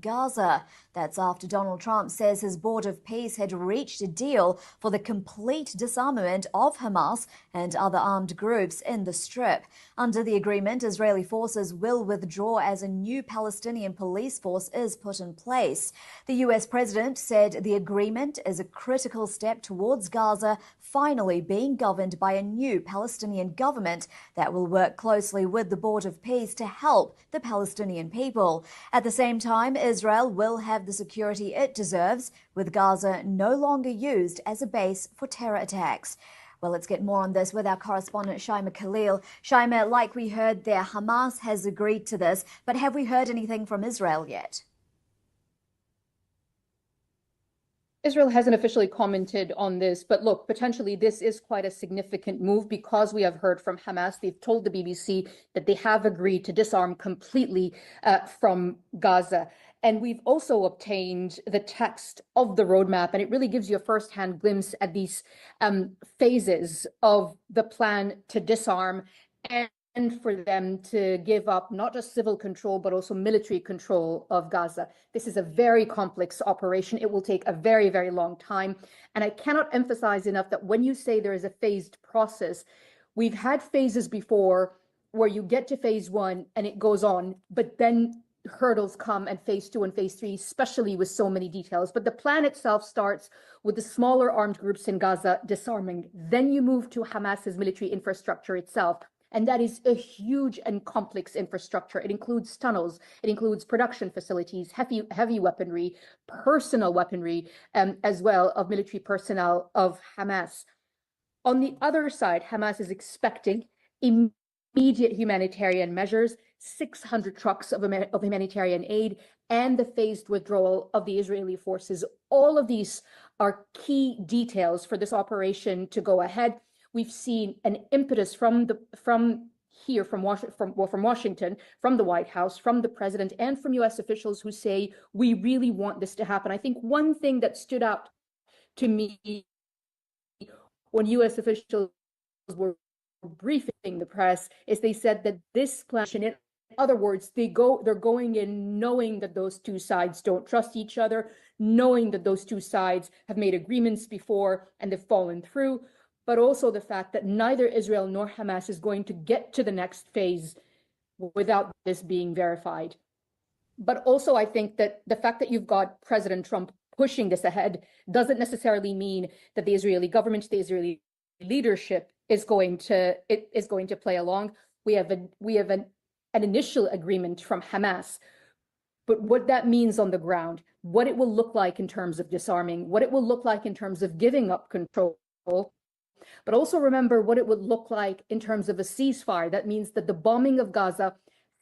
Gaza. That's after Donald Trump says his board of peace had reached a deal for the complete disarmament of Hamas and other armed groups in the Strip. Under the agreement, Israeli forces will withdraw as a new Palestinian police force is put in place. The US president said the agreement is a critical step towards Gaza finally being governed by a new Palestinian government that will work closely with the Board of Peace to help the Palestinian people. At the same time, Israel will have the security it deserves, with Gaza no longer used as a base for terror attacks. Well, let's get more on this with our correspondent Shaima Khalil. Shaima, like we heard there, Hamas has agreed to this, but have we heard anything from Israel yet? Israel hasn't officially commented on this, but look, potentially this is quite a significant move because we have heard from Hamas. They've told the BBC that they have agreed to disarm completely from Gaza. And we've also obtained the text of the roadmap, and it really gives you a first-hand glimpse at these phases of the plan to disarm and for them to give up not just civil control, but also military control of Gaza. This is a very complex operation. It will take a very, very long time. And I cannot emphasize enough that when you say there is a phased process, we've had phases before where you get to phase one and it goes on, but then hurdles come and phase two and phase three, especially with so many details. But the plan itself starts with the smaller armed groups in Gaza disarming. Then you move to Hamas's military infrastructure itself. And that is a huge and complex infrastructure. It includes tunnels, it includes production facilities, heavy weaponry, personal weaponry, as well of military personnel of Hamas. On the other side, Hamas is expecting immediate humanitarian measures, 600 trucks of humanitarian aid, and the phased withdrawal of the Israeli forces. All of these are key details for this operation to go ahead. We've seen an impetus from Washington, from the White House, from the president, and from US officials who say, we really want this to happen. I think one thing that stood out to me when US officials were briefing the press is they said that this plan, in other words, they're going in knowing that those two sides don't trust each other, knowing that those two sides have made agreements before and they've fallen through, but also the fact that neither Israel nor Hamas is going to get to the next phase without this being verified. But also, I think that the fact that you've got President Trump pushing this ahead doesn't necessarily mean that the Israeli government, the Israeli leadership is going to play along. We have an initial agreement from Hamas, but what that means on the ground, what it will look like in terms of disarming, what it will look like in terms of giving up control, but also remember what it would look like in terms of a ceasefire. That means that the bombing of Gaza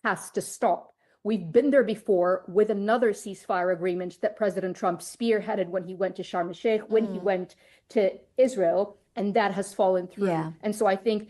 has to stop. We've been there before with another ceasefire agreement that President Trump spearheaded when he went to Sharm el-Sheikh, when he went to Israel, and that has fallen through. Yeah. And so I think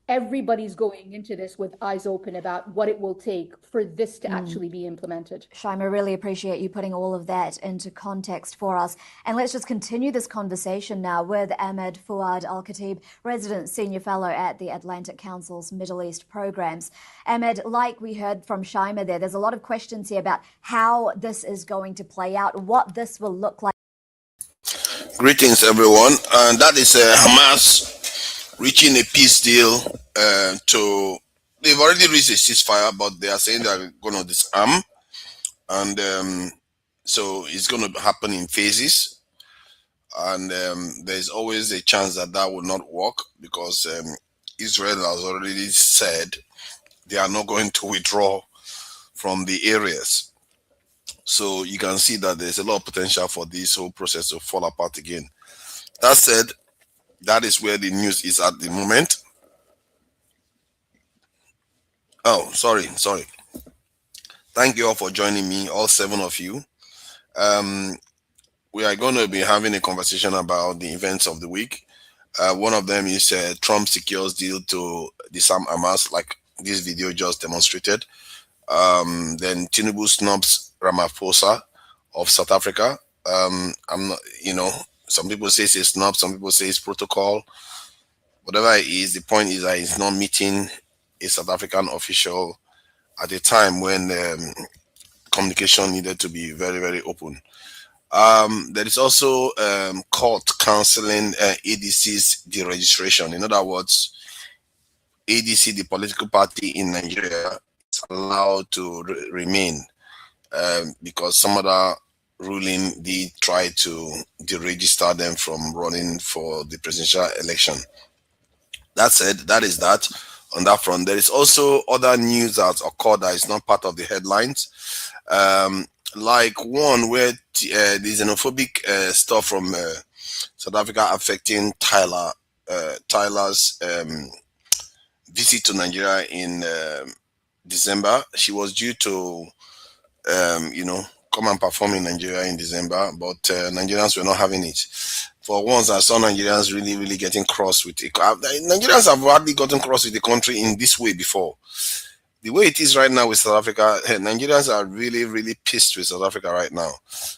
everybody's going into this with eyes open about what it will take for this to actually be implemented. Shaima, really appreciate you putting all of that into context for us. And let's just continue this conversation now with Ahmed Fouad Al-Khatib, resident senior fellow at the Atlantic Council's Middle East programs. Ahmed, like we heard from Shaima there's a lot of questions here about how this is going to play out, what this will look like. Greetings, everyone. And that is Hamas reaching a peace deal they've already reached a ceasefire, but they are saying they're going to disarm. And so it's going to happen in phases. And there's always a chance that that will not work because Israel has already said they are not going to withdraw from the areas. So you can see that there's a lot of potential for this whole process to fall apart again. That said, that is where the news is at the moment. Oh, sorry. Thank you all for joining me, all 7 of you. We are going to be having a conversation about the events of the week. One of them is Trump secures deal to disarm Hamas, like this video just demonstrated. Then Tinubu snubs Ramaphosa of South Africa. I'm not, some people say it's a snub, some people say it's protocol. Whatever it is, the point is that he's not meeting a South African official at a time when communication needed to be very, very open. There is also court counseling ADC's deregistration. In other words, ADC, the political party in Nigeria, is allowed to remain because some other ruling did try to deregister them from running for the presidential election. That said, that is that on that front. There is also other news that occurred that is not part of the headlines. Like one where the xenophobic stuff from South Africa affecting Tyler's visit to Nigeria in December. She was due to, come and perform in Nigeria in December, but Nigerians were not having it. For once, I saw Nigerians really, really getting cross with it. Nigerians have hardly gotten cross with the country in this way before. The way it is right now with South Africa, Nigerians are really, really pissed with South Africa right now.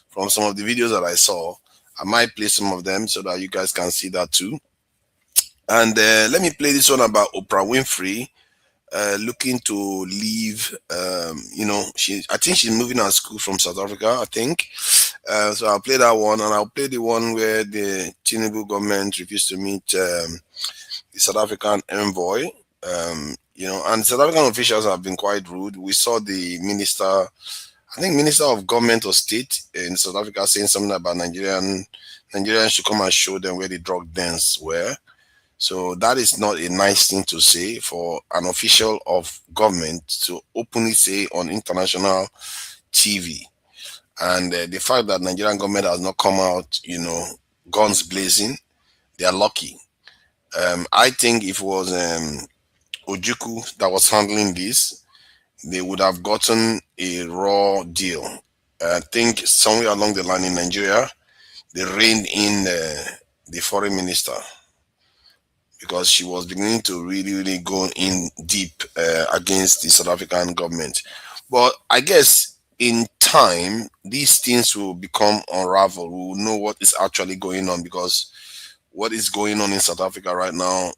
From some of the videos that I saw, I might play some of them so that you guys can see that too. And let me play this one about Oprah Winfrey looking to leave. I think she's moving out of school from South Africa, I think. So I'll play that one, and I'll play the one where the Tinubu government refused to meet the South African envoy. And South African officials have been quite rude. We saw the minister of government or state in South Africa saying something about Nigerians should come and show them where the drug dens were. So that is not a nice thing to say for an official of government to openly say on international TV. And the fact that Nigerian government has not come out, guns blazing, they are lucky. I think if it was Ojukwu that was handling this, they would have gotten a raw deal. I think somewhere along the line in Nigeria, they reined in the foreign minister because she was beginning to really, really go in deep against the South African government. But I guess in time, these things will become unraveled. We will know what is actually going on, because what is going on in South Africa right now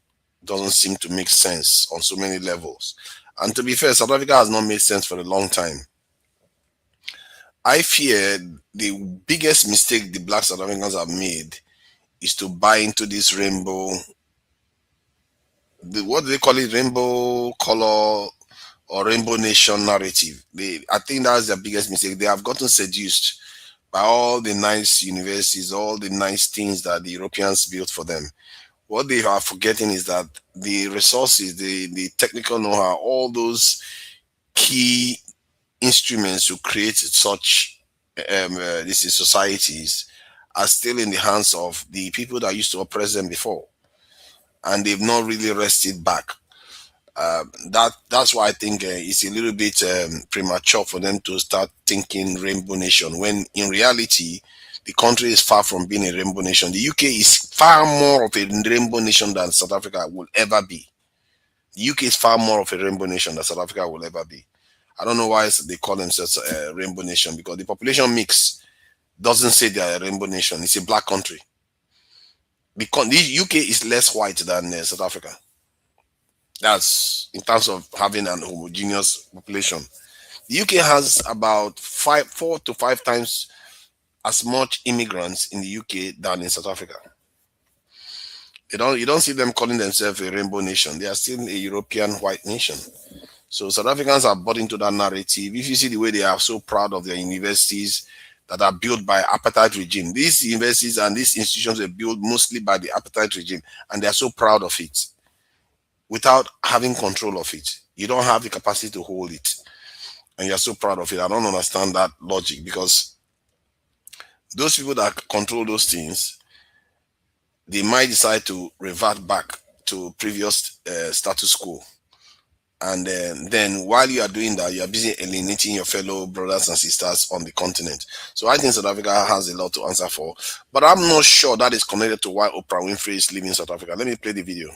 doesn't seem to make sense on so many levels. And to be fair, South Africa has not made sense for a long time. I fear the biggest mistake the black South Africans have made is to buy into this rainbow, what do they call it, rainbow color or rainbow nation narrative. I think that's their biggest mistake. They have gotten seduced by all the nice universities, all the nice things that the Europeans built for them. What they are forgetting is that the resources, the technical know-how, all those key instruments to create such these societies are still in the hands of the people that used to oppress them before, and they've not really rested back. That's why I think it's a little bit premature for them to start thinking rainbow nation, when in reality the country is far from being a rainbow nation. The UK is far more of a rainbow nation than South Africa will ever be. The UK is far more of a rainbow nation than South Africa will ever be. I don't know why they call themselves a rainbow nation, because the population mix doesn't say they are a rainbow nation. It's a black country. Because the UK is less white than South Africa. That's in terms of having an homogeneous population. The UK has about 4 to 5 times as much immigrants in the UK than in South Africa. You don't see them calling themselves a rainbow nation. They are still a European white nation. So South Africans are bought into that narrative. If you see the way they are so proud of their universities that are built by apartheid regime, these universities and these institutions are built mostly by the apartheid regime, and they are so proud of it without having control of it. You don't have the capacity to hold it, and you're so proud of it. I don't understand that logic, because those people that control those things, they might decide to revert back to previous status quo. And then while you are doing that, you are busy alienating your fellow brothers and sisters on the continent. So I think South Africa has a lot to answer for. But I'm not sure that is connected to why Oprah Winfrey is leaving South Africa. Let me play the video.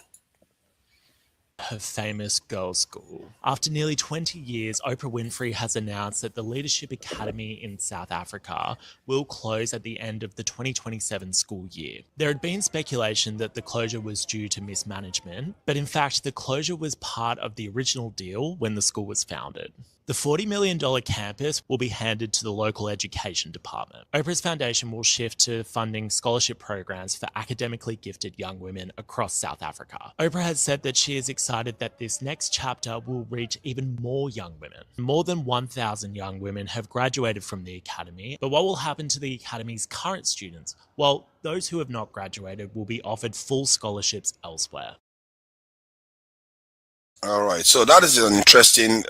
Her famous girls' school. After nearly 20 years, Oprah Winfrey has announced that the Leadership Academy in South Africa will close at the end of the 2027 school year. There had been speculation that the closure was due to mismanagement, but in fact, the closure was part of the original deal when the school was founded. The $40 million campus will be handed to the local education department. Oprah's foundation will shift to funding scholarship programs for academically gifted young women across South Africa. Oprah has said that she is excited that this next chapter will reach even more young women. More than 1,000 young women have graduated from the academy, but what will happen to the academy's current students? Well, those who have not graduated will be offered full scholarships elsewhere. All right, so that is an interesting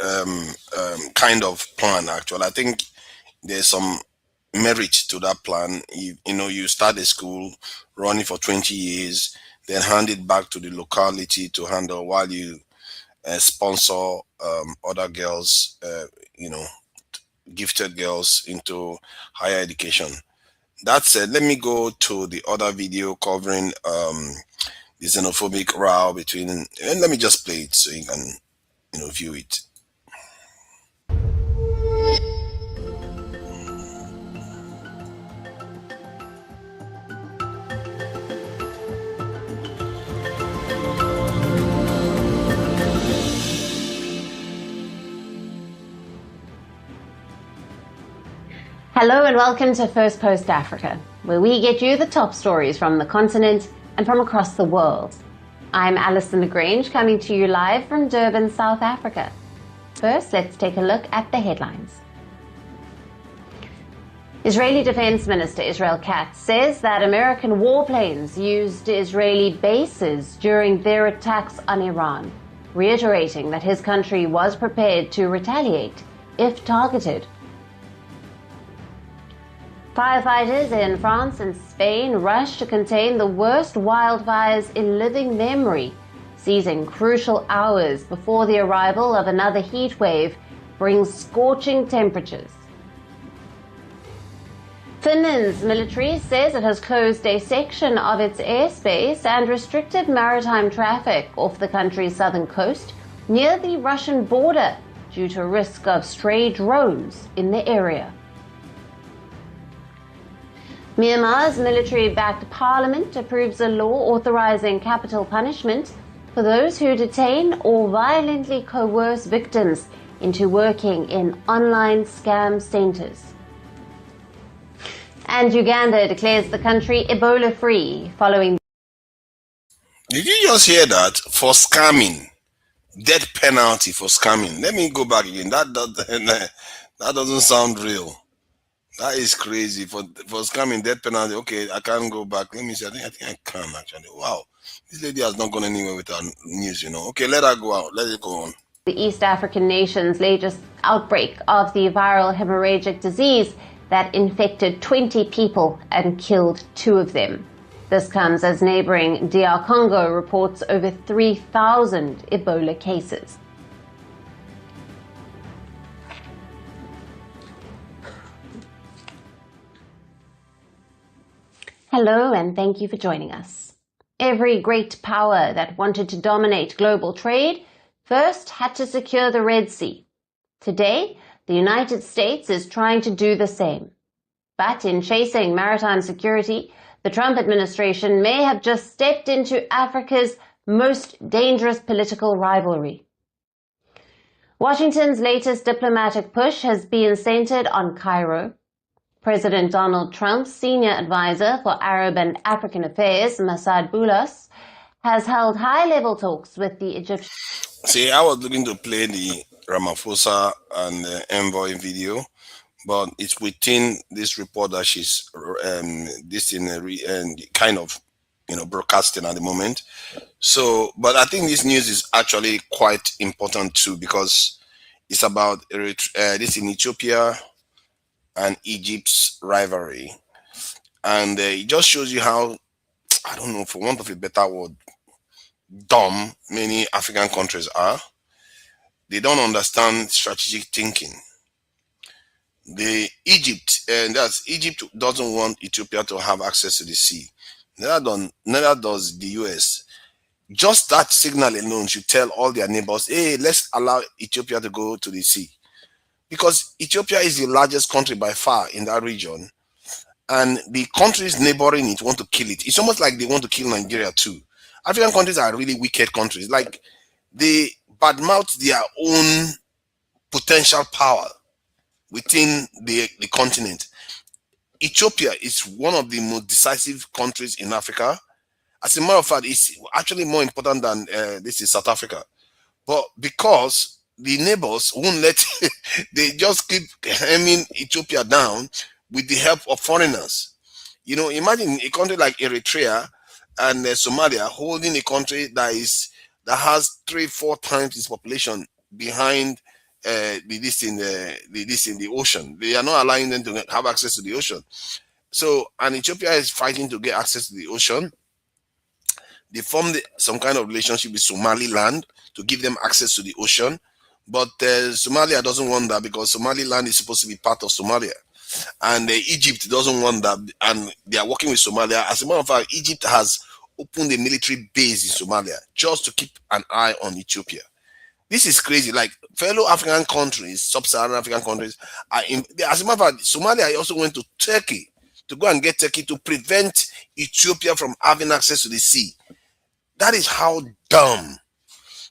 kind of plan. Actually, I think there's some merit to that plan. You start a school, run it for 20 years, then hand it back to the locality to handle while you sponsor other girls, gifted girls into higher education. That said, let me go to the other video covering the xenophobic row between, and let me just play it so you can, view it. Hello and welcome to First Post Africa, where we get you the top stories from the continent and from across the world. I'm Alison LaGrange, coming to you live from Durban, South Africa. First, let's take a look at the headlines. Israeli Defense Minister Israel Katz says that American warplanes used Israeli bases during their attacks on Iran, reiterating that his country was prepared to retaliate if targeted. Firefighters in France and Spain rushed to contain the worst wildfires in living memory, seizing crucial hours before the arrival of another heat wave brings scorching temperatures. Finland's military says it has closed a section of its airspace and restricted maritime traffic off the country's southern coast near the Russian border due to risk of stray drones in the area. Myanmar's military-backed parliament approves a law authorizing capital punishment for those who detain or violently coerce victims into working in online scam centers. And Uganda declares the country Ebola-free following... Did you just hear that? For scamming. Death penalty for scamming. Let me go back again. That doesn't sound real. That is crazy. For scamming, death penalty. Okay, I can't go back. Let me see. I think I can actually. Wow. This lady has not gone anywhere with her news, Okay, let her go out. Let it go on. The East African nation's latest outbreak of the viral hemorrhagic disease that infected 20 people and killed 2 of them. This comes as neighboring DR Congo reports over 3,000 Ebola cases. Hello, and thank you for joining us. Every great power that wanted to dominate global trade first had to secure the Red Sea. Today, the United States is trying to do the same. But in chasing maritime security, the Trump administration may have just stepped into Africa's most dangerous political rivalry. Washington's latest diplomatic push has been centered on Cairo. President Donald Trump's senior advisor for Arab and African affairs, Massad Boulos, has held high-level talks with the Egyptian... See, I was looking to play the Ramaphosa and envoy video, but it's within this report that she's kind of broadcasting at the moment. So, but I think this news is actually quite important too, because it's about this in Ethiopia and Egypt's rivalry, and it just shows you how, I don't know, for want of a better word, dumb many African countries are. They don't understand strategic thinking. Egypt doesn't want Ethiopia to have access to the sea. Neither does the US. Just that signal alone should tell all their neighbors, hey, let's allow Ethiopia to go to the sea. Because Ethiopia is the largest country by far in that region, and the countries neighboring it want to kill it. It's almost like they want to kill Nigeria too. African countries are really wicked countries. Like, they badmouth their own potential power within the continent. Ethiopia is one of the most decisive countries in Africa. As a matter of fact, it's actually more important than this is South Africa. But because the neighbors won't let, they just keep hemming Ethiopia down with the help of foreigners. You know, imagine a country like Eritrea and Somalia holding a country that has 3-4 times its population behind the ocean. They are not allowing them to have access to the ocean. So, and Ethiopia is fighting to get access to the ocean. They formed some kind of relationship with Somaliland to give them access to the ocean. But Somalia doesn't want that because Somaliland is supposed to be part of Somalia. And Egypt doesn't want that. And they are working with Somalia. As a matter of fact, Egypt has opened a military base in Somalia just to keep an eye on Ethiopia. This is crazy. Like fellow African countries, sub-Saharan African countries, as a matter of fact, Somalia also went to Turkey to go and get Turkey to prevent Ethiopia from having access to the sea. That is how dumb.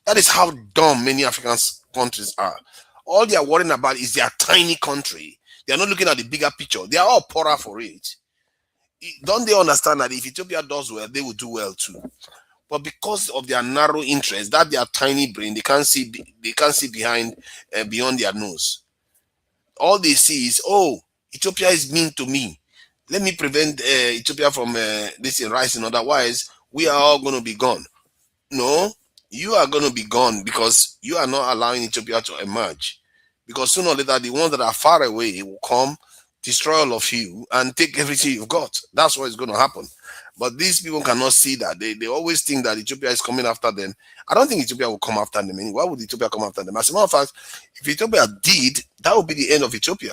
That is how dumb many African countries are. All they are worrying about is their tiny country. They are not looking at the bigger picture. They are all poorer for it. Don't they understand that if Ethiopia does well, they will do well too? But because of their narrow interest, that their tiny brain, they can't see behind beyond their nose. All they see is, oh, Ethiopia is mean to me. Let me prevent Ethiopia from this rising. Otherwise, we are all going to be gone. No, you are going to be gone because you are not allowing Ethiopia to emerge. Because sooner or later, the ones that are far away will come, destroy all of you, and take everything you've got. That's what is going to happen. But these people cannot see that. They always think that Ethiopia is coming after them. I don't think Ethiopia will come after them. Why would Ethiopia come after them? As a matter of fact, if Ethiopia did, that would be the end of Ethiopia.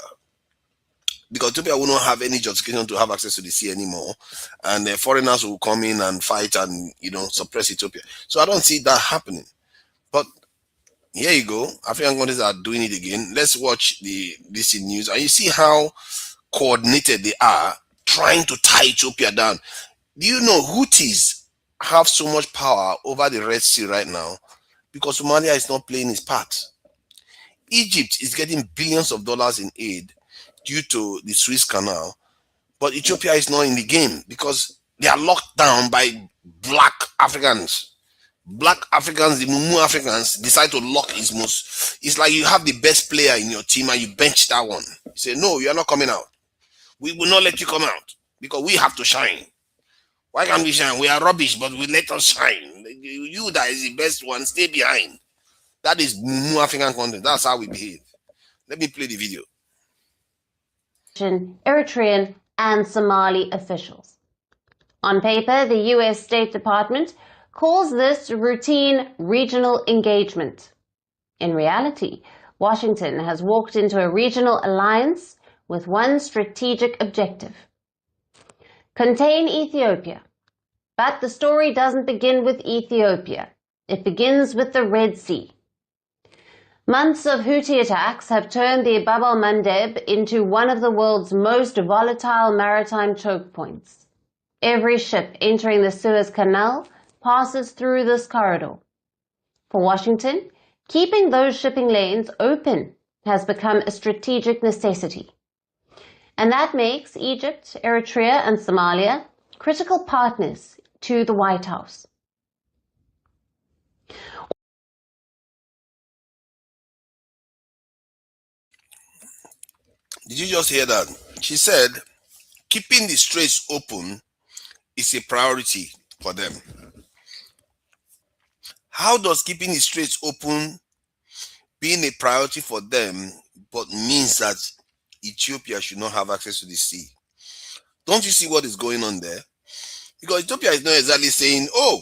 Because Ethiopia will not have any justification to have access to the sea anymore. And foreigners will come in and fight and, suppress Ethiopia. So I don't see that happening. But here you go. African countries are doing it again. Let's watch this in news. And you see how coordinated they are trying to tie Ethiopia down. Do you know Houthis have so much power over the Red Sea right now because Somalia is not playing its part? Egypt is getting billions of dollars in aid due to the Suez Canal, but Ethiopia is not in the game because they are locked down by black Africans. Black Africans, the Mumu Africans, decide to lock his most. It's like you have the best player in your team and you bench that one. You say, no, you are not coming out. We will not let you come out because we have to shine. Why can't we shine? We are rubbish, but we let us shine. You that is the best one, stay behind. That is Mumu African content. That's how we behave. Let me play the video. Eritrean and Somali officials. On paper, the US State Department calls this routine regional engagement. In reality, Washington has walked into a regional alliance with one strategic objective: contain Ethiopia. But the story doesn't begin with Ethiopia. It begins with the Red Sea. Months of Houthi attacks have turned the Bab el-Mandeb into one of the world's most volatile maritime choke points. Every ship entering the Suez Canal passes through this corridor. For Washington, keeping those shipping lanes open has become a strategic necessity. And that makes Egypt, Eritrea, and Somalia critical partners to the White House. Did you just hear that? She said, keeping the straits open is a priority for them. How does keeping the straits open being a priority for them but means that Ethiopia should not have access to the sea? Don't you see what is going on there? Because Ethiopia is not exactly saying, oh,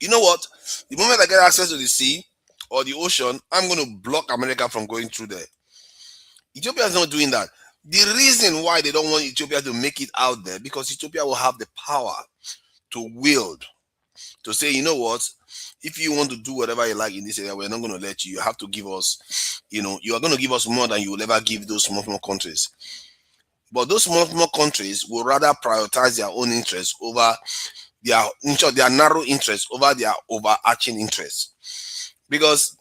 you know what? The moment I get access to the sea or the ocean, I'm going to block America from going through there. Ethiopia is not doing that. The reason why they don't want Ethiopia to make it out there, because Ethiopia will have the power to wield, to say, you know what, if you want to do whatever you like in this area, we're not going to let you. You have to give us, you are going to give us more than you will ever give those small countries. But those small countries will rather prioritize their own interests over their narrow interests over their overarching interests. Because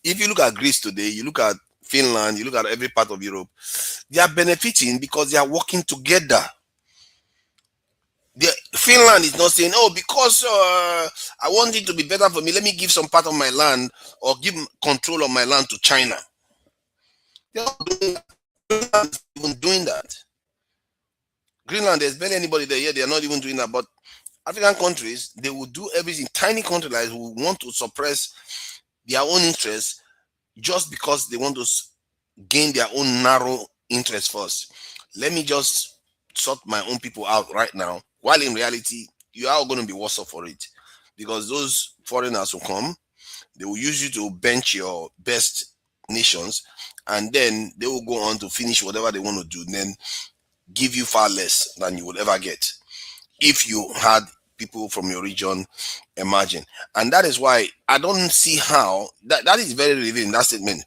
If you look at Greece today, you look at Finland, you look at every part of Europe, they are benefiting because they are working together. Finland is not saying, oh, because I want it to be better for me, let me give some part of my land or give control of my land to China. They're not doing that. Greenland is even doing that. Greenland, there's barely anybody there yet. They're not even doing that. But African countries, they will do everything. Tiny countries like who want to suppress their own interests just because they want to gain their own narrow interest first. Let me just sort my own people out right now. While in reality, you are going to be worse off for it, because those foreigners will come, they will use you to bench your best nations, and then they will go on to finish whatever they want to do, and then give you far less than you would ever get if you had people from your region emerging. And that is why I don't see how that is very revealing, that statement.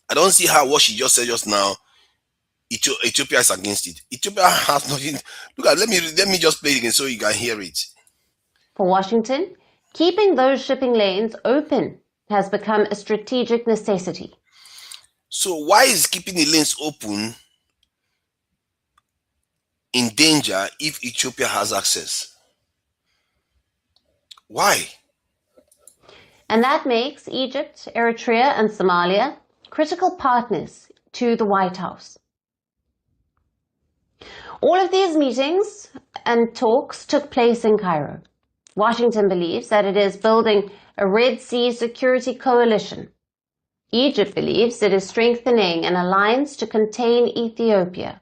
I don't see how what she just said just now, Ethiopia is against it. Ethiopia has nothing. Look at, let me just play it again so you can hear it. For Washington, keeping those shipping lanes open has become a strategic necessity. So why is keeping the lanes open in danger if Ethiopia has access? Why? And that makes Egypt, Eritrea, and Somalia critical partners to the White House. All of these meetings and talks took place in Cairo. Washington believes that it is building a Red Sea security coalition. Egypt believes it is strengthening an alliance to contain Ethiopia.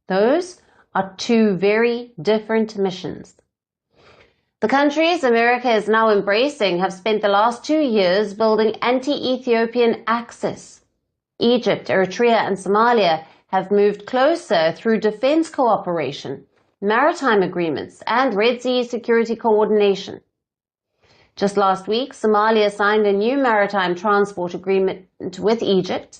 Those are two very different missions. The countries America is now embracing have spent the last 2 years building anti-Ethiopian axis. Egypt, Eritrea, and Somalia have moved closer through defense cooperation, maritime agreements, and Red Sea security coordination. Just last week, Somalia signed a new maritime transport agreement with Egypt.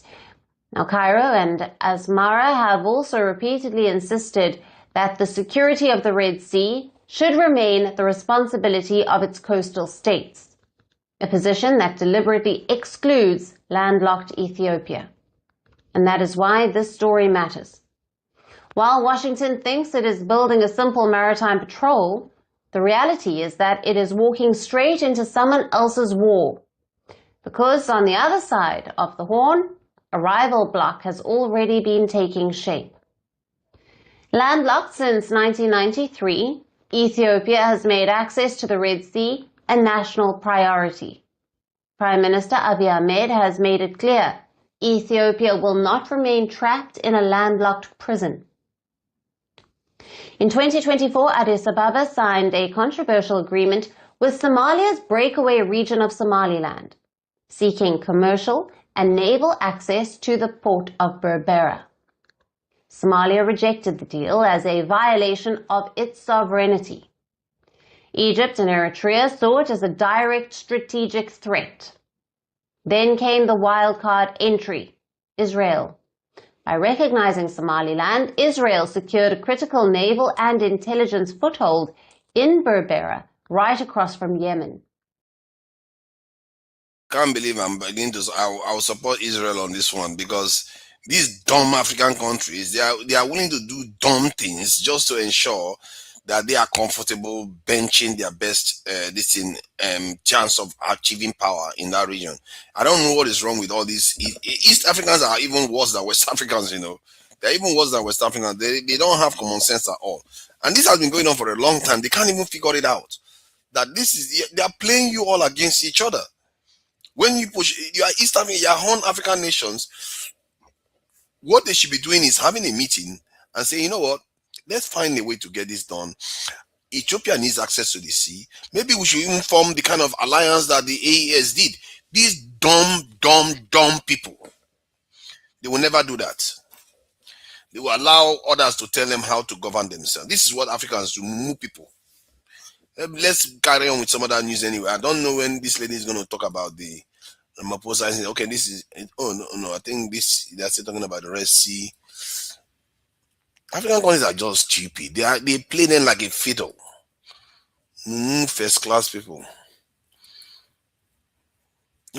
Now, Cairo and Asmara have also repeatedly insisted that the security of the Red Sea should remain the responsibility of its coastal states, a position that deliberately excludes landlocked Ethiopia. And that is why this story matters. While Washington thinks it is building a simple maritime patrol, the reality is that it is walking straight into someone else's war. Because on the other side of the Horn, a rival bloc has already been taking shape. Landlocked since 1993, Ethiopia has made access to the Red Sea a national priority. Prime Minister Abiy Ahmed has made it clear Ethiopia will not remain trapped in a landlocked prison. In 2024, Addis Ababa signed a controversial agreement with Somalia's breakaway region of Somaliland, seeking commercial and naval access to the port of Berbera. Somalia rejected the deal as a violation of its sovereignty. Egypt and Eritrea saw it as a direct strategic threat. Then came the wildcard entry, Israel. By recognizing Somaliland, Israel secured a critical naval and intelligence foothold in Berbera, right across from Yemen. Can't believe I'm beginning to. I will support Israel on this one, because these dumb African countries, they are willing to do dumb things just to ensure that they are comfortable benching their best chance of achieving power in that region. I don't know what is wrong with all these. East Africans are even worse than West Africans, you know. They're even worse than West Africans. They don't have common sense at all. And this has been going on for a long time. They can't even figure it out. That they are playing you all against each other. When you push, you are East African, your own African nations, what they should be doing is having a meeting and saying, you know what, let's find a way to get this done. Ethiopia needs access to the sea. Maybe we should even form the kind of alliance that the AES did. These dumb people, they will never do that. They will allow others to tell them how to govern themselves. This is what Africans do, move people. Let's carry on with some other news anyway. I don't know when this lady is going to talk about the Ramaphosa. Okay, this is, oh no, I think they're still talking about the Red Sea. African countries are just stupid. They play them like a fiddle. First class people.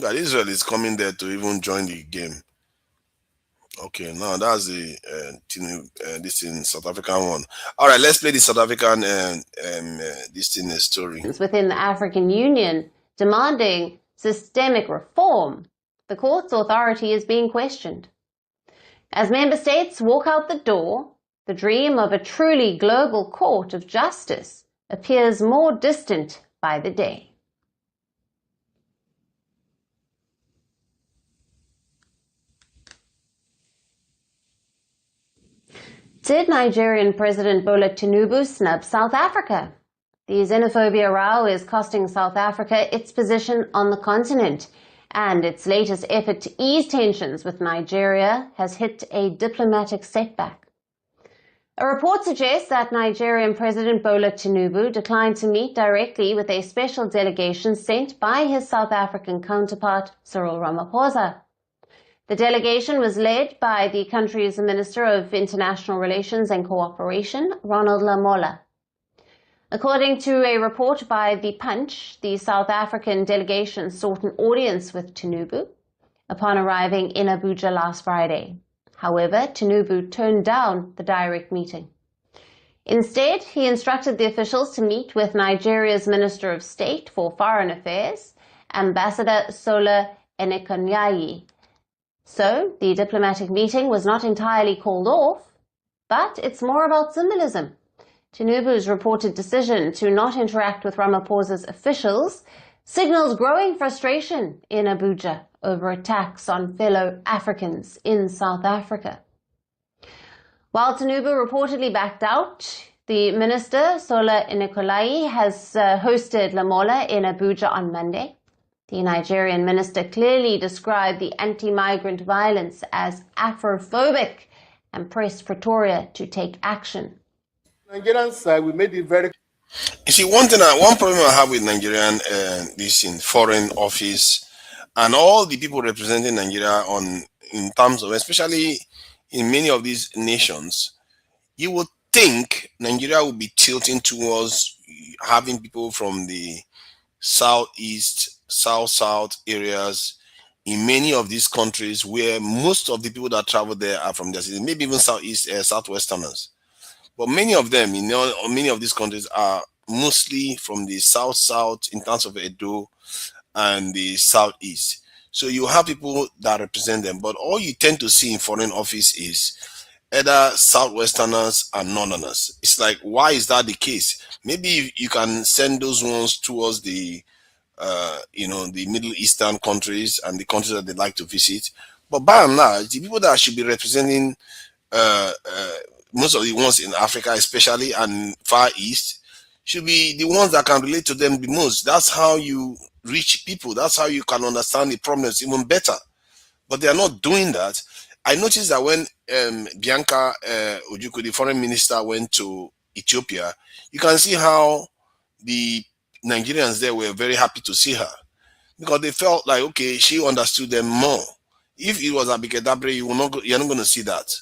That Israel is coming there to even join the game. Okay, now that's the this in South African one. All right, let's play the South African this thing story. Within the African Union demanding systemic reform, the court's authority is being questioned. As member states walk out the door, the dream of a truly global court of justice appears more distant by the day. Did Nigerian President Bola Tinubu snub South Africa? The xenophobia row is costing South Africa its position on the continent, and its latest effort to ease tensions with Nigeria has hit a diplomatic setback. A report suggests that Nigerian President Bola Tinubu declined to meet directly with a special delegation sent by his South African counterpart, Cyril Ramaphosa. The delegation was led by the country's Minister of International Relations and Cooperation, Ronald Lamola. According to a report by The Punch, the South African delegation sought an audience with Tinubu upon arriving in Abuja last Friday. However, Tinubu turned down the direct meeting. Instead, he instructed the officials to meet with Nigeria's Minister of State for Foreign Affairs, Ambassador Sola Enekonyayi. So, the diplomatic meeting was not entirely called off, but it's more about symbolism. Tinubu's reported decision to not interact with Ramaphosa's officials signals growing frustration in Abuja over attacks on fellow Africans in South Africa. While Tinubu reportedly backed out, the minister, Sola Enekonyayi, has hosted Lamola in Abuja on Monday. The Nigerian minister clearly described the anti-migrant violence as Afrophobic and pressed Pretoria to take action. Nigerian side, we made it very. You see, one problem I have with Nigerian this in foreign office and all the people representing Nigeria in terms of, especially in many of these nations, you would think Nigeria would be tilting towards having people from the southeast, south areas in many of these countries where most of the people that travel there are from their cities, maybe even southeast, southwesterners. But many of them, many of these countries are mostly from the south in terms of Edo and the southeast. So you have people that represent them, but all you tend to see in foreign office is either southwesterners and northerners. It's like, why is that the case? Maybe you can send those ones towards the the Middle Eastern countries and the countries that they like to visit. But by and large, the people that should be representing most of the ones in Africa, especially and Far East, should be the ones that can relate to them the most. That's how you reach people. That's how you can understand the problems even better. But they are not doing that. I noticed that when Bianca Ojukwu, the foreign minister, went to Ethiopia, you can see how the Nigerians there were very happy to see her because they felt like, okay, she understood them more. If it was Abike Dabre, you're not going to see that.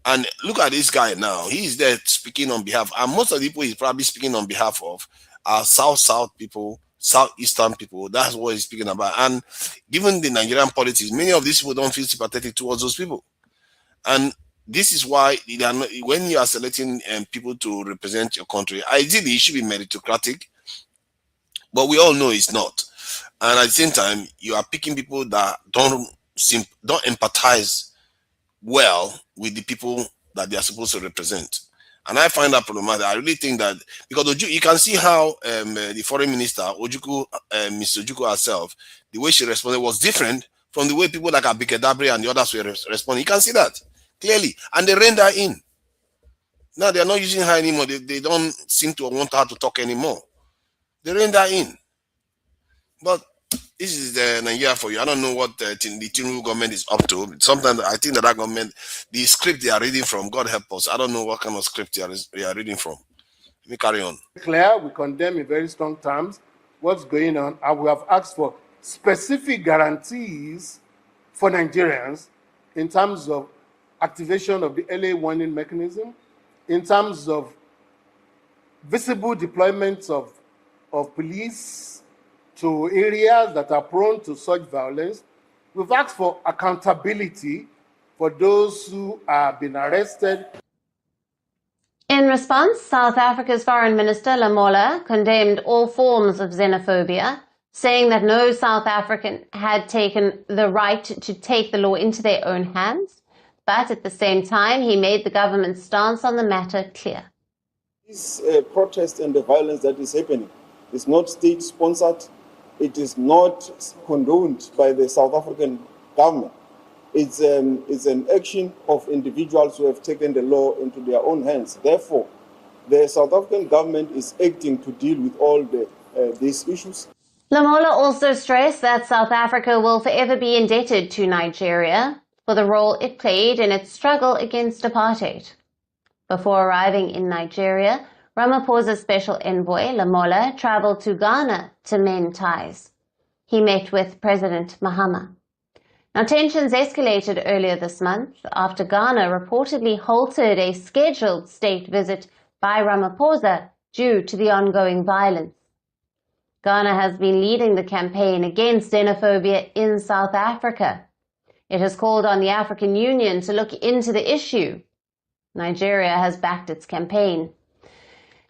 And look at this guy now. He's there speaking on behalf, and most of the people he's probably speaking on behalf of are south people, southeastern people. That's what he's speaking about. And given the Nigerian politics, many of these people don't feel sympathetic towards those people. And this is why when you are selecting people to represent your country, ideally it should be meritocratic, but we all know it's not. And at the same time, you are picking people that don't empathize well with the people that they are supposed to represent. And I find that problematic. I really think that because you can see how the foreign minister, Ojukwu, Ms. Ojukwu herself, the way she responded was different from the way people like Abike Dabre and the others were responding. You can see that clearly. And they reined her in. Now they are not using her anymore. They don't seem to want her to talk anymore. They reined her in. But this is the Nigeria for you. I don't know what the Tinubu government is up to. Sometimes I think that government, the script they are reading from, God help us. I don't know what kind of script they are reading from. Let me carry on. Clear, we condemn in very strong terms what's going on, and we have asked for specific guarantees for Nigerians in terms of activation of the early warning mechanism, in terms of visible deployments of police to areas that are prone to such violence. We've asked for accountability for those who have been arrested. In response, South Africa's Foreign Minister Lamola condemned all forms of xenophobia, saying that no South African had taken the right to take the law into their own hands. But at the same time, he made the government's stance on the matter clear. This protest and the violence that is happening is not state-sponsored. It is not condoned by the South African government. It's an action of individuals who have taken the law into their own hands. Therefore, the South African government is acting to deal with all these issues. Lamola also stressed that South Africa will forever be indebted to Nigeria for the role it played in its struggle against apartheid. Before arriving in Nigeria, Ramaphosa's special envoy, Lamola, traveled to Ghana to mend ties. He met with President Mahama. Now, tensions escalated earlier this month after Ghana reportedly halted a scheduled state visit by Ramaphosa due to the ongoing violence. Ghana has been leading the campaign against xenophobia in South Africa. It has called on the African Union to look into the issue. Nigeria has backed its campaign.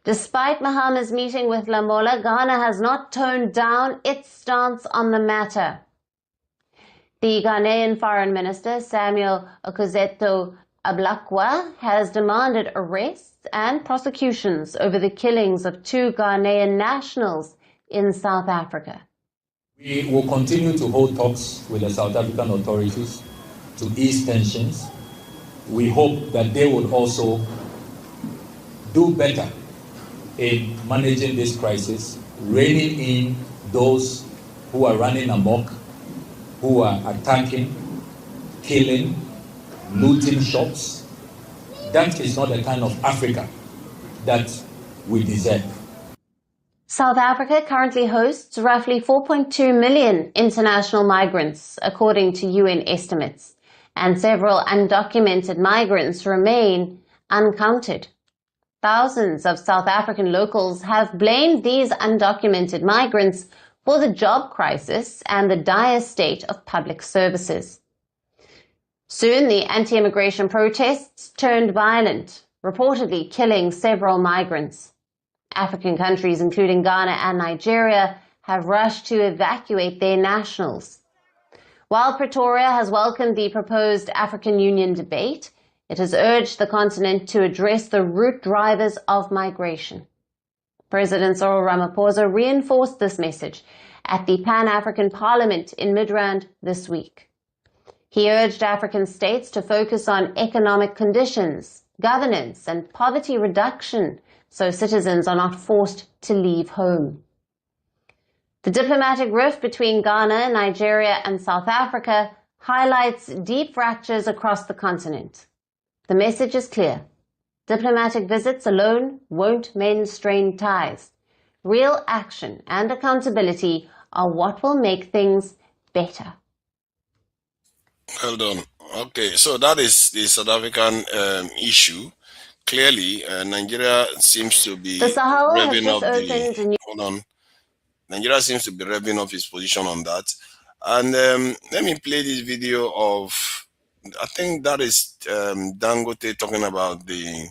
Despite Mahama's meeting with Lamola, Ghana has not toned down its stance on the matter. The Ghanaian Foreign Minister, Samuel Okudzeto Ablakwa, has demanded arrests and prosecutions over the killings of 2 Ghanaian nationals in South Africa. We will continue to hold talks with the South African authorities to ease tensions. We hope that they will also do better in managing this crisis, reining in those who are running amok, who are attacking, killing, looting shops. That is not the kind of Africa that we deserve. South Africa currently hosts roughly 4.2 million international migrants, according to UN estimates, and several undocumented migrants remain uncounted. Thousands of South African locals have blamed these undocumented migrants for the job crisis and the dire state of public services. Soon, the anti-immigration protests turned violent, reportedly killing several migrants. African countries, including Ghana and Nigeria, have rushed to evacuate their nationals. While Pretoria has welcomed the proposed African Union debate, it has urged the continent to address the root drivers of migration. President Cyril Ramaphosa reinforced this message at the Pan-African Parliament in Midrand this week. He urged African states to focus on economic conditions, governance, and poverty reduction so citizens are not forced to leave home. The diplomatic rift between Ghana, Nigeria, and South Africa highlights deep fractures across the continent. The message is clear. Diplomatic visits alone won't mend strained ties. Real action and accountability are what will make things better. Well done. Okay, so that is the South African issue. Clearly, Nigeria seems to be revving up hold on. Nigeria seems to be revving up his position on that. And let me play this video of, I think that is Dangote talking about the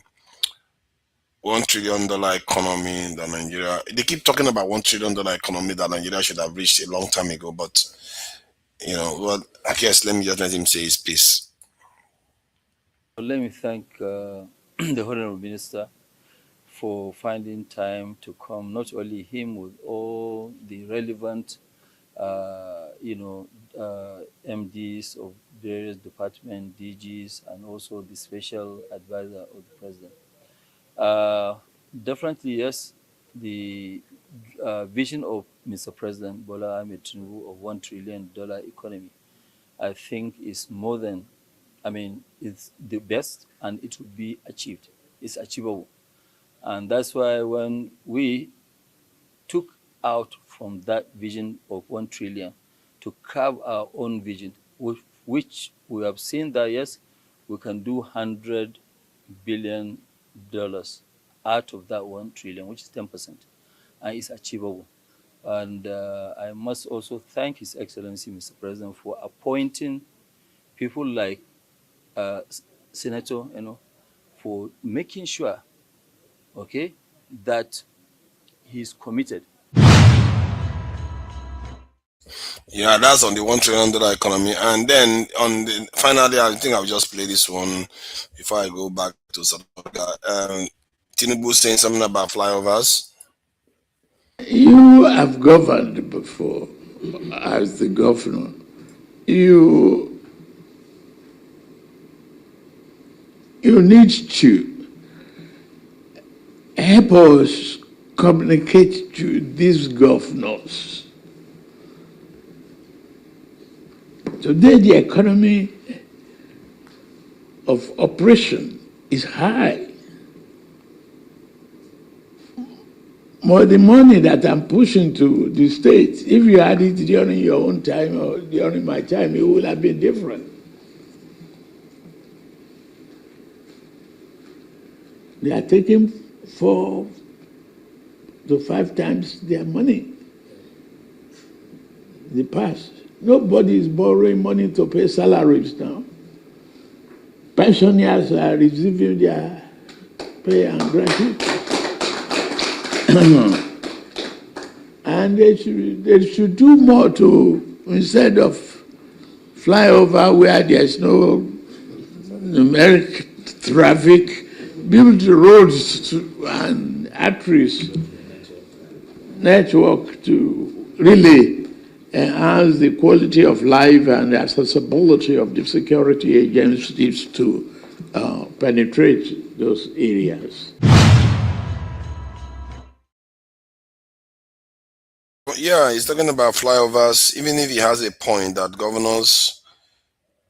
$1 trillion economy that Nigeria, they keep talking about $1 trillion economy that Nigeria should have reached a long time ago, but well, I guess let me just let him say his piece. Let me thank the Honorable Minister for finding time to come, not only him, with all the relevant, MDs of various departments, DGs, and also the special advisor of the president. Definitely, yes, the vision of Mr. President Bola Ahmed Tinubu of $1 trillion economy, I think is more than, it's the best, and it will be achieved. It's achievable. And that's why when we took out from that vision of 1 trillion to carve our own vision, which we have seen that, yes, we can do $100 billion out of that 1 trillion, which is 10%, and it's achievable. And I must also thank His Excellency, Mr. President, for appointing people like Senator, for making sure, okay, that he's committed. Yeah, that's on the $1 trillion economy. And then finally, I think I'll just play this one before I go back to South Africa. Tinubu saying something about flyovers. You have governed before as the governor. You need to help us communicate to these governors. Today, the economy of operation is high. More the money that I'm pushing to the states, if you had it during your own time or during my time, it would have been different. They are taking 4 to 5 times their money. The past. Nobody is borrowing money to pay salaries now. Pensioners are receiving their pay and gratuity. And they should do more to, instead of flyover where there's no numeric traffic, build roads and arteries network to really enhance the quality of life and the accessibility of the security agencies to penetrate those areas. Yeah, he's talking about flyovers, even if he has a point that governors,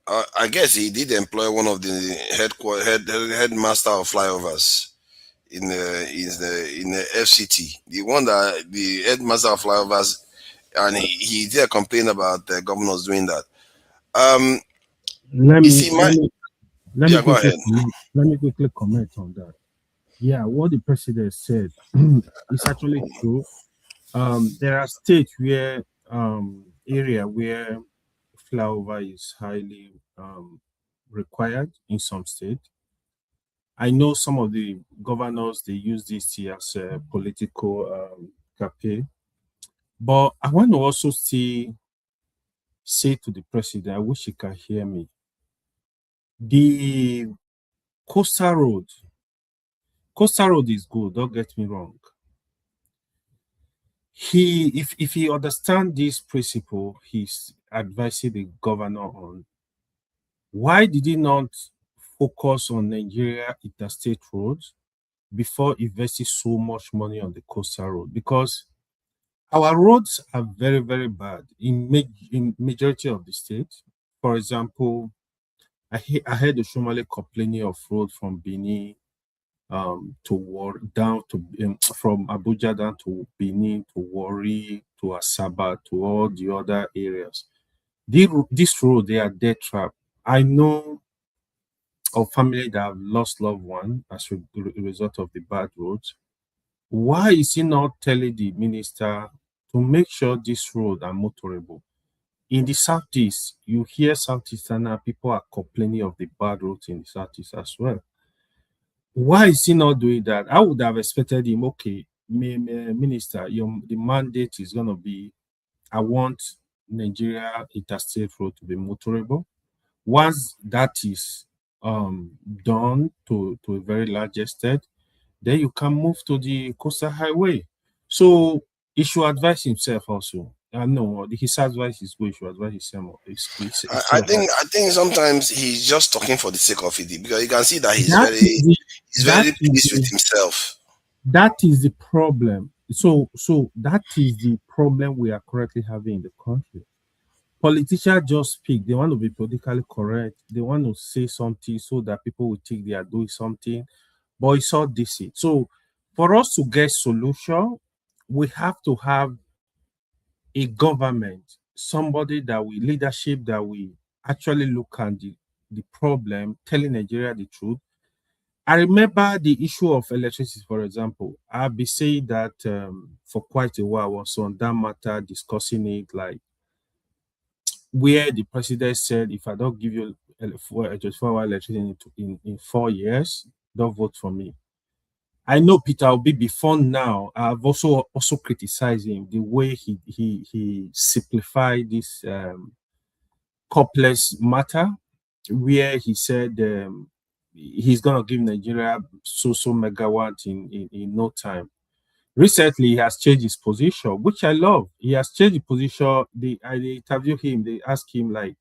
I guess he did employ one of the headmaster of flyovers in the FCT, the headmaster of flyovers, and he did complain about the governors doing that. Let me quickly comment on that. Yeah, what the president said is actually true. There are states where area where flyover is highly required in some states. I know some of the governors, they use this as a political campaign. But I want to also say to the president, I wish he can hear me. The coastal road is good, don't get me wrong. If he understands this principle, he's advising the governor on, why did he not focus on Nigeria interstate roads before investing so much money on the coastal road? Because our roads are very, very bad in majority of the states. For example, I heard the Somali complaining of road from Benin from Abuja down to Benin, to Warri, to Asaba, to all the other areas. This road, they are dead trap. I know of family that have lost loved one as a result of the bad roads. Why is he not telling the minister to make sure this road are motorable? In the southeast, you hear southeastern people are complaining of the bad roads in the southeast as well. Why is he not doing that? I would have expected him, okay, minister, the mandate is going to be, I want Nigeria interstate road to be motorable. Once that is done to a very large extent, then you can move to the coastal highway. So he should advise himself also. No, his advice is good. He should advise himself. I think sometimes he's just talking for the sake of it, because you can see that he's very pleased with himself. That is the problem. So that is the problem we are currently having in the country. Politicians just speak. They want to be politically correct. They want to say something so that people will think they are doing something. But it's all deceit. So for us to get solution, we have to have a government, somebody leadership that we actually look at the problem, telling Nigeria the truth, I remember the issue of electricity, for example. I've been saying that for quite a while. I was on that matter discussing it, like where the president said, if I don't give you 24-hour electricity in 4 years, don't vote for me. I know Peter Obi before now. I've also criticized him the way he simplified this complex matter, where he said he's gonna give Nigeria so megawatt in no time. Recently, he has changed his position, which I love. He has changed the position. They interview him. They ask him like,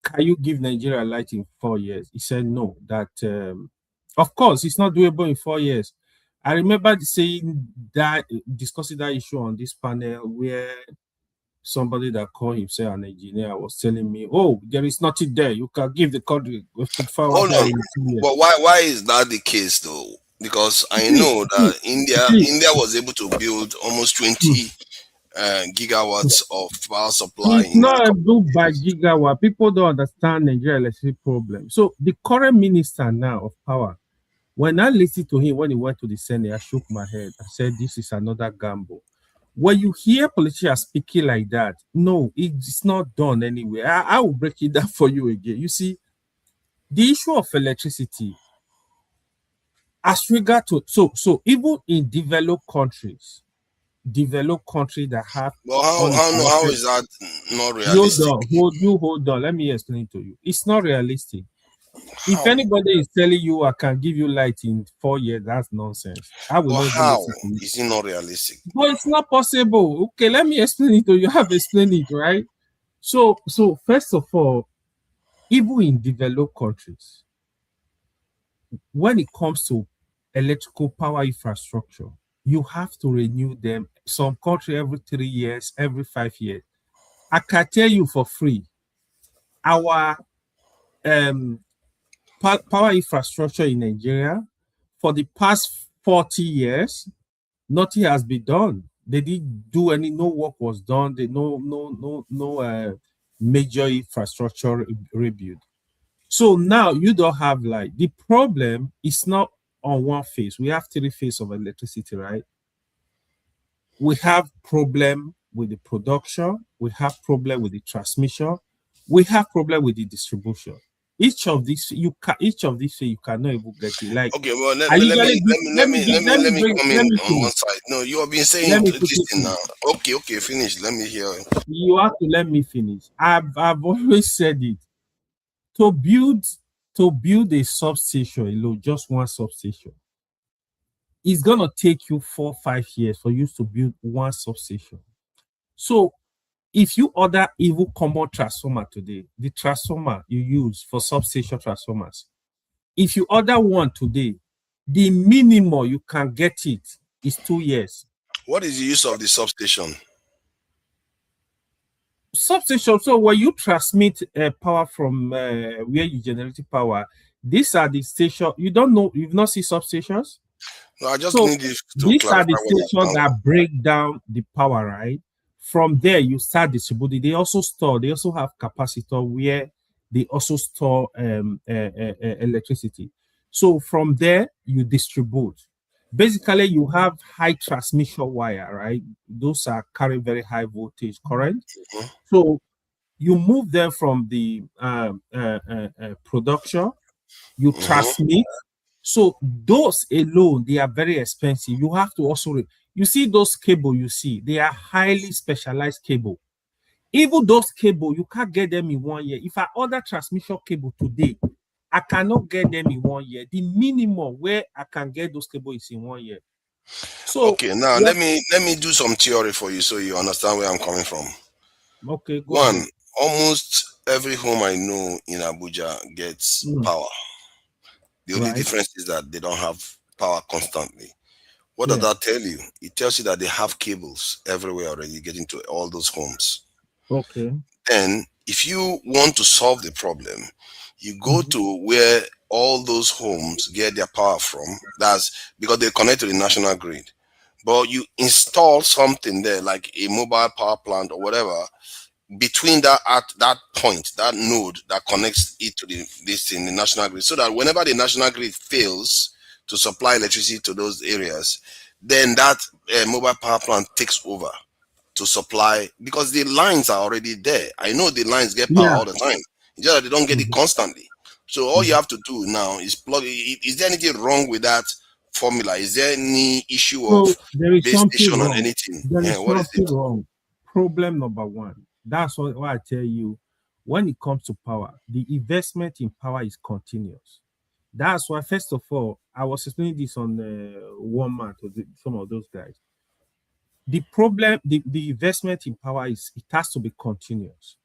"Can you give Nigeria light in 4 years?" He said no. That of course it's not doable in 4 years. I remember saying that, discussing that issue on this panel, where somebody that called himself an engineer was telling me, "Oh, there is nothing there. You can give the country 24 Hold hours on, in 2 years." but why is that the case though? Because I know that India was able to build almost 20 gigawatts of power supply. It's not built by gigawatt. People don't understand Nigeria electricity problem. So the current minister now of power, when I listened to him when he went to the Senate, I shook my head. I said, this is another gamble. When you hear politicians speaking like that, no, it's not done anyway. I will break it down for you again. You see, the issue of electricity, as regard to, so even in developed countries that have. Well, how is that not realistic? Hold on. Let me explain to you. It's not realistic. If anybody is telling you I can give you light in 4 years, that's nonsense. I will not how is it not realistic? But it's not possible. Okay, let me explain it to you. I have explained it, right? So first of all, even in developed countries, when it comes to electrical power infrastructure, you have to renew them. Some country every 3 years, every 5 years. I can tell you for free, our power infrastructure in Nigeria, for the past 40 years, nothing has been done. They didn't do no work was done. No major infrastructure rebuild. So now you don't have light. The problem is not on one phase. We have 3 phases of electricity, right? We have problem with the production. We have problem with the transmission. We have problem with the distribution. Each of these you cannot even get it. Like, okay, well, let me come in on one side. No, you have been saying this thing now. Okay, finish. Let me hear. You have to let me finish. I've always said it. To build a substation alone, just one substation, it's gonna take you 4-5 years for you to build one substation. So if you order even common transformer today, the transformer you use for substation transformers, if you order one today, the minimum you can get it is 2 years. What is the use of the substation? Substation. So when you transmit power from where you generate power, these are the stations. You don't know, you've not seen substations? No, I just need this to these are the stations that break down the power, right? From there, you start distributing. They also have capacitor where they also store electricity. So from there, you distribute. Basically, you have high transmission wire, right? Those are carrying very high voltage current. Mm-hmm. So you move them from the production, you transmit. So those alone, they are very expensive. You have to also, you see those cable you see, they are highly specialized cable. Even those cable, you can't get them in 1 year. If I order transmission cable today, I cannot get them in 1 year. The minimum where I can get those cables is in 1 year. So okay, now let me do some theory for you so you understand where I'm coming from. Okay, go One, ahead. Almost every home I know in Abuja gets power. The only difference is that they don't have power constantly. What does that tell you? It tells you that they have cables everywhere already getting to all those homes. Okay. Then, if you want to solve the problem, you go to where all those homes get their power from. That's because they connect to the national grid. But you install something there, like a mobile power plant or whatever, between that at that point, that node that connects it to this in the national grid, so that whenever the national grid fails to supply electricity to those areas, then that mobile power plant takes over to supply, because the lines are already there. I know the lines get power all the time. It's just that they don't get it constantly. So all you have to do now is plug it. Is there anything wrong with that formula? Is there any issue of there is base station wrong. or anything? There is what is it? wrong. Problem number one. That's why I tell you, when it comes to power, the investment in power is continuous. That's why, first of all, I was explaining this on Walmart or some of those guys. The problem, the investment in power it has to be continuous.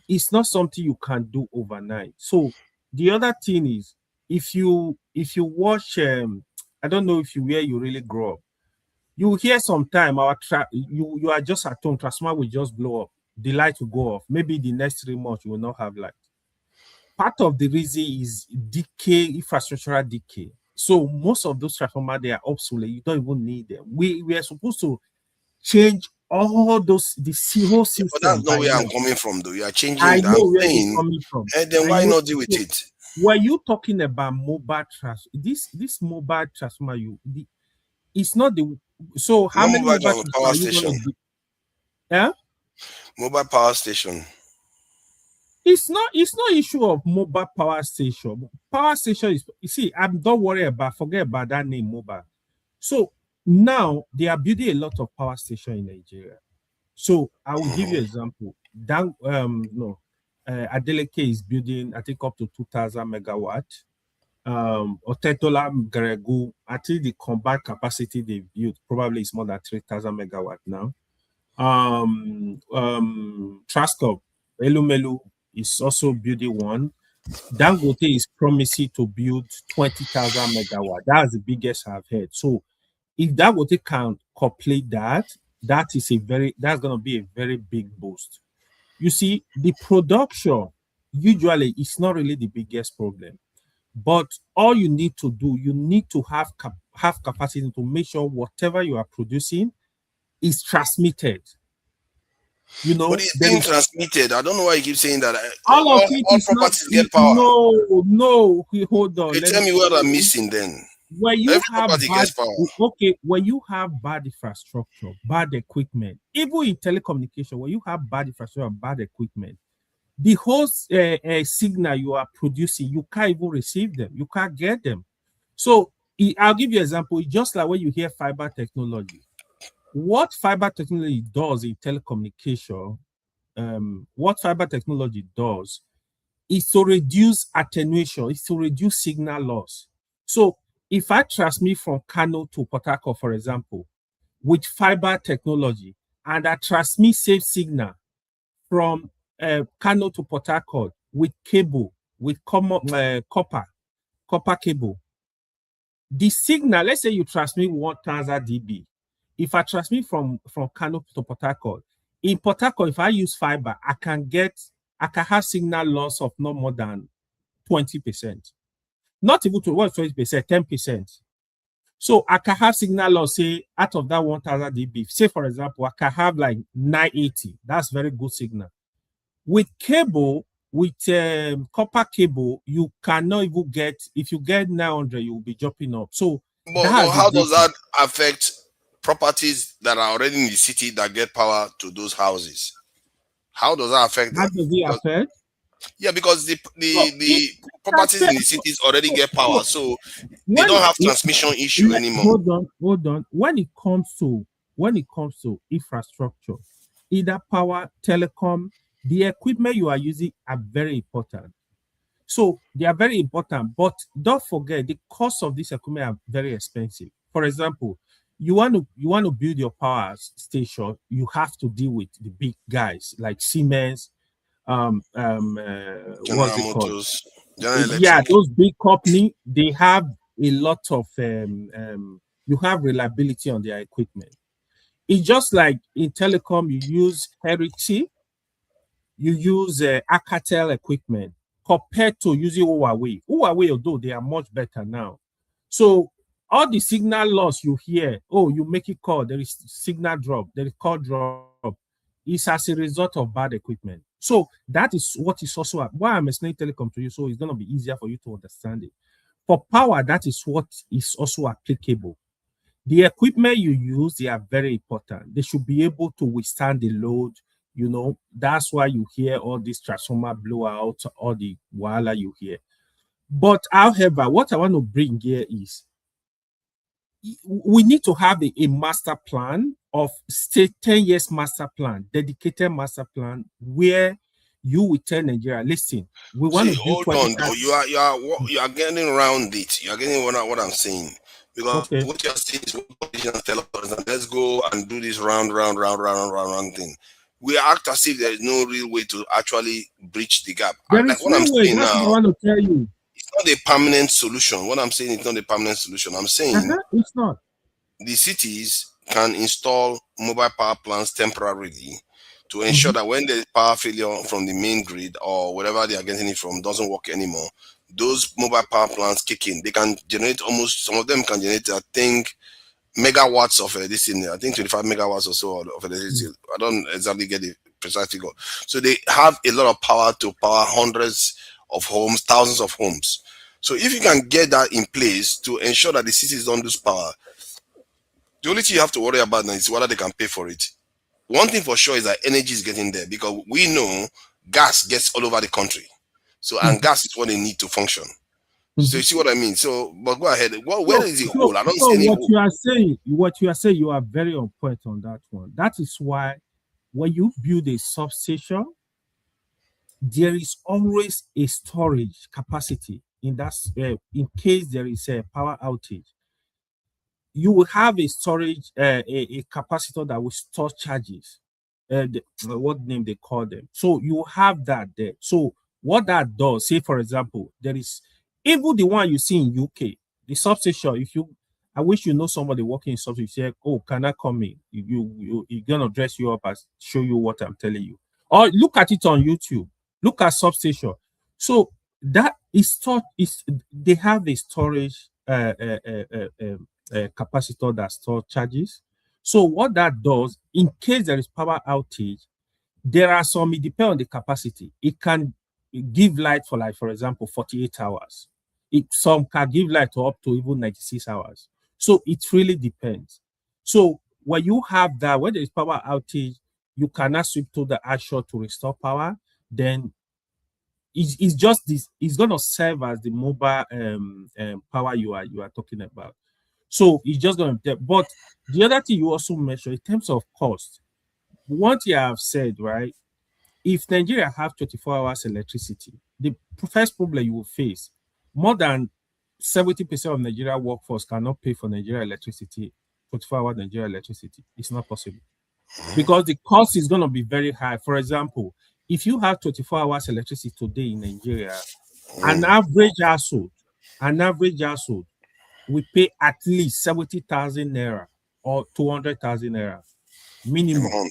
It's not something you can do overnight. So the other thing is, if you watch, I don't know if where you really grow up, you hear sometime you are just at home, transformer will just blow up, the light will go off. Maybe the next 3 months you will not have light. Part of the reason is decay, infrastructural decay. So most of those transformers, they are obsolete. You don't even need them. We are supposed to change all those the whole system. But that's not where I'm coming from, though. You are changing. I know where you're coming from. Then why not deal with it? Were you talking about mobile this mobile transformer? It's not the so how many mobile power station? Yeah, mobile power station. It's not issue of mobile power station. Power station is, you see, don't worry about, forget about that name, mobile. So now they are building a lot of power station in Nigeria. So I will give you an example. Adeleke is building, I think, up to 2,000 megawatt. Otetola Gregu, I think the combined capacity they built probably is more than 3,000 megawatt now. Traskop, Elumelu is also building one. Dangote is promising to build 20,000 megawatt. That's the biggest I've heard. So if Dangote can complete that, that's going to be a very big boost. You see, the production usually is not really the biggest problem, but all you need to do, you need to have capacity to make sure whatever you are producing is transmitted. You know, but it's being transmitted. I don't know why you keep saying that. All of it is properties not, get power. No, hold on. Tell me what I'm missing then. When you have gets power. Okay, when you have bad infrastructure, bad equipment, even in telecommunication, when you have bad infrastructure, bad equipment, the whole signal you are producing, you can't even receive them. You can't get them. So I'll give you an example. It's just like when you hear fiber technology. What fiber technology does in telecommunication, what fiber technology does is to reduce attenuation, is to reduce signal loss. So if I transmit from Kano to Port Harcourt, for example, with fiber technology, and I transmit safe signal from Kano to Port Harcourt with cable, with copper cable, the signal, let's say you transmit 1,000 dB. If I transmit from Kano to Port Harcourt, in Port Harcourt, if I use fiber, I can have signal loss of no more than 20%. Not even to 20%, 10%. So I can have signal loss, say, out of that 1,000 dB. Say, for example, I can have like 980. That's very good signal. With cable, with copper cable, you cannot even get, if you get 900, you will be jumping up. So how does that affect properties that are already in the city that get power to those houses? How does that affect them? How does it affect? Yeah, because the properties in the cities already get power, so they don't have transmission issue anymore. Hold on. When it comes to infrastructure, either power, telecom, the equipment you are using are very important. So they are very important, but don't forget the cost of this equipment are very expensive. For example, you want to build your power station, you have to deal with the big guys like Siemens, what's it called? Yeah, those big companies, they have a lot of you have reliability on their equipment. It's just like in telecom, you use Heritage, you use Alcatel equipment compared to using Huawei. Huawei, although they are much better now. So all the signal loss you hear, you make it call, there is signal drop, there is call drop. is as a result of bad equipment. So that is what is also why I'm explaining telecom to you, so it's going to be easier for you to understand it. For power, that is what is also applicable. The equipment you use, they are very important. They should be able to withstand the load. You know, that's why you hear all this transformer blowout, all the wala you hear. But however, what I want to bring here is we need to have a master plan of state 10 years master plan, dedicated master plan, where you will tell Nigeria, listen, we want to build. Hold on, though. You are getting around it. You are getting what I'm saying, because what you are saying is what politicians tell us, let's go and do this round thing. We act as if there is no real way to actually bridge the gap. There is no way. That's what I want to tell you. It's not a permanent solution. What I'm saying is not a permanent solution. I'm saying it's not. The cities can install mobile power plants temporarily to ensure that when the power failure from the main grid or wherever they are getting it from doesn't work anymore, those mobile power plants kick in. They can generate some of them can generate, I think, megawatts of this in there. I think 25 megawatts or so of electricity. I don't exactly get the precise figure. So they have a lot of power to power hundreds of homes, thousands of homes. So if you can get that in place to ensure that the cities don't lose power, the only thing you have to worry about now is whether they can pay for it. One thing for sure is that energy is getting there, because we know gas gets all over the country. So, and gas is what they need to function. So you see what I mean? So, but go ahead. Where is the hole? I don't see any hole. What you are saying, you are very on point on that one. That is why when you build a substation, there is always a storage capacity in that, in case there is a power outage. You will have a storage, a capacitor that will store charges. What name they call them? So you have that there. So what that does, say for example, there is even the one you see in UK, the substation. I wish you know somebody working in substation. Say, oh, can I come in? You're gonna dress you up and show you what I'm telling you. Or look at it on YouTube. Look at substation. So that is they have a storage capacitor that stores charges. So what that does, in case there is power outage, there are some, it depends on the capacity. It can give light for, like, for example, 48 hours. Some can give light to up to even 96 hours. So it really depends. So when you have that, when there is power outage, you cannot sweep to the ashore to restore power. Then it's just this. It's going to serve as the mobile power you are talking about. So it's just going to. But the other thing you also mentioned in terms of cost, what you have said, right? If Nigeria have 24 hours electricity, the first problem you will face, more than 70% of Nigeria workforce cannot pay for Nigeria electricity, 24 hours Nigeria electricity. It's not possible, because the cost is going to be very high. For example, if you have 24 hours electricity today in Nigeria, an average household we pay at least 70,000 naira or 200,000 naira minimum.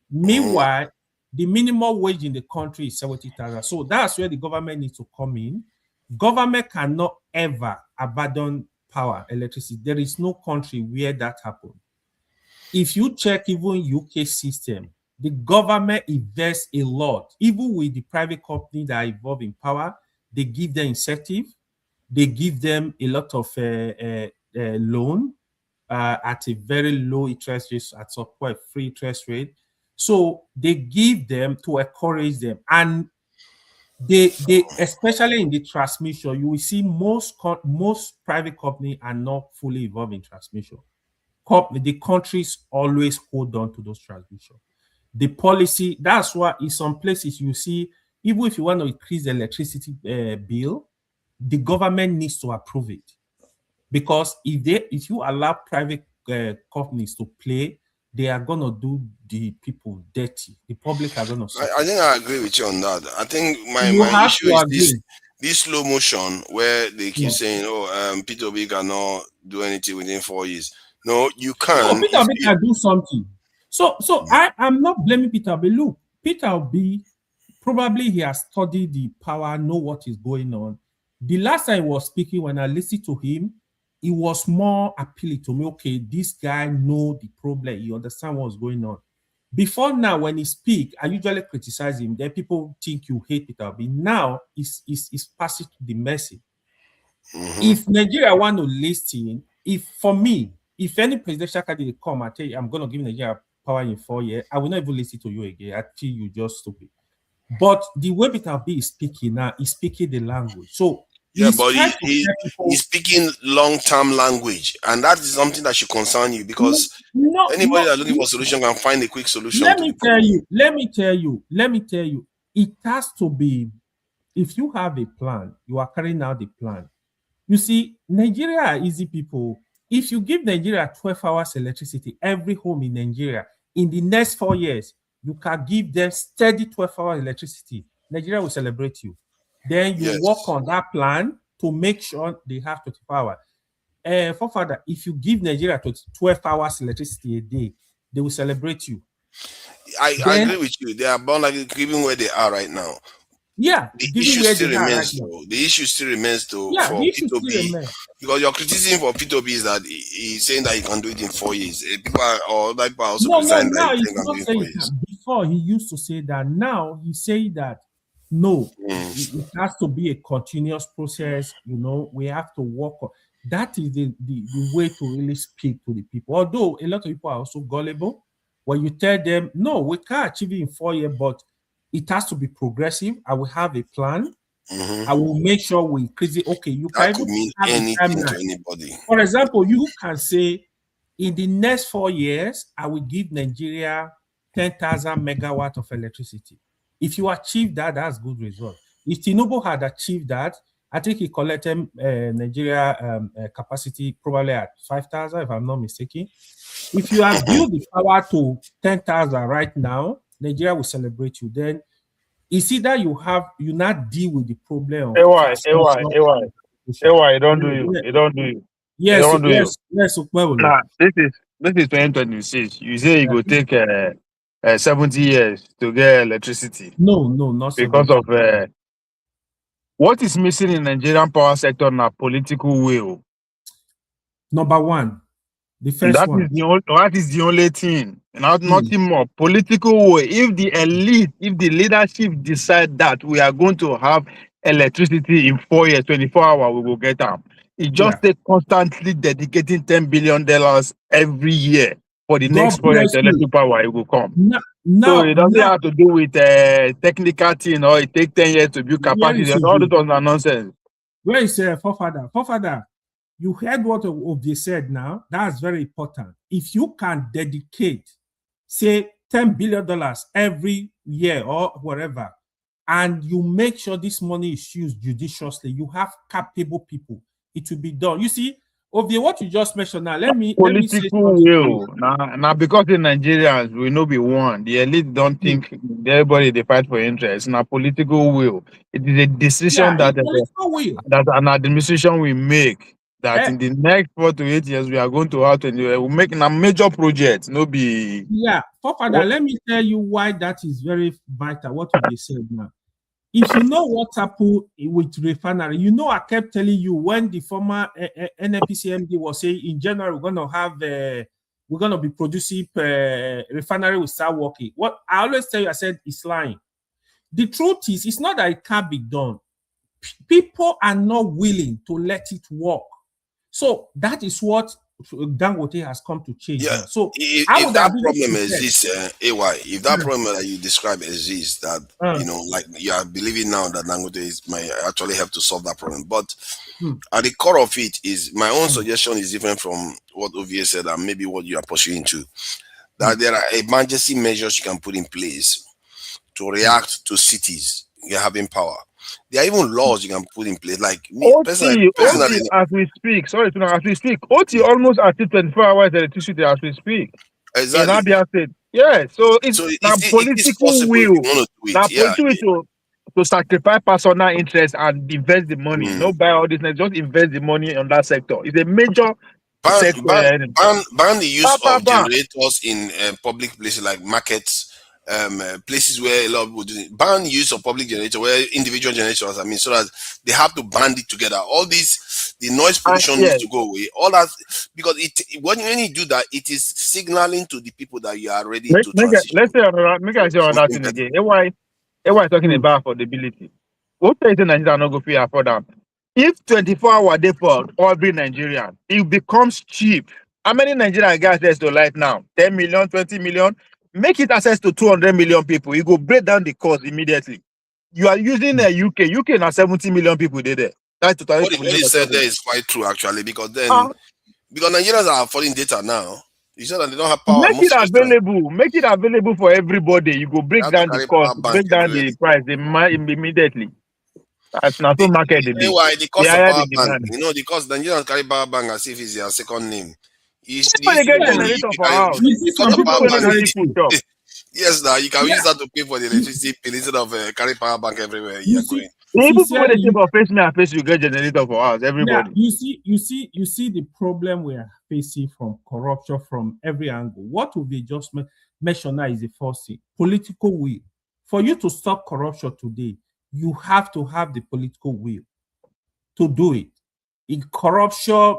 Meanwhile, the minimum wage in the country is 70,000. So that's where the government needs to come in. Government cannot ever abandon power, electricity. There is no country where that happens. If you check even UK system, the government invests a lot. Even with the private company that are involved in power, they give them incentive. They give them a lot of loan at a very low interest rate, at some point free interest rate. So they give them to encourage them. And they especially in the transmission, you will see most private companies are not fully involved in transmission. The countries always hold on to those transmission. The policy, that's why in some places you see, even if you want to increase the electricity bill, the government needs to approve it. Because if you allow private companies to play, they are going to do the people dirty. The public are going to suffer. I think I agree with you on that. I think my issue is this slow motion where they keep saying, Peter Obi cannot do anything within 4 years. No, you can. Peter Obi can do something. So I'm not blaming Peter Obi. Look, Peter Obi, probably he has studied the power, know what is going on. The last time he was speaking, when I listened to him, it was more appealing to me. Okay, this guy know the problem. He understands what's going on. Before now, when he speak, I usually criticize him. Then people think you hate Peter Obi. Now, he's passing the message. If Nigeria want to listen, for me, if any presidential candidate come and tell you, I'm going to give Nigeria power in 4 years, I will not even listen to you again. I feel you just stupid. But the way Peter Obi is speaking now, he's speaking the language. So yeah, but he's speaking long-term language, and that is something that should concern you, because anybody that's looking for a solution can find a quick solution. Let me tell you, it has to be, if you have a plan, you are carrying out the plan. You see, Nigeria are easy people. If you give Nigeria 12 hours electricity, every home in Nigeria, in the next 4 years, you can give them steady 12 hours electricity. Nigeria will celebrate you. Then you work on that plan to make sure they have 24 hours. For further, if you give Nigeria 12 hours electricity a day, they will celebrate you. I agree with you. They are bound like given where they are right now. Yeah, the issue still remains though. The issue still remains though for P2B, because your criticism for P2B is that he's saying that he can do it in 4 years. People are also resigned that he can do it in 4 years. Before he used to say that. Now he say that no, it has to be a continuous process. You know, we have to work on. That is the way to really speak to the people. Although a lot of people are also gullible, when you tell them, no, we can't achieve it in 4 years, but it has to be progressive. I will have a plan. I will make sure we increase it. Okay, you that could mean anything to anybody. For example, you can say, in the next 4 years, I will give Nigeria 10,000 megawatt of electricity. If you achieve that, that's good result. If Tinubu had achieved that, I think he collected Nigeria capacity probably at 5,000, if I'm not mistaken. If you have built the power to 10,000 right now, Nigeria will celebrate you. Then it's either you not deal with the problem. AY, don't do you. It don't do you. Yes, yes. Nah, this is 2026. You say you go take 70 years to get electricity. No, not because 70. Of what is missing in Nigerian power sector now? Political will. Number one. The first that is the only thing, nothing more. Political way. If the elite, if the leadership decide that we are going to have electricity in 4 years, 24 hours, we will get them. It just take constantly dedicating $10 billion every year for the next project electric power, it will come. So it doesn't have to do with technical thing, or it take 10 years to build capacity. All those are nonsense. Where is forefather? You heard what they said now. That's very important. If you can dedicate, say, $10 billion every year or whatever, and you make sure this money is used judiciously, you have capable people, it will be done. You see, of what you just mentioned now, let me say will. Now, because the Nigerians will not be one. The elite don't think everybody they fight for interest. Now, political will. It is a decision that an administration will make. That in the next 4 to 8 years we are going to have to we're making a major project. Let me tell you why that is very vital. What they said now. If you know what happened with refinery, you know I kept telling you when the former NNPC MD was saying in January we're gonna be producing refinery will start working. What I always tell you, I said it's lying. The truth is, it's not that it can't be done. People are not willing to let it work. So that is what Dangote has come to change. Yeah. Now. So if that problem exists, AY, if that problem that you describe exists, that like you are believing now that Dangote might actually help to solve that problem. But at the core of it is my own suggestion is different from what Ovie said and maybe what you are pursuing to. That there are emergency measures you can put in place to react to cities you're having power. There are even laws you can put in place, like me personally. As we speak, OT almost at 24 hours electricity as we speak. Exactly. In Abia State. Yeah, so it's political will. Now political to sacrifice personal interest and invest the money. No buy all this, just invest the money on that sector. It's a major sector. Ban the use of generators in public places like markets. Places where a lot of people do it. Ban use of public generator, where individual generators, so that they have to band it together. All these The noise pollution yes. needs to go away. All that, because when you do that, it is signaling to the people that you are ready to transition. Let's say another thing again. Why talking about affordability? What is the Nigeria not go to afford that? If 24-hour day for every Nigerian, it becomes cheap. How many Nigerian gas access to light now? 10 million, 20 million? Make it access to 200 million people. You go break down the cost immediately. You are using a UK now 70 million people there. That's totally what he said there is quite true, actually, because then because Nigerians are affording data now. He said that they don't have power. Make it available for everybody. You go break down the cost, break down the price immediately. That's not so market. Why the cost of power bank? You know, the cost Nigerians carry power bank as if it's their second name. Yes, now you can use that to pay for the electricity bill instead of carry power bank everywhere. You're going. People face me, you get generator for us. Everybody. Yeah, you see the problem we are facing from corruption from every angle. What will be just mentioned now is the first thing: political will. For you to stop corruption today, you have to have the political will to do it. In corruption,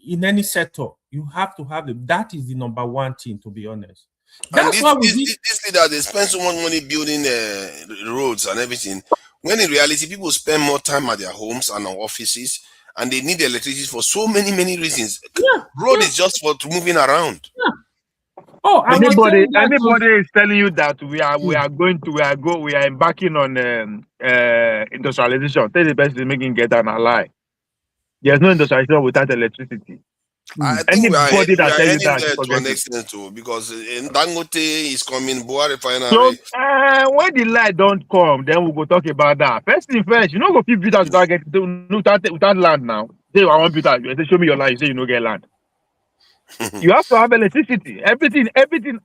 in any sector, you have to have it. That is the number one thing, to be honest. That's why this leader, they spend so much money building roads and everything, when in reality, people spend more time at their homes and offices, and they need electricity for so many reasons. Road is just for moving around. Oh, anybody is telling you that we are embarking on industrialization. Tell the person is making get an ally. There's no industrialization without electricity. I think anybody that tell you that to an extent too, because Dangote is coming, Boa refinery. So when the light don't come, then we'll go talk about that. First thing first, you know, go build that without land now. Say I want build that. You say show me your land. You say you no get land. You have to have electricity. Everything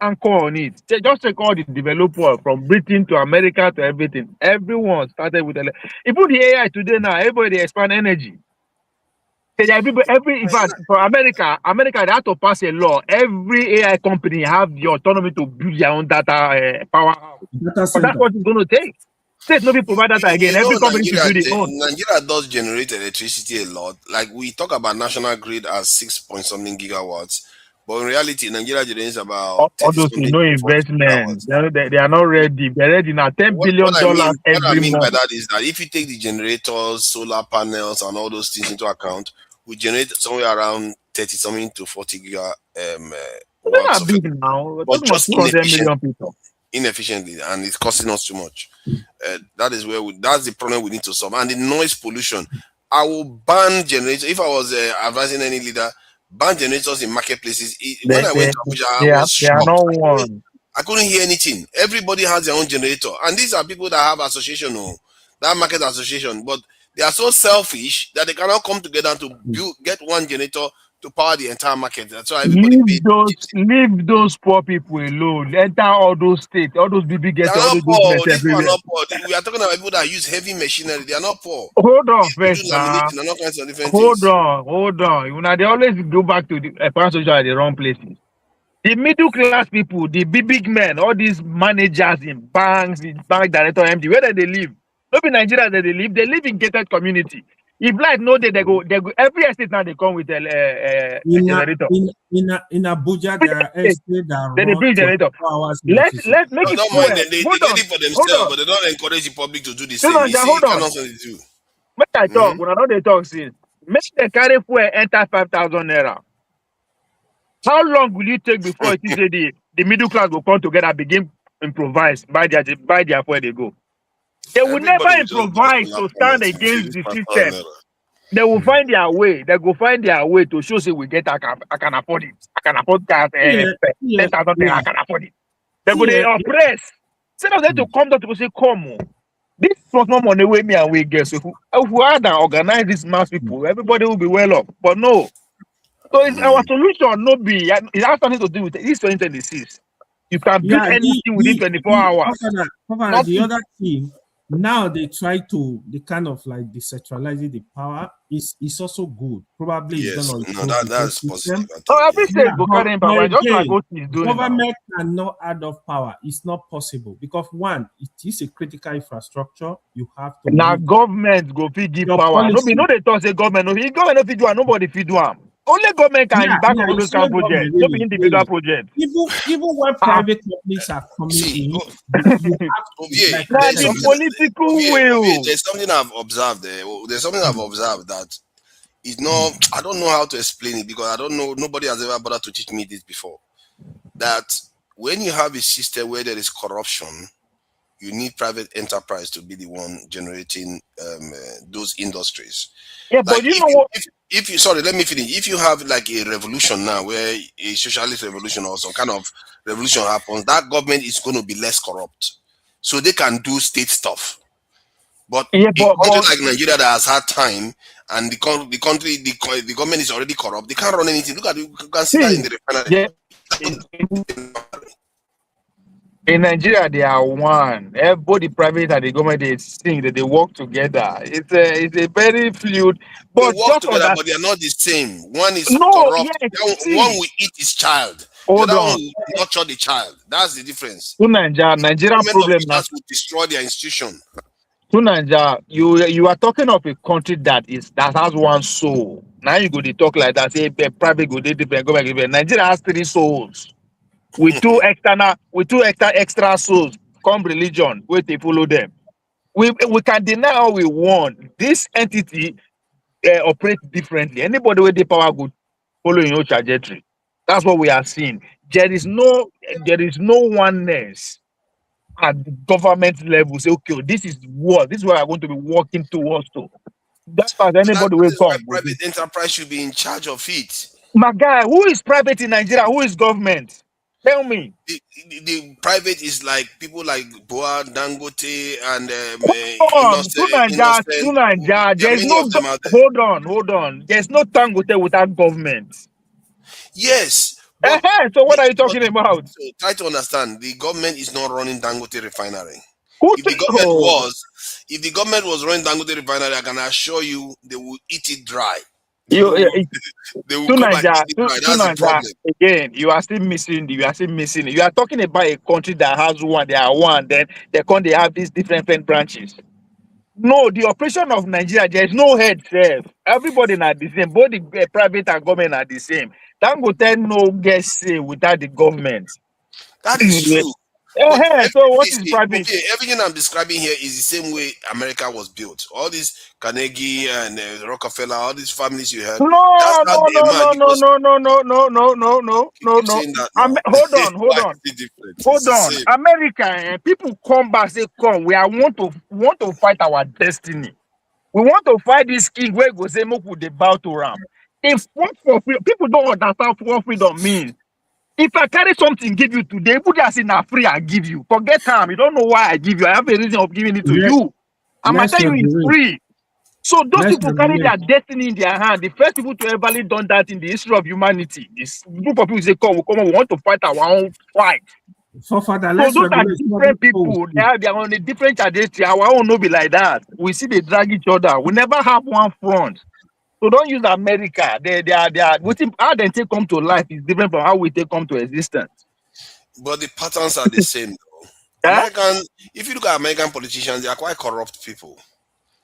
anchor on it. Just take all the developers from Britain to America to everything. Everyone started with even the AI today now. Everybody expand energy. In fact, for America, they have to pass a law. Every AI company have the autonomy to build their own data powerhouse. That's what it's going to take. State no be provide data again. Every company should build it own. Nigeria does generate electricity a lot. Like we talk about national grid as 6-point-something gigawatts, but in reality, Nigeria generates about all those no investment. They are not ready. They're ready now. $10 billion every month. What I mean by that is that if you take the generators, solar panels, and all those things into account, we generate somewhere around 30-something to 40 giga. They're not big now. But just 200 million people. Inefficiently, and it's costing us too much. That's the problem we need to solve. And the noise pollution, I will ban generators. If I was advising any leader, ban generators in marketplaces. When I went to Abuja, I was shocked. I couldn't hear anything. Everybody has their own generator, and these are people that have association, that market association, but they are so selfish that they cannot come together to get one generator to power the entire market. That's why everybody leave those poor people alone. Enter all those states, all those big ghettos, all those businesses everywhere. Not poor. We are talking about people that use heavy machinery. They are not poor. Hold on, first. Hold on. They always go back to the social at the wrong places. The middle class people, the big men, all these managers in banks, the bank director, MD, where do they live? Not in Nigeria that they live in gated community. If light no day, they go every estate now they come with a generator. In Abuja, there are estates that they build generator. Let's make it clear. They get it for themselves, but they don't encourage the public to do the same. Hold on. Make I talk, when I know they talk since. Make the carry fuel enter 5,000 naira. How long will it take before it is the middle class will come together, begin improvise, buy their fuel they go? They will never improvise to stand against the system. They will find their way. They will find their way to show say I can afford it. I can afford that 10,000. I can afford it. They will oppress. Instead of them to come down to say, come on. This was not money way me and we get. So if we had to organize these mass people, everybody will be well off. But no. So it's our solution no be it has nothing to do with this 2026. You can build anything within 24 hours. The other thing Now they try to kind of like decentralizing the power. It's also good. Probably it's Yes, gonna no, improve the that's whole positive. system. Oh, every Yeah. state go carry But power, just like again, what he's doing now. government cannot add off power. It's not possible because one, it is a critical infrastructure. You have to Now move government go fit give your power. No, policy. they talk say government. No, government no fit do am. Nobody fit do am. Only government can back up those kind of projects. No be individual projects. Even when private companies are coming See, in, oh, you have to, like Now I the said, political will. there's something I've observed there. There's something I've observed that is not. I don't know how to explain it because I don't know. Nobody has ever bothered to teach me this before. That when you have a system where there is corruption, you need private enterprise to be the one generating those industries. Yeah, Like but you know what? if you sorry, let me finish. If you have like a revolution now, where a socialist revolution or some kind of revolution happens, that government is going to be less corrupt, so they can do state stuff. But Yeah, a country like Nigeria that has had time and the government is already corrupt, they can't run anything. Look at you can see that in the refinery. In Nigeria, they are one. Everybody, private and the government, they sing that they work together. It's a very fluid. But They work together, but they are not the same. One is corrupt. Yes, one will eat his child. Hold the other on. one will nurture the child. That's the difference. To Nigerian problem now. Will destroy their institution. To Nigeria, you are talking of a country that has one soul. Now you go to talk like that. Say private go different government. Nigeria has 3 souls. With two extra souls, come religion, where they follow them. We can deny all we want. This entity operates differently. Anybody with the power would follow your trajectory. That's what we are seeing. There is no oneness at the government level. Say, okay, this is what we are going to be working towards. That's why anybody will come. Private enterprise should be in charge of it. My guy, who is private in Nigeria? Who is government? Tell me. The private is like people like Boa, Dangote, and There's no hold on. There's no Dangote without government. Yes. So what are you talking about? So try to understand. The government is not running Dangote refinery. If the government was running Dangote refinery, I can assure you they will eat it dry. They will come and eat it dry. That's the problem. Again, you are still missing. You are talking about a country that has one. They are one. Then they have these different branches. No, the operation of Nigeria, there is no head self. Everybody are the same. Both the private and government are the same. Dangote no get say without the government. That is true. So what is private? Everything I'm describing here is the same way America was built. All these Carnegie and Rockefeller, all these families you heard. No. Hold on. America, people come back, say, come, we want to fight our destiny. We want to fight this king where go say Moku the bow to ram. If people don't understand what freedom means. If I carry something, give you today, put that in a free, I give you. Forget time. You don't know why I give you. I have a reason of giving it to you. I'm going to tell you it's free. So those people carry their destiny in their hand. The first people to ever done that in the history of humanity. This group of people say, come, we want to fight our own fight. So those are different people. They are on a different trajectory. Our own no be like that. We see they drag each other. We never have one front. So don't use America. They are how they take come to life is different from how we take come to existence. But the patterns are the same though. If you look at American politicians, they are quite corrupt people.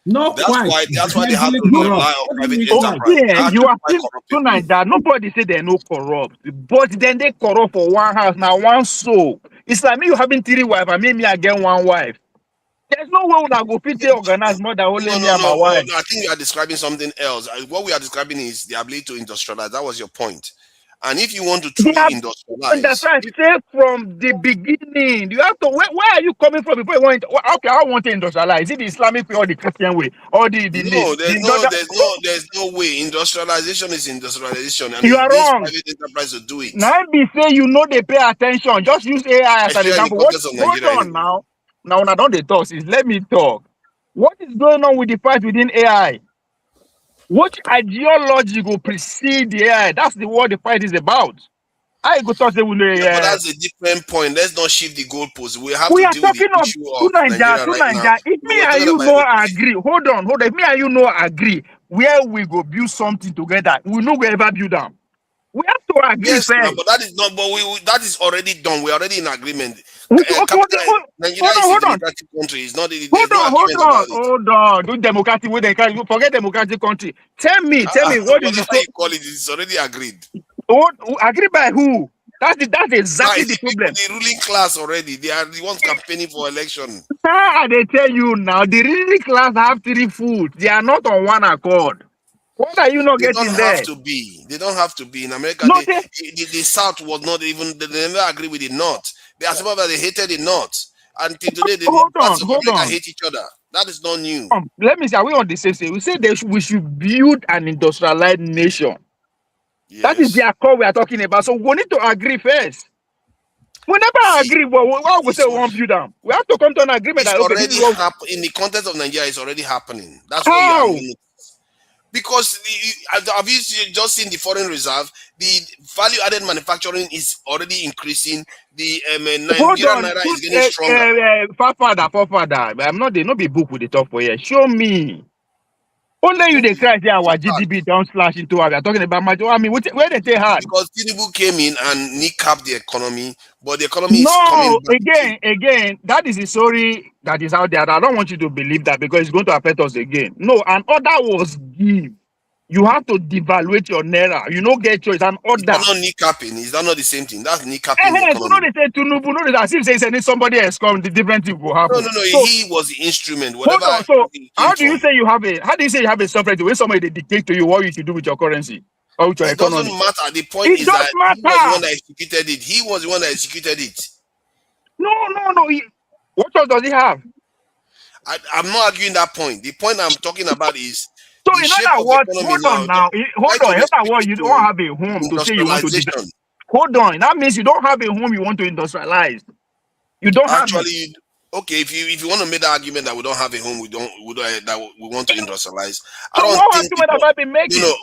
That's why they have to rely on private enterprise. You are still tonight that nobody say they're no corrupt, but then they corrupt for one house, now one soul. It's like me, you having 3 wives, and me again 1 wife. There's no way that go fit organize more than only me and my wife. I think you are describing something else. What we are describing is the ability to industrialize. That was your point. And if you want to truly industrialize, that's right. Say from the beginning. You have to. Where are you coming from before you want? Okay, I want to industrialize. Is it the Islamic way or the Christian way or the? There's no way. Industrialization is industrialization, and you are wrong. Private enterprise to do it. Now be say they pay attention. Just use AI as an example. Hold on now. Now, when I don't talk, let me talk. What is going on with the fight within AI? Which ideology will precede the AI? That's what the fight is about. I go talk say we know. Yeah, but that's a different point. Let's not shift the goalposts. We have We to are deal with the talking of issue of Nigeria right now. If No, me we're and talking you about no agree, hold on. If me and you no agree, where we go build something together, we no go ever build them. We have to agree yes, first. but that is not. But that is already done. We're already in agreement. Okay, Nigeria is a democratic country. It's not. There's no argument about it. Hold on. Do democratic way they can forget democratic country. Tell me what is Whatever you call it, it's already agreed. Agree by who? That's exactly the problem. The ruling class already. They are the ones campaigning for election. Sir, they tell you now, the ruling class have 3 foot. They are not on one accord. What are you not getting there? They don't have to be. They don't have to be. In America, No, the South was not even, they never agree with the North. They are some that they hated the North. Until today, the parts of America hate each other. That is not new. Let me say, are we on the same side? We say we should build an industrialized nation. Yes. That is the accord we are talking about. So we need to agree first. We never agree, but why we say we won't build them? We have to come to an agreement. It's that, okay, already in the context of Nigeria, it's already happening. That's how? what you are. Because have you just seen the foreign reserve? The value-added manufacturing is already increasing. The Nigerian naira is getting stronger. Forefather. I'm not. They not be book with the top for here. Show me. Only you they cry say our GDP down slash into our. We are talking about major. I mean, where they take hard? Because Tinubu came in and kneecapped the economy, but the economy is coming back. Again, that is the story that is out there. I don't want you to believe that because it's going to affect us again. No, an order was given. You have to devaluate your naira. You don't get choice. An order. It's not kneecapping. Is that not the same thing? That's kneecapping. So no, they say Tinubu. No, as if say somebody else come, the different thing will happen. No. So, he was the instrument. Whatever. Hold on. So how do you say you have a sovereignty when somebody dictate to you what you should do with your currency or with your economy? It doesn't matter. The point is that he was the one that executed it. He was the one that executed it. No. What choice does he have? I'm not arguing that point. The point I'm talking about is. So in other words, hold on. In other words, you don't have a home to say you want to. Hold on. That means you don't have a home you want to industrialize. You don't actually. Okay, if you want to make the argument that we don't have a home, that we want to industrialize. I don't think people, I've been making. No.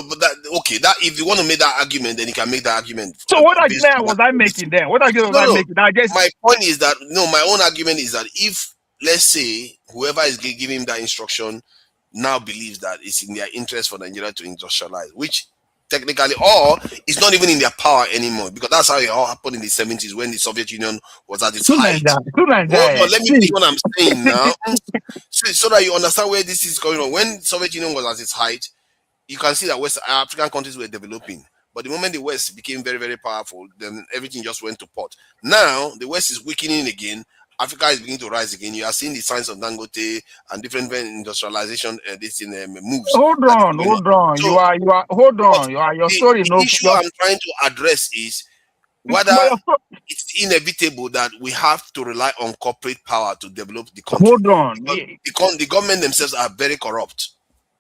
But that if you want to make that argument, then you can make that argument. So what argument was I making then? What argument was I making? I guess my point is that my own argument is that if, let's say, whoever is giving him that instruction now believes that it's in their interest for Nigeria to industrialize, which technically, or it's not even in their power anymore, because that's how it all happened in the 70s when the Soviet Union was at its height. Let me finish what I'm saying now, so that you understand where this is going on. When the Soviet Union was at its height, you can see that West African countries were developing. But the moment the West became very, very powerful, then everything just went to pot. Now, the West is weakening again. Africa is beginning to rise again. You are seeing the signs of Dangote and different industrialization moves. Hold on. So, your story. The issue I'm trying to address is whether it's inevitable that we have to rely on corporate power to develop the country. Hold on. The government themselves are very corrupt.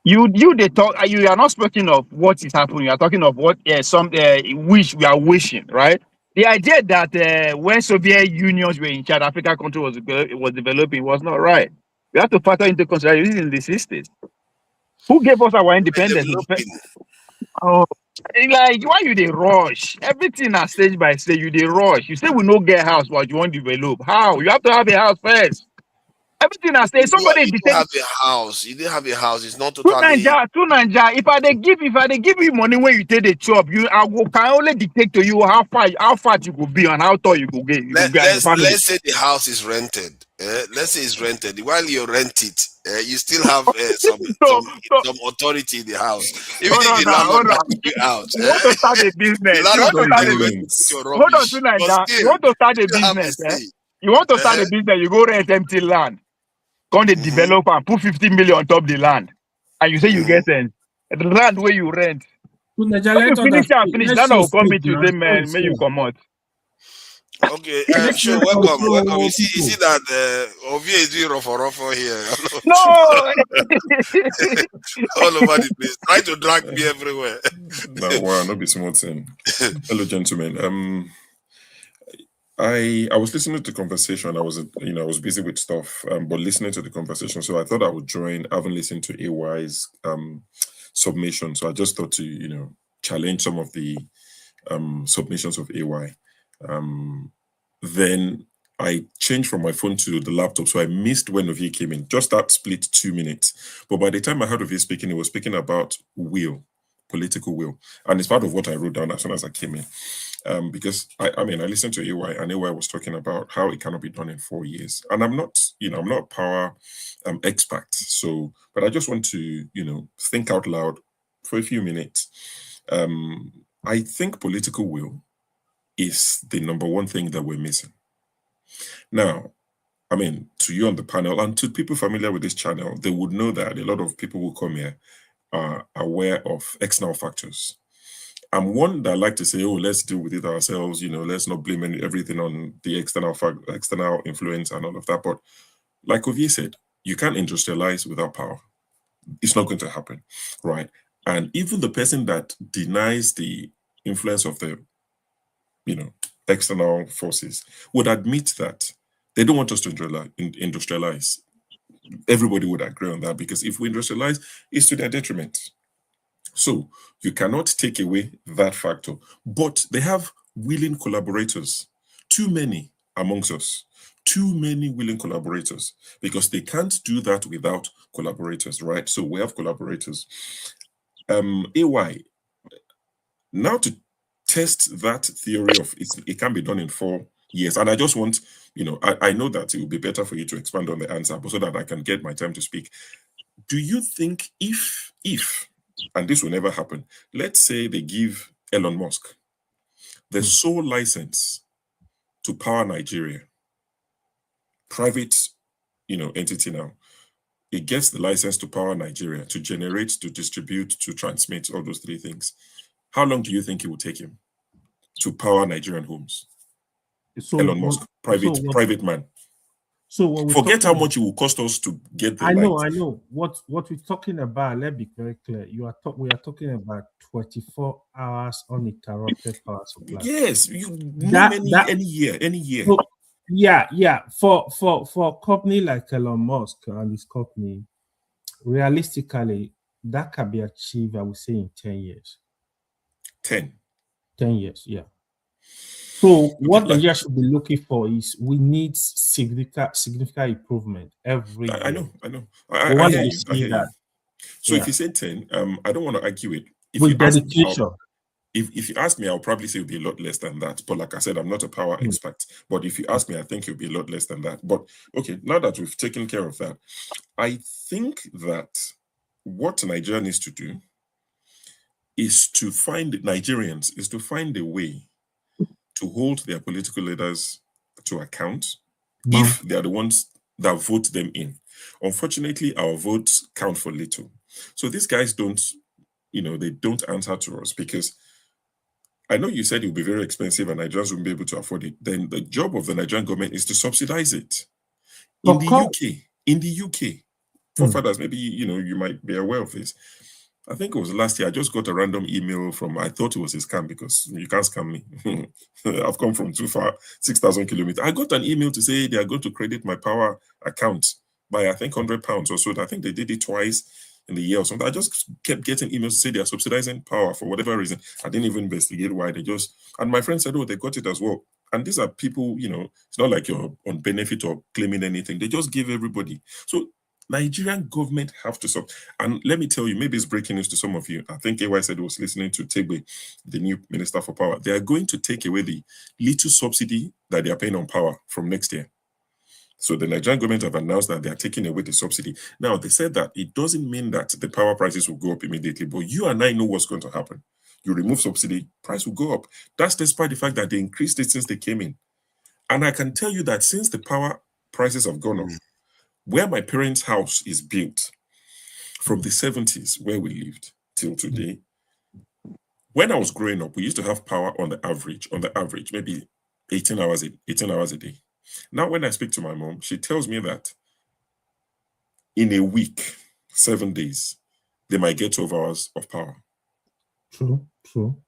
You are not speaking of what is happening. You are talking of what wish we are wishing, right? The idea that when Soviet unions were in charge, African country was developing was not right. We have to factor into consideration in the 60s. Who gave us our independence? Oh, like why you they rush? Everything are stage by stage. You they rush. You say we no get house, but you want to develop. How? You have to have a house first. Everything I say, somebody you didn't have a house. You didn't have a house. It's not totally. To Nigeria. If I give you money when you take the job, can only dictate to you how far you could be and how tall you could get. Let's say the house is rented. Let's say it's rented. While you rent it, you still have some authority in the house. Even if the landlord kick you out, you want to start a business. Hold on, to Nigeria. You want to start a business. You want to start a business. You go rent empty land. Come the developer and put 50 million on top of the land, and you say you get the land where you rent. When you finish, that will come to say, man, may you come out. Okay, sure, welcome. You see that Ovie is doing rough here. No, all over the place, trying to drag me everywhere. Not be small thing. Hello, gentlemen. I was listening to the conversation. I was busy with stuff, but listening to the conversation. So I thought I would join. I haven't listened to AY's submission, so I just thought to challenge some of the submissions of AY. Then I changed from my phone to the laptop, so I missed when Ovie came in. Just that split 2 minutes. But by the time I heard Ovie speaking, he was speaking about will, political will. And it's part of what I wrote down as soon as I came in. Because I listened to AY, and AY was talking about how it cannot be done in 4 years. And I'm not a power expert. So, but I just want to, think out loud for a few minutes. I think political will is the number one thing that we're missing. Now, to you on the panel and to people familiar with this channel, they would know that a lot of people who come here are aware of external factors. I'm one that like to say, oh, let's deal with it ourselves, let's not blame everything on the external influence and all of that. But like Ovie said, you can't industrialize without power. It's not going to happen, right? And even the person that denies the influence of the, external forces would admit that they don't want us to industrialize. Everybody would agree on that, because if we industrialize, it's to their detriment. So you cannot take away that factor. But they have willing collaborators, too many amongst us, too many willing collaborators, because they can't do that without collaborators, right? So we have collaborators. AY, now to test that theory of it can be done in 4 years. And I just want, I know that it will be better for you to expand on the answer, but so that I can get my time to speak. Do you think if, and this will never happen, let's say they give Elon Musk the sole license to power Nigeria, private, entity now, it gets the license to power Nigeria, to generate, to distribute, to transmit, all those 3 things. How long do you think it will take him to power Nigerian homes? So Elon Musk, private man. So forget how much it will cost us to get the I know. What we're talking about, let's be very clear. We are talking about 24 hours uninterrupted power supply. Yes, any year. So, yeah. For a company like Elon Musk and his company, realistically, that can be achieved, I would say, in 10 years. 10 years, yeah. So what Nigeria should be looking for is we need significant improvement every year. I know. I hear you. So if you say 10, I don't want to argue it. With dedication. If you ask me, I'll probably say it'll be a lot less than that. But like I said, I'm not a power expert. But if you ask me, I think it'll be a lot less than that. But okay, now that we've taken care of that, I think that what Nigeria needs to do is to find a way to hold their political leaders to account if they are the ones that vote them in. Unfortunately, our votes count for little. So these guys don't answer to us, because I know you said it will be very expensive and Nigerians won't be able to afford it. Then the job of the Nigerian government is to subsidize it. In the UK, forefathers, maybe you might be aware of this. I think it was last year, I just got a random email from, I thought it was a scam, because you can't scam me. I've come from too far, 6,000 kilometers. I got an email to say they are going to credit my power account by, I think, £100 or so. I think they did it twice in the year or something. I just kept getting emails to say they are subsidizing power for whatever reason. I didn't even investigate why. And my friend said, oh, they got it as well. And these are people, it's not like you're on benefit or claiming anything. They just give everybody. So Nigerian government have to stop. And let me tell you, maybe it's breaking news to some of you. I think AY said he was listening to Tegbe, the new Minister for Power. They are going to take away the little subsidy that they are paying on power from next year. So the Nigerian government have announced that they are taking away the subsidy. Now, they said that it doesn't mean that the power prices will go up immediately, but you and I know what's going to happen. You remove subsidy, price will go up. That's despite the fact that they increased it since they came in. And I can tell you that since the power prices have gone up, where my parents' house is built, from the 70s where we lived till today, when I was growing up, we used to have power on the average, maybe 18 hours a day. Now, when I speak to my mom, she tells me that in a week, 7 days, they might get 12 hours of power. True.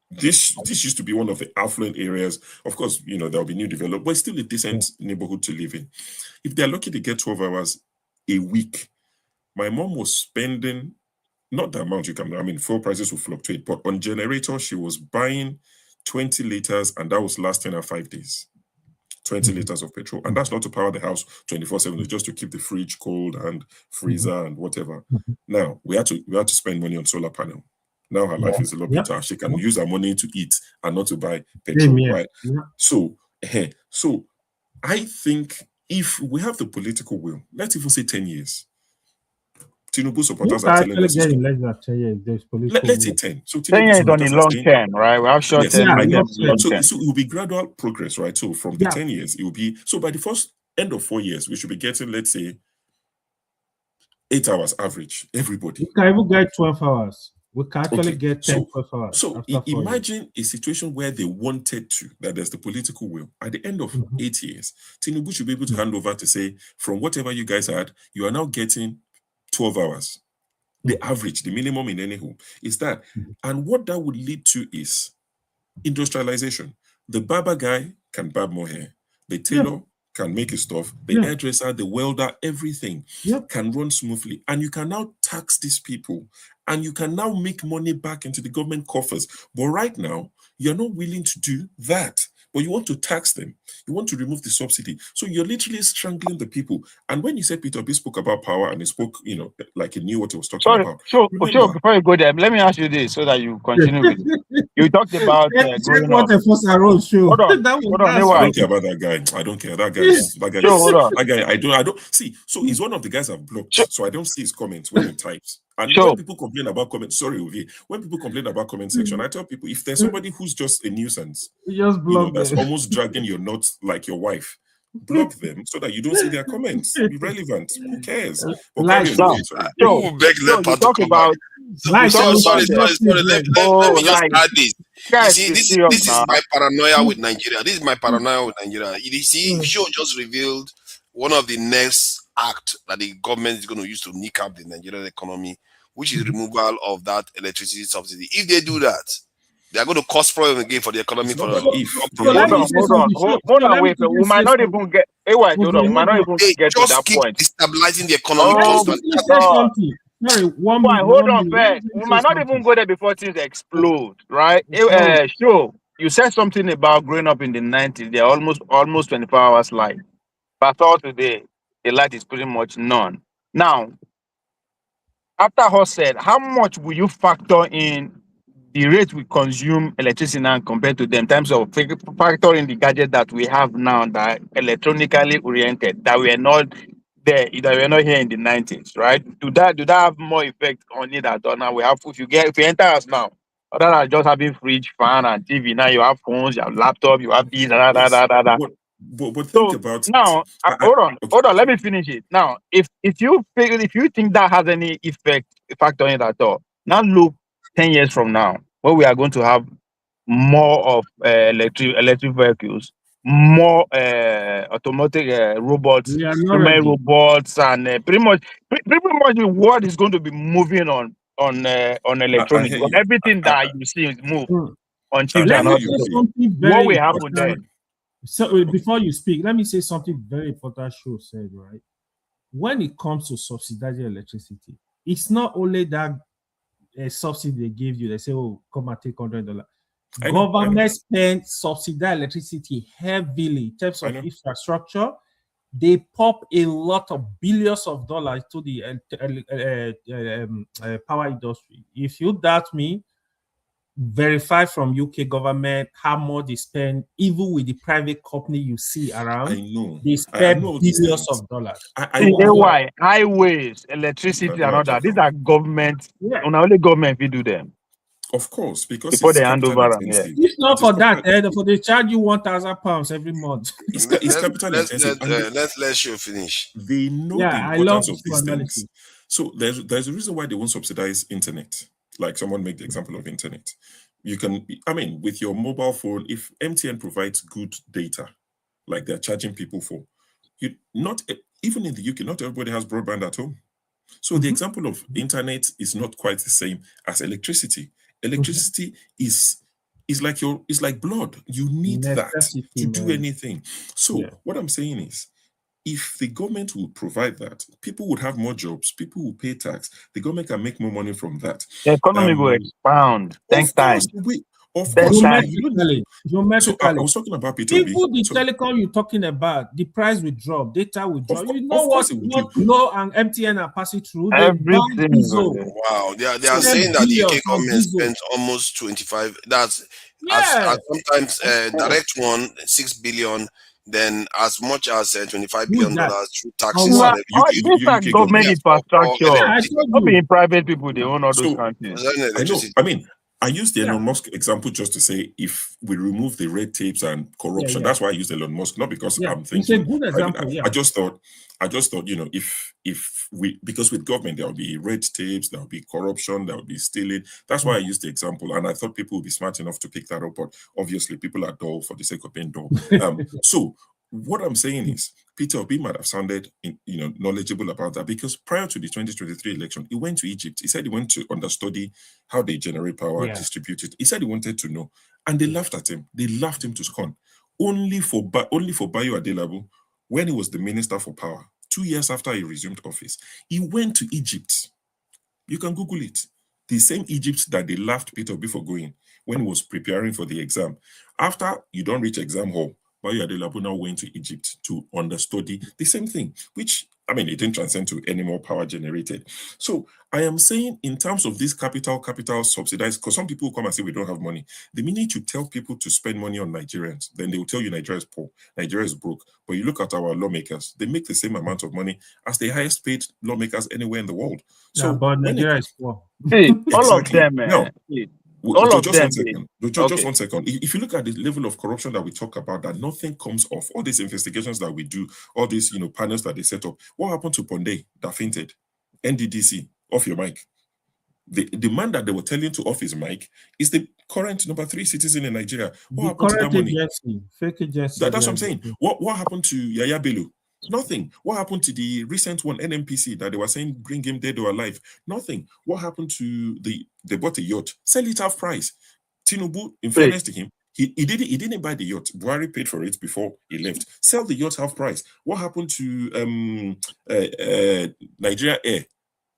This used to be one of the affluent areas. Of course, there'll be new development, but it's still a decent neighborhood to live in. If they're lucky to get 12 hours a week, my mom was spending, not the amount you can, fuel prices will fluctuate, but on generator, she was buying 20 liters, and that was lasting at 5 days. 20 liters of petrol, and that's not to power the house 24/7. It's just to keep the fridge cold and freezer and whatever. Now we had to spend money on solar panel. Now her life is a lot better. She can use her money to eat and not to buy petrol, right? So I think if we have the political will, let's even say 10 years. Tinubu supporters are telling us, let's say 10. So 10 years on the long term, right? We have short term, so it will be gradual progress, right? So from the 10 years, it will be, so by the first end of 4 years, we should be getting, let's say, 8 hours average, everybody. We can even get 12 hours. We can actually get 10, 12 hours. So imagine a situation where they wanted to, that there's the political will. At the end of 8 years, Tinubu should be able to hand over to say, from whatever you guys had, you are now getting 12 hours. The average, the minimum in any home is that. And what that would lead to is industrialization. The barber guy can barb more hair. The tailor can make his stuff. The hairdresser, the welder, everything can run smoothly. And you can now tax these people. And you can now make money back into the government coffers. But right now, you're not willing to do that. But you want to tax them. You want to remove the subsidy. So you're literally strangling the people. And when you said Peter B spoke about power and he spoke, like he knew what he was talking about. Sure, before you go there, let me ask you this so that you continue with it. You talked about growing up. Hold on. I don't care about that guy. I don't care. That guy, I don't see. So he's one of the guys I've blocked. So I don't see his comments when he types. And when people complain about comments, when people complain about comment section, I tell people, if there's somebody who's just a nuisance, that's almost dragging your nuts like your wife, block them so that you don't see their comments. Irrelevant. Who cares? Talk about. Sorry. Let me just add this. You see, this is my paranoia with Nigeria. You see, Show just revealed one of the next act that the government is going to use to nick up the Nigerian economy, which is removal of that electricity subsidy. If they do that, they are going to cause problem again for the economy. Hold on, wait. We might not even get. We might not even get to that point. Destabilizing the economy. Hold on, we might not even go there before things explode, right? Sure. You said something about growing up in the 90s. They're almost 24 hours light. But all today, the light is pretty much none. Now, after Hoss said, how much will you factor in the rate we consume electricity now compared to them in terms of factoring the gadget that we have now that are electronically oriented, that we are not there, that we are not here in the 90s, right? Do that have more effect on it at all? Now we have, if you enter us now, other than just having fridge, fan, and TV, now you have phones, you have laptop, you have this, But think about now. Hold on. Let me finish it. Now, if you think that has any effect on it at all, now look 10 years from now, where we are going to have more of electric vehicles, more automatic robots, human robots, and pretty much the world is going to be moving on electronics. Everything that you see is move on chips and all. What will happen then? So before you speak, let me say something very important. Show said, right? When it comes to subsidizing electricity, it's not only that subsidy they give you. They say, "Oh, come and take $100." Government spend subsidize electricity heavily in terms of infrastructure. They pop a lot of billions of dollars to the power industry. If you doubt me, verify from UK government how much they spend, even with the private company you see around. I know they spend billions of dollars. Why highways, electricity, and all that? These are government. Only government will do them. Of course, because before they hand over them. If not for that, for they charge you £1,000 every month. It's capital intensive. Let's you finish. They know the importance of these things. So there's a reason why they won't subsidize internet. Like someone made the example of internet. You can, with your mobile phone, if MTN provides good data, like they're charging people for, even in the UK, not everybody has broadband at home. So the example of internet is not quite the same as electricity. Electricity is like blood. You need that to do anything. So what I'm saying is, if the government would provide that, people would have more jobs, people will pay tax, the government can make more money from that. The economy will expand 10 times. Of course, geometrically. So I was talking about Peter Even B. the telecom you're talking about, the price will drop, data will drop. You know of what? course it will Glo and MTN are passing through. They buy Everything. diesel. Wow, they are 10 saying that the billion UK for government diesel. spent almost 25. That's Yeah. as sometimes direct one 6 billion, then as much as 25 Who's billion that? dollars through taxes On what? and These are government infrastructure. Yeah, I told Not you. being private people, they own all those So countries. I know. I mean, I used the Yeah. Elon Musk example just to say if we remove the red tapes and corruption, Yeah. that's why I used Elon Musk, not because Yeah, I'm it's a thinking. good example. I just thought, you know, if we, because with government there will be red tapes, there will be corruption, there will be stealing. That's why I used the example, and I thought people would be smart enough to pick that up. But obviously, people are dull for the sake of being dull. So what I'm saying is, Peter Obi might have sounded, knowledgeable about that, because prior to the 2023 election, he went to Egypt. He said he went to understudy how they generate power, distribute it. He said he wanted to know, and they laughed at him. They laughed him to scorn. Only for Bayo Adelabu, when he was the minister for power, 2 years after he resumed office, he went to Egypt. You can Google it. The same Egypt that they laughed Peter Obi for going when he was preparing for the exam. After you don't reach exam hall, Bayo Adelabu now went to Egypt to understudy the same thing, which, I mean, it didn't transcend to any more power generated. So I am saying, in terms of this capital subsidized, because some people come and say we don't have money. The minute you tell people to spend money on Nigerians, then they will tell you Nigeria is poor, Nigeria is broke. But you look at our lawmakers, they make the same amount of money as the highest paid lawmakers anywhere in the world. So yeah, but Nigeria is poor. See, all of them, no. All of just them. 1 second. Just 1 second. If you look at the level of corruption that we talk about, that nothing comes off, all these investigations that we do, all these panels that they set up, what happened to Ponde that fainted? NDDC, off your mic. The man that they were telling to off his mic is the current number 3 citizen in Nigeria. What happened to that money? Fake agency. That's what I'm saying. What happened to Yaya Bello? Nothing. What happened to the recent one, NMPC, that they were saying bring him dead or alive? Nothing. What happened to they bought a yacht, sell it half price? Tinubu, in fairness to him, he didn't buy the yacht. Buhari paid for it before he left. Sell the yacht half price. What happened to Nigeria Air,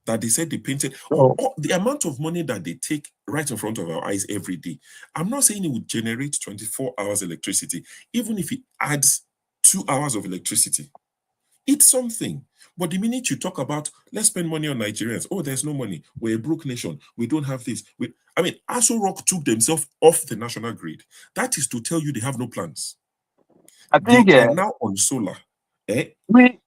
that they said they painted? The amount of money that they take right in front of our eyes every day. I'm not saying it would generate 24 hours electricity, even if it adds 2 hours of electricity. It's something. But the minute you talk about, let's spend money on Nigerians, oh, there's no money, we're a broke nation, we don't have this. Aso Rock took themselves off the national grid. That is to tell you they have no plans. I think they are now on solar. We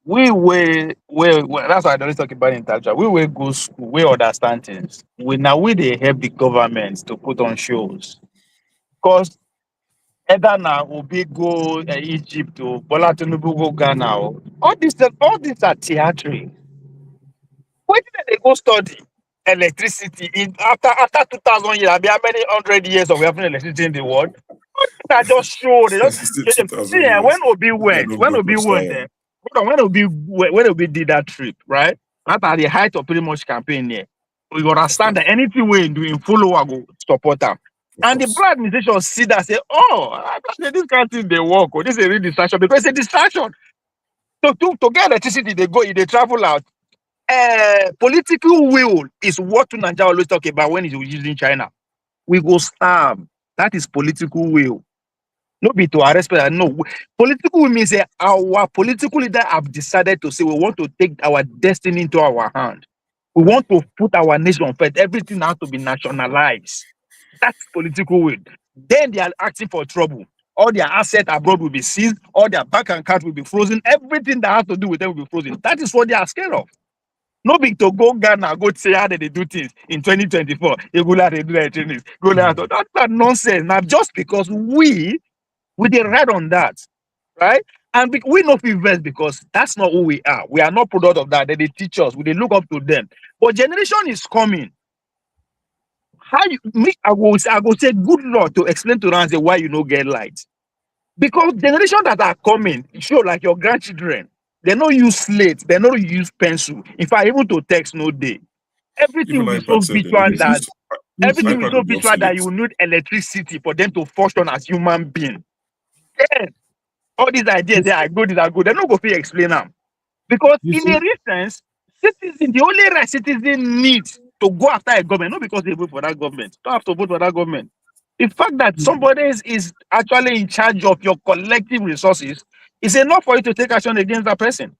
that's why I don't talk about intelligence. We will go school, we understand things. We they help the government to put on shows. Because either now Obi go Egypt or Bola Tinubu go Ghana. All these are theatrics. Where did they go study electricity in after 2,000 years? How many 100 years of we having electricity in the world? That just show. They just see when Obi went, when Obi did that trip, right? Not at the height of pretty much campaign here. We understand that anything we do in follow, I go support them. And the Black administration see that, say, oh, this can't thing they work, or this is a real distraction, because it's a distraction. So to get electricity, they travel out. Political will is what Nigeria always talk about when he's using China. We go starve. That is political will. Not be to arrest people. No. Political will means that our political leaders have decided to say we want to take our destiny into our hand. We want to put our nation first. Everything has to be nationalized. That's political will. Then they are asking for trouble. All their assets abroad will be seized. All their bank accounts will be frozen. Everything that has to do with them will be frozen. That is what they are scared of. No big to go Ghana, go say how they do things in 2024. You go like they do their trainings. Go like that. That's nonsense. Now, just because we did right on that, right? And we not invest because that's not who we are. We are not product of that. They teach us. We look up to them. But generation is coming. I go say good Lord to explain to them why you no get light. Because generation that are coming, show like your grandchildren. They don't use slate. They don't use pencil. In fact, even to text no day. Everything will be so visual that everything will be so visual that you need electricity for them to function as human beings. Yes, all these ideas they are good. They're not going to explain them because in a real sense, the only right citizen needs to go after a government, not because they vote for that government. Don't have to vote for that government. The fact that somebody is actually in charge of your collective resources is enough for you to take action against that person.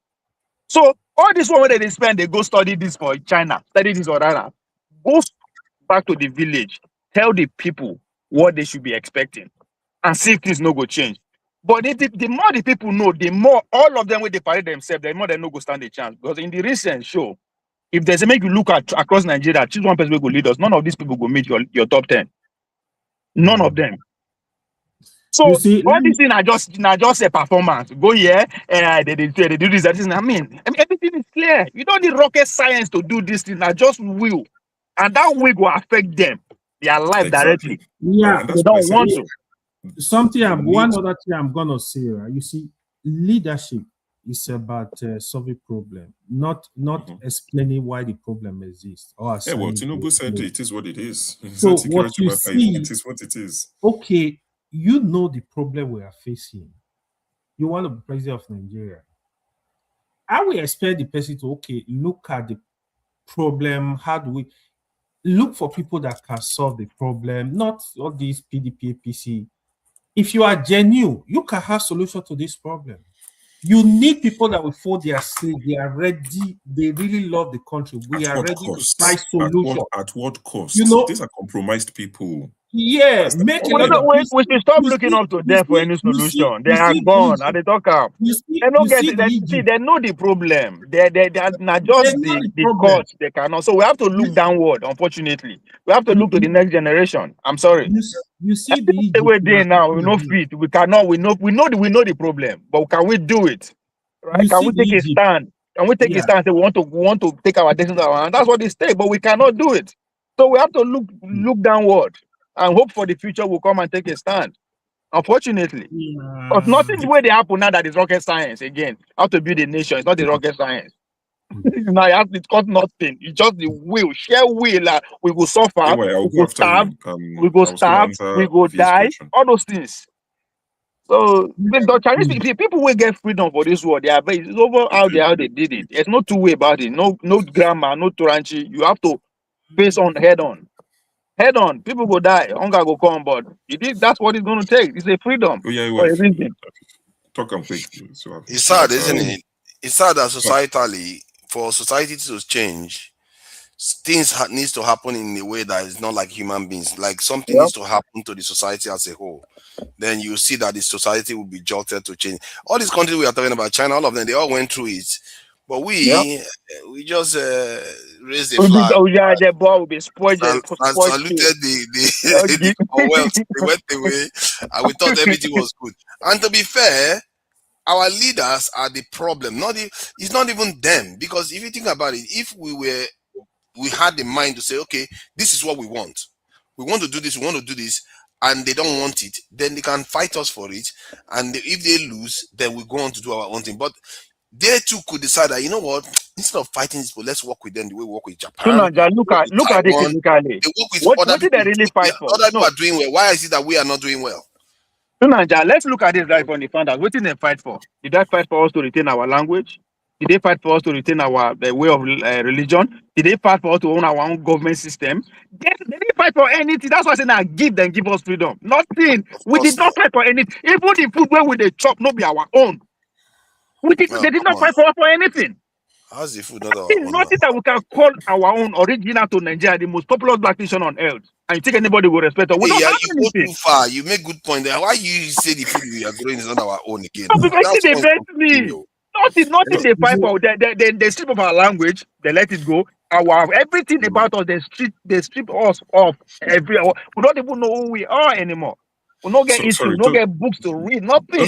So all this one where they spend, they go study this for China, study this or that. Go back to the village, tell the people what they should be expecting, and see if things no go change. But the more the people know, the more all of them will they parade themselves, the more they no go stand a chance. Because in the recent show, if there's a make you look at across Nigeria, choose one person who will lead us, none of these people will meet your top 10. None of them. So You see, all these things are just a performance. Go here, they do this, that, this. I mean, everything is clear. You don't need rocket science to do this thing. I just will, and that will affect them, their life directly. Yeah, They don't want to. One other thing I'm gonna say, right? You see, leadership is about solving problem, not explaining why the problem exists. Well, Tinubu said it is what it is. So what you see, it is what it is. Okay, you know the problem we are facing. You want to be president of Nigeria. I will expect the person to look at the problem. How do we look for people that can solve the problem? Not all these PDP, APC. If you are genuine, you can have solution to this problem. You need people that will fold their sleeve. They are ready. They really love the country. We are ready to find solution. At what cost? You know, these are compromised people. Yeah, we should stop looking up to them for any solution. They are gone, and they talk up. They don't get it. They know the problem. They are not just the cause. They cannot. So we have to look downward. Unfortunately, we have to look to the next generation. I'm sorry. You see the way they now. We know fit. We cannot. We know the problem. But can we do it? Right? Can we take a stand? Can we take a stand and say we want to take our destiny to our hand? That's what they say. But we cannot do it. So we have to look downward and hope for the future will come and take a stand. Unfortunately. But nothing the way they happen now that is rocket science again. How to build a nation. It's not the rocket science. Now it's got nothing. It's just the will. Sheer will. We will suffer. Anyway, we will starve. We will starve. We will die. All those things. So the Chinese people will get freedom for this world. They are it's over how they did it. There's no two way about it. No grammar, no Turanchi. You have to face on head on. Head on, people go die, hunger go come, but that's what it's going to take. It's a freedom. Oh, yeah, for a reason. Talk and quick. So it's sad, isn't it? It's sad that societally, for society to change, things needs to happen in a way that is not like human beings. Like something needs to happen to the society as a whole. Then you see that the society will be jolted to change. All these countries we are talking about, China, all of them, they all went through it. But we just raised the flag. Oh yeah, the ball will be spoiled. And saluted the wealth. They went away, and we thought everything was good. And to be fair, our leaders are the problem. It's not even them, because if you think about it, if we had the mind to say, okay, this is what we want. We want to do this. We want to do this. And they don't want it, then they can fight us for it. And if they lose, then we go on to do our own thing. But they too could decide that, you know what, instead of fighting this, let's work with them the way we work with Japan. Look at it critically. They work with other people. They really fight for? Other people are doing well. Why is it that we are not doing well? Let's look at this right from the founders. What did they fight for? Did they fight for us to retain our language? Did they fight for us to retain our way of religion? Did they fight for us to own our own government system? They didn't fight for anything. That's why I say now give us freedom. Nothing. We did not fight for anything. Even the food where we they chop, not be our own. They did not fight for anything. How's the food not our own? Nothing that we can call our own original to Nigeria, the most popular black nation on earth. And you think anybody will respect us? We don't have you go too far. You make good point there. Why you say the food we are growing is not our own again? No, because they best me. Nothing they fight for. They strip of our language. They let it go. Everything about us, they strip us off. We don't even know who we are anymore. We don't get history, we don't get books to read, nothing.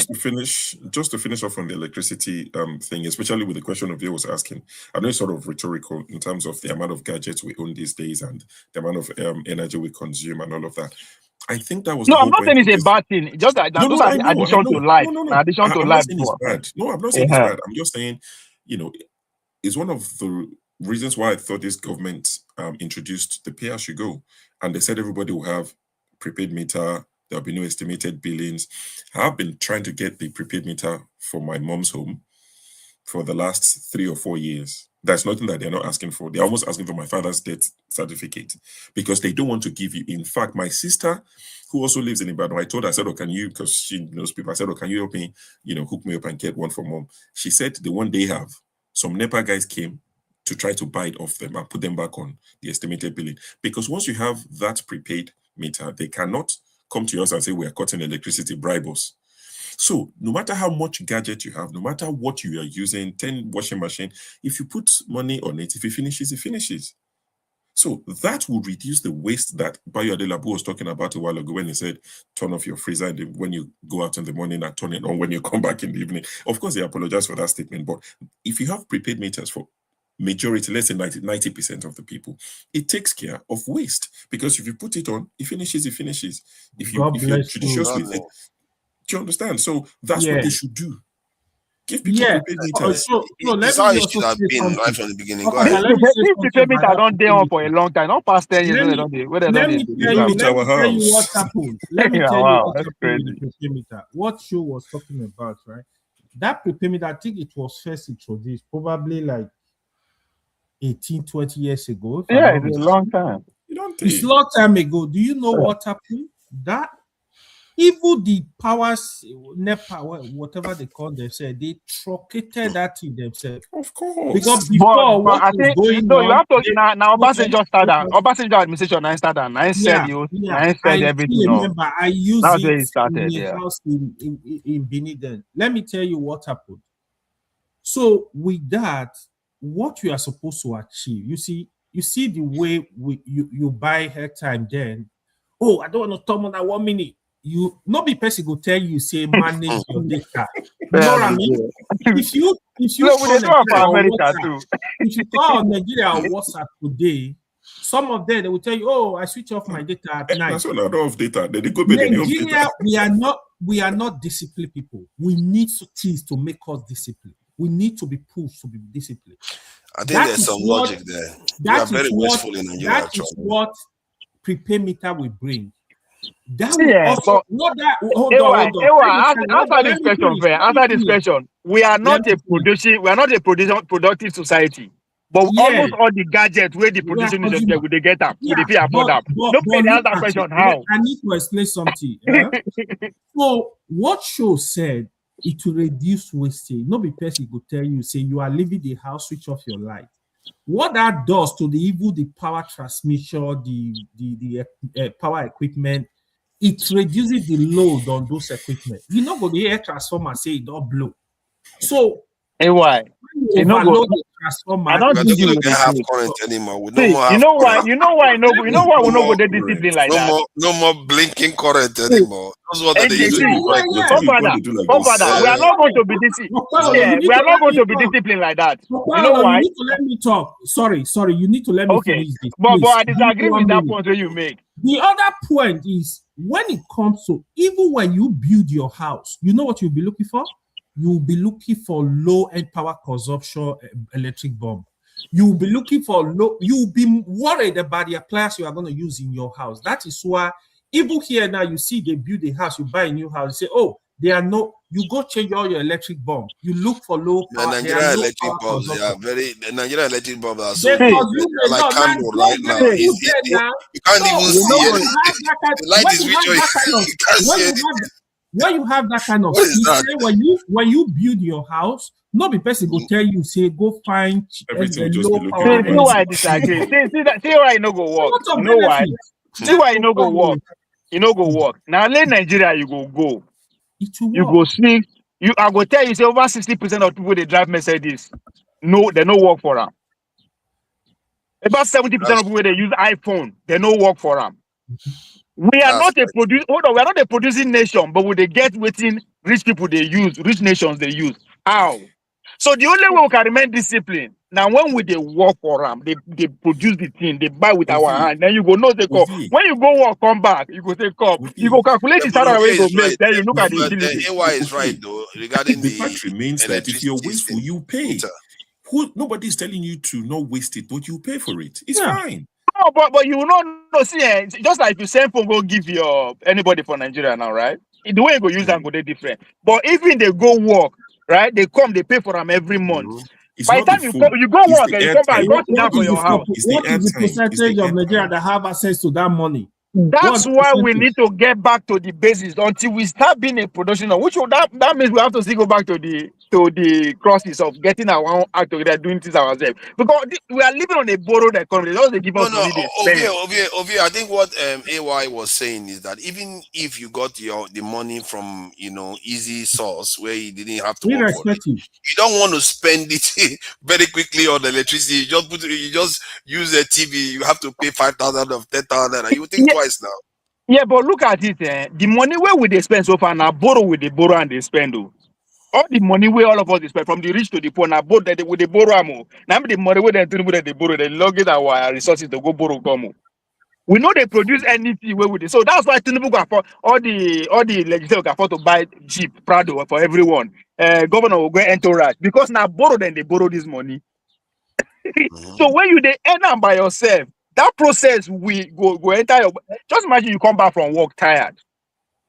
Just to finish off on the electricity thing, especially with the question of you was asking, I know it's sort of rhetorical in terms of the amount of gadgets we own these days and the amount of energy we consume and all of that. I think that was I'm not saying it's a bad thing. Just that addition to life. Addition to life. No, I'm not saying it's bad. I'm just saying, it's one of the reasons why I thought this government introduced the pay as you go, and they said everybody will have prepaid meter. There'll be no estimated billings. I've been trying to get the prepaid meter for my mom's home. for the last 3 or 4 years. That's nothing that they're not asking for. They're almost asking for my father's death certificate because they don't want to give you. In fact, my sister, who also lives in Ibadan, I told her, I said, oh, can you, because she knows people, I said, oh, can you help me, hook me up and get one for mom? She said the one they have, some NEPA guys came to try to buy it off them and put them back on the estimated billing. Because once you have that prepaid meter, they cannot come to us and say, we are cutting electricity, bribe us. So no matter how much gadget you have, no matter what you are using, 10 washing machine, if you put money on it, if it finishes, it finishes. So that will reduce the waste that Bayo Adelabu was talking about a while ago when he said, turn off your freezer when you go out in the morning and turn it on when you come back in the evening. Of course, they apologize for that statement, but if you have prepaid meters for majority, let's say 90% of the people, it takes care of waste. Because if you put it on, it finishes, it finishes. If you're judicious with it, do you understand? So that's what they should do. Give people prepaid meters. That's how it should have been right from the beginning. Go ahead. If prepaid meter don't stay on for a long time, not past 10 years, let me tell you what happened. Let me tell you what happened with the prepaid meter. What Show was talking about, right? That prepaid meter, I think it was first introduced probably like 18, 20 years ago. Yeah, it's a long time. It's a long time ago. Do you know what happened? That even the powers, NEPA, whatever they call themselves, they truncated that in themselves. Of course. Because before, what I think, was going no, on, you have to, now Obasanjo started, Obasanjo administration, I said everything. Remember, I used That's it where it started, in a house in Benin then. Let me tell you what happened. So with that, what you are supposed to achieve, you see the way you buy airtime then. Oh, I don't want to talk more than 1 minute. You not be person go tell you say manage your data. You know what I mean? If you call Nigeria on WhatsApp today, some of them they will tell you, oh, I switch off my data at night. That's not off data. Nigeria, we are not disciplined people. We need things to make us disciplined. We need to be pushed to be disciplined. I think there's some logic there. We are very wasteful in Nigeria. That is what prepaid meter will bring. That will answer this question fair. Answer this question. We are not a productive society. But almost all the gadgets where the production is there, they get up. They pay afford them. Nobody answer that question how. I need to explain something. So what Show said, it will reduce wastage. No be person go tell you, say you are leaving the house, switch off your light. What that does to the power transmission, the power equipment, it reduces the load on those equipment. You know, go the air transformer say it don't blow. So why? You know the transformer. I don't think you have current anymore. We you know why we not go the discipline like that. No more blinking current anymore. That's what they use. We are not going to be disciplined. We are not going to be disciplined like that. You know why? You need to let me talk. Sorry. You need to let me finish this. But I disagree with that point where you make. The other point is when it comes to even when you build your house, you know what you'll be looking for? You'll be looking for low-end power consumption electric bulb. You'll be looking for you'll be worried about the appliance you are going to use in your house. That is why even here now you see they build a house, you buy a new house, you say, oh, you go change all your electric bulb. You look for low power. The Nigerian electric bulbs, the Nigerian electric bulbs are so like candle right now. You can't even see it. The light is which way you can't see it. When you have that kind of when you build your house, not the person will tell you, say, go find low power. See why I disagree. See why it no go work. You know why? See why it no go work. It no go work. Now, let Nigeria, you go. You go sleep. I go tell you, say over 60% of people they drive Mercedes. No, they no work for them. About 70% of people they use iPhone. They no work for them. We are not a producing nation, but we they get within rich people they use, rich nations they use. How? So the only way we can remain disciplined. Now, when we they work for them, they produce the thing, they buy with our hand. Then you go no they call. When you go work, come back. You go say come. You go calculate the salary you go make. Then you look at the utility. The AY is right though regarding the fact remains that if you're wasteful, you pay. Nobody's telling you to not waste it, but you pay for it. It's fine. No, but you will not see just like you send phone go give your anybody for Nigeria now, right? The way you go use them go they different. But even they go work, right? They come, they pay for them every month. It's By not the the time you phone. go, you go It's work the and you come back, airtime. you go sit down for your house. It's the What is the airtime. It's the percentage of Nigeria airtime. that have access to that money? That's What's the why we percentage? need to get back to the basis until we start being a production of which that means we have to still go back to the crosses of getting our own act together, doing things ourselves. Because we are living on a borrowed economy. They just give us money they spend. Ovie, I think what AY was saying is that even if you got the money from easy source where you didn't have to work for it, Irrespective. you don't want to spend it very quickly on electricity. You just use a TV. You have to pay 5,000 or 10,000, and you think twice now. Yeah, but look at it. The money where we they spend so far now borrow with the borrow and they spend. Oh. All the money where all of us they spend from the rich to the poor now both that with the borrow. Now the money where they borrow, they log it our resources to go borrow come. We know they produce anything where with it. So that's why Tinubu got for all the legislators can afford to buy Jeep Prado for everyone. Governor will go entourage because now borrow then they borrow this money. So when you they end up by yourself, that process we go enter your. Just imagine you come back from work tired.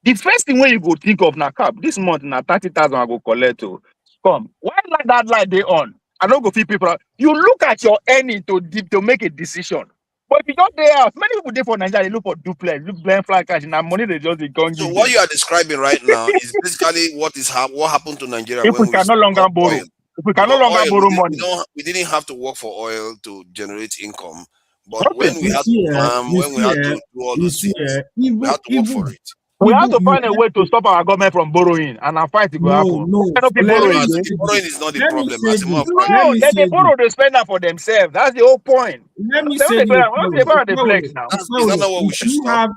The first thing when you go think of now, cap this month now 30,000 I go collect to come. Why like that light they on? I don't go feed people. You look at your earning to make a decision. But if you don't day out, many people there for Nigeria, they look for duplex, look blind fly cash, and money they just can't So give what them. you are describing right now is basically what happened to Nigeria If when we can no longer stopped borrow, oil. if we can no Because longer oil, borrow money. we didn't have to work for oil to generate income. But Okay. when we had to farm, when we had to do all those things, we had to work for it. We have to find a way to stop our government from borrowing, and a fight will happen. No. Cannot be Let borrowing. me The say borrowing this. is not the Let me problem. say As a matter of this. fact, Let No, me they say borrow this. to spend that for themselves. That's the whole point. Let me They say this. they borrow the flex now. is that not what we should stop?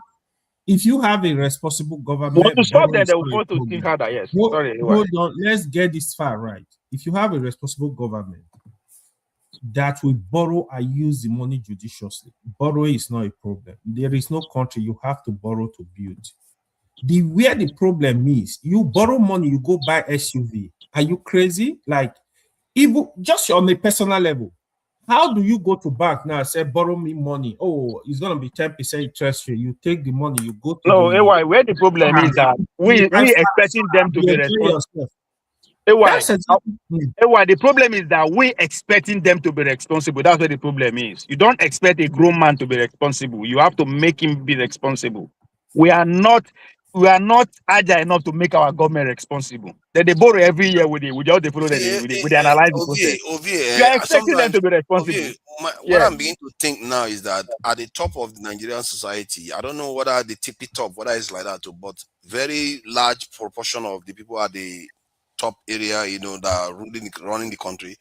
If you have a responsible But government, to stop borrow that, is they will not a force to think problem. harder. Yes. Sorry. Hold on. Let's get this far right. If you have a responsible government that will borrow and use the money judiciously, borrowing is not a problem. There is no country you have to borrow to build. Where the problem is, you borrow money, you go buy SUV. Are you crazy? Like, even just on a personal level, how do you go to bank now and say, borrow me money? Oh, it's going to be 10% interest rate. You take the money, you go to No, AY, where the problem is that we expecting them to be responsible. AY, the problem is that we expecting them to be responsible. That's where the problem is. You don't expect a grown man to be responsible. You have to make him be responsible. We are not agile enough to make our government responsible. They borrow every year with all the follow they analyze the process. You are expecting them to be responsible. What I'm beginning to think now is that at the top of the Nigerian society, I don't know whether the tippy top, whether it's like that, but very large proportion of the people at the top area, that are running the country,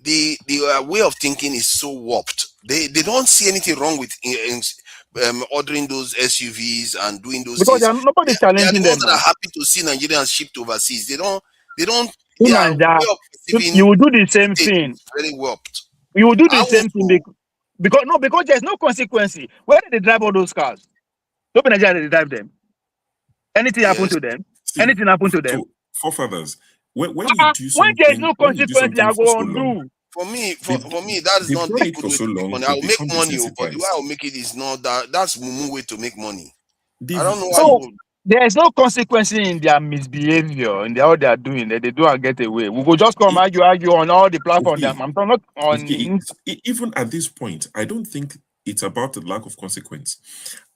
the way of thinking is so warped. They don't see anything wrong with ordering those SUVs and doing those because things. nobody challenging they are the ones them. that are happy to see Nigerians shipped overseas. They don't. You will do the same thing. Very warped. You will do the same thing because there's no consequence. Where did they drive all those cars? Nobody Nigeria they drive them. Anything happen to them? Anything happen to them? Forefathers, when you do something, when there's no consequence, I go on do. For me, that is not the good way to make money. I will make money, but the way I will make it is not that. That's Mumu way to make money. I don't know why. There's no consequence in their misbehavior and all they are doing. That they do and get away. We will just come argue on all the platforms. I'm not on. Even at this point, I don't think it's about the lack of consequence.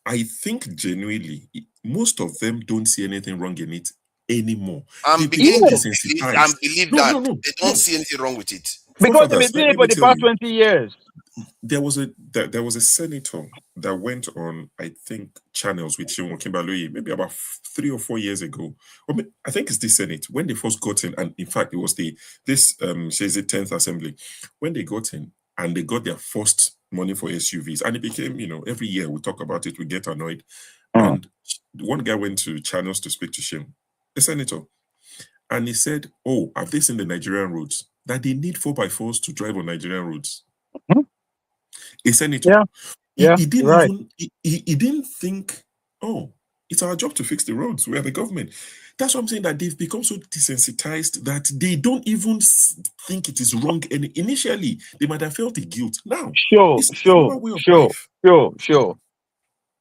I think genuinely, most of them don't see anything wrong in it anymore. I'm beginning to believe that they don't see anything wrong with it. Because they've been doing it for the past 20 years. There was a senator that went on, I think, channels with Shimon Kimberley maybe about 3 or 4 years ago. Or I think it's the Senate when they first got in, and in fact it was this 10th Assembly when they got in and they got their first money for SUVs, and it became every year we talk about it, we get annoyed. And one guy went to channels to speak to Shim, a senator, and he said, "Oh, have they seen the Nigerian roads? That they need 4x4s to drive on Nigerian roads." A senator. He didn't he didn't think, oh, it's our job to fix the roads. We are the government. That's what I'm saying, that they've become so desensitized that they don't even think it is wrong. And initially, they might have felt the guilt. Now, sure.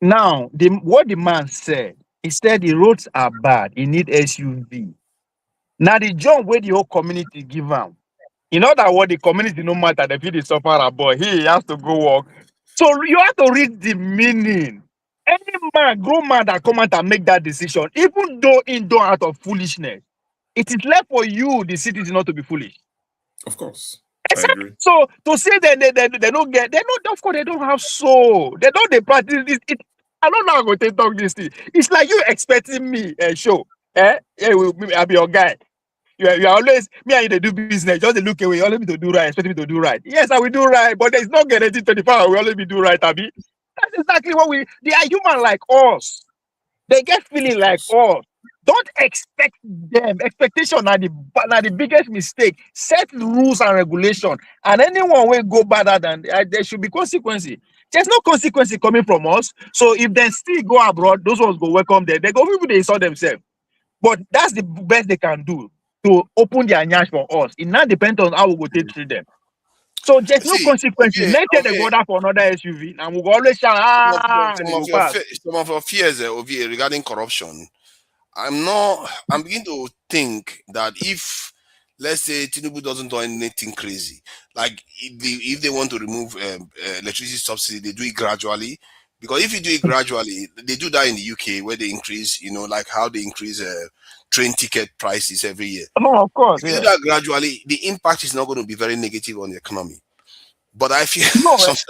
Now, what the man said, he said the roads are bad. He need SUV. Now the job where the whole community give him. In other words, the community no matter the feel the sufferer, but he has to go work. So you have to read the meaning. Any man, grown man that come out and make that decision, even though in do out of foolishness, it is left for you, the citizen, not to be foolish. Of course. I Exactly. agree. So to say that they don't get, they don't, of course, they don't have soul. They don't they practice this. I don't know how to talk this thing. It's like you expecting me a show. I'll be your guy. You are always me and you they do business. Just they look away. You always me to do right. Expect me to do right. Yes, I will do right, but there's no guarantee 24 hours. We always be do right, Abi. That's exactly what they are human like us. They get feeling like us. Don't expect them. Expectation are the biggest mistake. Set rules and regulation. And anyone will go better than there should be consequences. There's no consequences coming from us. So if they still go abroad, those ones go welcome them. They go people they saw themselves. But that's the best they can do to open their nyash for us. It now depends on how we go take through them. So there's no consequences. Let's take the border for another SUV and we'll always shout, some of your fears regarding corruption. I'm beginning to think that if, let's say, Tinubu doesn't do anything crazy, like if they want to remove electricity subsidy, they do it gradually. Because if you do it gradually, they do that in the UK where they increase, like how they increase train ticket prices every year. No, of course. If you do that gradually, the impact is not going to be very negative on the economy. But I fear sometimes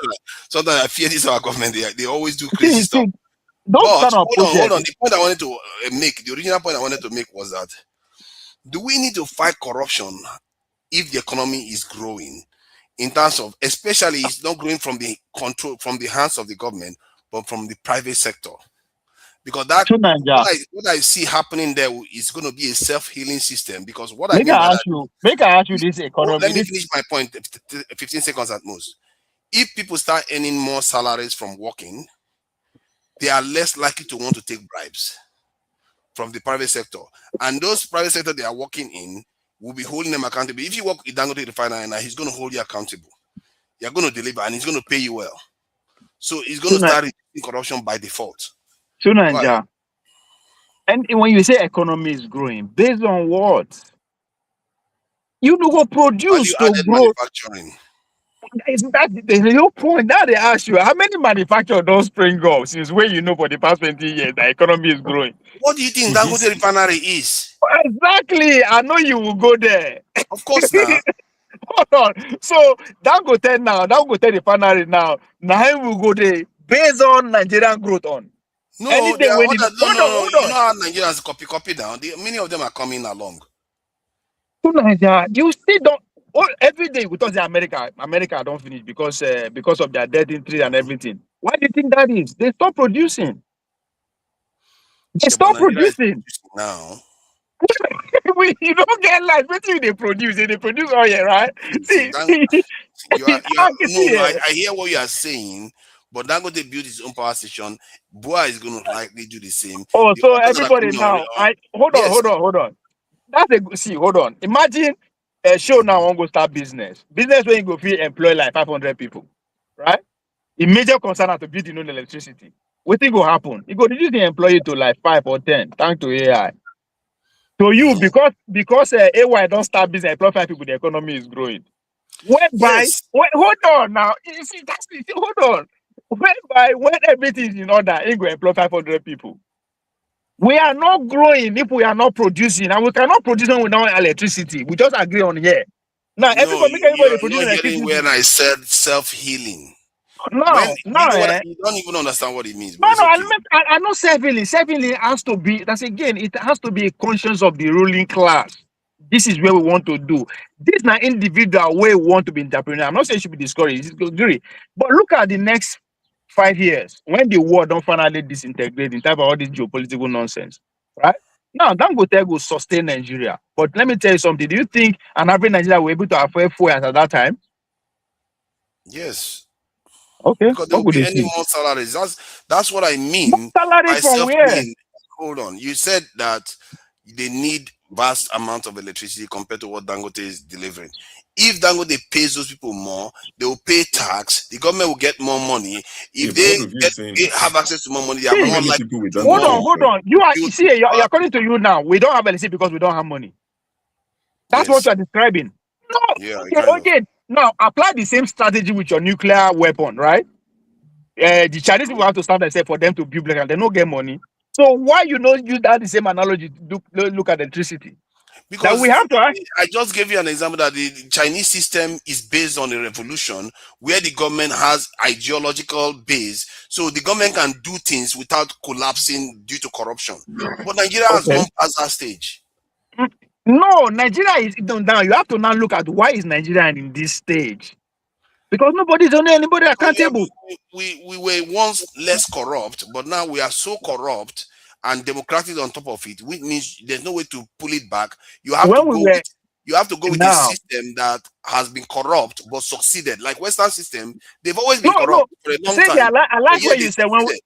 I fear this our government. They always do crazy stuff. But hold on. The point I wanted to make, the original point I wanted to make was that do we need to fight corruption if the economy is growing? In terms of, especially, it's not growing from the control, from the hands of the government, but from the private sector. Because that what I see happening there is going to be a self-healing system. Because what I mean by that, make I ask you this economy. Let me finish my point. 15 seconds at most. If people start earning more salaries from working, they are less likely to want to take bribes from the private sector. And those private sector they are working in will be holding them accountable. If you work with Dangote Refinery now, he's going to hold you accountable. You're going to deliver and he's going to pay you well. So he's going to start reducing corruption by default. And when you say economy is growing, based on what? You do go produce to grow. Manufacturing. There's no point. Now they ask you, how many manufacturers don't spring up since when you know for the past 20 years the economy is growing? What do you think Dangote Refinery is? Exactly. I know you will go there. Of course now. Hold on. So Dangote Refinery now we will go there based on Nigerian growth on. No, hold on. You know how Nigerians copy down. Many of them are coming along. So Nigeria, you still don't. Every day we talk about America don't finish because of their debt increase and everything. Why do you think that is? They stop producing. Stop producing now. You don't get life. What do they produce? They produce oil, right? I hear what you are saying, but Dangote built his own power station. Boa is going to likely do the same. Oh, so everybody now. Hold on. Hold on. Imagine a show now won't go start business. Business where you go feel employ like 500 people, right? The major concern to build own electricity. What thing will happen? You go reduce the employee to like 5 or 10, thanks to AI. So you because AY don't start business, employ 5 people, the economy is growing. Hold on now. You see, hold on. When everything is in order, you go employ 500 people. We are not growing if we are not producing, and we cannot produce without electricity. We just agree on here. Now, everybody produce electricity. When I said self-healing. You don't even understand what it means. I know self-healing. Self-healing has to be, it has to be a conscience of the ruling class. This is where we want to do. This is not individual way we want to be entrepreneur. I'm not saying it should be discouraged. But look at the next 5 years when the world don't finally disintegrate in terms of all this geopolitical nonsense, right? Now, Dangote will sustain Nigeria. But let me tell you something. Do you think an average Nigeria will be able to afford fuel at that time? Yes. Okay. Because there will be any more salaries. That's what I mean. Salary from where? Hold on. You said that they need vast amount of electricity compared to what Dangote is delivering. If Dangote pays those people more, they will pay tax. The government will get more money. If they have access to more money, they are more likely. Hold on. According to you now, we don't have electricity because we don't have money. That's what Yes. you're describing. No, Yeah, okay, kind of. okay. Now apply the same strategy with your nuclear weapon, right? The Chinese people have to stand and say for them to build and they don't get money. So why you not use that the same analogy to look at electricity? That we Because have to ask. I just gave you an example that the Chinese system is based on a revolution where the government has ideological base, so the government can do things without collapsing due to corruption. But Nigeria has Okay. gone past that stage. No, Nigeria is now. You have to now look at why is Nigeria in this stage, because nobody's on anybody So, yeah, accountable. we were once less corrupt, but now we are so corrupt and democratic on top of it, which means there's no way to pull it back. You have to When we go were with a now, system that has been corrupt but succeeded. Like Western system, they've always been no, corrupt for a long say time, I but like yet what they you said when succeeded.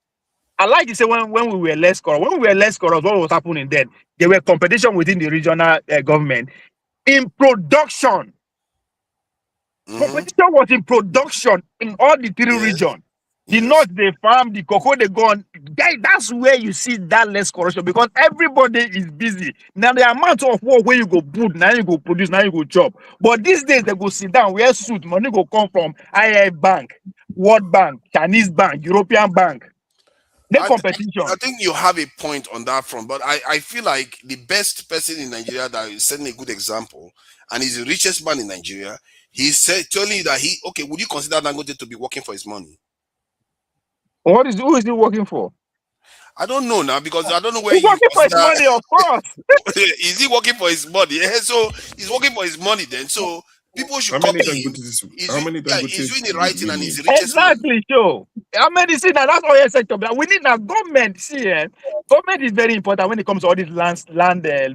I like you say when we were less corrupt. When we were less corrupt, what was happening then? There were competition within the regional government in production. Competition was in production in all the three Yes, regions. The yes. north, they farm, the cocoa, they go on. That's where you see that less corruption because everybody is busy. Now, the amount of work where you go put, now you go produce, now you go chop. But these days, they go sit down, wear suit, money go come from IIF Bank, World Bank, Chinese Bank, European Bank. The competition. I think you have a point on that front, but I feel like the best person in Nigeria that is setting a good example, and he's the richest man in Nigeria. He said, telling you that would you consider Dangote to be working for his money? Who is he working for? I don't know now because I don't know where He's you working for his consider. money, of course. Is he working for his money? Yeah, so he's working for his money then. So people should How many copy him. Dangotes? He's How many doing the Dangotes right would thing we and he's need? the richest man. Exactly, Joe. I mean, you see, now that's all sector. We need now government. See, government is very important when it comes to all these land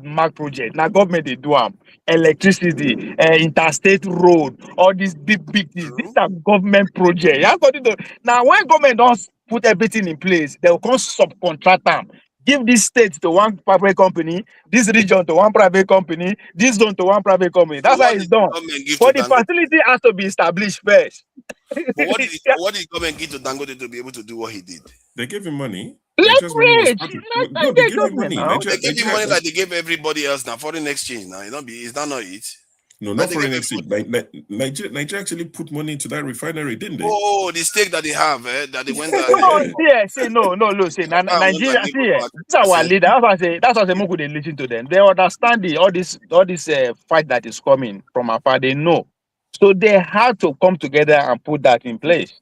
mark projects. Now, government they do them. Electricity, interstate road, all these big things. These are government projects. You have got to now, when government don't put everything in place, they will come subcontract them. Give this state to one private company, this region to one private company, this zone to one private company. So That's how what it's did the done. government give to But the Dangote? facility has to be established first. But what did the government give to Dangote to be able to do what he did? They gave him money. Nigeria's money was part of. No, they gave him money. They gave him money like they gave everybody else now. Foreign exchange now. Is that not it? No, not foreign exchange. Nigeria actually put money into that refinery, didn't they? Oh, the stake that they have, that they went there. No, look, see, Nigeria, see, this is our leader. That's why I say, Mungu, they listen to them. They understand all this fight that is coming from afar. They know, so they had to come together and put that in place.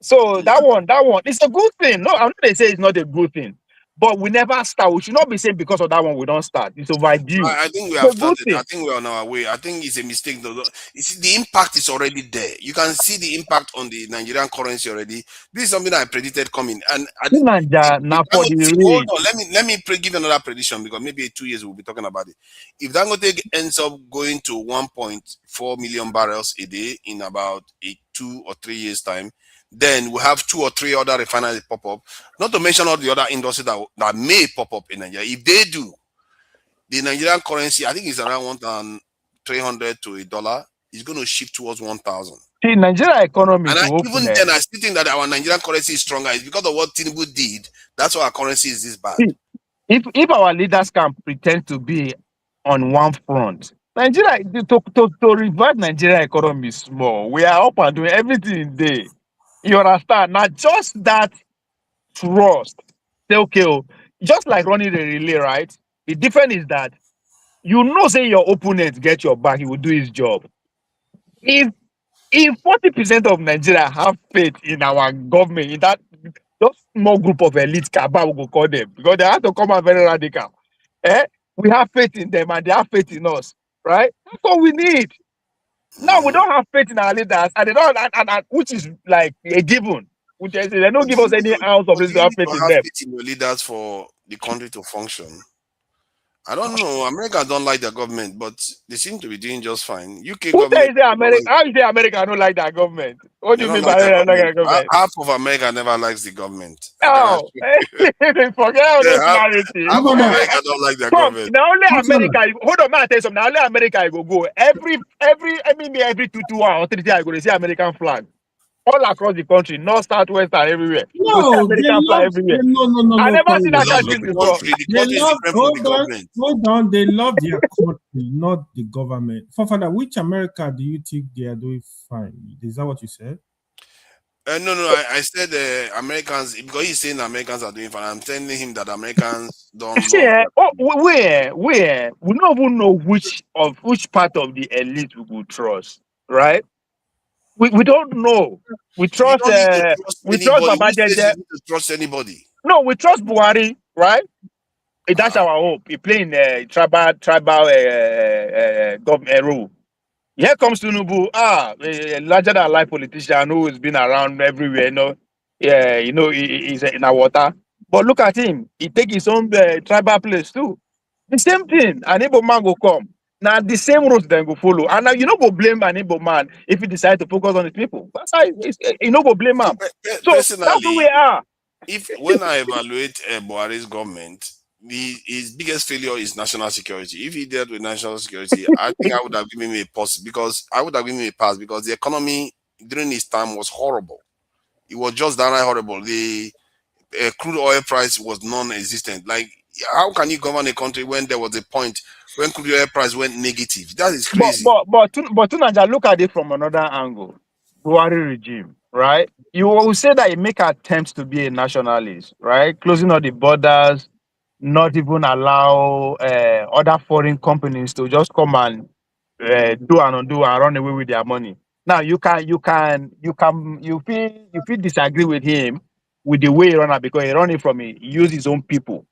So that one, it's a good thing. No, I'm not they say it's not a good thing, but we never start. We should not be saying because of that one we don't start. It's overdue. I think we have started. I think we're on our way. I think it's a mistake though. You see, the impact is already there. You can see the impact on the Nigerian currency already. This is something that I predicted coming. And hold on, let me give you another prediction because maybe in 2 years we'll be talking about it. If Dangote ends up going to 1.4 million barrels a day in about 2 or 3 years time, then we have 2 or 3 other refineries pop up. Not to mention all the other industries that may pop up in Nigeria. If they do, the Nigerian currency, I think it's around 1,300 to $1. It's going to shift towards 1,000. See, Nigeria economy. And even then, I still think that our Nigerian currency is stronger. It's because of what Tinubu did. That's why our currency is this bad. See, if our leaders can pretend to be on one front, Nigeria to revive Nigeria economy is small. We are up and doing everything there. You understand? Not just that trust. Say, okay, just like running a relay, right? The difference is that say your opponent get your back, he will do his job. If 40% of Nigeria have faith in our government, in that just small group of elite cabal, we go call them, because they have to come out very radical. We have faith in them and they have faith in us, right? That's all we need. Now we don't have faith in our leaders, and they don't, and which is like a given. They don't give us any ounce of reason to have faith in them. Faith in your leaders for the country to function. I don't know. America don't like their government, but they seem to be doing just fine. UK government. How you say America don't like their government? What do you mean by that? Government? Half of America never likes the government. Oh, forget all those narratives. Half of America don't like their government. Now only America. Hold on, man. Tell you something. Now only America go. Every 2 hours, 3 days, I go to see American flag. all across the country, north, south, west, and everywhere. You see No, they American flag love. everywhere. No, I never seen They that Cyril. love kind the of thing before. country. The They country is love. different from the government. Hold on. They love their country, not the government. Father, which America do you think they are doing fine? Is that what you said? No, I said Americans, because he's saying Americans are doing fine. I'm telling him that Americans don't See, love their we don't even know which part of the elite we will trust, right? We don't know. We You trust don't need to trust anybody. Who says Babajeje. you need to trust anybody? No, we trust Buhari, right? That's our hope. He playing tribal government rule. Here comes Tinubu, a larger than life politician who has been around everywhere. He's in our water. But look at him. He take his own tribal place too. The same thing. An Igbo man go come. Now the same route then go follow. And now you don't go blame an Igbo man if he decide to focus on his people. That's how you don't go blame him. So that's who we Personally, are. when I evaluate Buhari's government, his biggest failure is national security. If he dealt with national security, I think I would have given him a pass because the economy during his time was horrible. It was just downright horrible. The crude oil price was non-existent. Like, how can you govern a country when there was a point when crude oil price went negative? That is crazy. But Tunanja, look at it from another angle. Buhari regime, right? You will say that he make attempts to be a nationalist, right? Closing all the borders, not even allow other foreign companies to just come and do and undo and run away with their money. Now you feel disagree with him with the way he run it because he run it from he use his own people,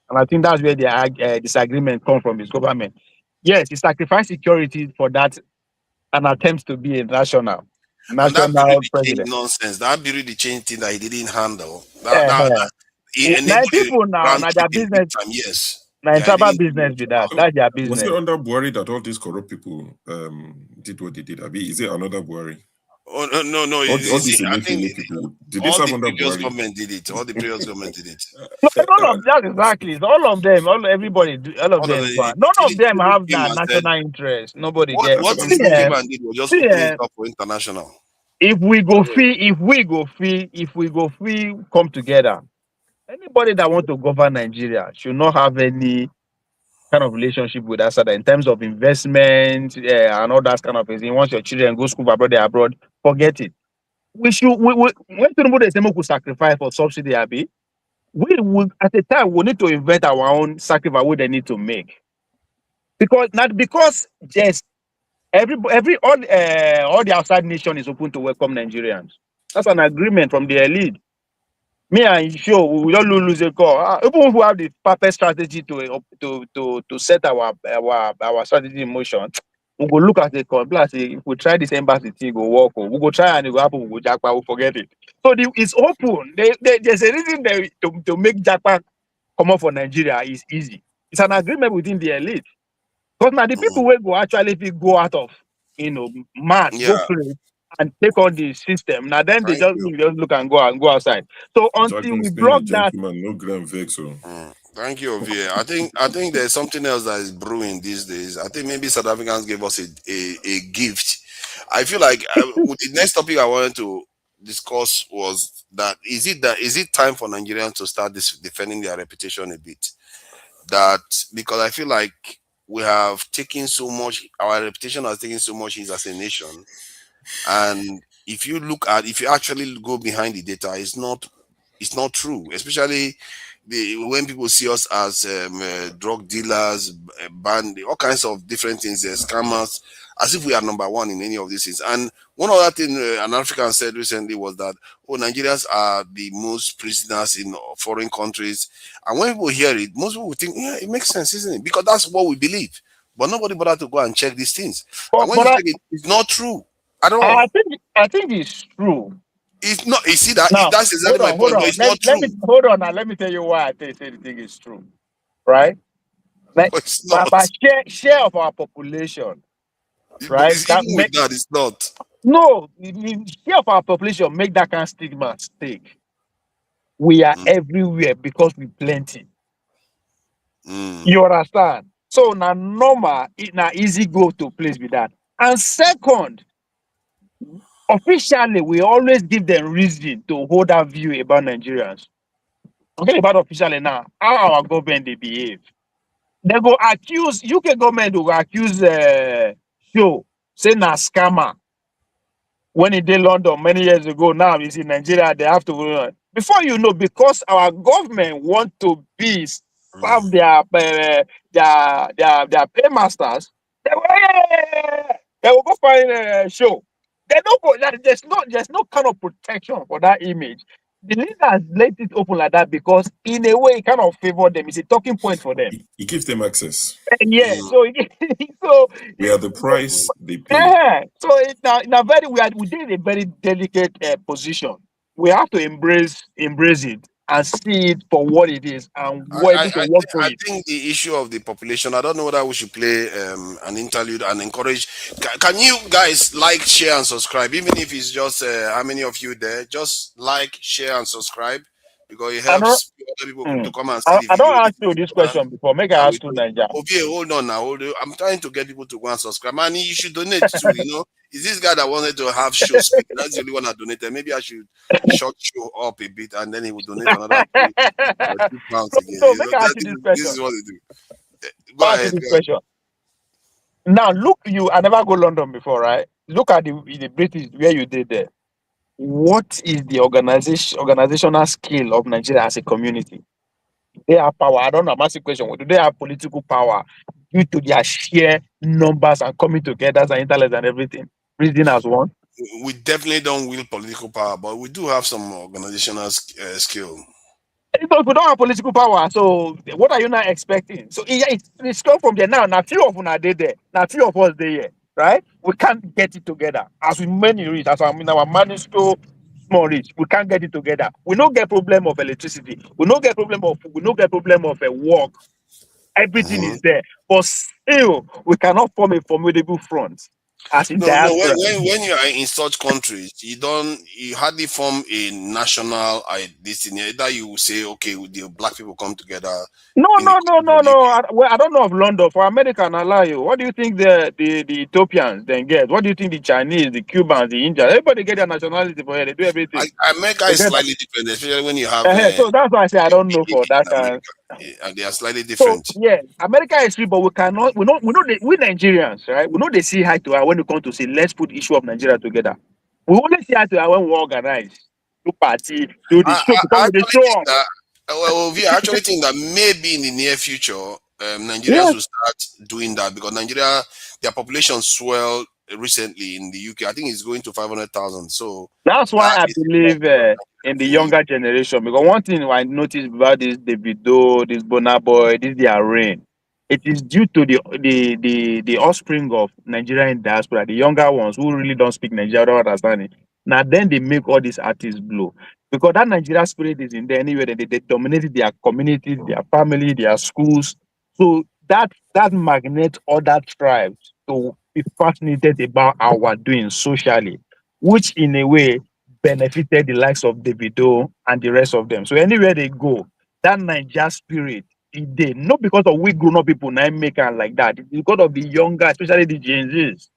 and I think that's where the disagreement come from his government. Yes, he sacrificed security for that and attempts to be a national And that bureau the change president. nonsense, that bureau the change thing that he didn't handle, he Now enabled a people now, round now trip their in big business, time. Yes, now yeah, he tribal didn't do business much with about that. it. That's their Was business. it under Buhari that all these corrupt people did what they did? Abi, is it another Buhari? Oh no! All You these see, I think Emefiele people, did they all serve the under previous Buhari? government did it. All the previous government did it. No, none of that exactly. It's all of them, everybody, all of All of them. the None of them Tinubu have came that and said national interest. Nobody what there. See, Tinubu came and did was just see, opening it up for international. if we go free, come together. Anybody that want to govern Nigeria should not have any kind of relationship with us in terms of investment and all that kind of thing. Once your children go school abroad, forget it. When Tinubu could sacrifice for subsidy, Abi, we would at the time we need to invent our own sacrifice what they need to make. Because just all the outside nation is open to welcome Nigerians. That's an agreement from the elite. Me and sure we don't lose a call. Even if we have the perfect strategy to set our strategy in motion, we go look at the call. Plus, if we try this embassy thing, go work. We go try and it go happen. We go jackpot. We forget it. So it's open. There's a reason to make jackpot come up for Nigeria is easy. It's an agreement within the elite. Because now the people will go actually go out of mad, go Yeah, crazy and take on the system. Now then they thank just you. look and go outside. So until Jargon we Spain, the block that, gentleman, no grand vex. So Thank you, Ovie. I think there's something else that is brewing these days. I think maybe South Africans gave us a gift. I feel like with the next topic I wanted to discuss was that is it time for Nigerians to start defending their reputation a bit? That because I feel like we have taken so much, our reputation has taken so much hit as a nation, and if you actually go behind the data, it's not true, especially when people see us as drug dealers, all kinds of different things, scammers, as if we are number one in any of these things. And one other thing an African said recently was that, Nigerians are the most prisoners in foreign countries. And when people hear it, most people think, yeah, it makes sense, isn't it? Because that's what we believe. But nobody bothered to go and check these things. And when you check it, it's not true at all. I think it's true. It's not. You see that? Now, That's exactly my point. But it's not true. Hold on now. Let me tell you why I say the thing is true. Right? But it's not. But share of our population, right? Even with that, it's not. No, share of our population make that kind of stigma stick. We are everywhere because we plenty. You understand? So now normal, it now easy go to place with that. And second, officially, we always give them reason to hold that view about Nigerians. Forget about officially now, how our government they behave. They go accuse, UK government will accuse Show, say na scammer. When he did London many years ago, now he's in Nigeria, they have to, before you know, because our government want to be, serve their paymasters, they will go find Show. They don't go, there's no kind of protection for that image. The leaders let it open like that because in a way it kind of favor them. It's a talking point for them. It gives them access. Yeah, so We are the price they pay. so in a very we did a very delicate position. We have to embrace it and see it for what it is and we're able to work for it. I think the issue of the population, I don't know whether we should play an interlude and encourage. Can you guys like, share, and subscribe? Even if it's just how many of you there, just like, share, and subscribe because it helps other people to come and see. I don't ask you this question before. Make I ask you, Nigeria. Okay, hold on now. I'm trying to get people to go and subscribe. Man, you should donate to, is this guy that wanted to have show speak? That's the only one that donated. Maybe I should short show up a bit and then he would donate another £2 again. So make I ask you this question. This is what they do. Go ahead. Question. Now, look, I never go London before, right? Look at the British where you did there. What is the organizational skill of Nigeria as a community? They have power. I don't know. I'm asking a question. Do they have political power due to their sheer numbers and coming together and intellect and everything? Reason as one. We definitely don't wield political power, but we do have some organizational skill. Because we don't have political power, so what are you now expecting? So it's come from there now. Now, few of us are there. Now, few of us there, right? We can't get it together. As we many reach, as our manuscript small reach, we can't get it together. We don't get problem of electricity. We don't get problem of food. We don't get problem of work. Everything is there, but still we cannot form a formidable front. As in when you are in such countries, you hardly form a national identity. Either you say, okay, the black people come together. No. I don't know of London. For America, and allow you. What do you think the Ethiopians then get? What do you think the Chinese, the Cubans, the Indians, everybody get their nationality for here? They do everything. America is slightly different, especially when you have. So that's why I say I don't know for that. And they are slightly different. So, yeah, America is free, but we cannot. We Nigerians, right? We know they see eye to eye when we come to say let's put issue of Nigeria together. We only see eye to eye when we organize, do party, do the show. I actually think that maybe in the near future, Nigerians will start doing that because Nigeria, their population swelled recently in the UK. I think it's going to 500,000. So that's why I believe in the younger generation. Because one thing I noticed about this Davido, this Burna Boy, this their reign, it is due to the offspring of Nigerian diaspora, the younger ones who really don't speak Nigerian, don't understand it. Now then they make all these artists blow. Because that Nigerian spirit is in there anyway, they dominated their communities, their family, their schools. So that magnet other tribes to be fascinated about how we're doing socially, which in a way benefited the likes of Davido and the rest of them. So anywhere they go, that Niger spirit, not because of we grown up people now make it like that. It's because of the younger, especially the Gen Zs,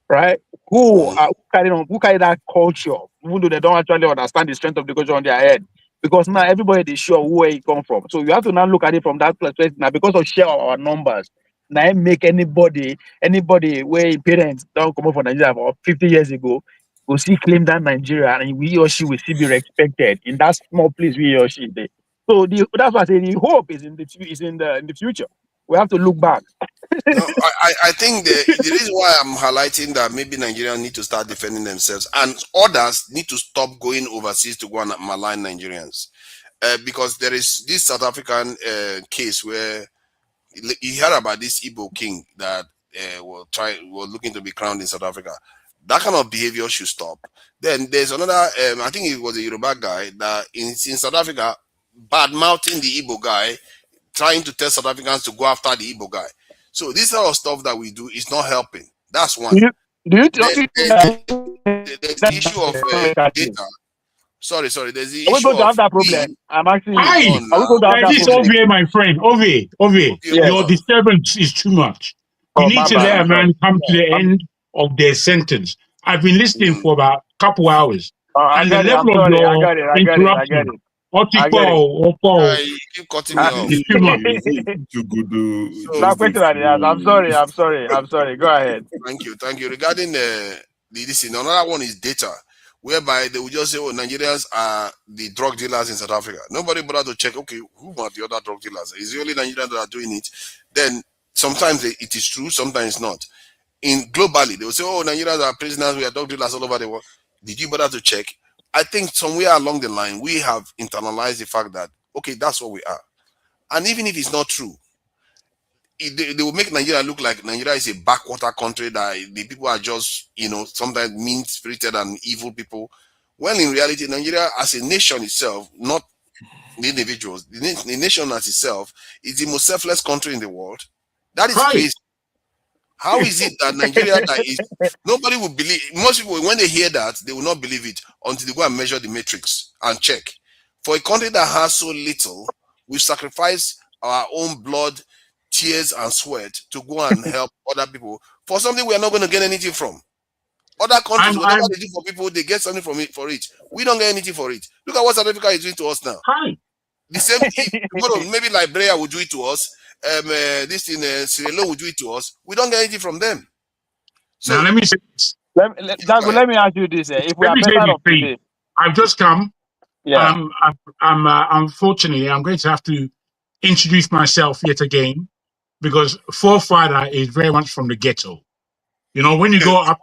right? Who carry that culture, even though they don't actually understand the strength of the culture on their head. Because now everybody is sure where it come from. So you have to now look at it from that perspective. Now, because of share our numbers, now make anybody where parents don't come up from Nigeria for 50 years ago, will see claim that Nigeria and we or she will still be respected in that small place we or she did. So that's why I say the hope is in the future. We have to look back. No, I think the reason why I'm highlighting that maybe Nigerians need to start defending themselves and others need to stop going overseas to go and malign Nigerians. Because there is this South African case where you heard about this Igbo king that was looking to be crowned in South Africa. That kind of behavior should stop. Then there's another, I think it was a Yoruba guy that in South Africa, bad-mouthing the Igbo guy, trying to tell South Africans to go after the Igbo guy. So this sort of stuff that we do is not helping. That's one. There's the issue of data. Sorry. There's the issue we going to have that problem? I'm actually. This is Ove, my friend. Ove. Your disturbance is too much. You need to let a man come to the end of their sentence. I've been listening for about couple hours. I And the get it. I'm level of sorry. I your got it. I get it. I get interruption, it. I get it. or Paul, You keep cutting me off. is too much. To go do So, Now, just the question I asked. I'm flow. sorry. I'm sorry. I'm sorry. Go ahead. thank you. Regarding this, another one is data, whereby they will just say, "Oh, Nigerians are the drug dealers in South Africa." Nobody bother to check. Okay, who are the other drug dealers? Is it only Nigerians that are doing it? Then sometimes it is true, sometimes it's not. In globally, they will say, "Oh, Nigerians are prisoners. We are drug dealers all over the world." Did you bother to check? I think somewhere along the line we have internalized the fact that okay, that's what we are, and even if it's not true, they will make Nigeria look like Nigeria is a backwater country that the people are just, sometimes mean-spirited and evil people. Well, in reality, Nigeria as a nation itself, not the individuals, the nation as itself is the most selfless country in the world. That is crazy. How is it that Nigeria that is, nobody will believe, most people, when they hear that, they will not believe it until they go and measure the matrix and check. For a country that has so little, we sacrifice our own blood, tears and sweat to go and help other people for something we are not going to get anything from. Other countries, whatever they do for people, they get something from it for it. We don't get anything for it. Look at what South Africa is doing to us now. The same, maybe Liberia will do it to us. This thing, Cyril will do it to us. We don't get anything from them. So now let me say this. Let me ask you this: if we are better off today, I've just come. Yeah. Unfortunately, I'm going to have to introduce myself yet again because forefather is very much from the ghetto. When you go up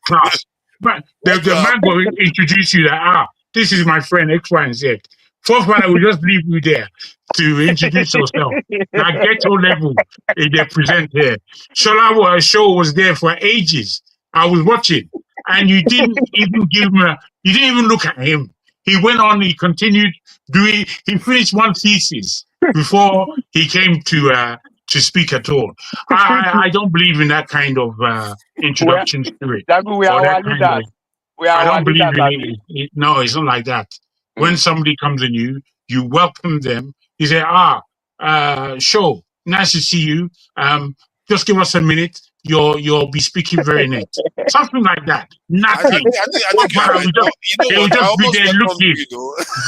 class, but the man will introduce you that this is my friend X, Y, and Z. Forefather will just leave you there to introduce yourself. That ghetto level they present here. Shola show was there for ages. I was watching, and you didn't even you didn't even look at him. He went on. He continued doing. He finished one thesis before he came to speak at all. I don't believe in that kind of introduction spirit. We are our leaders. I don't believe in it. No, it's not like that. When somebody comes in you welcome them. You say, show, nice to see you. Just give us a minute. You'll be speaking very next. Something like that. Nothing. I think you're right. They will just be there looking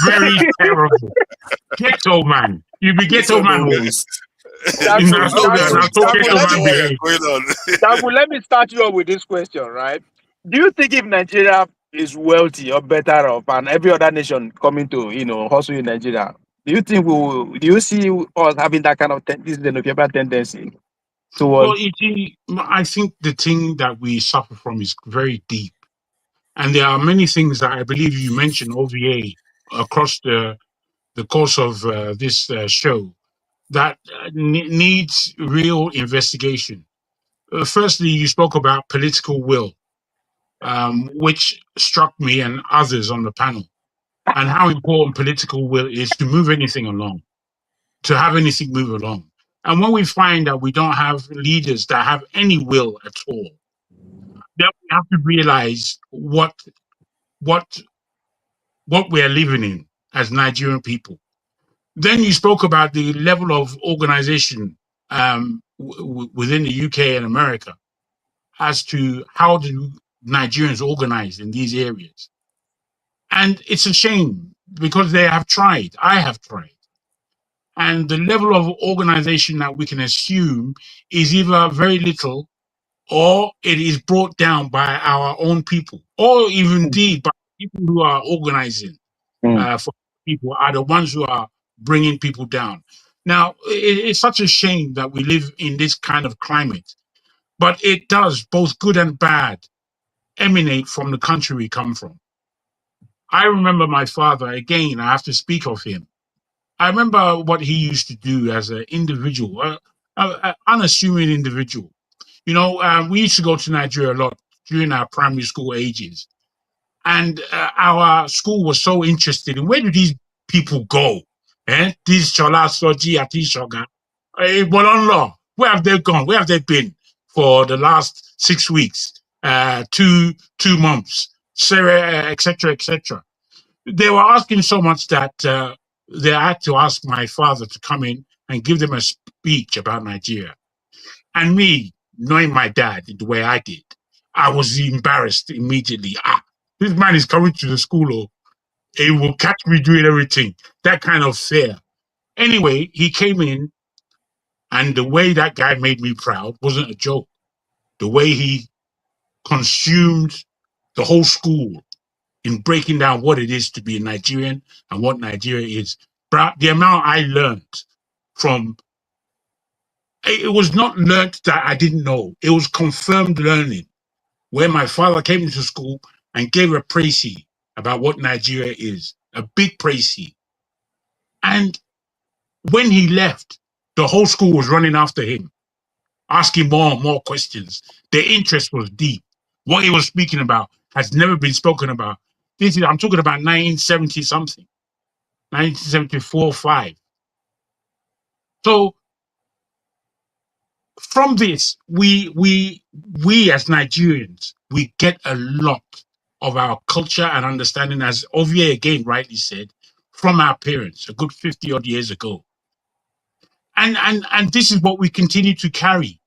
very terrible. Ghetto man. You be ghetto man. Let me start you off with this question, right? Do you think if Nigeria is wealthy or better off and every other nation coming to, hustle in Nigeria, do you see us having that kind of tendency towards? Well, I think the thing that we suffer from is very deep. And there are many things that I believe you mentioned, OVA, across the course of this show that needs real investigation. Firstly, you spoke about political will, which struck me and others on the panel, and how important political will is to move anything along, to have anything move along. And when we find that we don't have leaders that have any will at all, then we have to realize what we are living in as Nigerian people. Then you spoke about the level of organization within the UK and America as to how do Nigerians organize in these areas. And it's a shame because they have tried. I have tried. And the level of organization that we can assume is either very little or it is brought down by our own people, or even indeed by people who are organizing for people are the ones who are bringing people down. Now, it's such a shame that we live in this kind of climate, but it does, both good and bad, emanate from the country we come from. I remember my father, again, I have to speak of him. I remember what he used to do as an individual, an unassuming individual. We used to go to Nigeria a lot during our primary school ages. And our school was so interested in where do these people go? These Chola, Soji, Ati Shoga. Bolonlo, where have they gone? Where have they been for the last 6 weeks, 2 months, et cetera, et cetera. They were asking so much that they had to ask my father to come in and give them a speech about Nigeria. And me, knowing my dad the way I did, I was embarrassed immediately. This man is coming to the school, or he will catch me doing everything. That kind of fear. Anyway, he came in, and the way that guy made me proud wasn't a joke. The way he consumed the whole school in breaking down what it is to be a Nigerian and what Nigeria is. The amount I learned from, it was not learned that I didn't know. It was confirmed learning, where my father came into school and gave a précis about what Nigeria is, a big précis. And when he left, the whole school was running after him, asking more and more questions. Their interest was deep. What he was speaking about has never been spoken about. I'm talking about 1970 something, 1974, 5. So from this, we as Nigerians, we get a lot of our culture and understanding, as Ovie again rightly said, from our parents a good 50 odd years ago. And this is what we continue to carry.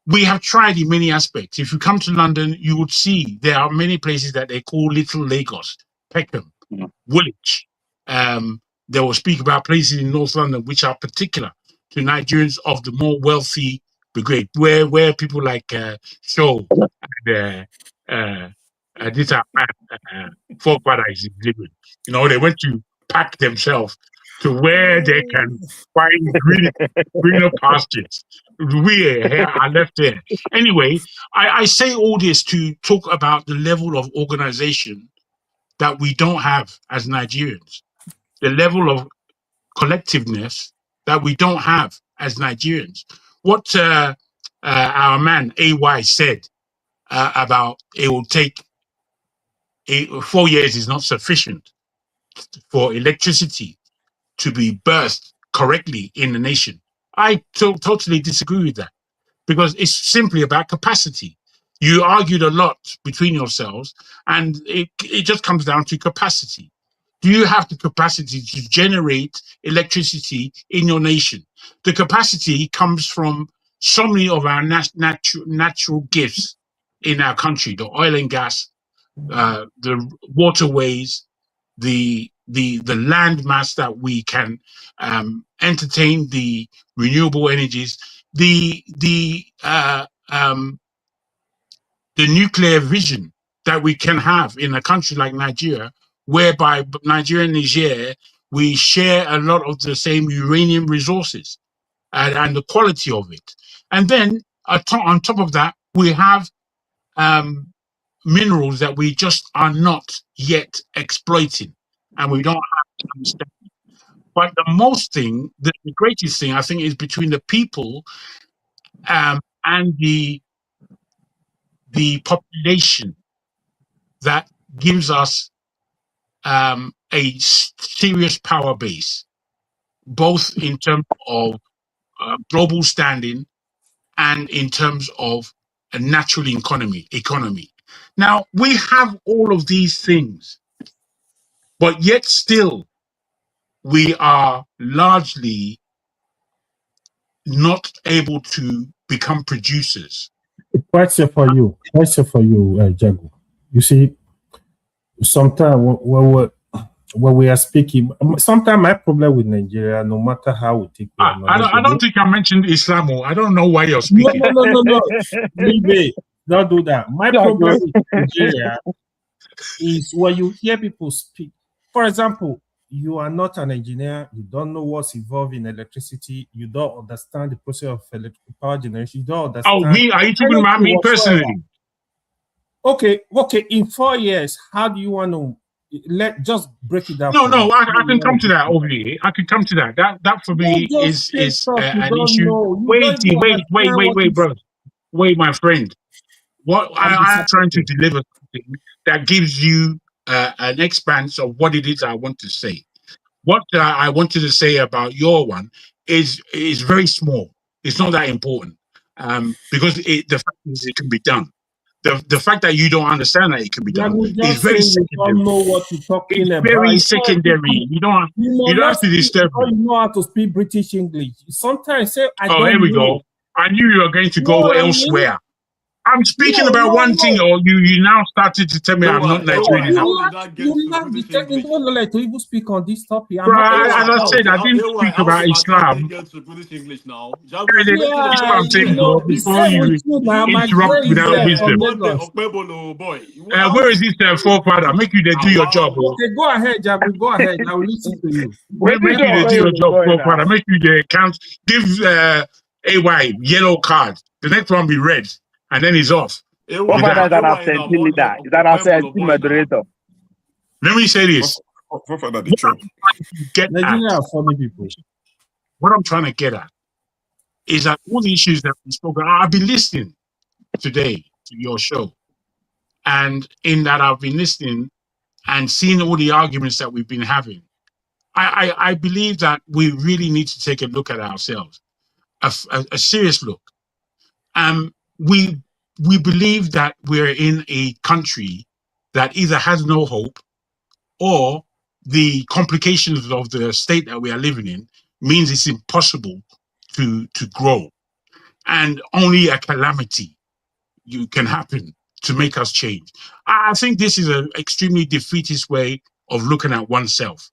We have tried in many aspects. If you come to London, you would see there are many places that they call Little Lagos, Peckham, Woolwich. They will speak about places in North London which are particular to Nigerians of the more wealthy brigade, where people like Shaw and this Folk Paradise is living. You know, they went to pack themselves to where they can find greener pastures. We here are left there. Anyway, I say all this to talk about the level of organization that we don't have as Nigerians, the level of collectiveness that we don't have as Nigerians. What our man AY said about it will take 4 years is not sufficient for electricity to be burst correctly in the nation. I totally disagree with that, because it's simply about capacity. You argued a lot between yourselves, and it just comes down to capacity. Do you have the capacity to generate electricity in your nation? The capacity comes from so many of our natural gifts in our country: the oil and gas, the waterways, the land mass that we can entertain, the renewable energies, the nuclear vision that we can have in a country like Nigeria, whereby Nigeria and Niger, we share a lot of the same uranium resources and the quality of it. And then on top of that, we have minerals that we just are not yet exploiting, and we don't have to understand. But the greatest thing, I think, is between the people and the population that gives us a serious power base, both in terms of global standing and in terms of a natural economy. Now, we have all of these things, but yet still we are largely not able to become producers. Question for you, Jago. You see, sometimes when we are speaking, sometimes my problem with Nigeria, no matter how we take I don't think I mentioned Islam. I don't know why you're speaking. No. Maybe don't do that. My problem with Nigeria is when you hear people speak. For example, you are not an engineer, you don't know what's involved in electricity, you don't understand the process of power generation, you don't understand. Oh, me? Are you talking about me personally? Okay. In 4 years, how do you want to just break it down? No, I can come to that over here. I can come to that. That for me is an issue. Wait, bro. Wait, my friend. What I'm trying to deliver something that gives you an expanse of what it is I want to say. What I wanted to say about your one is very small. It's not that important because the fact is it can be done. The fact that you don't understand that it can be done is very secondary. You don't know what you're talking about. Very secondary. You don't have to disturb me. You know how to speak British English. Sometimes say I don't know. Here we go. I knew you were going to go elsewhere. I'm speaking No, about no, one thing, no. or you now started to tell me I'm not Nigerian. You lack the technical knowledge to even speak on this topic. I'm But happy to as I support. said, I didn't speak about Islam. And that's what I'm saying, bro, The before same you with you now. My interrupt friend is without from wisdom. Lagos. Where is this forefather? Make you they do your job, bro. Okay, go ahead, Jabu. Go ahead. I will listen to you. Where Make did you they do your job, boy forefather. now? Make you they count. Give AY yellow card. The next one be red, and then he's off. What With father that. is an absentee leader? Is an absentee moderator? Let me say this. Forefather, the chop. Get at, Nigeria are funny people. what I'm trying to get at is that all the issues that we spoke about, I've been listening today to your show. And in that I've been listening and seeing all the arguments that we've been having. I believe that we really need to take a look at ourselves, a serious look. We believe that we're in a country that either has no hope or the complications of the state that we are living in means it's impossible to grow, and only a calamity can happen to make us change. I think this is an extremely defeatist way of looking at oneself.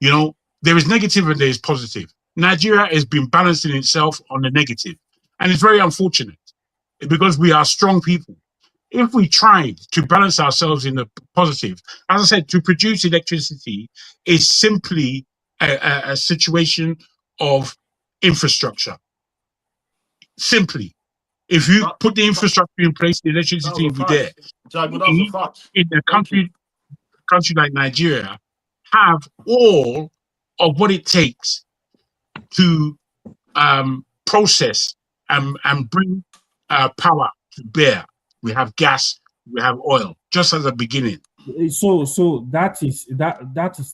You know, there is negative and there is positive. Nigeria has been balancing itself on the negative, and it's very unfortunate because we are strong people. If we tried to balance ourselves in the positive, as I said, to produce electricity is simply a situation of infrastructure. Simply, if you put the infrastructure in place, the electricity will be there. We, in a country like Nigeria, have all of what it takes to process and bring power to bear. We have gas, we have oil, just as a beginning. So that is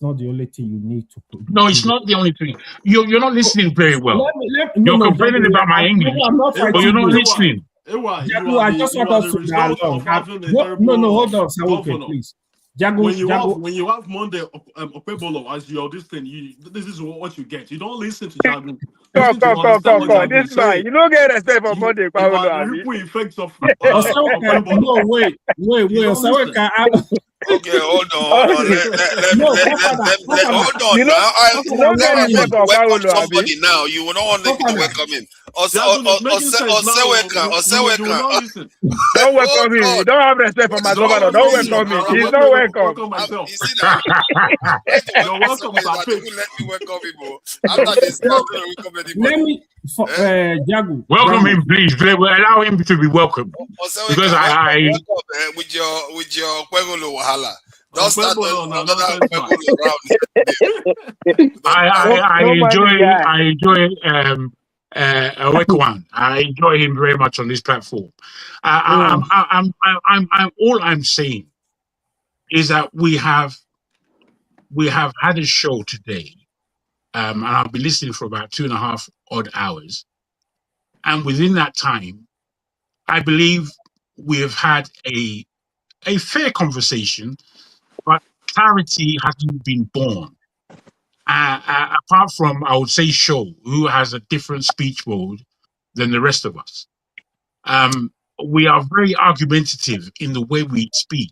not the only thing you need to put. No, it's not the only thing. You're not listening very well. You're complaining about my English, I'm not but you're not listening. Jagu, I just want us to dialogue. No, hold on, Sawoke, please. Jagu, when you have Monday Okpebolo as your this thing, this is what you get. You don't listen to Jagu. Come. This man, you don't get respect for Monday. The ripple effects of no, wait. Okay, hold on. Hold on. You don't get respect for Welcome Paulo, somebody now. You will not want them to welcome him. Don't welcome him. You don't have respect for my governor. Don't welcome him. He's not welcome. You see that? You're welcome, let me welcome him. After this, let me, Jagu. Welcome him, please. Allow him to be welcome. Because I with your Kwegolo Wahala. Don't start another Kwegolo round. I enjoy Wekwan. I enjoy him very much on this platform. All I'm saying is that we have had a show today, and I've been listening for about 2.5 odd hours. And within that time, I believe we have had a fair conversation, but clarity hasn't been born. Apart from, I would say, Show, who has a different speech mode than the rest of us. We are very argumentative in the way we speak.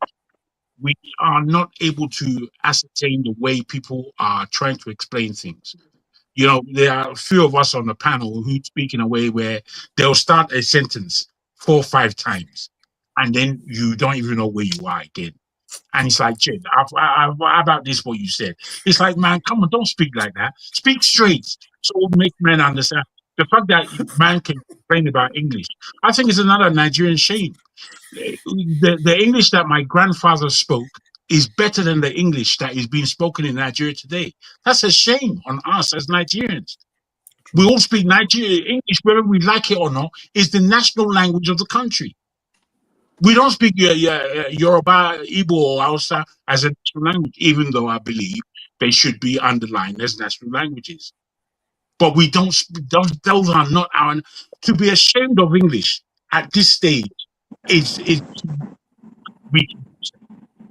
We are not able to ascertain the way people are trying to explain things. You know, there are a few of us on the panel who speak in a way where they'll start a sentence 4 or 5 times, and then you don't even know where you are again. And it's like, Jed, how about this, what you said? It's like, man, come on, don't speak like that. Speak straight so we'll make men understand. The fact that man can complain about English, I think is another Nigerian shame. The English that my grandfather spoke is better than the English that is being spoken in Nigeria today. That's a shame on us as Nigerians. We all speak Nigerian English, whether we like it or not, is the national language of the country. We don't speak Yoruba, Igbo, or Hausa as a national language, even though I believe they should be underlined as national languages. But we don't. Those are not our. To be ashamed of English at this stage is weak,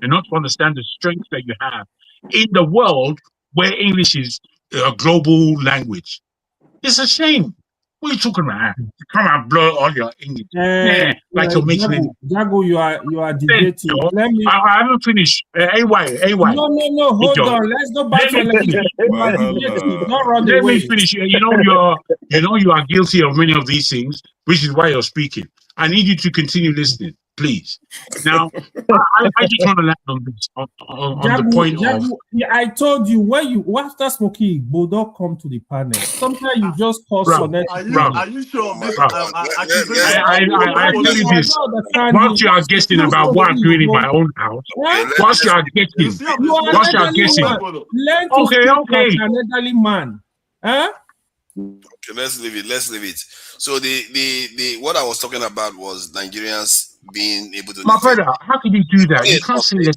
and not to understand the strength that you have in the world where English is a global language. It's a shame. What are you talking about? Come and blow all your English. Like you're making it. Jago, you are debating. Let me. I haven't finished. AY. No. Hold on. Let's go back to electricity. Don't run Let away. me finish. You know you are guilty of many of these things, which is why you're speaking. I need you to continue listening, please. Now, I just want to land on this, on the point of. I told you after smoking, don't come to the panel. Sometimes you just cause connect. Are you sure? I tell you this. Once you are guessing about what I'm doing in my own house, once you are guessing, learn to speak like an elderly man. Huh? Okay, let's leave it. So the what I was talking about was Nigerians being able to. My brother, how can you do that? You can't say that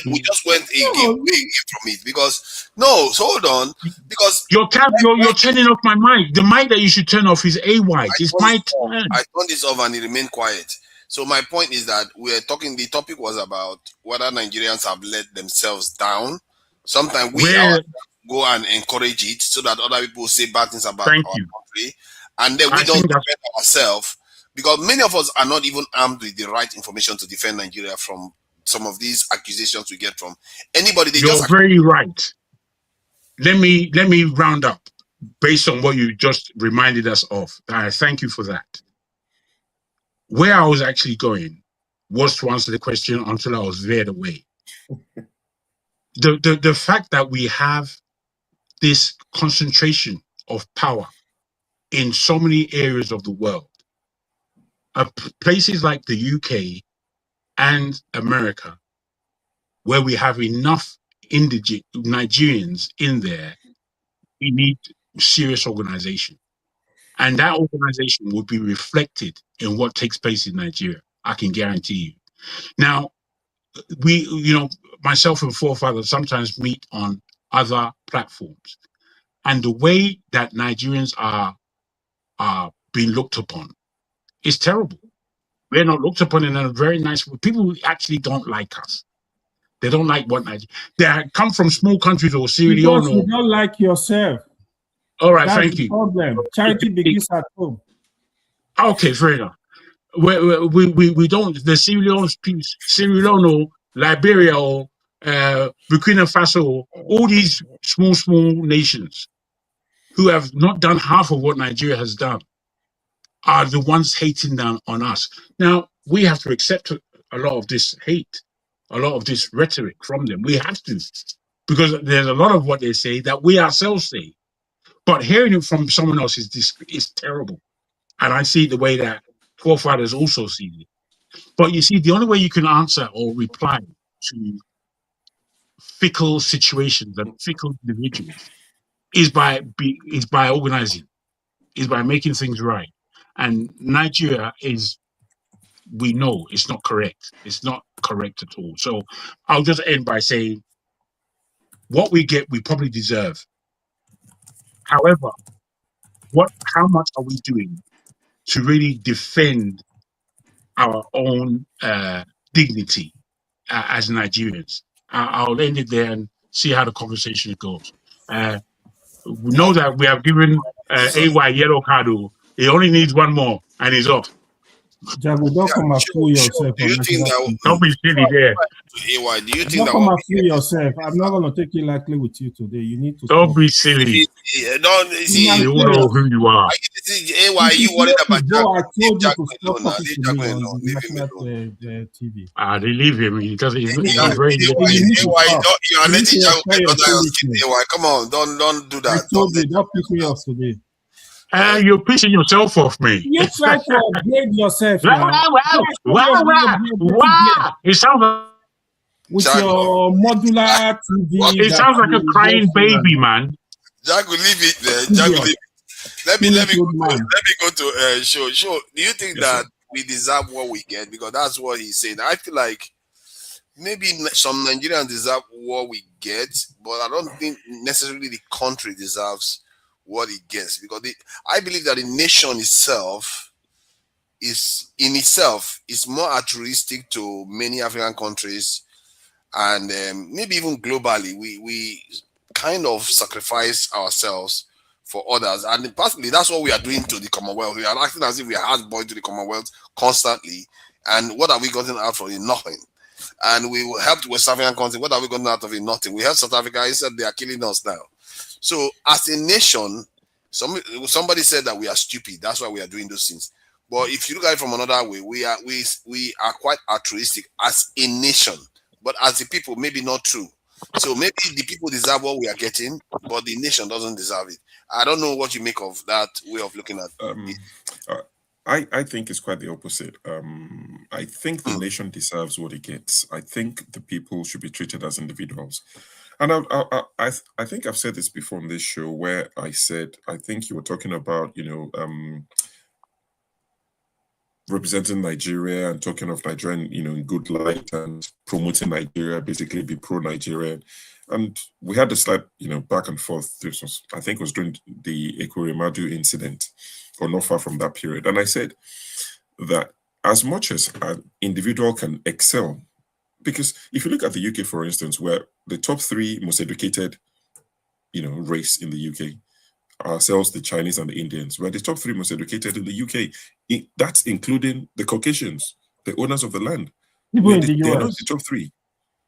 we just went away from it because so hold on, because you're turning off my mic. The mic that you should turn off is AY. It's my turn. I turned this off and it remained quiet. So my point is that we're talking. The topic was about whether Nigerians have let themselves down. Sometimes we go and encourage it so that other people say bad things about our country, and then we don't defend ourselves because many of us are not even armed with the right information to defend Nigeria from some of these accusations we get from anybody. You're very right. Let me round up based on what you just reminded us of. Thank you for that. Where I was actually going was to answer the question until I was veered away. The fact that we have this concentration of power in so many areas of the world, places like the UK and America, where we have enough indigent Nigerians in there, we need serious organization. And that organization will be reflected in what takes place in Nigeria. I can guarantee you. Now, we, myself and forefathers sometimes meet on other platforms. And the way that Nigerians are being looked upon is terrible. We're not looked upon in a very nice way. People actually don't like us. They don't like what Nigeria. They come from small countries or Sierra Leone. Because you don't like yourself. All right, That's thank the you. problem. Charity begins at home. Okay, fair enough. We don't. The Sierra Leone, Liberia, or Burkina Faso, all these small nations who have not done half of what Nigeria has done are the ones hating down on us. Now, we have to accept a lot of this hate, a lot of this rhetoric from them. We have to, because there's a lot of what they say that we ourselves say. But hearing it from someone else is terrible. And I see the way that forefathers also see it. But you see, the only way you can answer or reply to fickle situations and fickle individuals is by organizing, is by making things right. And Nigeria we know it's not correct. It's not correct at all. So I'll just end by saying what we get, we probably deserve. However, how much are we doing to really defend our own dignity as Nigerians? I'll end it there and see how the conversation goes. We know that we have given AY yellow card. He only needs one more and he's off. Jago, don't come and fool yourself. Do you think that don't be silly there? AY, do you think don't that come and fool yourself? I'm not going to take it lightly with you today. You need to don't be silly. Don't see. You don't know who you are. AY, you worried about Jago? I told you to stop Leave talking him to me alone. on the TV. They leave him. He doesn't. He's very. You are letting Jago AY, come on, don't do that. I told you, don't piss me off today. You're pissing yourself off me. You try to upgrade yourself. Wow. It sounds like with your modular TV. It sounds like a crying baby, man. Jago, leave it there. Jago, leave it. Let me go to show. Do you think that we deserve what we get? Because that's what he's saying. I feel like maybe some Nigerians deserve what we get, but I don't think necessarily the country deserves what it gets, because I believe that the nation itself is more altruistic to many African countries, and maybe even globally. We kind of sacrifice ourselves for others. And personally, that's what we are doing to the Commonwealth. We are acting as if we are houseboy to the Commonwealth constantly. And what are we getting out from it? Nothing. And we will help West African countries. What are we getting out of it? Nothing. We help South Africa. Instead, they are killing us now. So as a nation, somebody said that we are stupid. That's why we are doing those things. But if you look at it from another way, we are quite altruistic as a nation. But as the people, maybe not true. So maybe the people deserve what we are getting, but the nation doesn't deserve it. I don't know what you make of that way of looking at it. I think it's quite the opposite. I think the nation deserves what it gets. I think the people should be treated as individuals. And I think I've said this before on this show where I said, I think you were talking about, representing Nigeria and talking of Nigeria, in good light and promoting Nigeria, basically be pro-Nigerian. And we had a slight, back and forth. This was, I think it was during the Ekweremadu incident, or not far from that period. And I said that as much as an individual can excel, because if you look at the UK, for instance, where the top 3 most educated, race in the UK, ourselves, the Chinese and the Indians, we're the top 3 most educated in the UK. That's including the Caucasians, the owners of the land. They're not the top 3.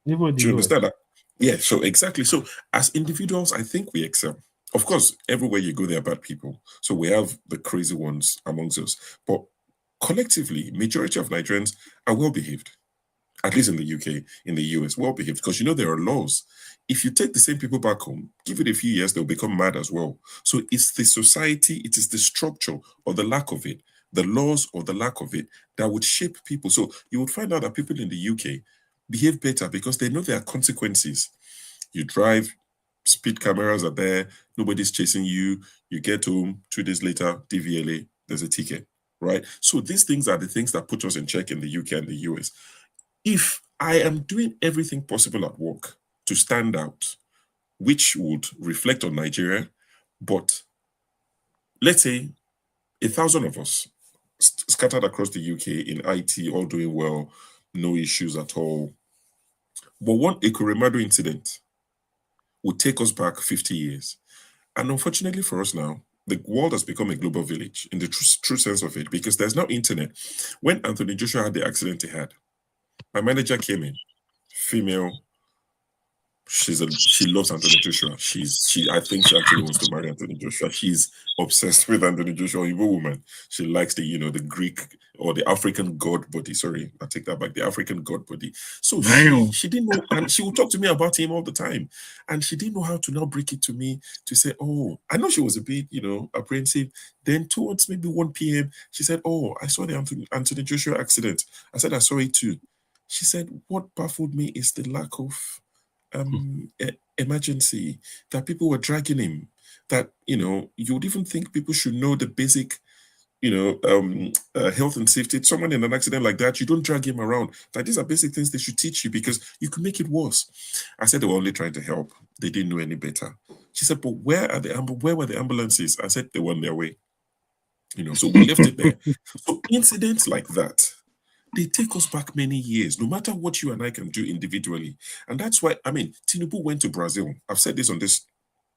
Do you understand that? Yeah, so exactly. So as individuals, I think we excel. Of course, everywhere you go, there are bad people. So we have the crazy ones amongst us. But collectively, majority of Nigerians are well-behaved. At least in the UK, in the US, well-behaved. Because there are laws. If you take the same people back home, give it a few years, they'll become mad as well. So it's the society, it is the structure or the lack of it, the laws or the lack of it that would shape people. So you would find out that people in the UK behave better because they know there are consequences. You drive, speed cameras are there, nobody's chasing you, you get home, 2 days later, DVLA, there's a ticket, right? So these things are the things that put us in check in the UK and the US. If I am doing everything possible at work to stand out, which would reflect on Nigeria, but let's say 1,000 of us scattered across the UK in IT, all doing well, no issues at all. But one Ekweremadu incident would take us back 50 years. And unfortunately for us now, the world has become a global village in the true sense of it, because there's no internet. When Anthony Joshua had the accident he had, my manager came in, female. She loves Anthony Joshua. I think she actually wants to marry Anthony Joshua. She's obsessed with Anthony Joshua, Igbo woman. She likes the Greek or the African god body. Sorry, I take that back. The African god body. So she didn't know, and she would talk to me about him all the time. And she didn't know how to now break it to me to say, oh, I know she was a bit, apprehensive. Then towards maybe 1 p.m., she said, oh, I saw the Anthony Joshua accident. I said, I saw it too. She said, what baffled me is the lack of emergency, that people were dragging him, that you would even think people should know the basic health and safety. Someone in an accident like that, you don't drag him around. That these are basic things they should teach you, because you can make it worse. I said they were only trying to help, they didn't know any better. She said, but where were the ambulances? I said they were on their way. So we left it there. So incidents like that, they take us back many years, no matter what you and I can do individually. And that's why, Tinubu went to Brazil. I've said this on this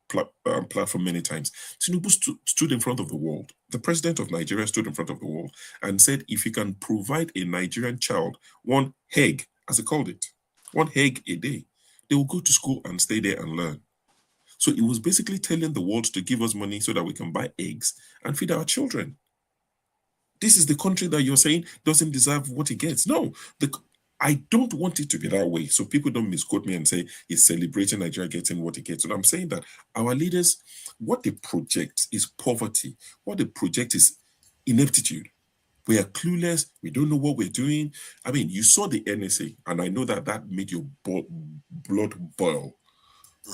platform many times. Tinubu stood in front of the world. The president of Nigeria stood in front of the world and said, if you can provide a Nigerian child 1 egg, as they called it, 1 egg a day, they will go to school and stay there and learn. So it was basically telling the world to give us money so that we can buy eggs and feed our children. This is the country that you're saying doesn't deserve what it gets. No, I don't want it to be that way. So people don't misquote me and say it's celebrating Nigeria getting what it gets. And I'm saying that our leaders, what they project is poverty. What they project is ineptitude. We are clueless. We don't know what we're doing. You saw the NSA, and I know that made your blood boil.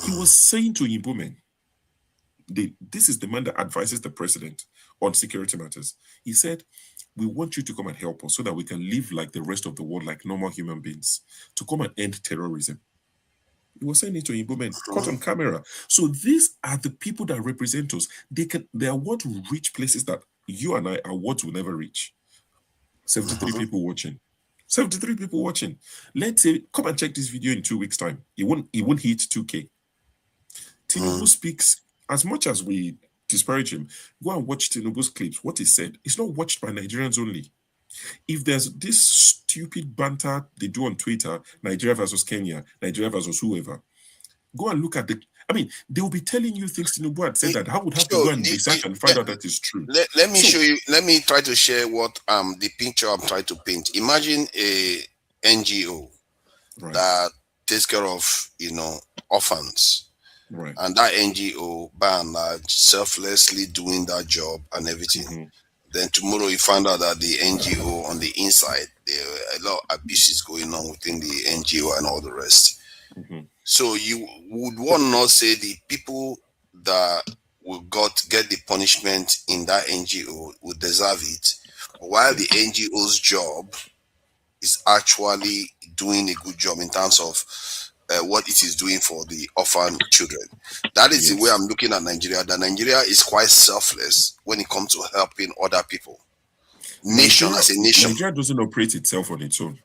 He was saying to Imbumen, this is the man that advises the president on security matters. He said, we want you to come and help us so that we can live like the rest of the world, like normal human beings, to come and end terrorism. He was saying it to Imbumen, caught on camera. So these are the people that represent us. They are what will reach places that you and I are what will never reach. 73 people watching. 73 people watching. Let's say, come and check this video in 2 weeks' time. It won't hit 2K. Tinubu speaks, as much as we disparage him. Go and watch Tinubu's clips. What he said, it's not watched by Nigerians only. If there's this stupid banter they do on Twitter, Nigeria versus Kenya, Nigeria versus whoever, go and look at the. I mean, they will be telling you things Tinubu had said that I would have to go and research and find out that is true. Let me show you. Let me try to share what the picture I'm trying to paint. Imagine a NGO that takes care of orphans, and that NGO by and large selflessly doing that job and everything. Then tomorrow you find out that the NGO on the inside, there are a lot of abuses going on within the NGO and all the rest. So you would want to not say the people that will get the punishment in that NGO would deserve it, while the NGO's job is actually doing a good job in terms of what it is doing for the orphan children. That is the way I'm looking at Nigeria. That Nigeria is quite selfless when it comes to helping other people. Nation as a nation. Nigeria doesn't operate itself on its own.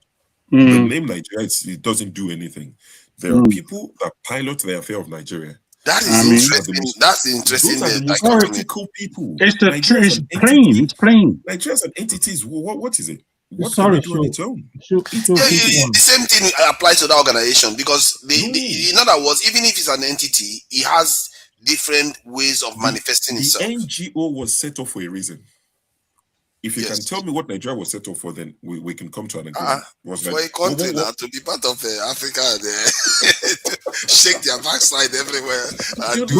The name Nigeria, it doesn't do anything. There are people that pilot the affair of Nigeria. That is interesting. That's interesting. Those are the most critical people. It's plain. It's plain. Nigeria's an entity. What is it? What Sorry, can they do on its own? The same thing applies to that organization, because in other words, even if it's an entity, it has different ways of manifesting itself. The NGO was set up for a reason. If you can tell me what Nigeria was set up for, then we can come to an agreement. For a country now to be part of Africa and shake their backside everywhere and do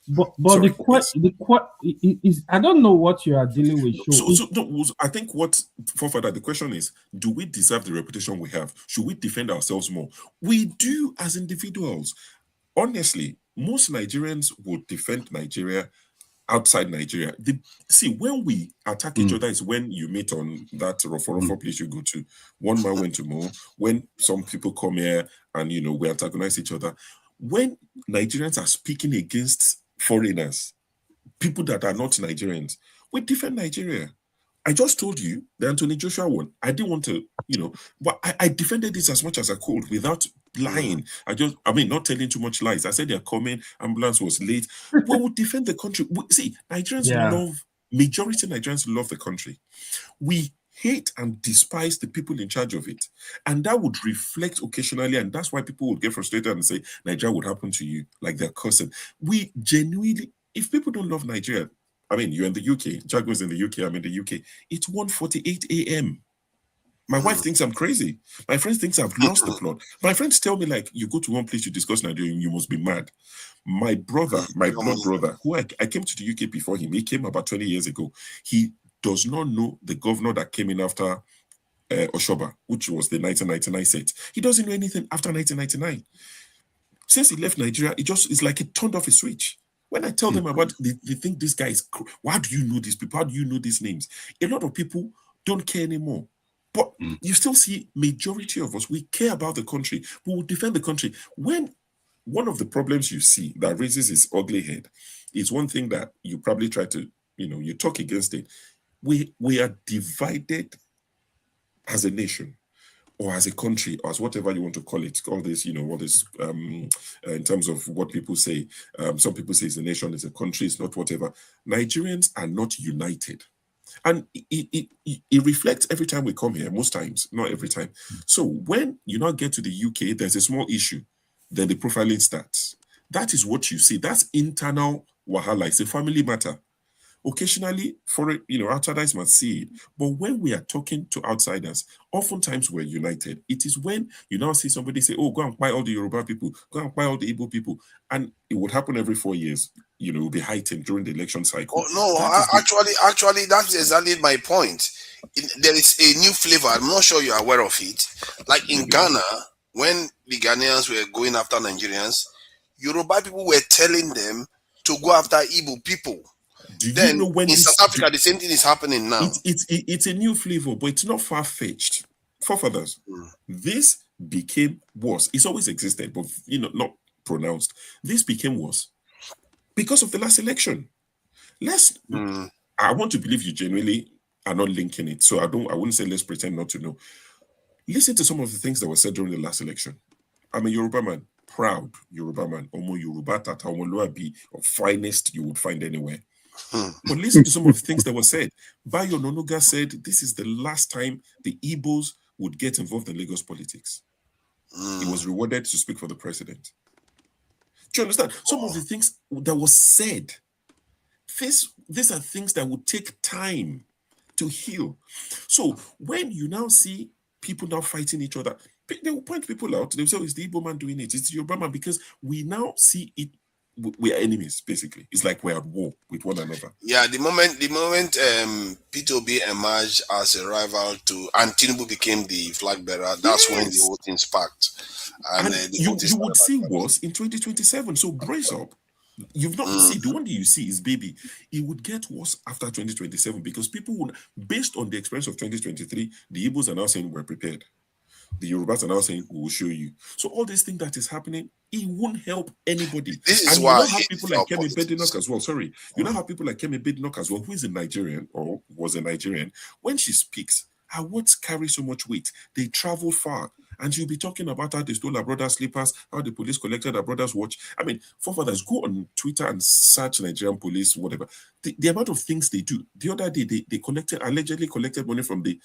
But the is I don't know what you are dealing with. So I think the question is, do we deserve the reputation we have? Should we defend ourselves more? We do as individuals. Honestly, most Nigerians would defend Nigeria outside Nigeria. When we attack each other is when you meet on that Rofo place you go to. One man went to Mo. When some people come here and we antagonize each other. When Nigerians are speaking against foreigners, people that are not Nigerians, we defend Nigeria. I just told you the Anthony Joshua one. I didn't want to, but I defended this as much as I could without lying. Not telling too much lies. I said they're coming, ambulance was late. We will defend the country. Majority Nigerians love the country. We hate and despise the people in charge of it. And that would reflect occasionally, and that's why people would get frustrated and say, Nigeria would happen to you, like they're cursing. We genuinely, if people don't love Nigeria, you're in the UK, Jaguar's in the UK, I'm in the UK, it's 1:48 a.m. My wife thinks I'm crazy. My friends think I've lost the plot. My friends tell me, you go to one place, you discuss Nigeria, you must be mad. My brother, my blood brother, who I came to the UK before him, he came about 20 years ago. He does not know the governor that came in after Oshoba, which was the 1999 set. He doesn't know anything after 1999. Since he left Nigeria, it's like it turned off a switch. When I tell them about, they think this guy is, why do you know these people? How do you know these names? A lot of people don't care anymore. But you still see majority of us, we care about the country. We will defend the country. When one of the problems you see that raises its ugly head is one thing that you probably try to, you talk against it. We are divided as a nation, or as a country, or as whatever you want to call it. All this, all this, in terms of what people say. Some people say it's a nation, it's a country, it's not whatever. Nigerians are not united. And it reflects every time we come here, most times, not every time. So when you now get to the UK, there's a small issue, then the profiling starts. That is what you see. That's internal wahala. It's a family matter. Occasionally, outsiders must see it. But when we are talking to outsiders, oftentimes we're united. It is when you now see somebody say, oh, go and buy all the Yoruba people, go and buy all the Igbo people. And it would happen every 4 years. It will be heightened during the election cycle. Oh, no, actually, that's exactly my point. There is a new flavor. I'm not sure you're aware of it. Like in Ghana, when the Ghanaians were going after Nigerians, Yoruba people were telling them to go after Igbo people. Do you know when in South Africa the same thing is happening now? It's a new flavor, but it's not far-fetched. Forefathers, this became worse. It's always existed, but not pronounced. This became worse because of the last election. I want to believe you genuinely are not linking it, so I wouldn't say let's pretend not to know. Listen to some of the things that were said during the last election. I'm a Yoruba man. proud Yoruba man, Omo Yoruba Tata Omoluabi, of finest you would find anywhere. But listen to some of the things that were said. Bayo Nonoga said this is the last time the Igbos would get involved in Lagos politics. He was rewarded to speak for the president. Do you understand? Some of the things that was said, these are things that would take time to heal. So when you now see people now fighting each other, they will point people out. They will say, oh, it's the Igbo man doing it. It's the Yoruba man, because we now see it. We are enemies, basically. It's like we're at war with one another. Yeah, the moment P2B emerged as a rival to, and Tinubu became the flag bearer, that's when the whole thing sparked. And you would see worse in 2027. So brace up. You've not seen, the one that you see is baby. It would get worse after 2027 because people would, based on the experience of 2023, the Igbos are now saying we're prepared. The Yorubas are now saying we will show you. So all this thing that is happening, it won't help anybody. This is and why you now have people like Kemi Badenoch as well. Sorry, you now have people like Kemi Badenoch as well, who is a Nigerian or was a Nigerian. When she speaks, her words carry so much weight. They travel far. And she'll be talking about how they stole her brother's slippers, how the police collected her brother's watch. I mean, forefathers, go on Twitter and search Nigerian police, whatever. The amount of things they do. The other day, they allegedly collected money from the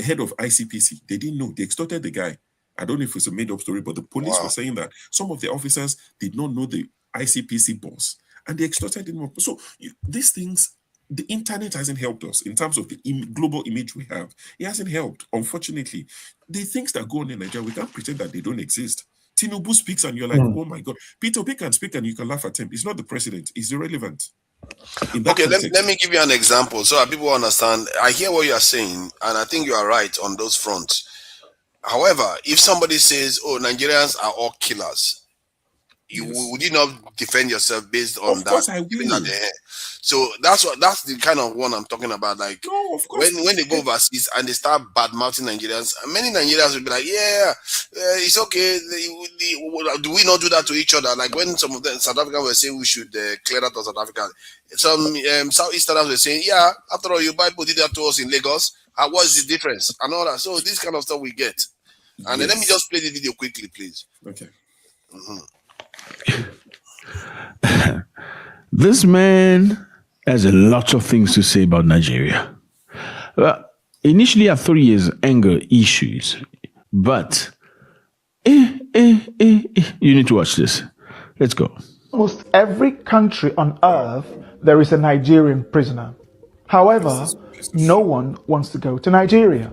head of ICPC. They didn't know. They extorted the guy. I don't know if it's a made-up story, but the police were saying that some of the officers did not know the ICPC boss, and they extorted him. So these things, the internet hasn't helped us in terms of the global image we have. It hasn't helped, unfortunately. The things that go on in Nigeria, we can't pretend that they don't exist. Tinubu speaks and you're like, oh my God. Peter Obi can speak and you can laugh at him. He's not the president. He's irrelevant. Okay, let me give you an example so that people understand. I hear what you are saying, and I think you are right on those fronts. However, if somebody says, oh, Nigerians are all killers, would you not defend yourself based on that? Of course I will. So that's the kind of one I'm talking about. Like, no, of course. When they go overseas and they start bad-mouthing Nigerians, many Nigerians will be like, it's okay. Do we not do that to each other? Like when some of them South Africans were saying we should clear that of South Africa. Some Southeasterners were saying, yeah, after all, you people did that to us in Lagos. What is the difference? And all that. So this kind of stuff we get. And then let me just play the video quickly, please. Okay. This man has a lot of things to say about Nigeria. Initially, I thought he has anger issues, but you need to watch this. Let's go. Almost every country on earth, there is a Nigerian prisoner. However, no one wants to go to Nigeria.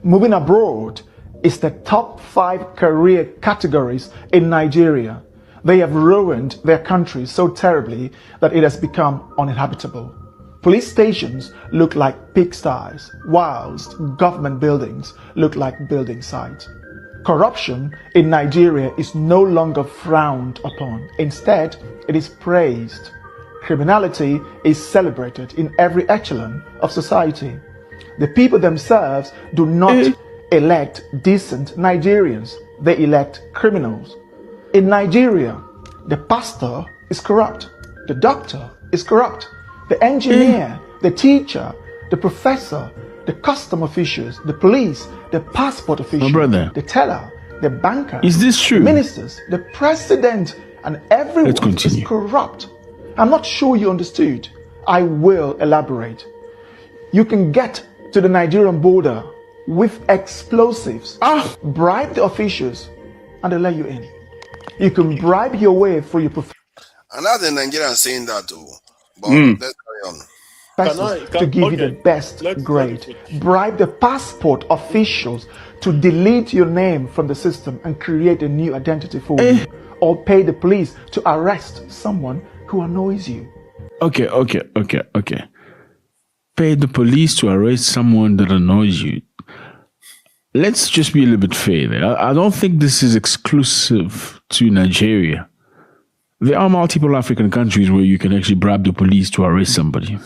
Moving abroad is the top 5 career categories in Nigeria. They have ruined their country so terribly that it has become uninhabitable. Police stations look like pigsties, whilst government buildings look like building sites. Corruption in Nigeria is no longer frowned upon. Instead, it is praised. Criminality is celebrated in every echelon of society. The people themselves do not elect decent Nigerians. They elect criminals. In Nigeria, the pastor is corrupt, the doctor is corrupt, the engineer, the teacher, the professor, the custom officials, the police, the passport official, the teller, the banker, is this true? The ministers, the president, and everyone is corrupt. I'm not sure you understood. I will elaborate. You can get to the Nigerian border with explosives, bribe the officials, and they'll let you in. You can bribe your way through your profession. And that's the Nigerians saying that too. But let's carry on. To give you the best grade. Bribe the passport officials to delete your name from the system and create a new identity for you. Or pay the police to arrest someone who annoys you. Okay. Pay the police to arrest someone that annoys you. Let's just be a little bit fair there. I don't think this is exclusive to Nigeria. There are multiple African countries where you can actually bribe the police to arrest somebody.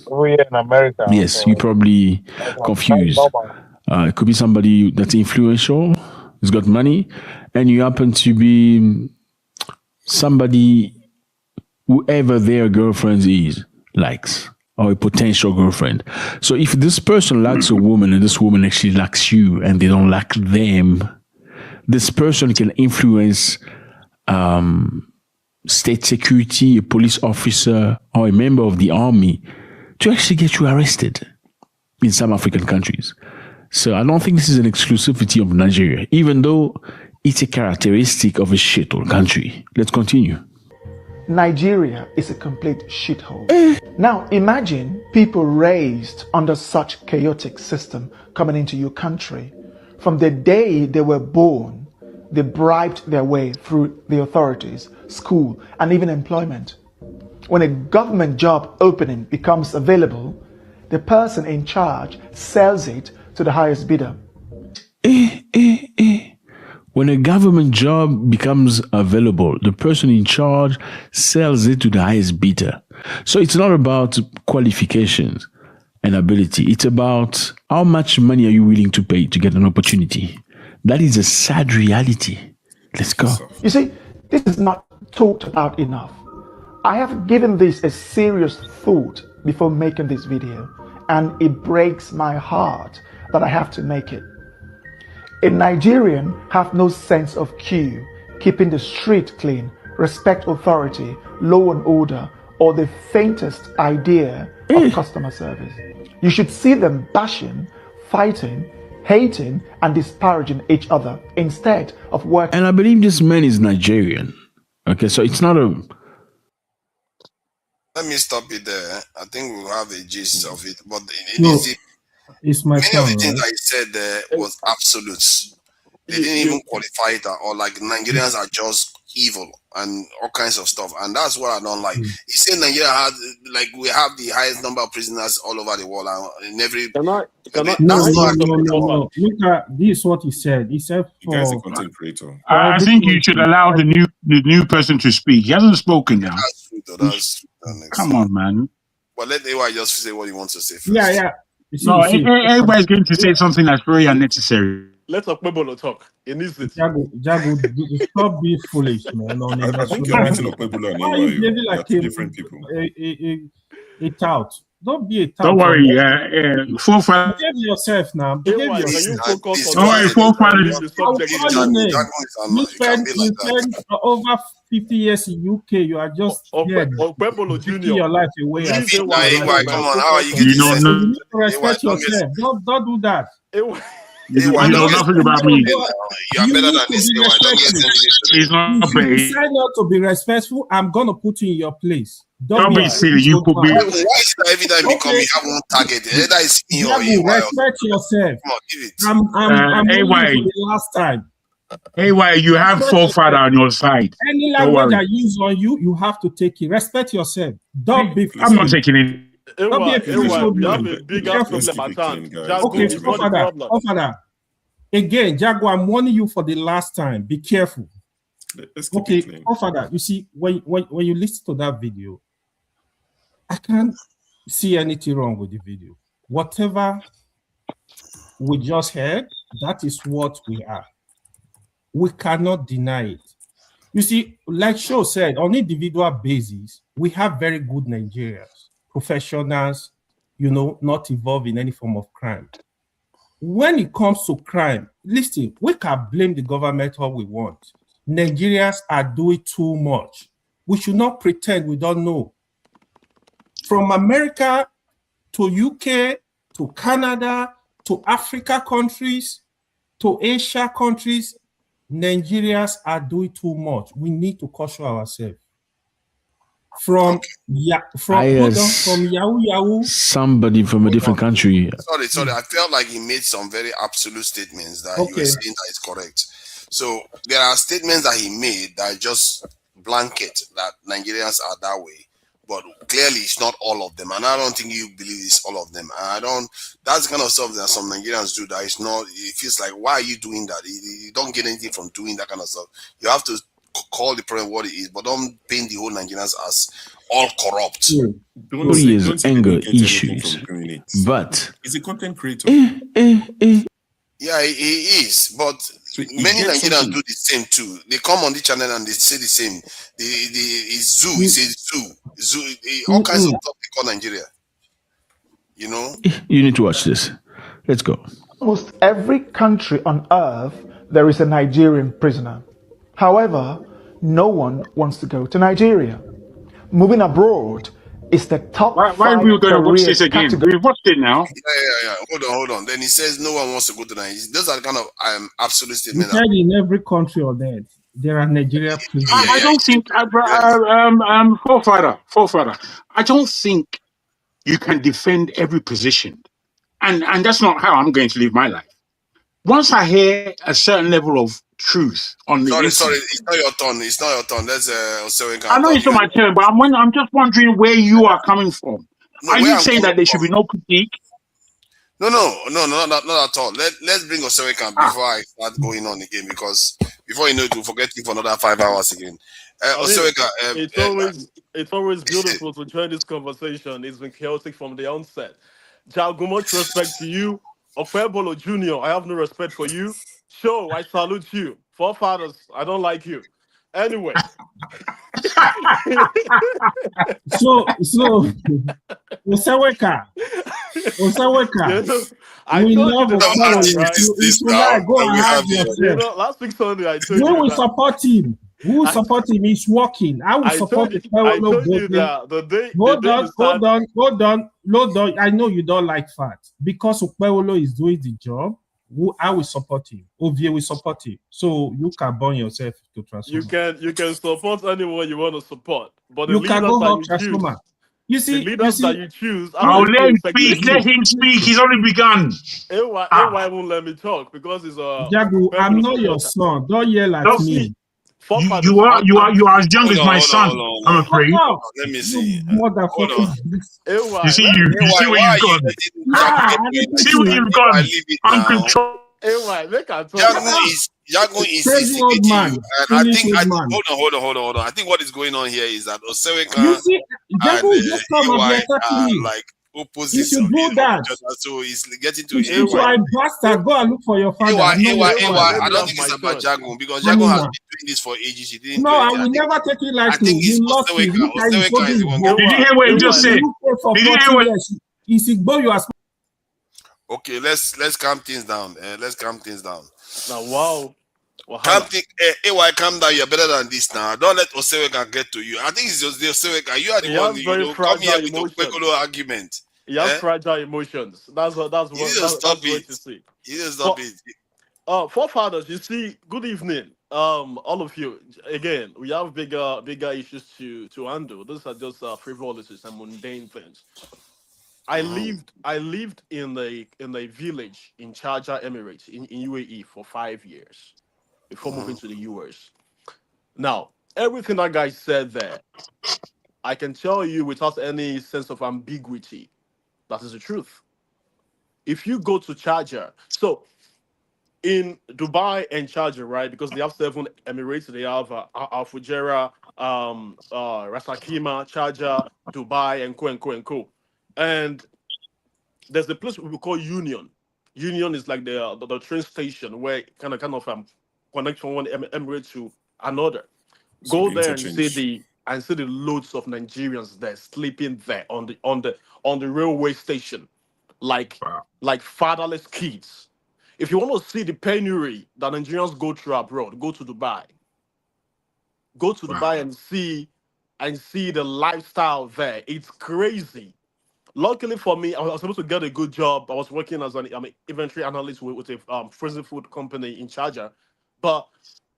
Oh, yeah, in America. Yes, you're probably confused. It could be somebody that's influential, who's got money, and you happen to be somebody whoever their girlfriend likes. Or a potential girlfriend. So if this person likes a woman and this woman actually likes you and they don't like them, this person can influence state security, a police officer, or a member of the army to actually get you arrested in some African countries. So I don't think this is an exclusivity of Nigeria, even though it's a characteristic of a shithole country. Let's continue. Nigeria is a complete shithole. Now imagine people raised under such chaotic system coming into your country. From the day they were born, they bribed their way through the authorities, school, and even employment. When a government job opening becomes available, the person in charge sells it to the highest bidder. When a government job becomes available, the person in charge sells it to the highest bidder. So it's not about qualifications and ability. It's about how much money are you willing to pay to get an opportunity. That is a sad reality. Let's go. You see, this is not talked about enough. I have given this a serious thought before making this video, and it breaks my heart that I have to make it. A Nigerian have no sense of queue, keeping the street clean, respect authority, law and order, or the faintest idea of customer service. You should see them bashing, fighting, hating, and disparaging each other instead of working. And I believe this man is Nigerian. Okay, so it's not a... Let me stop it there. I think we'll have a gist of it. But it's my many turn, of the things right? that he said there was absolutes. They didn't even qualify it, or like Nigerians are just evil and all kinds of stuff. And that's what I don't like. He said Nigeria had, like, we have the highest number of prisoners all over the world. And in every... No. Look at this is what he said. He said You guys are for... content creator. I think you should allow the new person to speak. He hasn't spoken now. That's true, though. That's true. Come on, man. But let AY just say what he wants to say first. Yeah. No, everybody's going to say something that's very unnecessary. Let's Okpebolo talk. It needs it. Jago, stop being foolish, man. I think you're meeting Okpebolo and Why are you AY. behaving like Different people. a tout? Don't be a tout. Don't worry. Forefather. Behave yourself now. Behave yourself. Don't worry, forefather. You spend over 50 years in UK. You are just taking your life away. Come on, how are you You don't know. You need to respect yourself. Don't do that. You know nothing about me. You are better than this. He's not If you decide not to be respectful, I'm gonna put you in your place. Don't be silly. You could be. Why is that every time you come, you have one target? That is me or you. Respect yourself. Come on, give it. I'm AY. for the last time. AY, you have forefather on your side. Any language I use on you, you have to take it. Respect yourself. Don't be. I'm not taking it. Don't be a foolish old You have man. a bigger problem at hand. Okay, Father. Again, Jago, I'm warning you for the last time. Be careful. Okay, Father. You see, when you listen to that video, I can't see anything wrong with the video. Whatever we just heard, that is what we are. We cannot deny it. You see, like Sho said, on individual basis, we have very good Nigerians, professionals, not involved in any form of crime. When it comes to crime, listen, we can blame the government all we want. Nigerians are doing too much. We should not pretend we don't know. From America to UK, to Canada, to Africa countries, to Asia countries, Nigerians are doing too much. We need to caution ourselves. From Yahoo. Somebody from a different country. Sorry. I felt like he made some very absolute statements that you were saying that is correct. So there are statements that he made that just blanket that Nigerians are that way. But clearly it's not all of them. And I don't think you believe it's all of them. And that's the kind of stuff that some Nigerians do that is not, it feels like, why are you doing that? You don't get anything from doing that kind of stuff. You have to call the problem what it is, but don't paint the whole Nigerians as all corrupt. Story is anger issues, but he's a content creator. Yeah, he is, but many Nigerians do the same too. They come on the channel and they say the same. It's zoo, he says zoo, all kinds of stuff they call Nigeria. You need to watch this. Let's go. Almost every country on earth, there is a Nigerian prisoner. However, no one wants to go to Nigeria. Moving abroad is the top Why are five we going to watch career this again? category. We've watched it now. Yeah. Hold on. Then he says no one wants to go to Nigeria. Those are the kind of absolute You statements. said in every country on earth, there are Nigerian prisoners. I don't think, forefather, I don't think you can defend every position. And that's not how I'm going to live my life. Once I hear a certain level of truth on the Sorry, internet, it's not your turn. It's not your turn. That's I know it's not my turn, but I'm just wondering where you are coming from. No, are you saying that there should be no critique? No, not at all. Let's bring Oseweka before I start going on again, because before you know it, we'll forget you for another 5 hours again. Oseweka, it's always beautiful to join this conversation. It's been chaotic from the onset. Jagu, much respect to you. Okpebolo Jr., I have no respect for you. Show, I salute you. Forefathers, I don't like you. Anyway. so Oseweka, we love Okpebolo. Go and have yourself. Last week Sunday, I told we you will support him. We will support him. He's working. I will support the I told you that the day. Hold on. I know you don't like fat because Okpebolo is doing the job. I will support him. Ovie will support him. So you can burn yourself to transform. You can support anyone you want to support, but you can go help transformer. You see, the leaders that you choose. I'll let him speak. Let him speak. He's only begun. AY won't let me talk because it's a. Jagu, I'm not your son. Don't yell at me. You are as young as my son. I'm afraid. Let me see. You see where you've gone. See where you've gone. Uncontrolled. Jagu is instigating you, and I think hold on. I think what is going on here is that Oseweka and like opposite. You should do that. So he's getting to if you are a bastard, go and look for your father. I don't think it's about Jagu, because Jagu has been doing this for ages. He didn't I will never take it like you. You lost it. Oseweka is the one. Did you hear what he just said? Did you hear what? Okay, let's calm things down. Now, wow. AY, calm down. You're better than this now. Don't let Oseweka get to you. I think it's just the Oseweka. You are the one who come here with the Okpebolo argument. You have fragile emotions. That's what you see. You just stop it. Forefathers, you see, good evening. All of you. Again, we have bigger issues to handle. These are just frivolities and mundane things. I lived in a village in Sharjah Emirates in UAE for 5 years before moving to the US. Now, everything that guy said there, I can tell you without any sense of ambiguity, that is the truth. If you go to Sharjah, so in Dubai and Sharjah, right? Because they have 7 Emirates, they have Al Fujairah, Ras Al Khaimah, Sharjah, Dubai, and co. And there's a place we call Union. Union is like the train station where kind of connect from one emirate to another. Go there and see the loads of Nigerians there sleeping there on the railway station, like fatherless kids. If you want to see the penury that Nigerians go through abroad, go to Dubai. Go to Dubai and see the lifestyle there. It's crazy. Luckily for me, I was able to get a good job. I was working as an inventory analyst with a frozen food company in Sharjah. But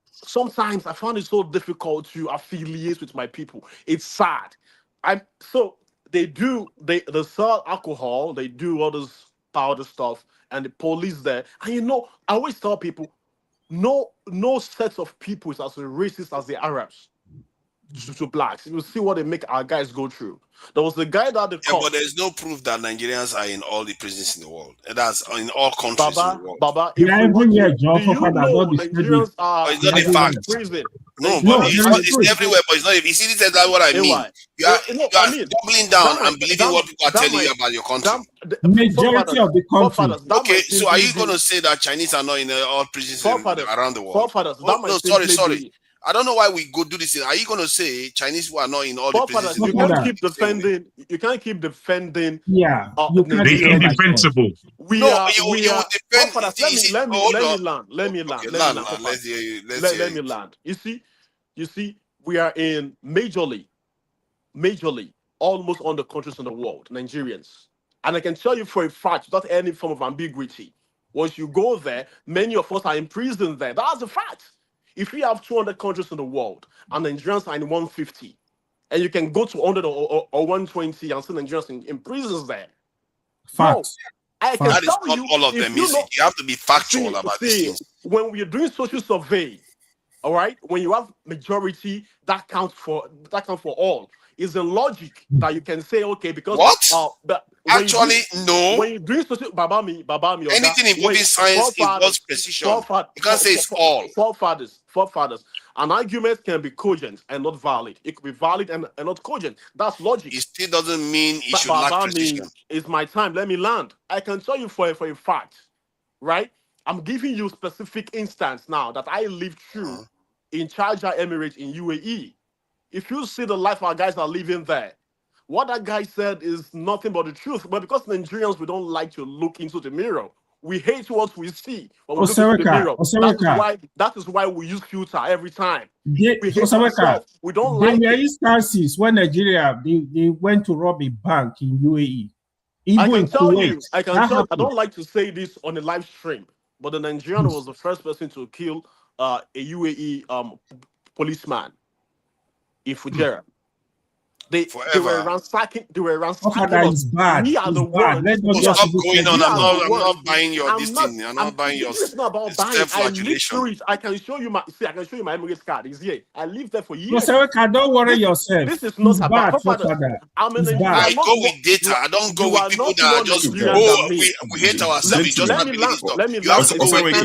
sometimes I found it so difficult to affiliate with my people. It's sad. They sell alcohol, they do all this powder stuff, and the police there. And I always tell people, no set of people is as racist as the Arabs to blacks. You see what they make our guys go through. There was a guy that but there's no proof that Nigerians are in all the prisons in the world. That's in all countries in the world. Baba, Nigerians are it's not a fact. Prison. No, but it's everywhere. But it's not. You see, that's what I mean. You are doubling down and believing what people are telling you about your country. Majority of the country. Okay, so are you going to say that Chinese are not in all prisons around the world? No, sorry. I don't know why we go do this thing. Are you going to say Chinese who are not in all the prisons? You can't keep defending. You can't keep defending. Yeah, the indefensible. We defend. Let me land. Let's hear you. Let me land. You see, You see, we are in majorly, almost all the countries in the world, Nigerians. And I can tell you for a fact, without any form of ambiguity, once you go there, many of us are imprisoned there. That's a fact. If we have 200 countries in the world and Nigerians are in 150, and you can go to 100 or 120 and see Nigerians in prisons there. Facts. I can That is tell not you, all of if them, you is know, it? You have to be factual about these things. when we are doing social survey, all right, when you have majority, that counts for all. Is the logic that you can say, okay, because what? Actually, no. When you do social, Babami, anything involving science involves precision. You can't say it's all. Forefathers. An argument can be cogent and not valid. It could be valid and not cogent. That's logic. It still doesn't mean it should lack precision. It's my time. Let me land. I can tell you for a fact, right? I'm giving you specific instance now that I lived through in Sharjah Emirates in UAE. If you see the life our guys are living there, what that guy said is nothing but the truth. But because Nigerians, we don't like to look into the mirror. We hate what we see when we look into the mirror. That is why we use filter every time. We hate ourselves. We don't like There are instances when Nigeria, they went to rob a bank in UAE. I can tell you, I don't like to say this on a live stream, but the Nigerian was the first person to kill a UAE policeman in Fujairah. They were ransacking. That is bad. We are the ones. Stop going on. I'm not buying your this thing. I'm not buying your. It's not about buying. I lived through it. I can show you my. See, I can show you my Emirates card. It's here. I lived there for years. Don't worry yourself. This is not about. I go with data. I don't go with people that are just. We hate ourselves. We just have to believe stuff. You have to go with.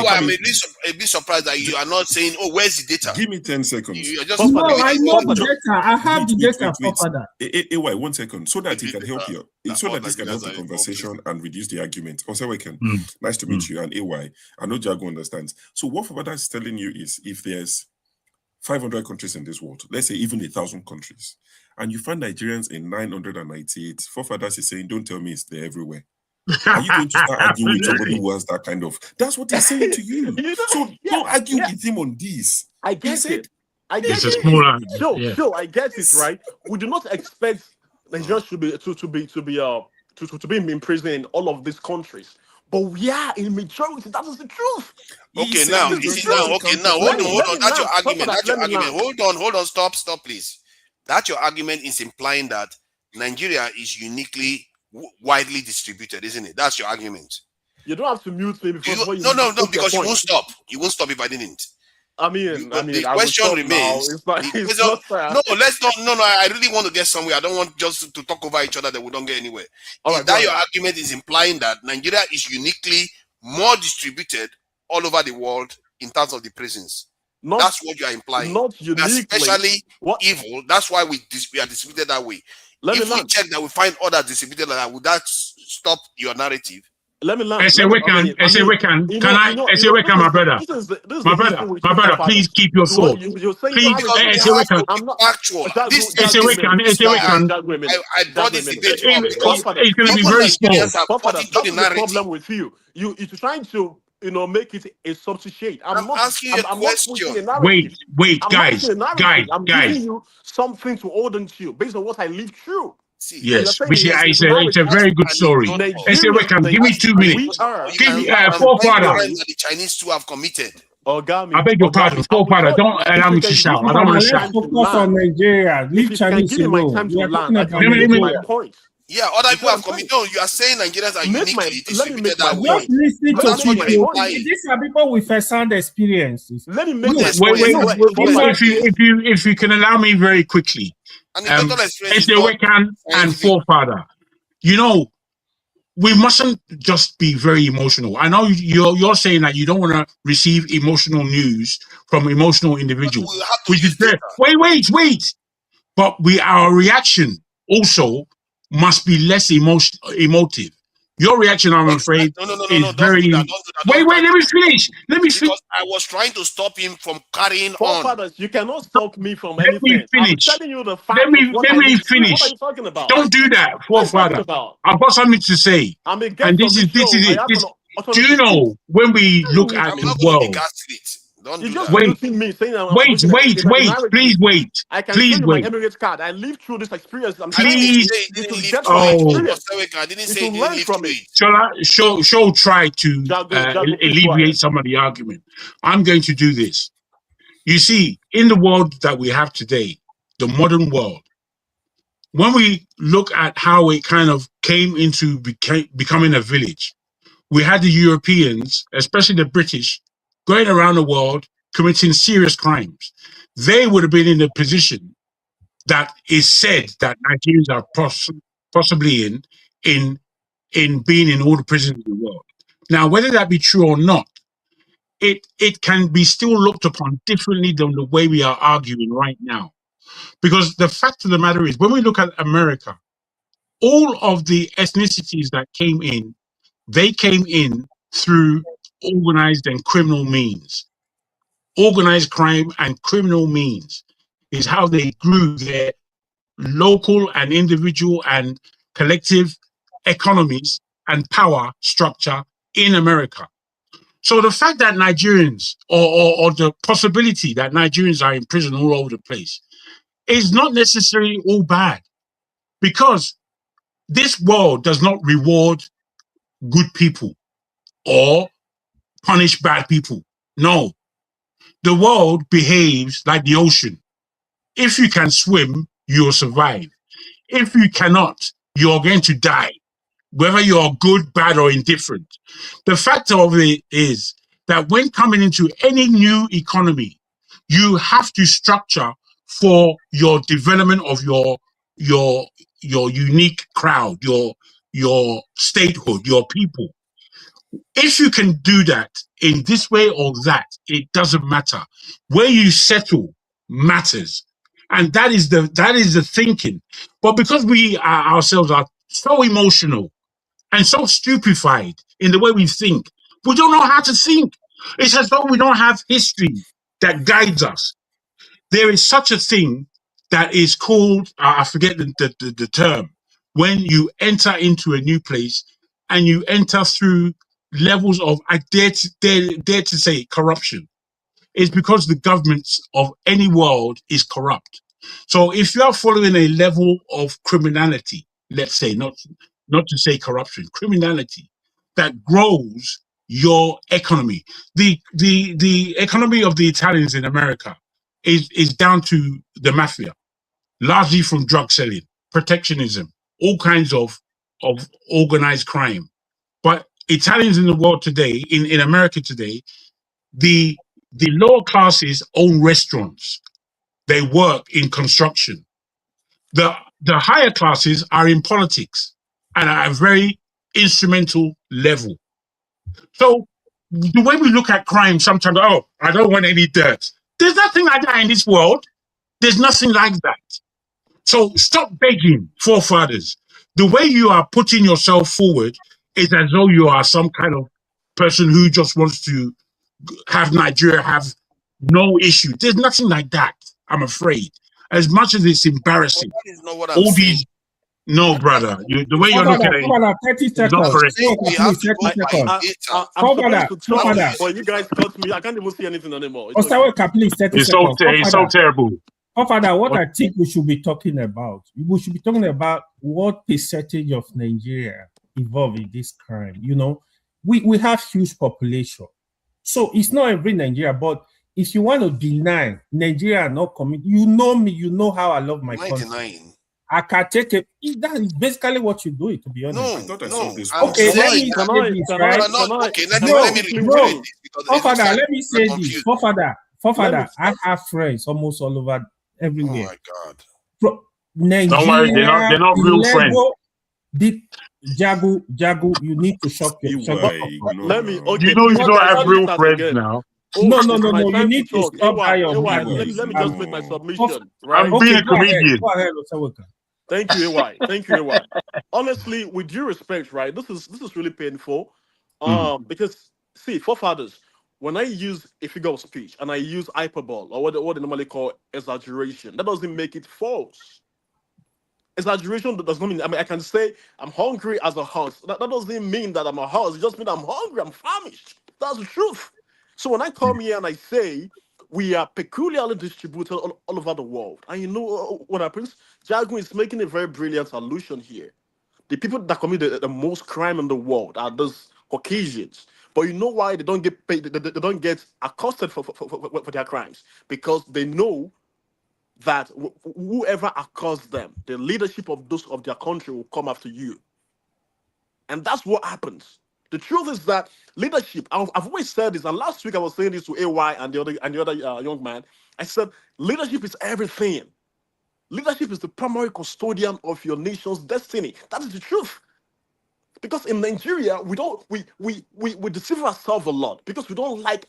I'm a bit surprised that you are not saying, "Oh, where's the data?" Give me 10 seconds. You're just. I know the data. I have the data for father. AY, 1 second, so that it can help you, so that this can help the conversation and reduce the argument. Also, nice to meet you. And AY, I know Jago understands. So what father is telling you is, if there's 500 countries in this world, let's say even 1,000 countries, and you find Nigerians in 998, forefathers is saying, don't tell me it's there everywhere. Are you going to start arguing with somebody who has that kind of? That's what he's saying to you. So don't argue with him on this. I get it. I get it. Sure, I get it, right? We do not expect Nigerians to be in prison in all of these countries, but we are in majority. That is the truth. Okay, now, hold on. That's your argument. Hold on. Stop, please. That your argument is implying that Nigeria is uniquely widely distributed, isn't it? That's your argument. You don't have to mute me before you. No, because you won't stop. You won't stop if I didn't. The question remains. I really want to get somewhere. I don't want just to talk over each other that we don't get anywhere. Your argument is implying that Nigeria is uniquely more distributed all over the world in terms of the prisons. That's what you are implying. Not uniquely. Especially evil. That's why we are distributed that way. If we check that we find others distributed like that, would that stop your narrative? Let me learn. I say, my brother, please keep your thought. Please, actual. It's going to be very small. That's the problem with you. You're trying to, make it a substitute. I'm not asking a question. Wait, guys. I'm giving you something to hold on to based on what I lived through. Yes, it's a very good story. Give me 2 minutes. Give me forefather. The Chinese too have committed. I beg your pardon, forefather. Don't allow me to shout. I don't want to shout. Focus on Nigeria. Leave Chinese alone. Yeah, other people have committed. No, you are saying Nigerians are uniquely distributed that way. Just listen to people. These are people with first-hand experiences. Let me make If you can allow me very quickly. Esewekan and forefather, we mustn't just be very emotional. I know you're saying that you don't want to receive emotional news from emotional individuals. Which is fair. Wait. But our reaction also must be less emotive. Your reaction, I'm afraid, is very. Wait, let me finish. Because I was trying to stop him from carrying on. You cannot stop me from anything. I'm telling you the fact. Let me finish. What are you talking about? Don't do that, forefather. I've got something to say. And this is it. Do you know when we look at the world? Don't You do just that. muting me, saying I'm looking at the narrative. Please wait. I can show Please you my wait. Emirates card. I lived through this experience. I'm I saying didn't Please. say he you didn't should live get through from my it. experience. I didn't You say should he didn't learn live from through it. it. Shall try to Jago, please go alleviate ahead. some of the argument. I'm going to do this. You see, in the world that we have today, the modern world, when we look at how it kind of came into becoming a village, we had the Europeans, especially the British, going around the world committing serious crimes. They would have been in a position that is said that Nigerians are possibly in being in all the prisons in the world. Now, whether that be true or not, it can be still looked upon differently than the way we are arguing right now. Because the fact of the matter is, when we look at America, all of the ethnicities that came in, they came in through organized and criminal means. Organized crime and criminal means is how they grew their local and individual and collective economies and power structure in America. So the fact that Nigerians, or the possibility that Nigerians are in prison all over the place, is not necessarily all bad, because this world does not reward good people or punish bad people. No, the world behaves like the ocean. If you can swim, you'll survive. If you cannot, you're going to die, whether you're good, bad, or indifferent. The fact of it is that when coming into any new economy, you have to structure for your development of your unique crowd, your statehood, your people. If you can do that in this way or that, it doesn't matter. Where you settle matters. And that is the thinking. But because we ourselves are so emotional and so stupefied in the way we think, we don't know how to think. It's as though we don't have history that guides us. There is such a thing that is called, I forget the term, when you enter into a new place and you enter through levels of, I dare to say, corruption. It's because the governments of any world is corrupt. So if you are following a level of criminality, let's say, not to say criminality, that grows your economy. The economy of the Italians in America is down to the mafia, largely from drug selling, protectionism, all kinds of organized crime. But Italians in the world today, in America today, the lower classes own restaurants. They work in construction. The higher classes are in politics and at a very instrumental level. So the way we look at crime sometimes, oh, I don't want any dirt. There's nothing like that in this world. There's nothing like that. So stop begging, forefathers. The way you are putting yourself forward is as though you are some kind of person who just wants to have Nigeria have no issue. There's nothing like that, I'm afraid. As much as it's embarrassing, That is not what I'm all saying. these, no, brother, the way you're looking at it 30 is not seconds. correct. We have to go by seconds. data. I'm supposed to talk, Governor. but you guys cut me. I can't even see anything anymore. It's okay. Osaweka, please, 30 It's seconds. so terrible. Father, what I think we should be talking about, we should be talking about what percentage of Nigeria involved in this crime. You know, we have huge population. So it's not every Nigeria, but if you want to deny Nigeria not committing, you know me, you know how I love my country. I can take it. That is basically what you do, to be honest. No, I thought I no. saw this. I'm Okay, let saying me that- say this, right? Okay, let me repeat this because it looks Father, like let me say we're this. confused. Father, I have friends almost all over everywhere. Oh my God. Nigeria, Don't worry, they're not real friends. The Jagu, you need to shop your Let me. Okay, You know you please, don't have start real this friends again. now. No, it's my you time need to talk. stop by your AY, madness. let me just make my submission, right? I'm being a comedian. Go ahead, Osaweka. Thank you, AY. Thank you, AY. Honestly, with due respect, right, this is really painful. Because see, forefathers, when I use a figure of speech and I use hyperbole or what they normally call exaggeration, that doesn't make it false. Exaggeration does not mean, I mean, I can say I'm hungry as a horse. That doesn't mean that I'm a horse. It just means I'm hungry, I'm famished. That's the truth. So when I come here and I say we are peculiarly distributed all over the world, and you know what happens? Jagun is making a very brilliant allusion here. The people that commit the most crime in the world are those Caucasians. But you know why they don't get paid? They don't get accosted for their crimes, because they know that whoever accosts them, the leadership of those of their country will come after you. And that's what happens. The truth is that leadership, I've always said this, and last week I was saying this to AY and the other young man. I said, leadership is everything. Leadership is the primary custodian of your nation's destiny. That is the truth. Because in Nigeria, we deceive ourselves a lot because we don't like.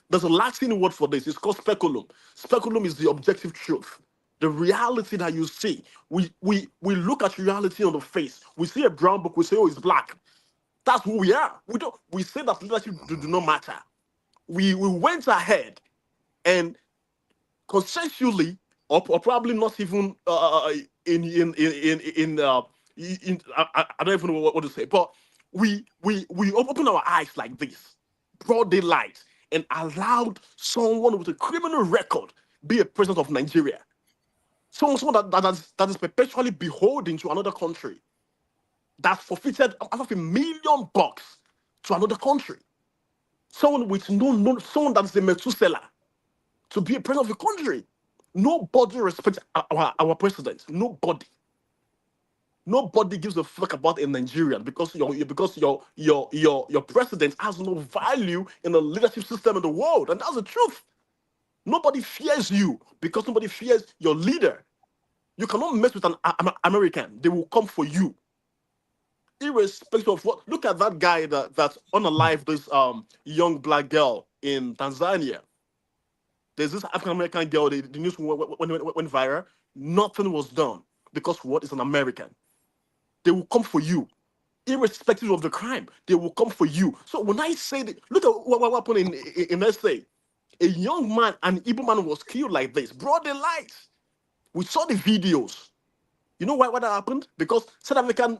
There's a Latin word for this. It's called speculum. Speculum is the objective truth, the reality that you see. We look at reality on the face. We see a brown book. We say, oh, it's black. That's who we are. We say that leadership do not matter. We went ahead and consensually, or probably not even I don't even know what to say, but we open our eyes like this, broad daylight, and allowed someone with a criminal record be a president of Nigeria. Someone that is perpetually beholden to another country, that forfeited $500 million to another country. Someone with someone that's a Methuselah to be a president of the country. Nobody respects our president. Nobody. Nobody gives a fuck about a Nigerian because your president has no value in the leadership system in the world, and that's the truth. Nobody fears you because nobody fears your leader. You cannot mess with an American; they will come for you, irrespective of what. Look at that guy that's unalive this young black girl in Tanzania. There's this African American girl. The news went viral. Nothing was done because what is an American? They will come for you, irrespective of the crime. They will come for you. So when I say that, look at what happened in SA. A young man, an Igbo man, was killed like this. Broad daylight. We saw the videos. You know why that happened? Because South African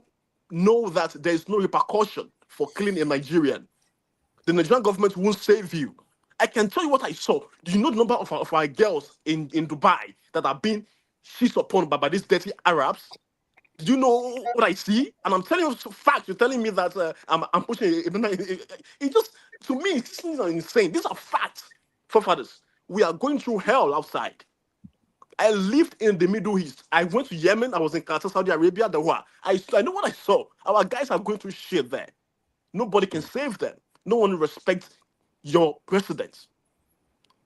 know that there is no repercussion for killing a Nigerian. The Nigerian government won't save you. I can tell you what I saw. Do you know the number of our girls in Dubai that are being shit upon by these dirty Arabs? Do you know what I see? And I'm telling you facts. You're telling me that I'm pushing it. Just, to me, these are insane. These are facts, forefathers. We are going through hell outside. I lived in the Middle East. I went to Yemen. I was in Qatar, Saudi Arabia. I know what I saw. Our guys are going through shit there. Nobody can save them. No one respects your president.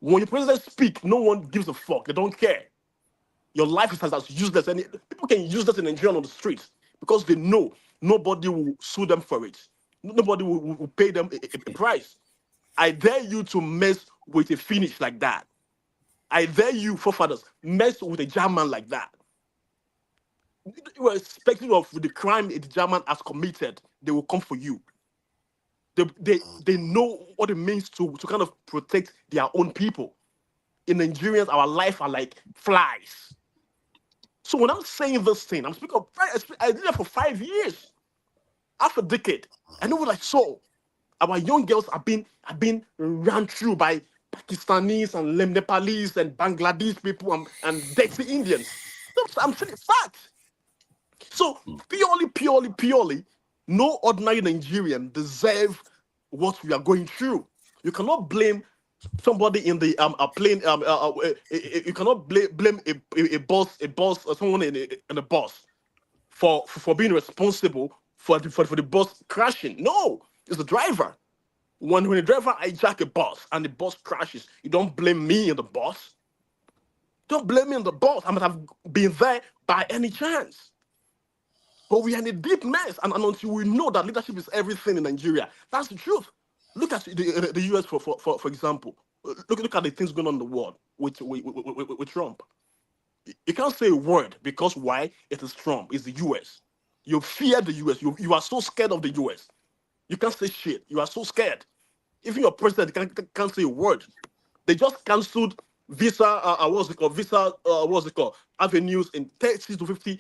When your president speaks, no one gives a fuck. They don't care. Your life is as useless. And people can use that in Nigeria on the streets because they know nobody will sue them for it. Nobody will pay them a price. I dare you to mess with a finish like that. I dare you, forefathers, mess with a German like that. Irrespective of the crime the German has committed, they will come for you. They know what it means to kind of protect their own people. In Nigerians, our life are like flies. So when I'm saying this thing, I'm speaking of, I did that for 5 years, half a decade. I know what I saw. Our young girls are being run through by Pakistanis and Nepalese and Bangladesh people and dirty Indians. I'm saying facts. So purely, no ordinary Nigerian deserve what we are going through. You cannot blame somebody in the plane. You cannot blame a boss, or someone in a bus for being responsible for the bus crashing. No, it's the driver. When the driver hijack a bus and the bus crashes, you don't blame me in the bus. Don't blame me in the bus. I might have been there by any chance. But we are in a deep mess, and until we know that leadership is everything in Nigeria, that's the truth. Look at the US for example. Look at the things going on in the world with Trump. You can't say a word because why? It is Trump. It's the US. You fear the US. You are so scared of the US. You can't say shit. You are so scared. Even your president can't say a word. They just cancelled visa. Avenues in 30 to 50 in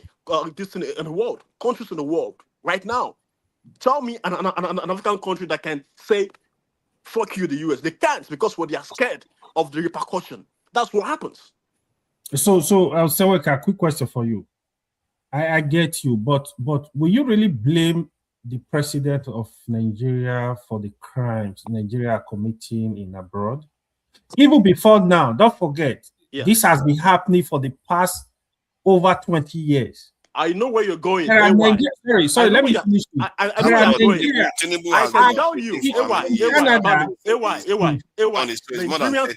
the world, countries in the world right now. Tell me an African country that can say fuck you, the US. They can't because they are scared of the repercussion. That's what happens. So, Seweka, a quick question for you. I get you, but will you really blame the president of Nigeria for the crimes Nigeria are committing in abroad? Even before now, don't forget, this has been happening for the past over 20 years. I know where you're going. Sorry, let me finish. I know where you're going. I can tell you, Nigerians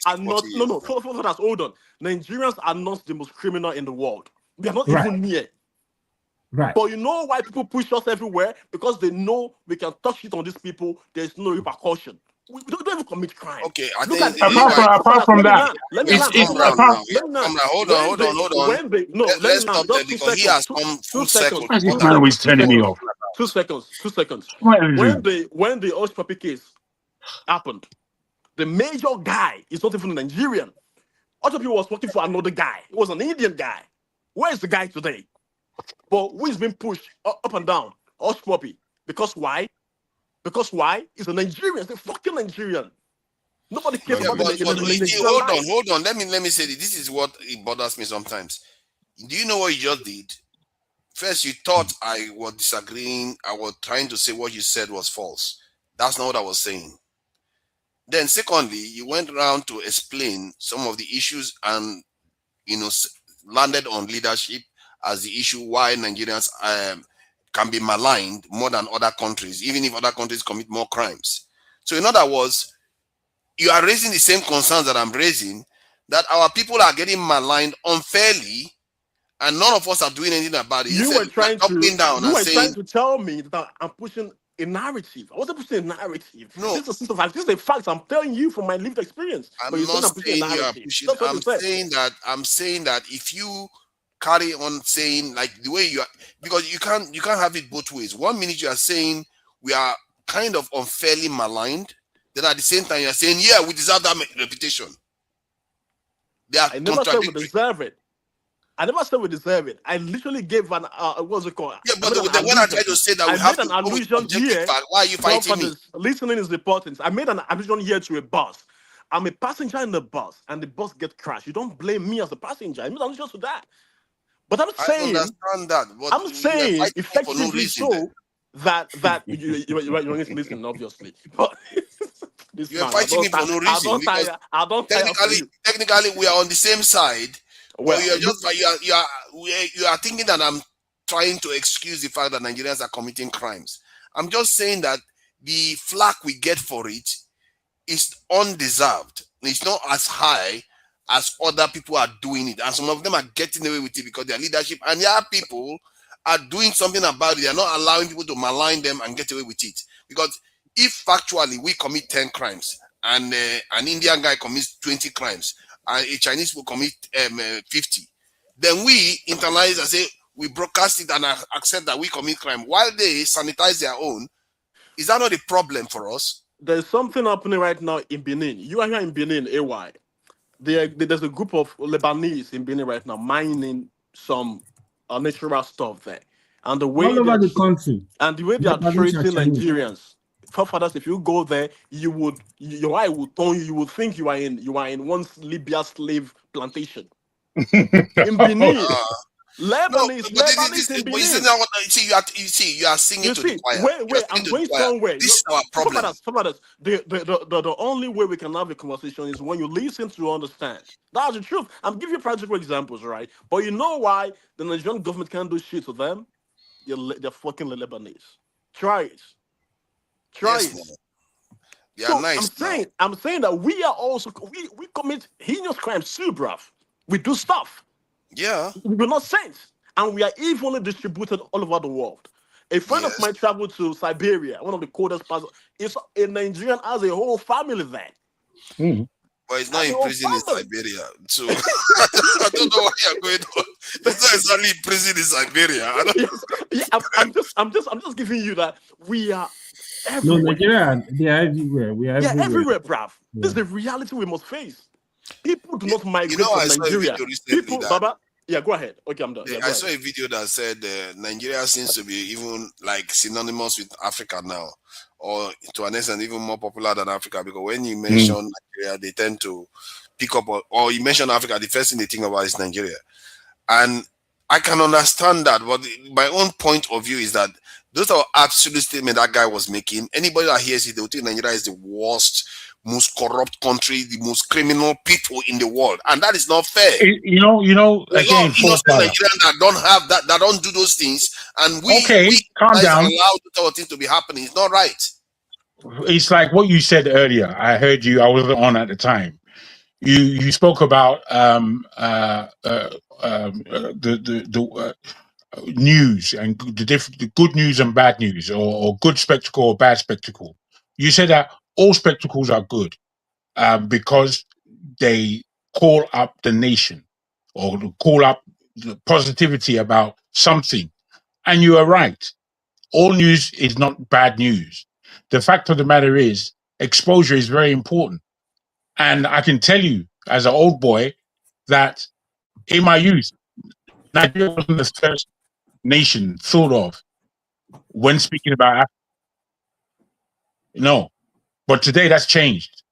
are not, hold on. Nigerians are not the most criminal in the world. We are not even near. Right. But you know why people push us everywhere? Because they know we can touch it on these people. There's no repercussion. We don't even commit crime. Okay, apart from that, hold on. Let's stop there because he has come full circle. He's turning me off. 2 seconds. When the Osh Puppy case happened, the major guy is not even a Nigerian. Other people was working for another guy. It was an Indian guy. Where is the guy today? But who is being pushed up and down? Osh Puppy. Because why? He's a Nigerian. He's a fucking Nigerian. Nobody cares about the Hold on. Let me say this is what it bothers me sometimes. Do you know what you just did? First, you thought I was disagreeing. I was trying to say what you said was false. That's not what I was saying. Then, secondly, you went around to explain some of the issues and landed on leadership as the issue why Nigerians can be maligned more than other countries, even if other countries commit more crimes. So in other words, you are raising the same concerns that I'm raising, that our people are getting maligned unfairly, and none of us are doing anything about it. You were trying to tell me that I'm pushing a narrative. I wasn't pushing a narrative. No. This is a fact. I'm telling you from my lived experience. I'm not saying you are pushing. I'm saying that if you carry on saying like the way you are, because you can't have it both ways. 1 minute you are saying we are kind of unfairly maligned, then at the same time you are saying we deserve that reputation. I never said we deserve it. I literally gave an what's it called? Yeah, but when I try to say that we have to go with objective fact, why are you fighting me? Listening is important. I made an allusion here to a bus. I'm a passenger in the bus, and the bus gets crashed. You don't blame me as a passenger. I made an allusion to that. But I'm saying, I understand that. But I'm saying effectively so that you're listening, obviously. But you're fighting me for no reason. I don't technically, we are on the same side. Well, you are thinking that I'm trying to excuse the fact that Nigerians are committing crimes. I'm just saying that the flack we get for it is undeserved. It's not as high as other people are doing it, and some of them are getting away with it because their leadership and their people are doing something about it. They are not allowing people to malign them and get away with it. Because if factually we commit 10 crimes and an Indian guy commits 20 crimes and a Chinese will commit 50, then we internalize and say we broadcast it and accept that we commit crime while they sanitize their own. Is that not a problem for us? There's something happening right now in Benin. You are here in Benin, AY. There's a group of Lebanese in Benin right now mining some natural stuff there, and the way all over the country, and the way they are treating Nigerians. Forefathers, if you go there, your eye will turn you. You would think you are in once Libya slave plantation in Benin. Lebanese in Benin. You are singing to the choir. Wait, I'm going somewhere. This is our problem. The only way we can have a conversation is when you listen to understand. That's the truth. I'm giving you practical examples, right? But you know why the Nigerian government can't do shit to them? They're fucking Lebanese. Try it. They are nice. I'm saying that we are also we commit heinous crimes too, bruv. We do stuff. Yeah. We're not saints. And we are evenly distributed all over the world. A friend of mine traveled to Siberia, one of the coldest parts. It's a Nigerian has a whole family there. Mm-hmm. But it's not in prison in Siberia. So I don't know why you're going on. That's not exactly in prison in Siberia. I'm just giving you that we are everywhere. No, Nigeria, they are everywhere. We are everywhere, bruv. This is the reality we must face. People do not migrate from Nigeria. Yeah, go ahead. Okay, I'm done. Yeah, I saw a video that said Nigeria seems to be even like synonymous with Africa now, or to an extent even more popular than Africa, because when you mention Nigeria, they tend to pick up, or you mention Africa, the first thing they think about is Nigeria. And I can understand that, but my own point of view is that those are absolute statements that guy was making. Anybody that hears it, they will think Nigeria is the worst, most corrupt country, the most criminal people in the world, and that is not fair. You know, A lot again, of innocent Nigerians that don't have that don't do those things, and we calm down. allow those things to be happening. It's not right. It's like what you said earlier. I heard you. I wasn't on at the time. You spoke about news and the good news and bad news, or good spectacle or bad spectacle. You said that all spectacles are good because they call up the nation or call up the positivity about something. And you are right. All news is not bad news. The fact of the matter is, exposure is very important. And I can tell you, as an old boy, that in my youth, Nigeria wasn't the first nation thought of when speaking about Africa. No. But today that's changed.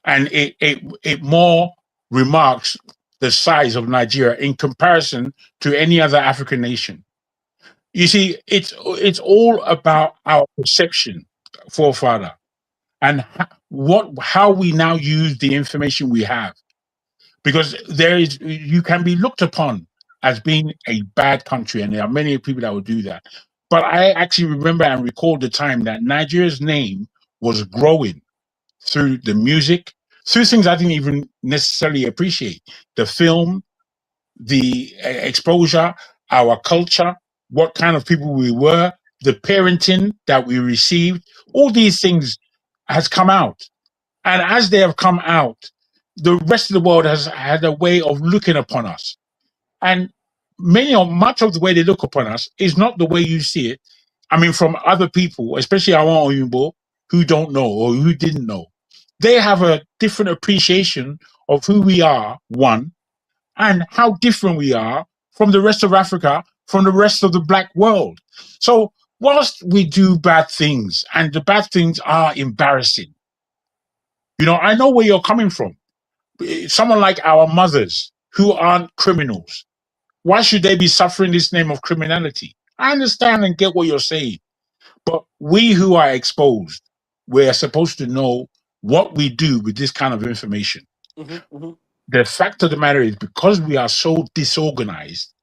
And it more remarks the size of Nigeria in comparison to any other African nation. You see, it's all about our perception, forefather, and how we now use the information we have. Because you can be looked upon as being a bad country, and there are many people that will do that. But I actually remember and recall the time that Nigeria's name was growing through the music, through things I didn't even necessarily appreciate. The film, the exposure, our culture, what kind of people we were, the parenting that we received, all these things has come out. And as they have come out, the rest of the world has had a way of looking upon us. And much of the way they look upon us is not the way you see it. I mean, from other people, especially our own Oyinbo, who don't know or who didn't know. They have a different appreciation of who we are, one, and how different we are from the rest of Africa, from the rest of the black world. So whilst we do bad things, and the bad things are embarrassing, I know where you're coming from. Someone like our mothers who aren't criminals, why should they be suffering this name of criminality? I understand and get what you're saying. But we who are exposed, we're supposed to know what we do with this kind of information. The fact of the matter is, because we are so disorganized,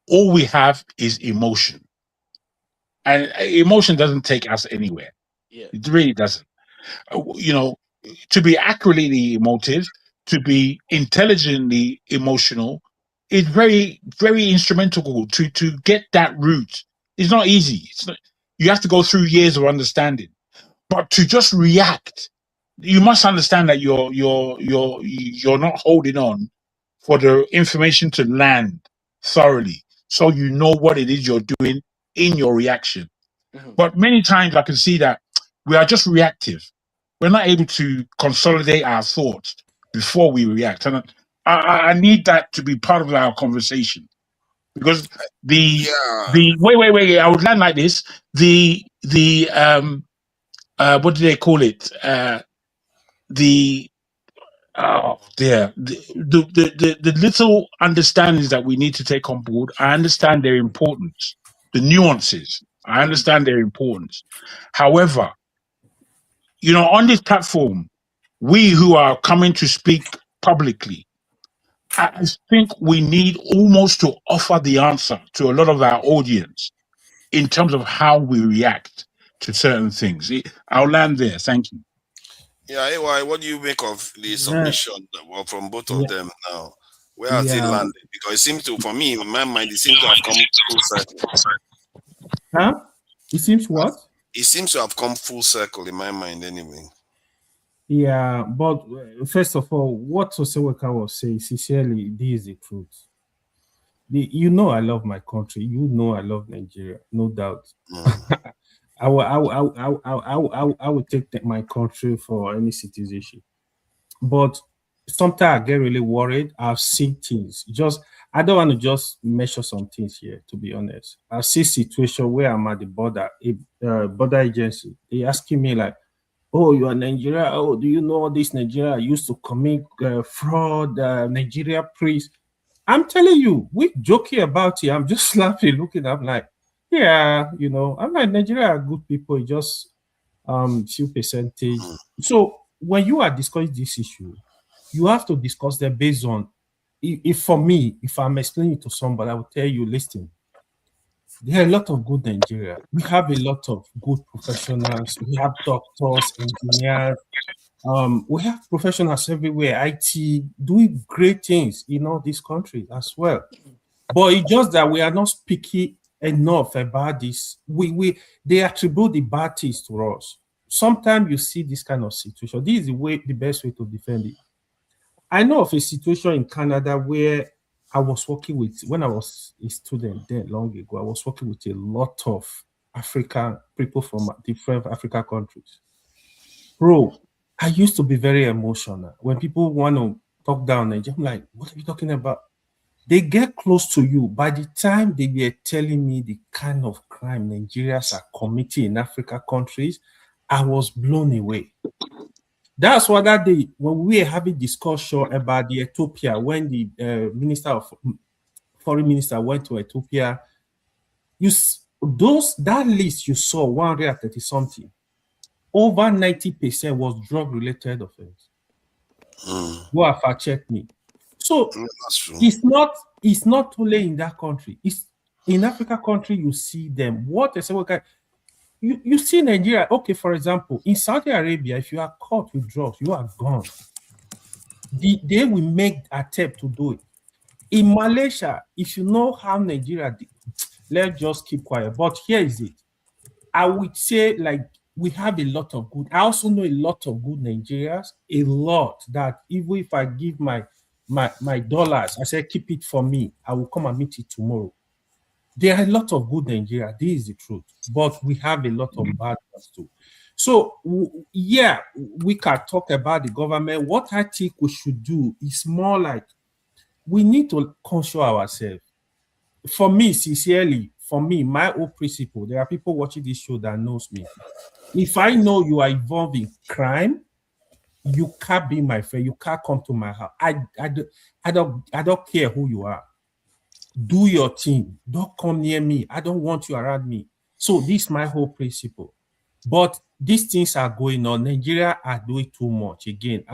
all we have is emotion. And emotion doesn't take us anywhere. It really doesn't. To be accurately emotive, to be intelligently emotional, is very, very instrumental to get that root. It's not easy. You have to go through years of understanding. But to just react, you must understand that you're not holding on for the information to land thoroughly, so you know what it is you're doing in your reaction. But many times I can see that we are just reactive. We're not able to consolidate our thoughts before we react. And I need that to be part of our conversation. Because wait, I would land like this. What do they call it? The little understandings that we need to take on board. I understand their importance. The nuances, I understand their importance. However, on this platform, we who are coming to speak publicly, I think we need almost to offer the answer to a lot of our audience in terms of how we react to certain things. I'll land there. Thank you. Yeah, AY, what do you make of the submission from both of them now? Where has it landed? Because it seems to, for me, in my mind, it seems to have come full circle. Huh? It seems what? It seems to have come full circle in my mind anyway. Yeah, but first of all, what Oseweka was saying, sincerely, this is the truth. I love my country. I love Nigeria, no doubt. I would take my country for any citizenship. But sometimes I get really worried. I've seen things. I don't want to just measure some things here, to be honest. I see situation where I'm at the border, border agency. They asking me like, oh, you are Nigeria. Oh, do you know this Nigeria used to commit fraud, Nigeria priest? I'm telling you, we joking about it. I'm just laughing, looking up like, yeah, you know, I'm like, Nigeria are good people, it's just few percentage. So when you are discussing this issue, you have to discuss them based on, if for me, if I'm explaining it to somebody, I will tell you, listen, there are a lot of good Nigeria. We have a lot of good professionals. We have doctors, engineers. We have professionals everywhere, IT, doing great things in all these countries as well. But it's just that we are not speaking enough about this. They attribute the bad things to us. Sometimes you see this kind of situation. This is the best way to defend it. I know of a situation in Canada where I was working with, when I was a student then long ago, I was working with a lot of African people from different African countries. Bro, I used to be very emotional. When people want to talk down, I'm like, what are you talking about? They get close to you. By the time they were telling me the kind of crime Nigerians are committing in African countries, I was blown away. That's why that day, when we were having discussion about the Ethiopia, when the foreign minister went to Ethiopia, that list you saw, 130 something, over 90% was drug-related offense. Go and fact check me. So it's not only in that country. It's in Africa country you see them. What they say, okay, you see Nigeria. Okay, for example, in Saudi Arabia, if you are caught with drugs, you are gone. They will make attempt to do it. In Malaysia, if you know how Nigeria did, let's just keep quiet. But here is it. I would say, like, we have a lot of good. I also know a lot of good Nigerians, a lot that even if I give my dollars, I say keep it for me, I will come and meet it tomorrow. There are a lot of good Nigeria. This is the truth. But we have a lot of bad ones too. So, yeah, we can talk about the government. What I think we should do is more like we need to console ourselves. For me, sincerely, my own principle, there are people watching this show that knows me. If I know you are involved in crime, you can't be my friend. You can't come to my house. I don't care who you are. Do your thing. Don't come near me. I don't want you around me. So this is my whole principle. But these things are going on. Nigeria are doing too much. Again,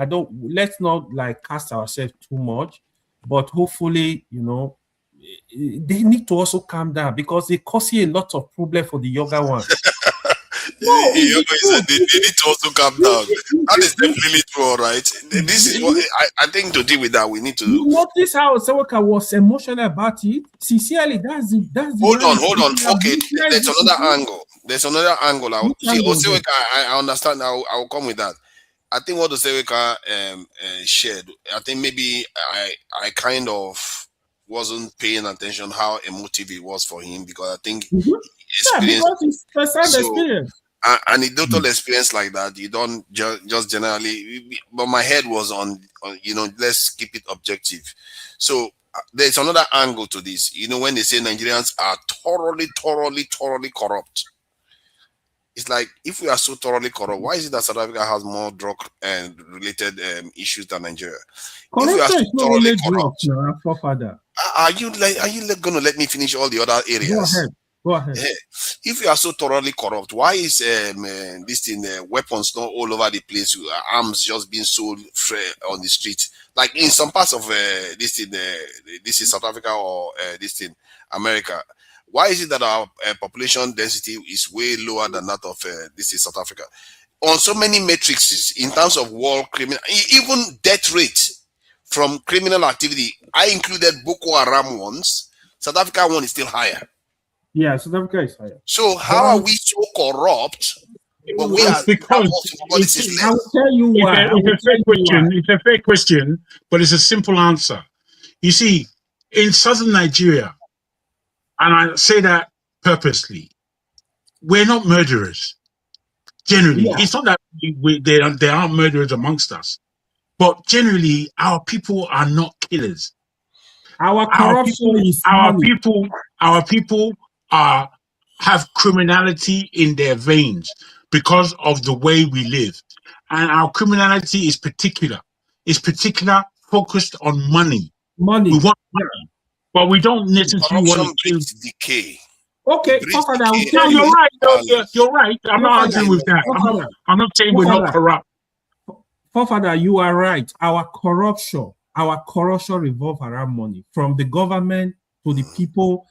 let's not like cast ourselves too much, but hopefully, you know, they need to also calm down because they cause a lot of problem for the younger ones. No, they need to also calm down. That is definitely true, all right. This is what I think to deal with that. We need to. You notice how Sawaka was emotional about it. Sincerely, that's the hold on. Okay, there's another angle. There's another angle. I understand. I will come with that. I think what the Sawaka shared. I think maybe I kind of wasn't paying attention how emotive it was for him because I think because it's first-hand experience. Anecdotal experience like that, you don't just generally. But my head was on you know, let's keep it objective. So there's another angle to this. You know, when they say Nigerians are thoroughly corrupt, it's like if we are so thoroughly corrupt, why is it that South Africa has more drug and related issues than Nigeria? Corruption is not only drugs, no, forefather. Are you going to let me finish all the other areas? Go ahead. Yeah. If you are so thoroughly corrupt, why is this thing weapons not all over the place? Arms just being sold on the street, like in some parts of this is South Africa or this thing America. Why is it that our population density is way lower than that of this is South Africa? On so many matrices in terms of war criminal, even death rate from criminal activity. I included Boko Haram ones. South Africa one is still higher. Yeah, South Africa is higher. So how are we so corrupt? But we are because I will tell you why. It's a fair question, but it's a simple answer. You see, in southern Nigeria, and I say that purposely, we're not murderers. Generally, it's not that there aren't murderers amongst us, but generally, our people are not killers. Our corruption is money. Our people have criminality in their veins because of the way we live, and our criminality is particular. It's particular, focused on money. Money. We want money, but we don't necessarily want Corruption to kill. breeds decay. Okay, Forefather, I will No, tell you're you. right. You're right. I'm not arguing with that. I'm not saying we're not corrupt. Forefather, you are right. Our corruption revolves around money, from the government to the people,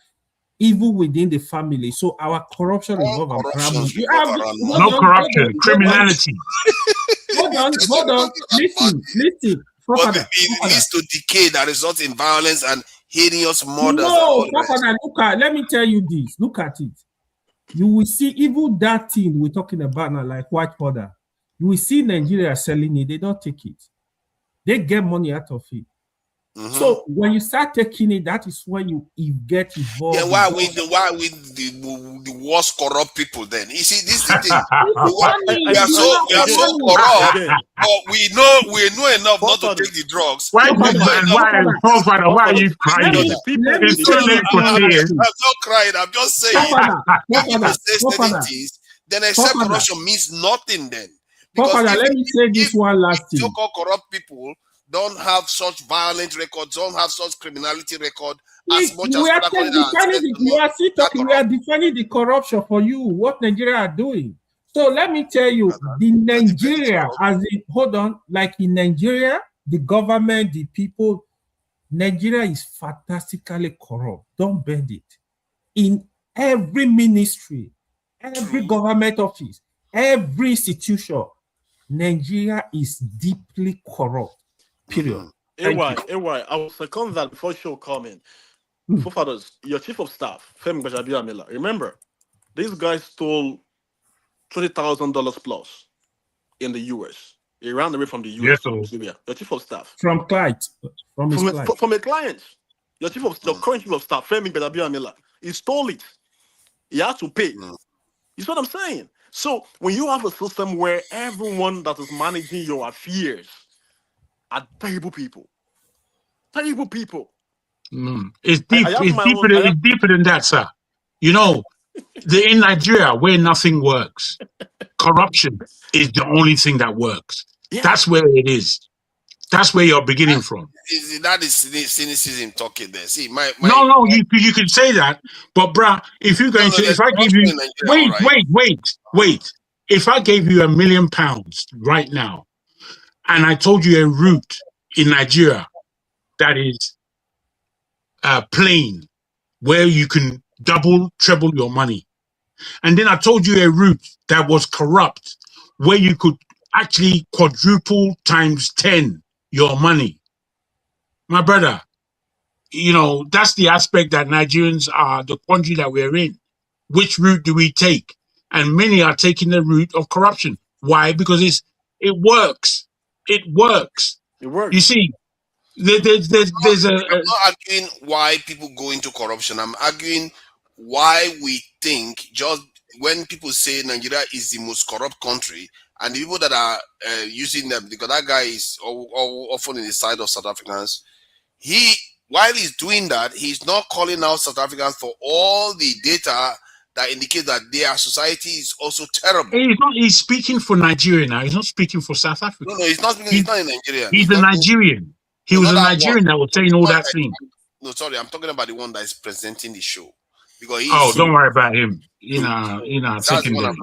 even within the family. So our corruption revolves around money. No corruption, criminality. Hold on. Listen. But it leads to decay that results in violence and heinous murders. No, Forefather, let me tell you this. Look at it. You will see even that thing we're talking about now, like white powder. You will see Nigeria selling it. They don't take it. They get money out of it. So when you start taking it, that is when you get involved. Yeah, why we the worst corrupt people then? You see, this is the thing. we are so corrupt, but we know enough not to take the drugs. Why are you crying? I'm not crying. I'm just saying. When people say certain things, then except corruption means nothing then. Because let me say this one last thing. So-called corrupt people don't have such violent records, don't have such criminality record as much as we are defining the corruption for you, what Nigeria are doing. So let me tell you, like in Nigeria, the government, the people, Nigeria is fantastically corrupt. Don't bend it. In every ministry, every government office, every institution, Nigeria is deeply corrupt. Period. I will second that before show comment. Forefathers, your chief of staff, Femi Gbajabiamila, remember, these guys stole $20,000 plus in the US. He ran away from the US. Yes, from Syria. Your chief of staff. From a client. From a client. Your current chief of staff, Femi Gbajabiamila, he stole it. He had to pay. You see what I'm saying? So when you have a system where everyone that is managing your affairs are terrible people. It's deeper than that, sir. You know, in Nigeria, where nothing works, corruption is the only thing that works. Yeah. That's where it is. That's where you're beginning from. That is cynicism talking there. See, No, you could say that, but bruh, if you're going if I give you wait. If I gave you £1 million right now, and I told you a route in Nigeria that is plain, where you can double, treble your money, and then I told you a route that was corrupt, where you could actually quadruple times 10 your money, my brother, you know, that's the aspect that Nigerians are, the country that we're in. Which route do we take? And many are taking the route of corruption. Why? Because it works. It works. You see, there's I'm not arguing why people go into corruption. I'm arguing why we think, just when people say Nigeria is the most corrupt country, and the people that are using them, because that guy is often in the side of South Africans, while he's doing that, he's not calling out South Africans for all the data that indicate that their society is also terrible. He's speaking for Nigeria now. He's not speaking for South Africa. No, he's not. He's not in Nigeria. He's a Nigerian. He was a Nigerian that was saying all that thing. No, sorry, I'm talking about the one that is presenting the show. Because don't worry about him. That's what I'm talking about.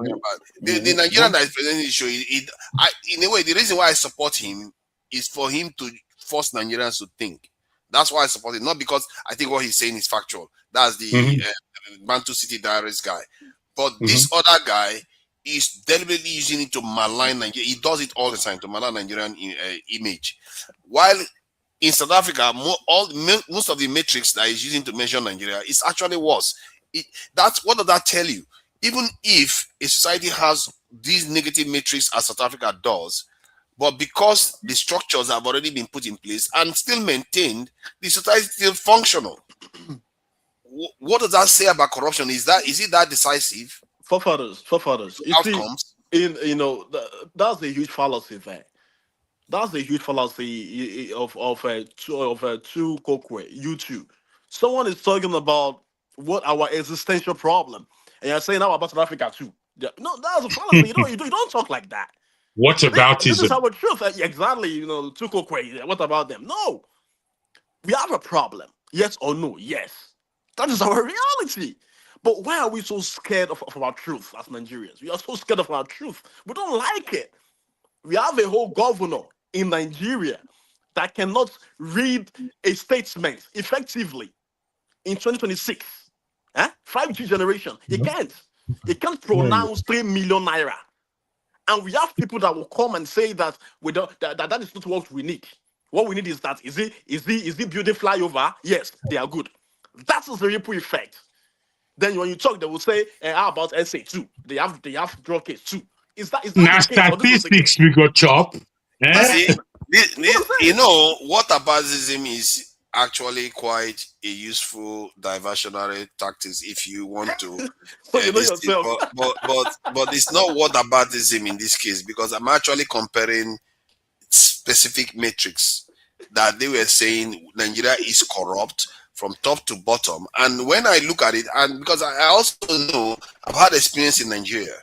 The Nigerian that is presenting the show, in a way, the reason why I support him is for him to force Nigerians to think. That's why I support it, not because I think what he's saying is factual. That's the Bantu City Diaries guy. But this other guy is deliberately using it to malign Nigeria. He does it all the time to malign Nigerian image. While in South Africa, most of the metrics that he's using to measure Nigeria is actually worse. What does that tell you? Even if a society has these negative metrics as South Africa does, but because the structures have already been put in place and still maintained, the society is still functional. What does that say about corruption? Is it that decisive? Forefathers. Outcomes. That's a huge fallacy there. That's a huge fallacy of two Kokwe, you two. Someone is talking about what our existential problem, and you're saying now about South Africa too. No, that's a fallacy. You don't talk like that. What about This is our truth. Exactly. Two Kokwe. What about them? No, we have a problem. Yes or no? Yes. That is our reality. But why are we so scared of our truth as Nigerians? We are so scared of our truth. We don't like it. We have a whole governor in Nigeria that cannot read a statement effectively in 2026. 5G generation. He can't. He can't pronounce 3 million naira. And we have people that will come and say that that is not what we need. What we need is that is he building flyover? Yes, they are good. That is the ripple effect. Then when you talk, they will say, how about SA2? They have draw case too. Is that now the case? statistics we got chop? See, whataboutism is actually quite a useful diversionary tactics if you want to. yourself. But it's not whataboutism in this case, because I'm actually comparing specific metrics that they were saying Nigeria is corrupt from top to bottom. And when I look at it, and because I also know I've had experience in Nigeria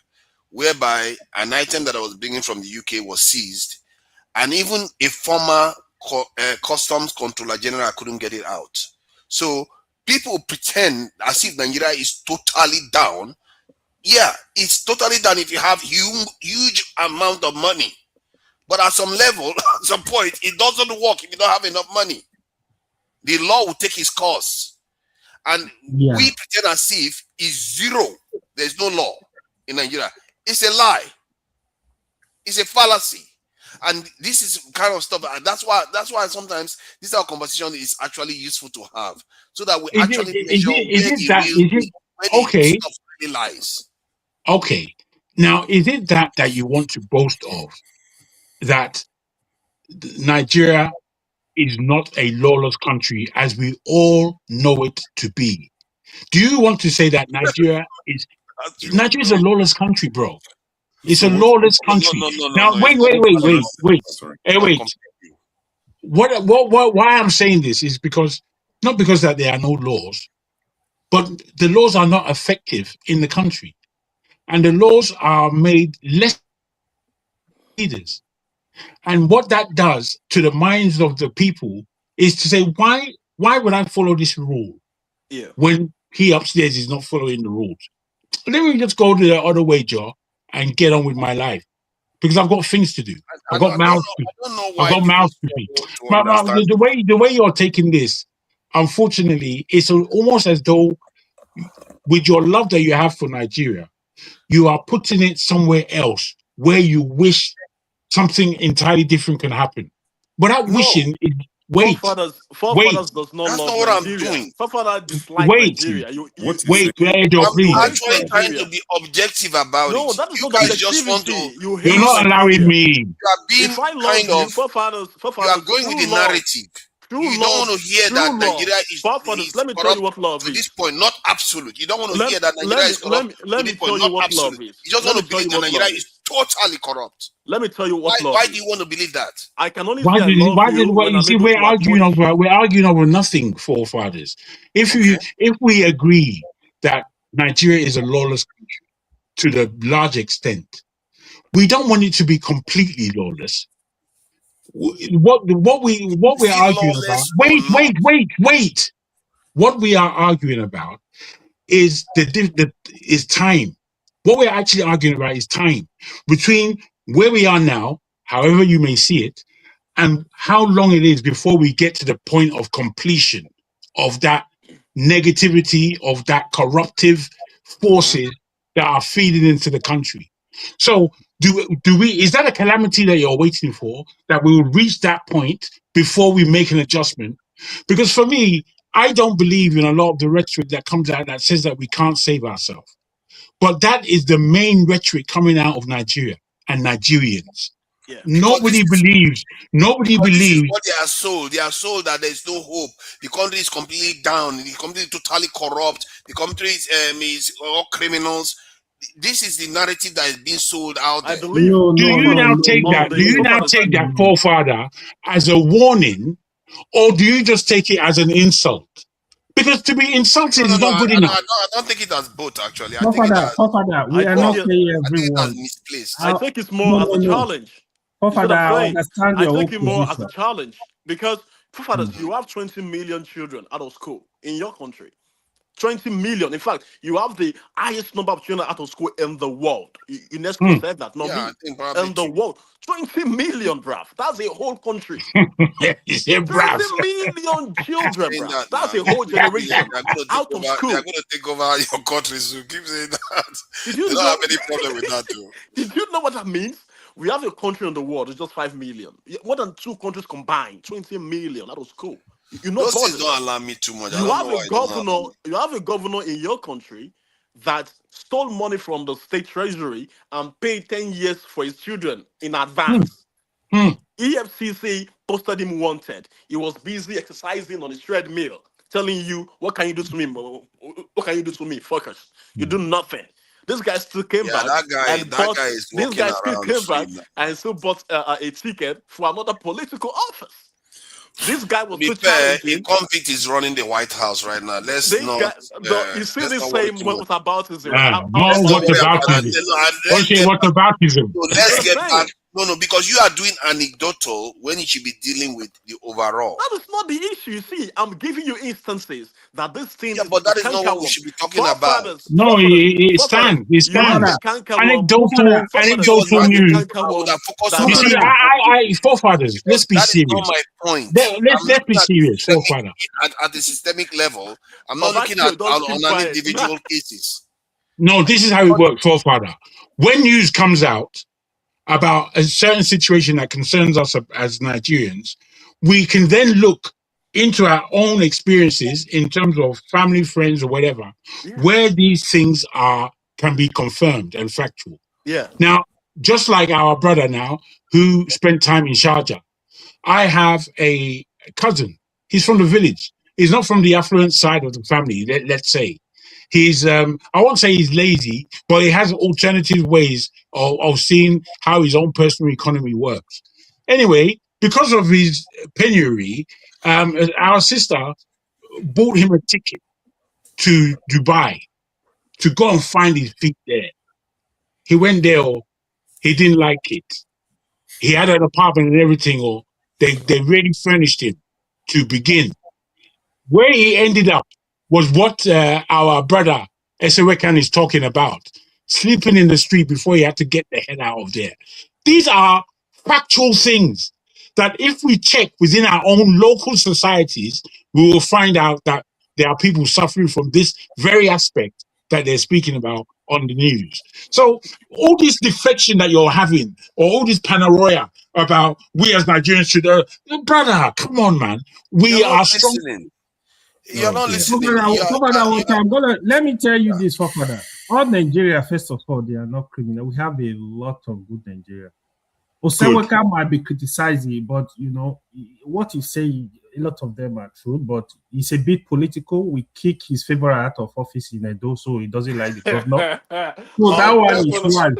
whereby an item that I was bringing from the UK was seized, and even a former customs controller general couldn't get it out. So people pretend as if Nigeria is totally down. Yeah, it's totally down if you have huge amount of money. But at some level, at some point, it doesn't work if you don't have enough money. The law will take its course. And we pretend as if it's zero. There's no law in Nigeria. It's a lie. It's a fallacy. And this is kind of stuff. And that's why sometimes this our conversation is actually useful to have. So that we okay. Stuff really lies. Okay. Now, is it that you want to boast of that Nigeria is not a lawless country as we all know it to be? Do you want to say that Nigeria is a lawless country, bro? It's a lawless country. Now, wait. Hey, wait. Why I'm saying this is not because that there are no laws, but the laws are not effective in the country, and the laws are made less leaders. And what that does to the minds of the people is to say, why would I follow this rule when he upstairs is not following the rules? Let me just go the other way, Joe, and get on with my life, because I've got things to do. I've got mouths to feed. The way you're taking this, unfortunately, it's almost as though with your love that you have for Nigeria, you are putting it somewhere else where you wish something entirely different can happen. Without wishing, forefathers does not love Nigeria. Forefathers dislike Nigeria. I'm actually trying to be objective about it. No, that is not objectivity. You're not allowing me. You are being you are going with the narrative. You don't want to hear that Nigeria is let me tell you what love is. To this point, not absolute. You don't want to hear that Nigeria is corrupt. Let me tell you what love is. You just want to believe that Nigeria is totally corrupt. Let me tell you what love is. Why do you want to believe that? I can only say we're arguing over nothing, forefathers. If we agree that Nigeria is a lawless country to the large extent, we don't want it to be completely lawless. What we're arguing about? Wait. What we are arguing about is is time. What we're actually arguing about is time between where we are now, however you may see it, and how long it is before we get to the point of completion of that negativity, of that corruptive forces that are feeding into the country. So is that a calamity that you're waiting for, that we will reach that point before we make an adjustment? Because for me, I don't believe in a lot of the rhetoric that comes out that says that we can't save ourselves. But that is the main rhetoric coming out of Nigeria and Nigerians. Yeah, nobody believes. This is what they are sold. They are sold that there is no hope. The country is completely down. The country is totally corrupt. The country is all criminals. this is the narrative that is being sold out there. Do you now take that forefather as a warning, or do you just take it as an insult? Because to be insulted is not good enough. I don't think it as both, actually. I Forefather, we are not saying I think it everyone. as misplaced. I think it's more as a challenge. Forefather, I understand I your take it more position. as a challenge because, forefathers, you have 20 million children out of school in your country. 20 million. In fact, you have the highest number of children out of school in the world. UNESCO said that, not me. I think probably in the world. 20 million, bruv. That's a whole country. He said, 20 million children, bruv. That's a whole generation out of school. They're going to take over your country, so keep saying that. Did you you don't know, have any problem with that, too. Did you know what that means? We have a country in the world, it's just 5 million. More than 2 countries combined, 20 million. That was cool. You know, those things don't alarm me too much. You have a governor in your country that stole money from the state treasury and paid 10 years for his children in advance. EFCC posted him wanted. He was busy exercising on his treadmill, telling you, what can you do to me? What can you do to me? Focus. You do nothing. This guy still came back. That guy is this guy still came back now. and still bought a ticket for another political office. This guy was be fair, a convict is running the White House right now. Let's not. You see this same whataboutism. Whataboutism. So let's get back. No, because you are doing anecdotal when you should be dealing with the overall. That is not the issue. You see, I'm giving you instances that this thing. Yeah, but that is not what we should be talking about. No, it stands. It stands. Anecdotal news. You see, forefathers. Let's be serious. That's not my point. Let's be serious. Forefather. At the systemic level, I'm not looking at on an individual cases. No, this is how it works, forefather. When news comes out about a certain situation that concerns us as Nigerians, we can then look into our own experiences in terms of family, friends, or whatever, where these things can be confirmed and factual. Yeah. Now, just like our brother now, who spent time in Sharjah, I have a cousin. He's from the village. He's not from the affluent side of the family, let's say. He's, I won't say he's lazy, but he has alternative ways of seeing how his own personal economy works. Anyway, because of his penury, our sister bought him a ticket to Dubai to go and find his feet there. He went there, he didn't like it. He had an apartment and everything, or they really furnished him to begin. Where he ended up was what our brother Esewekan is talking about, sleeping in the street before he had to get the hell out of there. These are factual things that if we check within our own local societies, we will find out that there are people suffering from this very aspect that they're speaking about on the news. So all this defection that you're having, or all this paranoia about we as Nigerians should, brother, come on, man. We are strong. You're not listening. Let me tell you this, Forefather. All Nigeria, first of all, they are not criminal. We have a lot of good Nigeria. Oseweka might be criticizing, but you know what you say, a lot of them are true, but it's a bit political. We kick his favorite out of office in Edo, so he doesn't like the governor. So that one is one.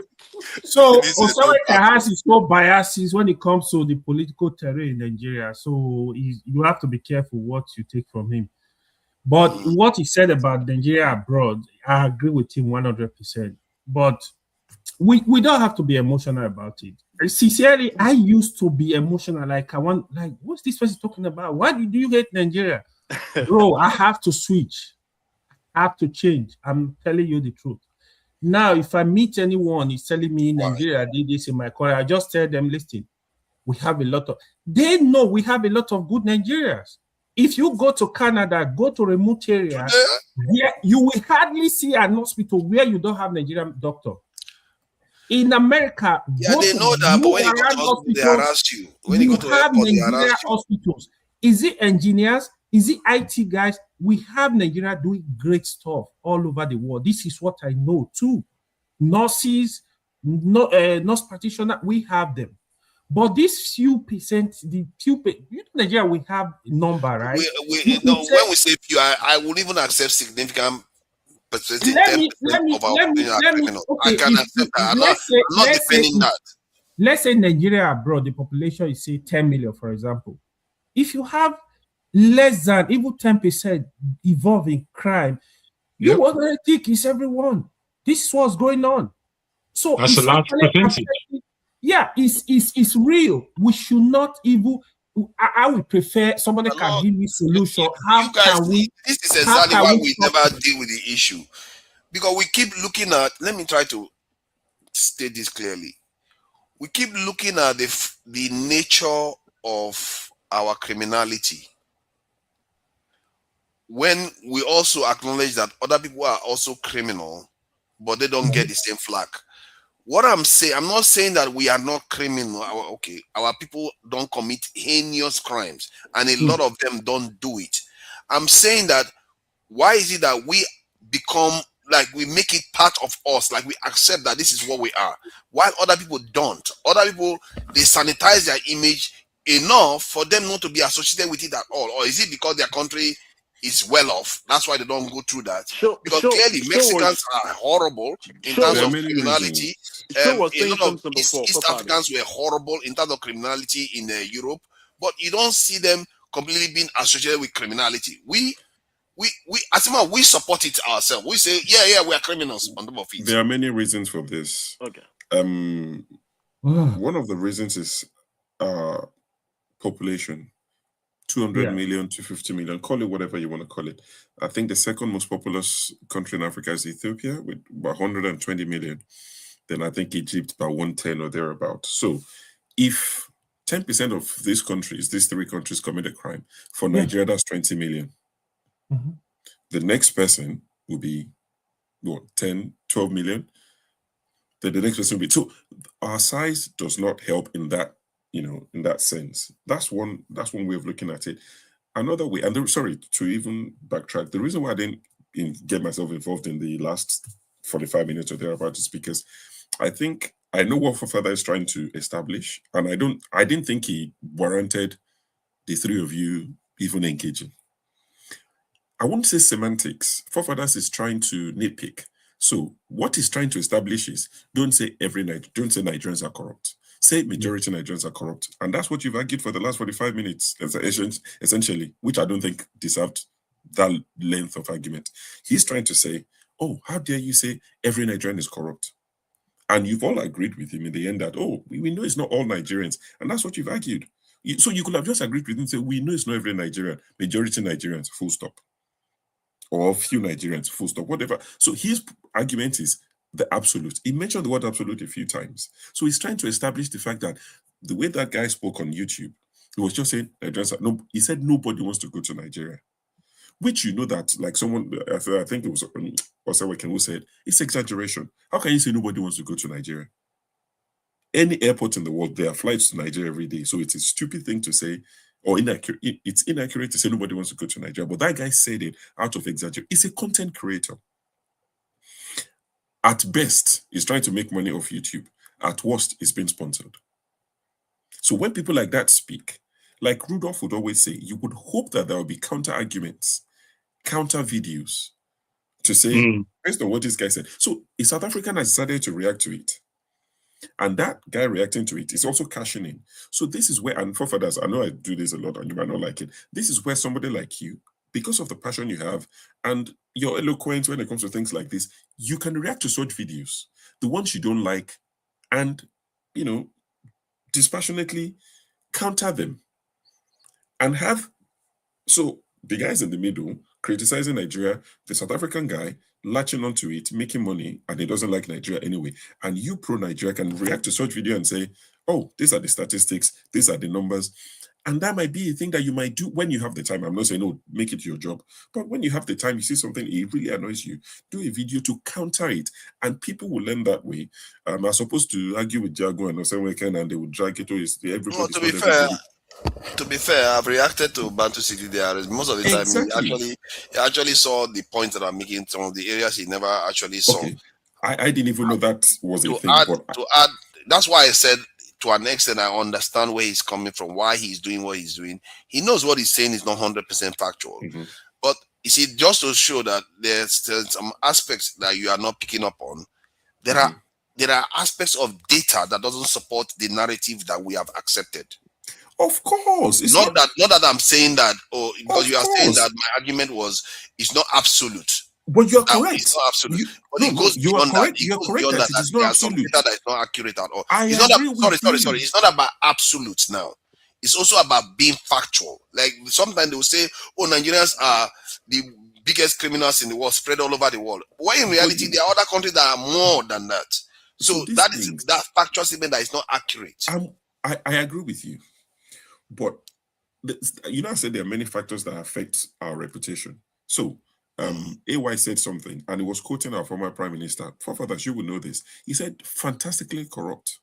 So Oseweka has his own biases when it comes to the political terrain in Nigeria. So you have to be careful what you take from him. But what he said about Nigeria abroad, I agree with him 100%. But we don't have to be emotional about it. Sincerely, I used to be emotional. Like, what's this person talking about? Why do you hate Nigeria? Bro, I have to switch. I have to change. I'm telling you the truth. Now, if I meet anyone, he's telling me Nigeria did this in my career, I just tell them, listen, they know we have a lot of good Nigerians. If you go to Canada, go to remote area, you will hardly see an hospital where you don't have Nigerian doctor. In America, they know that, but when you go to hospital, they harass you. When you go to airport, they harass you. Hospitals. Is it engineers? Is it IT guys? We have Nigeria doing great stuff all over the world. This is what I know too. Nurses, nurse practitioners, we have them. But this few percent, Nigeria, we have a number, right? When we say few, I would even accept significant percentage, let 10% me of our population are criminals. I okay, can accept that. I'm not defending that. Let's say Nigeria abroad, the population is say 10 million, for example. If you have less than even 10% involved in crime, you already think it's everyone. This is what's going on. So that's a large percentage. Yeah, it's real. We should not even. I would prefer somebody can give me solution. How can we? This is exactly why we never deal with the issue, because we keep looking at. Let me try to state this clearly. We keep looking at the nature of our criminality, when we also acknowledge that other people are also criminal, but they don't get the same flack. What I'm saying, I'm not saying that we are not criminal. Okay, our people don't commit heinous crimes, and a lot of them don't do it. I'm saying that why is it that we become like we make it part of us, like we accept that this is what we are, while other people don't? Other people, they sanitize their image enough for them not to be associated with it at all. Or is it because their country is well off, that's why they don't go through that? Because clearly Mexicans are horrible in terms of criminality. A lot of East Africans were horrible in terms of criminality in Europe, but you don't see them completely being associated with criminality. We support it ourselves. We say, yeah, we are criminals on top of it. There are many reasons for this. Okay. One of the reasons is population. 200 million to 50 million, call it whatever you want to call it. I think the second most populous country in Africa is Ethiopia with about 120 million. Then I think Egypt about 110 or thereabout. So if 10% of these countries, these three countries, commit a crime, for Nigeria, that's 20 million. The next person will be 10, 12 million. Then the next person will be 2. Our size does not help in that, in that sense. That's one way of looking at it. Another way, and to even backtrack, the reason why I didn't get myself involved in the last 45 minutes or thereabout is because I think I know what Fofada is trying to establish, and I didn't think he warranted the three of you even engaging. I won't say semantics. Fofada is trying to nitpick. So what he's trying to establish is don't say Nigerians are corrupt. Say majority Nigerians are corrupt. And that's what you've argued for the last 45 minutes, essentially, which I don't think deserved that length of argument. He's trying to say, oh, how dare you say every Nigerian is corrupt? And you've all agreed with him in the end that, oh, we know it's not all Nigerians. And that's what you've argued. So you could have just agreed with him and say, we know it's not every Nigerian, majority Nigerians, full stop. Or few Nigerians, full stop, whatever. So his argument is the absolute. He mentioned the word absolute a few times. So he's trying to establish the fact that the way that guy spoke on YouTube, he was just saying, he said nobody wants to go to Nigeria. Which that, like someone, I think it was Osawaken who said, it's exaggeration. How can you say nobody wants to go to Nigeria? Any airport in the world, there are flights to Nigeria every day. So it's a stupid thing to say, or inaccurate. It's inaccurate to say nobody wants to go to Nigeria. But that guy said it out of exaggeration. He's a content creator. At best, he's trying to make money off YouTube. At worst, he's being sponsored. So when people like that speak, like Rudolph would always say, you would hope that there will be counter arguments, counter videos to say, based on what this guy said. So a South African has decided to react to it. And that guy reacting to it is also cashing in. So this is where, and for fathers, I know I do this a lot and you might not like it. This is where somebody like you, because of the passion you have and your eloquence when it comes to things like this, you can react to such videos, the ones you don't like, and, dispassionately counter them. And so the guys in the middle criticizing Nigeria, the South African guy latching onto it, making money, and he doesn't like Nigeria anyway. And you pro-Nigeria can react to such video and say, oh, these are the statistics, these are the numbers. And that might be a thing that you might do when you have the time. I'm not saying, no, make it your job. But when you have the time, you see something, it really annoys you, do a video to counter it. And people will learn that way. As opposed to argue with Jago and Osenweken and they will drag it to everybody. No, to be fair, I've reacted to Bantu City there. Most of the time, he actually saw the points that I'm making, some of the areas he never actually saw. Okay. I didn't even know that was a thing. To add, that's why I said, to an extent, I understand where he's coming from, why he's doing what he's doing. He knows what he's saying is not 100% factual. But You see, just to show that there's some aspects that you are not picking up on, there are aspects of data that doesn't support the narrative that we have accepted. Of course, it's not that I'm saying that, or because you are saying course. that my argument was it's not absolute. But you're correct. It's not absolute. But it No, goes you are beyond correct. that. You're correct that it is not absolute. Data that is not accurate at all. I It's agree not with sorry. you. It's not about absolute now. It's also about being factual. Like sometimes they will say, "Oh, Nigerians are the biggest criminals in the world, spread all over the world." Well, in reality, there are other countries that are more than that. So that is that factual statement that is not accurate. I agree with you, but I said there are many factors that affect our reputation. So AY said something, and he was quoting our former prime minister. Forefathers, you will know this. He said, "Fantastically corrupt."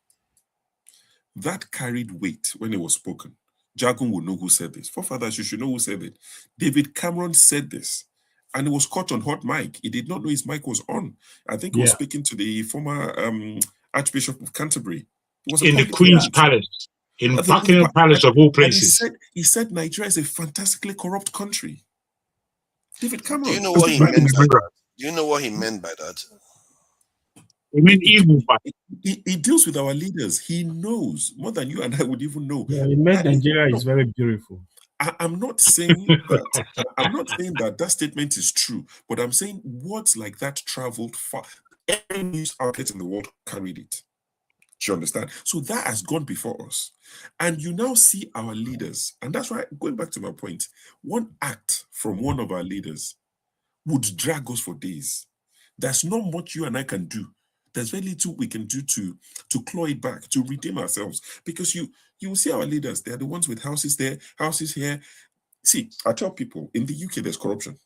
That carried weight when it was spoken. Jagun will know who said this. Forefathers, you should know who said it. David Cameron said this, and it was caught on hot mic. He did not know his mic was on. I think he was speaking to the former Archbishop of Canterbury. It was in the Queen's Palace, in Buckingham Palace of all places. He said Nigeria is a fantastically corrupt country. David Cameron. Do you know what he meant by that? Do you know what he meant by that? I mean, evil. He deals with our leaders. He knows more than you and I would even know. Yeah, he meant Nigeria is very beautiful. I'm not saying that. I'm not saying that statement is true, but I'm saying words like that traveled far. Every news outlet in the world carried it. Do you understand? So that has gone before us. And you now see our leaders. And that's why, going back to my point, one act from one of our leaders would drag us for days. There's not much you and I can do. There's very little we can do to claw it back, to redeem ourselves. Because you will see our leaders, they're the ones with houses there, houses here. See, I tell people, in the UK, there's corruption.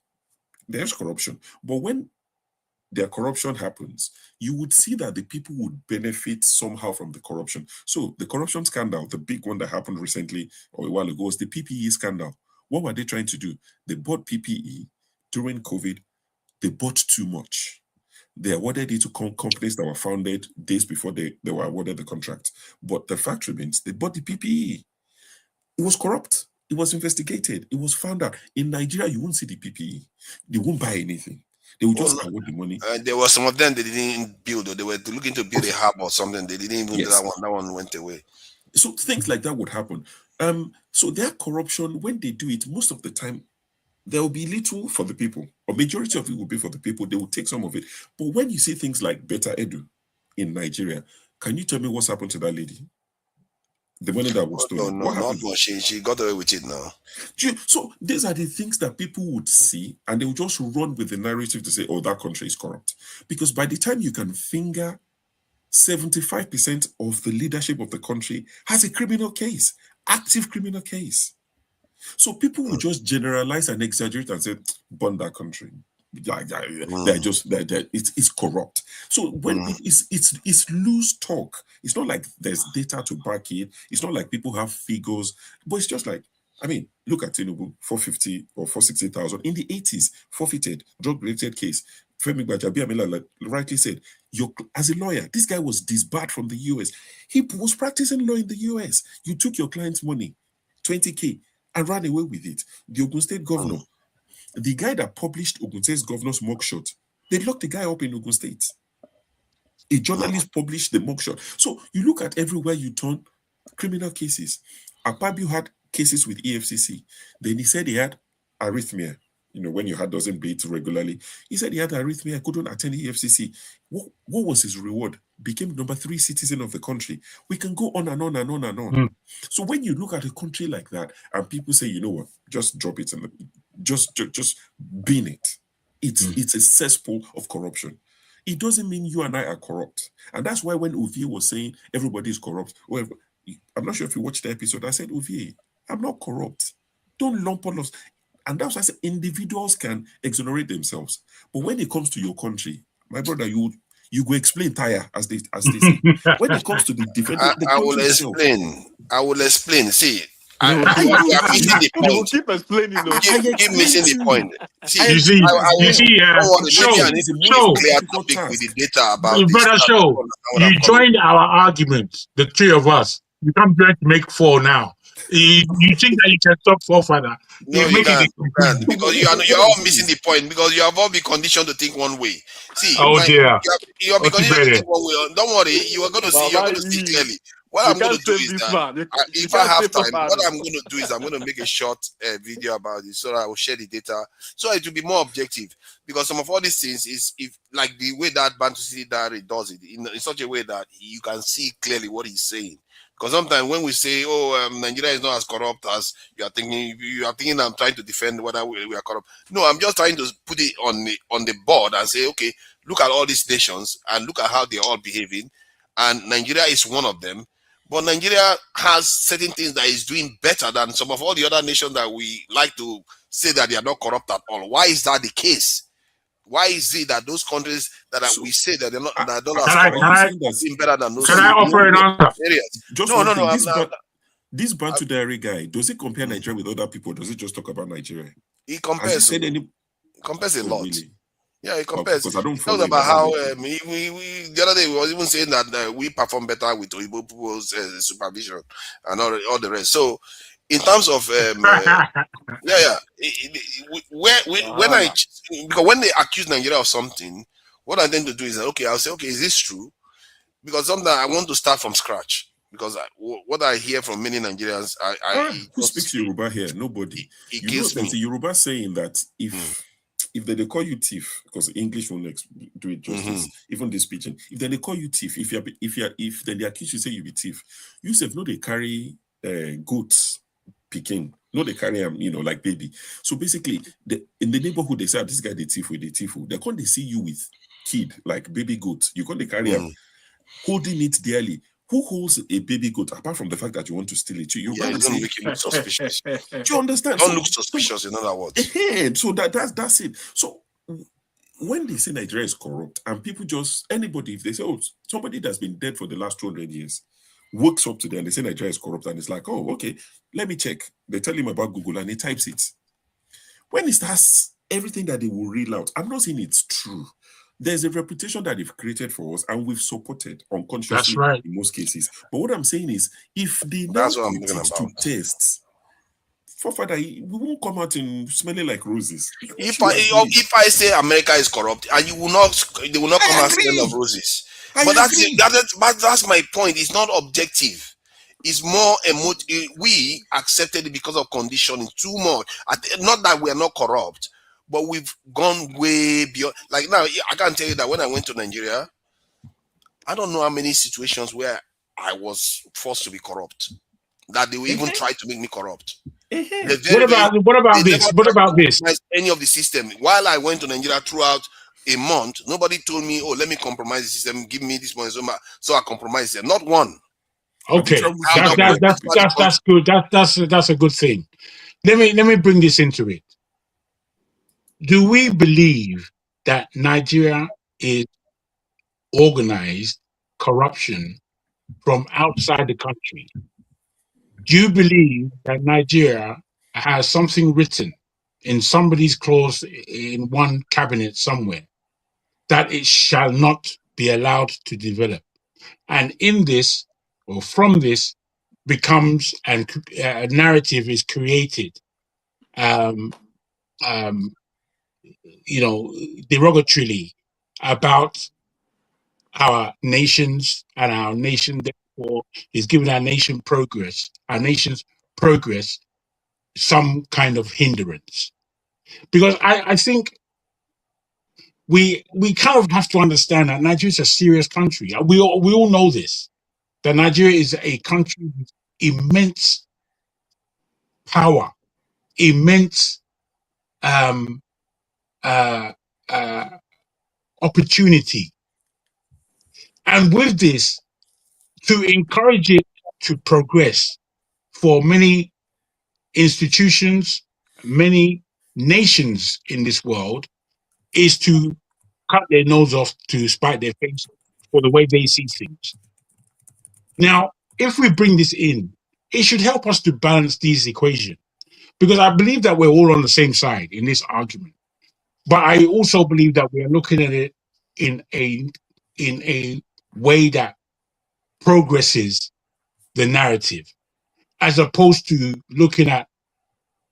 There's corruption. But when their corruption happens, you would see that the people would benefit somehow from the corruption. So the corruption scandal, the big one that happened recently or a while ago, was the PPE scandal. What were they trying to do? They bought PPE during COVID. They bought too much. They awarded it to companies that were founded days before they were awarded the contract. But the fact remains, they bought the PPE. It was corrupt. It was investigated. It was found out. In Nigeria, you won't see the PPE. They won't buy anything. They will just award the money. There were some of them they didn't build, or they were looking to build a hub or something. They didn't even do that one. That one went away. So things like that would happen. So their corruption, when they do it, most of the time, there will be little for the people, or majority of it will be for the people. They will take some of it. But when you see things like Better Edu in Nigeria, can you tell me what's happened to that lady? The money that was stolen. No, not one. She got away with it now. So these are the things that people would see, and they will just run with the narrative to say, "Oh, that country is corrupt." Because by the time you can finger 75% of the leadership of the country has a criminal case, active criminal case. So people will just generalize and exaggerate and say, "Burn that country." It's corrupt. So when it's loose talk, it's not like there's data to back it. It's not like people have figures, but it's just like, I mean, look at Tinubu, 450 or 460,000 in the 80s, forfeited, drug-related case. Femi Gbajabiamila rightly said, as a lawyer, this guy was disbarred from the US. He was practicing law in the US. You took your client's money, 20K, and ran away with it. The Ogun State governor, the guy that published Ogun State's governor's mugshot, they locked the guy up in Ogun State. A journalist published the mugshot. So you look at everywhere you turn, criminal cases. Akpabio had cases with EFCC. Then he said he had arrhythmia. You know, when your heart doesn't beat regularly. He said he had arrhythmia, couldn't attend the EFCC. What was his reward? Became number 3 citizen of the country. We can go on and on and on and on. So when you look at a country like that, and people say, "You know what, just drop it and just bin it." It's a cesspool of corruption. It doesn't mean you and I are corrupt. And that's why when Ovie was saying everybody is corrupt, I'm not sure if you watched the episode, I said, "Ovie, I'm not corrupt. Don't lump all of." And that's why I said individuals can exonerate themselves. But when it comes to your country, my brother, you go explain tire, as they say. When it comes to the defendant, I will explain. See, you are missing the point. Keep explaining. Keep missing the point. See, you see, brother, Show, you joined our argument, the 3 of us. You can't try to make 4 now. You think that you can stop forefather? No, you Make it can't. a You can't because you're all missing the point because you have all been conditioned to think one way. See, Oh dear. you have been conditioned to think one way. Don't worry, you are going to see. You're going to see Baba, clearly. What you I'm going can't to do save is this that man. You if I can't have save time, what forefathers. I'm going to do is I'm going to make a short video about it so that I will share the data so it will be more objective. Because some of all these things is if like the way that Bantu City Diary does it in such a way that you can see clearly what he's saying. Because sometimes when we say, Nigeria is not as corrupt as you are thinking I'm trying to defend whether we are corrupt. No, I'm just trying to put it on the board and say, okay, look at all these nations and look at how they're all behaving. And Nigeria is one of them. But Nigeria has certain things that is doing better than some of all the other nations that we like to say that they are not corrupt at all. Why is that the case? Why is it that those countries that we say that they're not that don't doing better than those? Can I offer an answer? Areas? Just No, one no, thing. no. This Bantu Diary guy, does he compare Nigeria with other people? Does he just talk about Nigeria? He compares. He compares a lot. Really? Yeah, he compares. Because I don't he talks about how we the other day we was even saying that we perform better with Oyibo people's supervision and all the rest. So, in terms of when they accuse Nigeria of something, what I tend to do is that, okay, I'll say, okay, is this true? Because sometimes I want to start from scratch. Because what I hear from many Nigerians, who speaks Yoruba here? Nobody. It kills me. There's a Yoruba saying that if they call you thief, because English won't do it justice, even this pidgin. If they call you thief, if they accuse you, say you be thief, you say no, they carry goats picking, no, they carry them, like baby. So basically, in the neighborhood, they say this guy the thief with the thief. They can't they see you with kid like baby goat. You can't they carry them holding it dearly. Who holds a baby goat apart from the fact that you want to steal it? It's going to make you look suspicious. Do you understand? Don't look suspicious, in other words. So that's it. So when they say Nigeria is corrupt, and people anybody, if they say, somebody that's been dead for the last 200 years, wakes up today and they say Nigeria is corrupt, and it's like, okay, let me check. They tell him about Google and he types it. When he starts everything that they will reel out, I'm not saying it's true. There's a reputation that they've created for us and we've supported unconsciously in most cases. But what I'm saying is, if they now put it to tests, forefather, we won't come out in smelling like roses. If I say America is corrupt, and they will not come out smelling of roses. But that's my point. It's not objective. It's more emotive. We accepted it because of conditioning too much. Not that we are not corrupt, but we've gone way beyond. Like now, I can tell you that when I went to Nigeria, I don't know how many situations where I was forced to be corrupt. That they will even try to make me corrupt. What about this? Any of the system. While I went to Nigeria throughout a month, nobody told me, let me compromise the system, give me this money, so I compromise it. Not one. Okay, that's good. That's a good thing. Let me bring this into it. Do we believe that Nigeria is organized corruption from outside the country? Do you believe that Nigeria has something written in somebody's clause in one cabinet somewhere that it shall not be allowed to develop? And in this, or from this, becomes a narrative is created, derogatorily about our nations, and our nation therefore is giving our nation's progress some kind of hindrance. Because I think we kind of have to understand that Nigeria is a serious country. We all know this, that Nigeria is a country with immense power, immense opportunity. And with this, to encourage it to progress for many institutions, many nations in this world, is to cut their nose off to spite their face for the way they see things. Now, if we bring this in, it should help us to balance these equations, because I believe that we're all on the same side in this argument. But I also believe that we are looking at it in a way that progresses the narrative. as opposed to looking at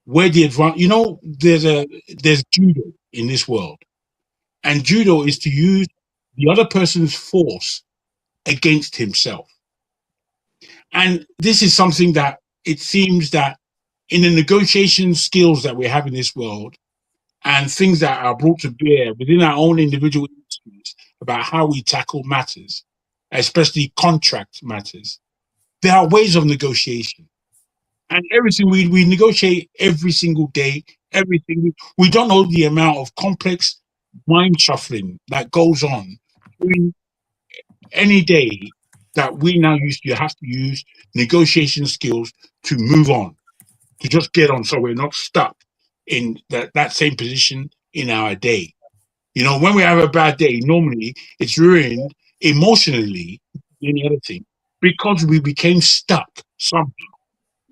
where the advantage. There's judo in this world, and judo is to use the other person's force against himself. And this is something that it seems that in the negotiation skills that we have in this world and things that are brought to bear within our own individual industries about how we tackle matters, especially contract matters, there are ways of negotiation. And everything we negotiate every single day, everything. We don't know the amount of complex mind shuffling that goes on during any day that we now have to use negotiation skills to move on, to just get on so we're not stuck in that same position in our day. When we have a bad day, normally it's ruined emotionally, any other thing, because we became stuck somehow.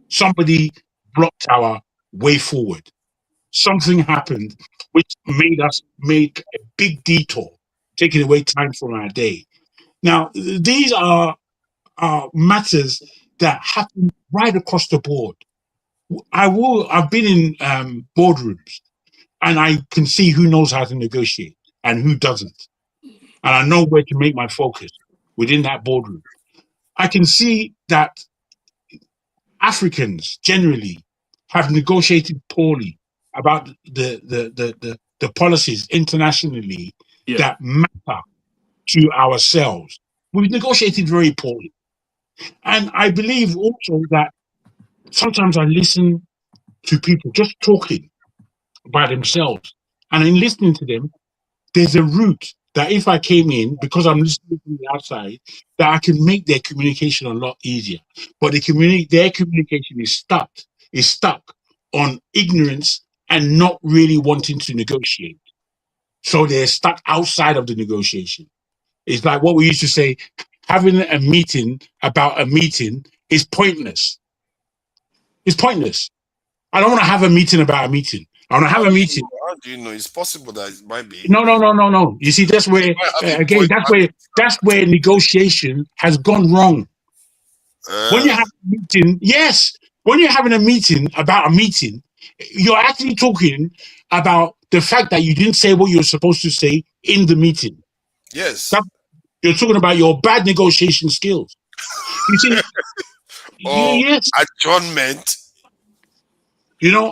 Somebody blocked our way forward. Something happened which made us make a big detour, taking away time from our day. Now, these are matters that happen right across the board. I've been in boardrooms, and I can see who knows how to negotiate and who doesn't. And I know where to make my focus within that boardroom. I can see that Africans generally have negotiated poorly about the policies internationally that matter to ourselves. We've negotiated very poorly. And I believe also that sometimes I listen to people just talking by themselves. And in listening to them, there's a route that if I came in, because I'm listening from the outside, that I can make their communication a lot easier. But their communication is stuck on ignorance and not really wanting to negotiate. So they're stuck outside of the negotiation. It's like what we used to say, having a meeting about a meeting is pointless. It's pointless. I don't want to have a meeting about a meeting. I want to have a meeting. How do you know? It's possible that it might be. No. You see, that's where that's where negotiation has gone wrong. When you have a meeting, when you're having a meeting about a meeting, you're actually talking about the fact that you didn't say what you were supposed to say in the meeting. Yes. You're talking about your bad negotiation skills. You see, or adjournment.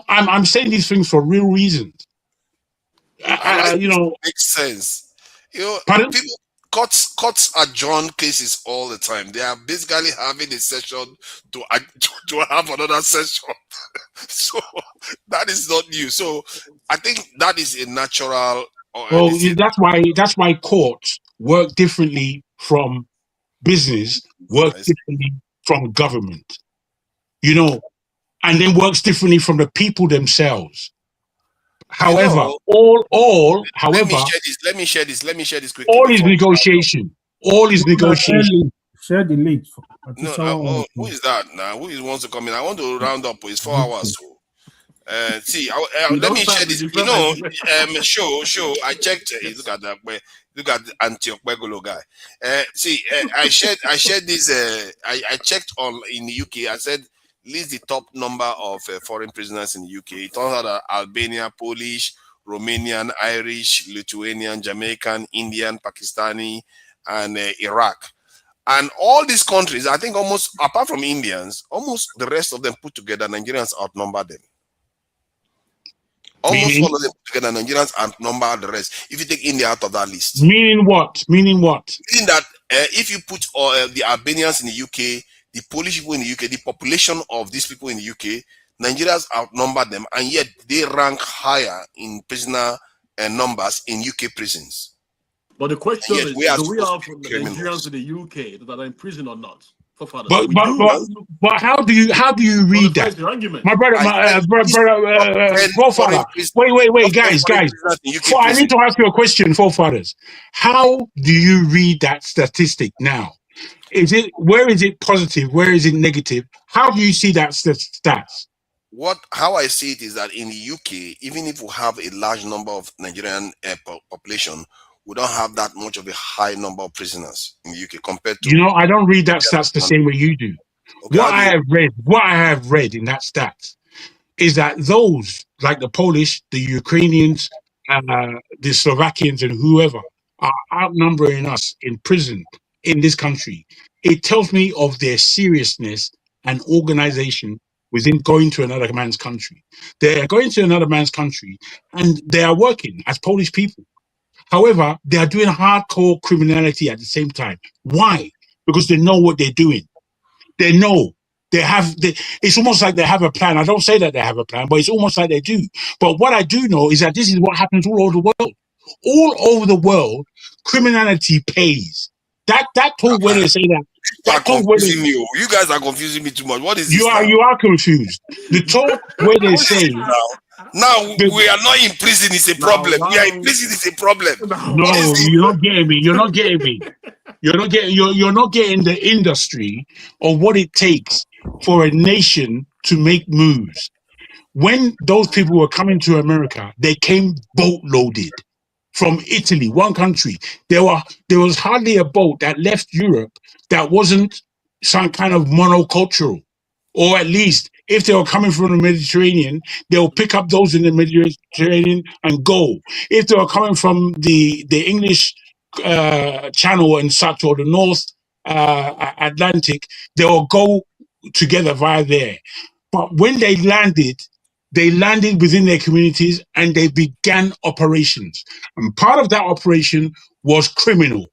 I'm saying these things for real reasons. Makes sense. Pardon? People courts adjourn cases all the time. They are basically having a session to have another session. So that is not new. So I think that is a natural. That's why courts work differently from business, work differently from government. And then works differently from the people themselves. However, let me share this quickly. All is negotiation. All is negotiation. Share the link. Who is that now? Who wants to come in? I want to round up. It's 4 hours. See, let me share this. Show. I checked. Look at that. Look at the Antioch guy. I shared this. I checked in the UK. I said, list the top number of foreign prisoners in the UK. It turns out that Albania, Polish, Romanian, Irish, Lithuanian, Jamaican, Indian, Pakistani, and Iraq. And all these countries, I think almost, apart from Indians, almost the rest of them put together, Nigerians outnumber them. Almost all of them put together, Nigerians outnumber the rest. If you take India out of that list. Meaning what? Meaning that if you put the Albanians in the UK, the Polish people in the UK, the population of these people in the UK, Nigerians outnumber them, and yet they rank higher in prisoner numbers in UK prisons. But the question is, do we have Nigerians in the UK that are in prison or not? But how do you read that? My brother, forefather. Wait, guys. I need to ask you a question, forefathers. How do you read that statistic now? Where is it positive? Where is it negative? How do you see that stats? How I see it is that in the UK, even if we have a large number of Nigerian population, we don't have that much of a high number of prisoners in the UK compared to. I don't read that stats the same way you do. Okay, What I have read in that stats is that those like the Polish, the Ukrainians, the Slovakians, and whoever are outnumbering us in prison in this country. It tells me of their seriousness and organization within going to another man's country. They are going to another man's country and they are working as Polish people. However, they are doing hardcore criminality at the same time. Why? Because they know what they're doing. They know. It's almost like they have a plan. I don't say that they have a plan, but it's almost like they do. But what I do know is that this is what happens all over the world. All over the world, criminality pays. That talk where they say that. That talk confusing me. You guys are confusing me too much. What is this? You are confused. The talk where they say now we are not in prison is a problem. We are in prison is a problem. No, you're not getting me. You're not getting me. You're not getting the industry or what it takes for a nation to make moves. When those people were coming to America, they came boatloaded from Italy, one country. There was hardly a boat that left Europe that wasn't some kind of monocultural, or at least if they were coming from the Mediterranean, they'll pick up those in the Mediterranean and go. If they were coming from the English Channel and such, or the North Atlantic, they will go together via there. But when they landed within their communities and they began operations. And part of that operation was criminal.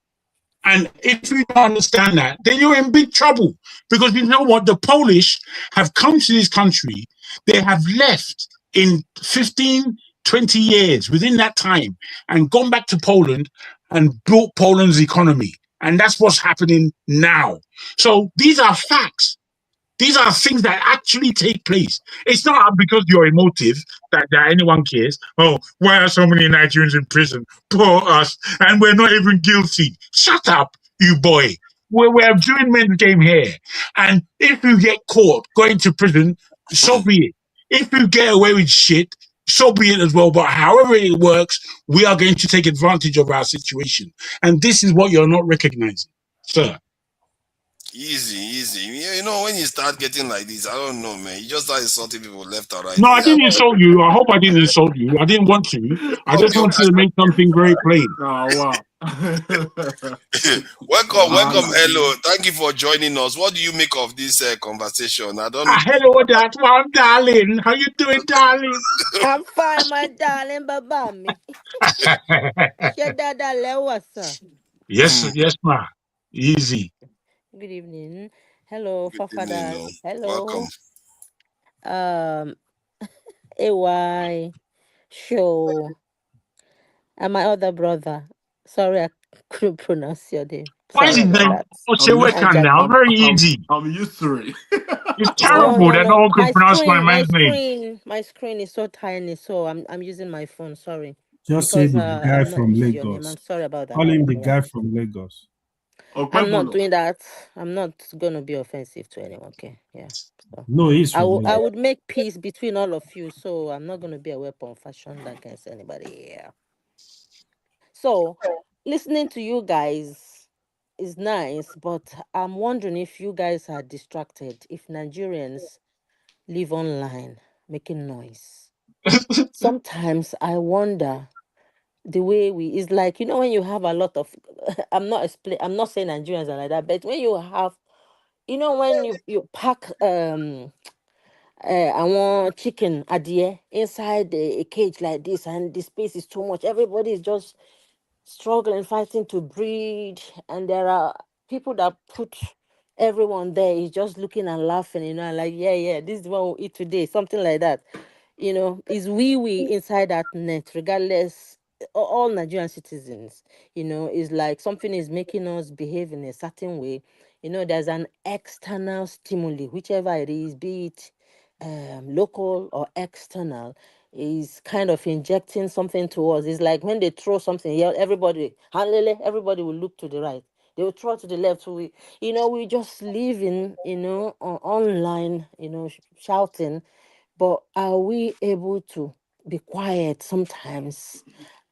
And if you don't understand that, then you're in big trouble. Because you know what? The Polish have come to this country. They have left in 15, 20 years within that time and gone back to Poland and built Poland's economy. And that's what's happening now. So these are facts. These are things that actually take place. It's not because you're emotive that anyone cares. Oh, why are so many Nigerians in prison? Poor us. And we're not even guilty. Shut up, you boy. We're doing men's game here. And if you get caught going to prison, so be it. If you get away with shit, so be it as well. But however it works, we are going to take advantage of our situation. And this is what you're not recognizing, sir. Easy. You know, when you start getting like this, I don't know, man. You just start insulting people left or right. No, I didn't insult you. I hope I didn't insult you. I didn't want to. I just wanted to make something very plain. Oh, wow. Welcome. Hello. Thank you for joining us. What do you make of this conversation? I don't know. Hello, that's one, darling. How you doing, darling? I'm fine, my darling, babami. Yes, ma. Easy. Good evening. Hello, Fafada. Hello. Welcome. AY Show. And my other brother. Sorry, I couldn't pronounce your name. Why is his name Ochewekan now? Very easy. I'm used to it. It's terrible that no one could pronounce my man's name. My screen is so tiny, so I'm using my phone. Sorry. Just say the guy from Lagos. I'm sorry about that. Call him the guy from Lagos. I'm not doing that. I'm not going to be offensive to anyone. Okay, yeah. So no, he's. I would make peace between all of you, so I'm not going to be a weapon fashioned against anybody here. So, listening to you guys is nice, but I'm wondering if you guys are distracted. If Nigerians live online making noise, sometimes I wonder. The way it's like, you know, when you have a lot of I'm not saying Nigerians are like that, but when you have, you know, when you pack I want chicken adìẹ inside a cage like this and the space is too much, everybody is just struggling, fighting to breed, and there are people that put everyone there is just looking and laughing, you know, like yeah, this is what we'll eat today, something like that. You know, is we inside that net, regardless, all Nigerian citizens, you know, is like something is making us behave in a certain way. You know, there's an external stimuli, whichever it is, be it local or external, is kind of injecting something to us. It's like when they throw something here, everybody will look to the right. They will throw to the left. So we just living, online, shouting. But are we able to be quiet sometimes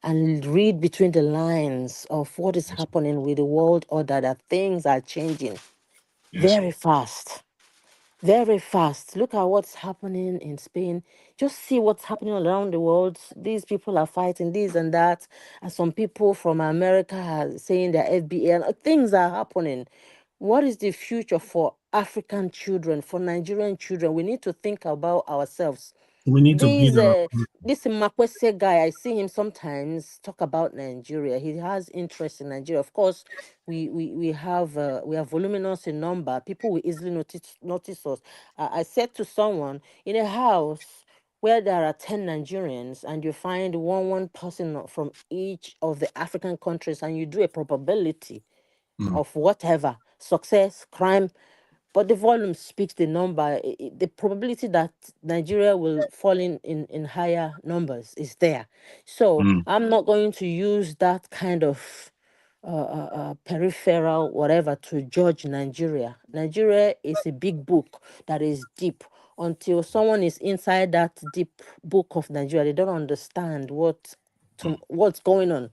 and read between the lines of what is happening with the world order, that things are changing very fast? very fast. Look at what's happening in Spain. Just see what's happening around the world. These people are fighting this and that. And some people from America are saying they're FBA. And things are happening. What is the future for African children, for Nigerian children? We need to think about ourselves. We need to build our. This Makwese guy, I see him sometimes talk about Nigeria. He has interest in Nigeria. Of course, we have voluminous in number. People will easily notice us. I said to someone, in a house where there are 10 Nigerians and you find one person from each of the African countries, and you do a probability of whatever, success, crime, but the volume speaks the number. The probability that Nigeria will fall in higher numbers is there. So I'm not going to use that kind of peripheral whatever to judge Nigeria. Nigeria is a big book that is deep. Until someone is inside that deep book of Nigeria, they don't understand what's going on.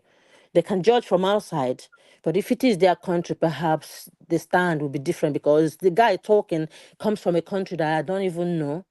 They can judge from outside, but if it is their country, perhaps the stand will be different, because the guy talking comes from a country that I don't even know.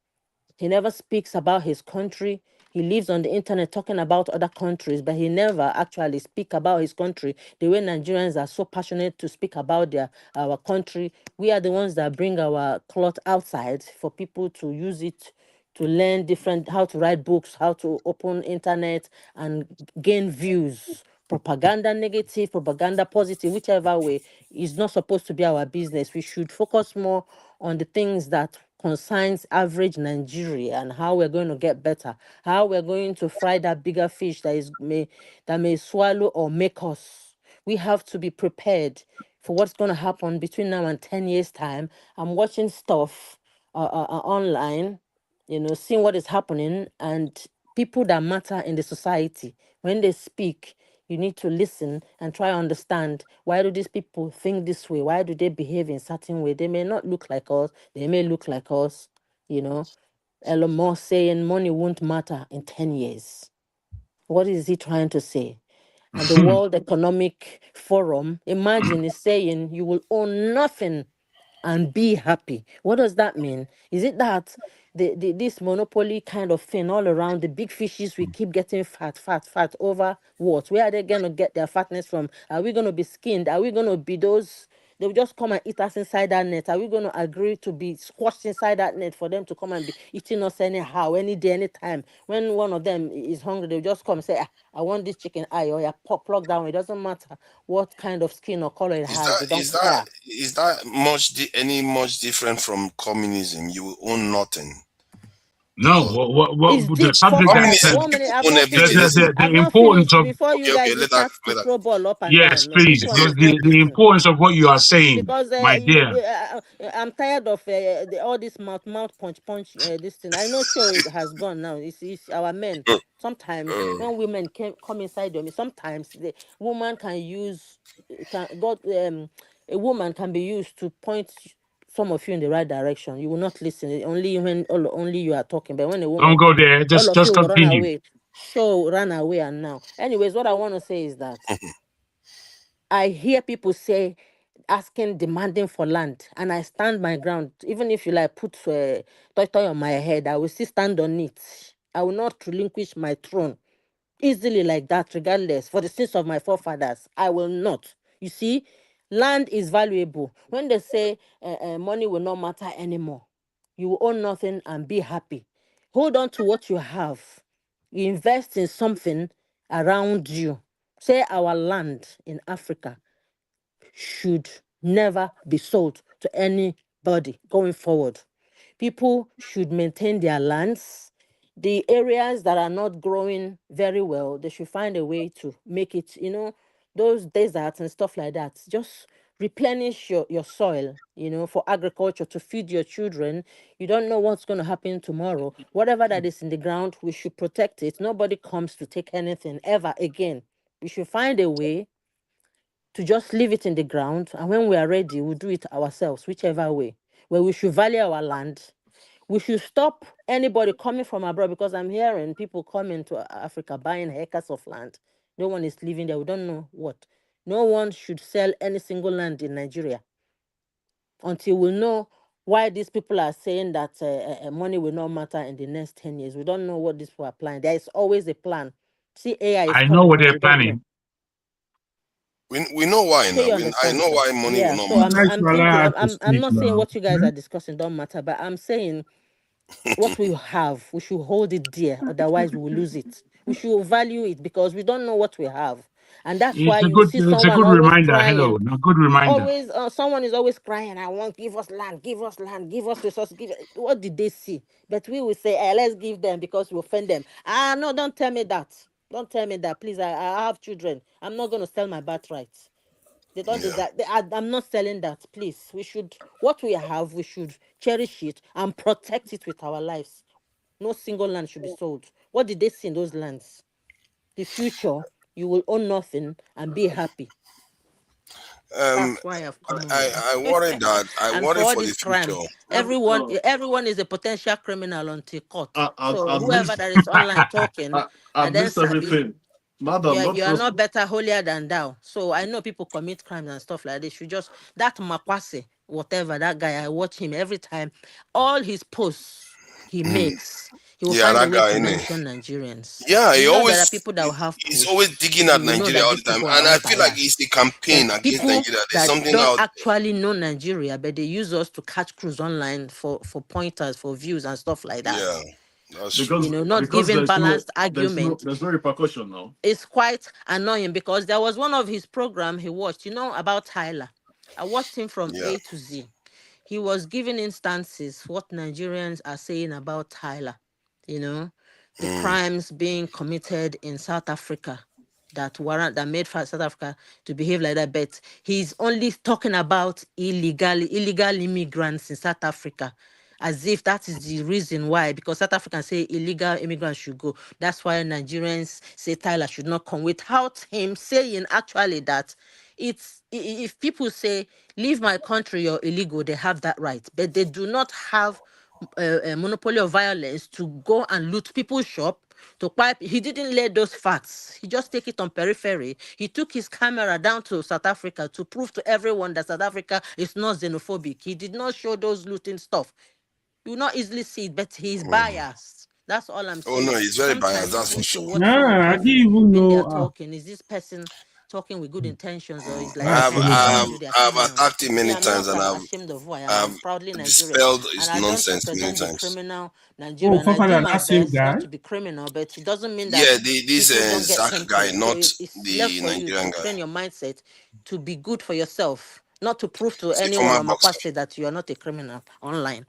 He never speaks about his country. He lives on the internet talking about other countries, but he never actually speak about his country the way Nigerians are so passionate to speak about our country. We are the ones that bring our cloth outside for people to use it to learn how to write books, how to open internet and gain views. Propaganda negative, propaganda positive, whichever way, is not supposed to be our business. We should focus more on the things that concerns average Nigeria and how we're going to get better, how we're going to fry that bigger fish that may swallow or make us. We have to be prepared for what's going to happen between now and 10 years time. I'm watching stuff online, seeing what is happening, and people that matter in the society, when they speak, you need to listen and try to understand, why do these people think this way? Why do they behave in certain way? They may not look like us. They may look like us. Elon Musk saying money won't matter in 10 years. What is he trying to say? And the World Economic Forum, imagine, is saying you will own nothing and be happy. What does that mean? Is it that this monopoly kind of thing all around, the big fishes, we keep getting fat over what? Where are they going to get their fatness from? Are we going to be skinned? Are we going to be those? They will just come and eat us inside that net. Are we going to agree to be squashed inside that net for them to come and be eating us anyhow, any day, anytime? When one of them is hungry, they'll just come and say, I want this chicken eye, or plug down. It doesn't matter what kind of skin or color it Is has. that They don't is that care. is that much different from communism? You will own nothing. No, Because what It's the deep. subject that communism, 1 minute. people I've own not everything. finished. Listen. the I've not importance finished of before you Okay, guys okay. will start to throw ball up and yes, down. No, this please, one because is not the easy. importance of what you are saying, Because my dear. I'm tired of all this mouth punch this thing. I know sure it has gone now. It's our men. Sometimes when women come inside of me, sometimes the woman can use a woman can be used to point some of you in the right direction. You will not listen only when only you are talking. But when a Don't woman go talk, there. all of Just you will run continue. away. Sure, run away and now. Anyways, what I want to say is that I hear people say asking, demanding for land, and I stand my ground. Even if you like put toy on my head, I will still stand on it. I will not relinquish my throne easily like that, regardless. For the sins of my forefathers, I will not. You see, land is valuable. When they say money will not matter anymore, you will own nothing and be happy. Hold on to what you have. You invest in something around you. Say our land in Africa should never be sold to anybody going forward. People should maintain their lands. The areas that are not growing very well, they should find a way to make it, those deserts and stuff like that. Just replenish your soil, for agriculture to feed your children. You don't know what's going to happen tomorrow. Whatever that is in the ground, we should protect it. Nobody comes to take anything ever again. We should find a way to just leave it in the ground, and when we are ready, we'll do it ourselves, whichever way. Where we should value our land. We should stop anybody coming from abroad, because I'm hearing people coming to Africa buying acres of land. No one is living there. We don't know what. No one should sell any single land in Nigeria until we know why these people are saying that money will not matter in the next 10 years. We don't know what these people are planning. There is always a plan. See, AI is I know coming what now. they're We don't know. planning. We know why So now. you I understand? know why money will Yeah. not So matter. I'm thinking. I'm not saying what you guys are discussing don't matter, but I'm saying what we have, we should hold it dear. Otherwise, we will lose it. We should value it because we don't know what we have, and that's why you see It's a someone good always reminder. crying. Hello, a good reminder. Always, someone is always crying. I want give us land, give us land, give us resources. What did they see? But we will say, let's give them because we offend them. No, don't tell me that. Don't tell me that, please. I have children. I'm not going to sell my birthright. They don't. I'm not selling that. Please, we should. What we have, we should cherish it and protect it with our lives. No single land should be sold. What did they see in those lands? The future, you will own nothing and be happy. That's why I've come on here. I worry that I And worry for all for the these crimes, future. everyone is a potential criminal until court. So At whoever least, that is online talking, at and then least Sabi, everything. Madam, not you are just not better holier than thou. So I know people commit crimes and stuff like this. You just that Makwase, whatever that guy, I watch him every time. All his posts he makes, he will Yeah, find a that way guy, to innit? mention Nigerians. Yeah, You know there are people that will have he's posts. always digging at You will know Nigeria that all these the time, people are and I all feel like it's biased. a campaign But against people Nigeria. There's that something don't out. actually know Nigeria, but they use us to catch crews online for pointers, for views and stuff like that. Yeah, that's true. Not giving balanced argument. there's no repercussion now. It's quite annoying because there was one of his program he watched, about Tyler. I watched him from Yeah. A to Z. He was giving instances what Nigerians are saying about Tyler, the crimes being committed in South Africa that made South Africa to behave like that. But he's only talking about illegal immigrants in South Africa, as if that is the reason why, because South Africans say illegal immigrants should go. That's why Nigerians say Tyler should not come, without him saying actually that if people say leave my country, you're illegal, they have that right, but they do not have a monopoly of violence to go and loot people's shop to pipe. He didn't lay those facts. He just take it on periphery. He took his camera down to South Africa to prove to everyone that South Africa is not xenophobic. He did not show those looting stuff. You will not easily see it, but he's biased. That's all I'm saying. Oh no, he's very biased. Sometimes That's you for need to sure. watch someone I didn't carefully even when they are know. talking. Is this person talking with good intentions, or is like That's this person funny. telling you they are I've criminals? attacked him many Me, I'm times, not. and I'm I've ashamed of who I am. I'm I've proudly Nigerian, dispelled and his I don't nonsense many represent the times. criminal Oh, Nigerian. I do Fafana, my that same best not guy. to be criminal, but it doesn't mean that Yeah, this people don't get Zach guy, tempted. So not it's left the for you to Nigerian guy. train your mindset to be good for yourself, not to prove to He's a anyone former or boxer. Makwase that you are not a criminal online,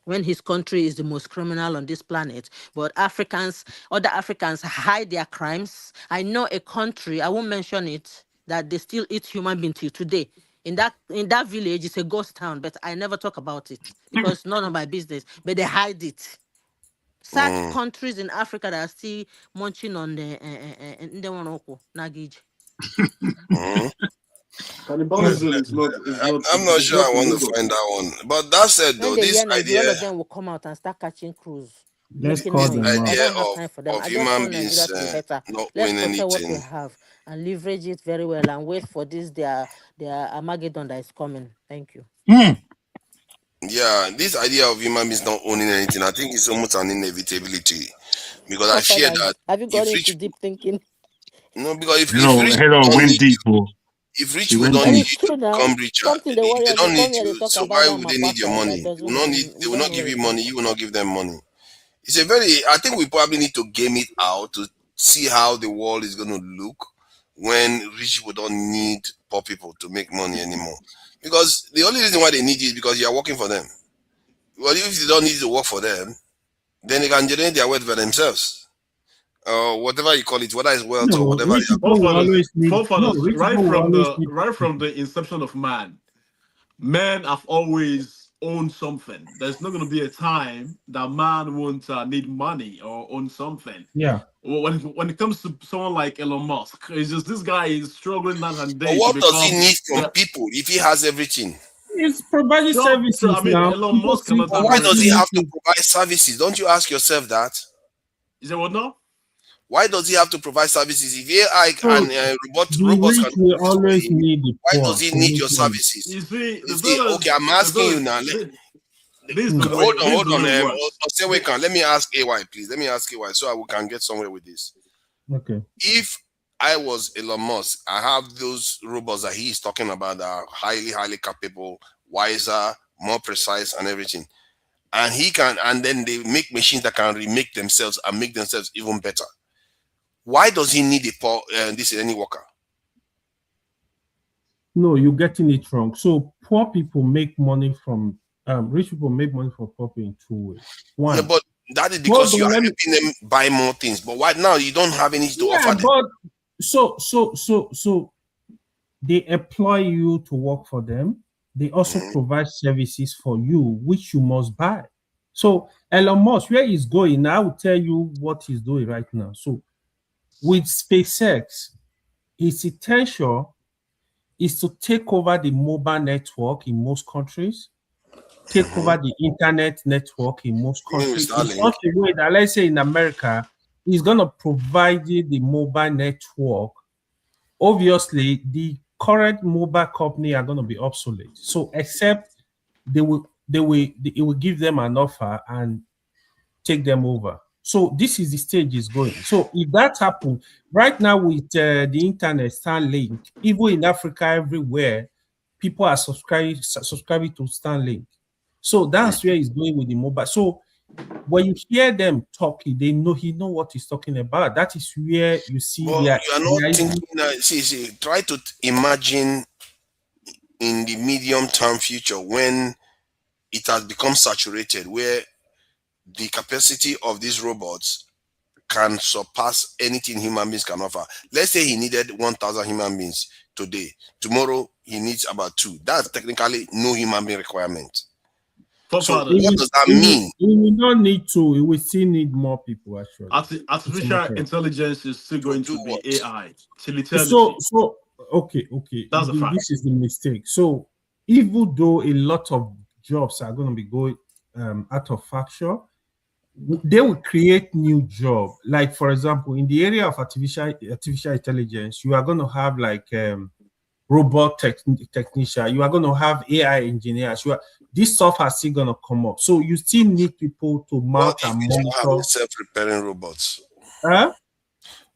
when his country is the most criminal on this planet. But other Africans hide their crimes. I know a country, I won't mention it, that they still eat human beings till today. In that village, it's a ghost town, but I never talk about it because it's none of my business. But they hide it. Such countries in Africa that are still munching on the nagij. Cannibalism is I'm not sure I want to illegal. find that one. But that said, When though, they this hear Nigeria, idea, all of them will come out and start catching crews, Let's making call this them noise. out. I idea don't have time for them. of I just human want Nigeria beings to be better. not Let's doing protect what we anything. have and leverage it very well and wait for their Armageddon that is coming. Thank you. Yeah, this idea of human beings not owning anything, I think it's almost an inevitability. Because I fear Fafana, that have you if gone into rich, deep thinking? no, because if Hello, rich people don't went need deep. you, Oh. if rich She people went don't And need deep. it's you to true now. become richer, Something they if worry they us. They don't come need here, they you, talk so about why that would they need your Makwasa that money? They will doesn't not know. need. We They will don't not know give where you it came money. You from. will not give them money. It's a very. I think we probably need to game it out to see how the world is going to look when rich people don't need poor people to make money anymore. Because the only reason why they need you is because you are working for them. Well, if they don't need to work for them, then they can generate their wealth by themselves. Whatever you call it, whether it's wealth or No, whatever. rich people will always need. No, Forefathers, rich people will always need. right from the inception of man, men have always owned something. There's not going to be a time that man won't need money or own something. Yeah. When it comes to someone like Elon Musk, it's just this guy is struggling night and But day to what does he become need from people if he has everything? It's providing So, services I mean, now. Elon People Musk see cannot But have why everything. does he have to opportunity. provide services? Don't you ask yourself that? Is that what now? Why does he have to provide services? If AI So and the robots can rich do will this for always him, need the why poor does he to need make your money. services? You see, You see, okay, I'm asking you now. This is the way. Hold on. It works. Let me ask AY, please. Let me ask AY so we can get somewhere with this. Okay. If I was Elon Musk, I have those robots that he's talking about that are highly, highly capable, wiser, more precise, and everything. And then they make machines that can remake themselves and make themselves even better. Why does he need any worker? No, you're getting it wrong. So poor people make money from rich people make money from poor people in two ways. One, yeah, but that is because you are helping them buy more things. But why now you don't have anything to offer them? But so they employ you to work for them. They also provide services for you, which you must buy. So Elon Musk, where he's going, I will tell you what he's doing right now. So with SpaceX, his intention is to take over the mobile network in most countries, take over the internet network in most countries. In such a way that, let's say in America, he's going to provide you the mobile network. Obviously, the current mobile company are going to be obsolete. So except it will give them an offer and take them over. So this is the stage is going. So if that happens, right now with the internet, Starlink, even in Africa, everywhere, people are subscribing to Starlink. So that's where he's going with the mobile. So when you hear them talking, he know what he's talking about. That is where you see. Well, you are not thinking. See. Try to imagine in the medium-term future when it has become saturated, where the capacity of these robots can surpass anything human beings can offer. Let's say he needed 1,000 human beings today. Tomorrow he needs about 2. That's technically no human being requirement. So what does that mean? We will not need to. We will still need more people. Actually, artificial intelligence is still going to be AI. So okay. That's a fact. This is the mistake. So even though a lot of jobs are going to be going out of fashion, they will create new jobs. Like for example, in the area of artificial intelligence, you are going to have like robot technician. You are going to have AI engineers. This stuff is still going to come up. So you still need people to mount and monitor. Self-repairing robots. Huh?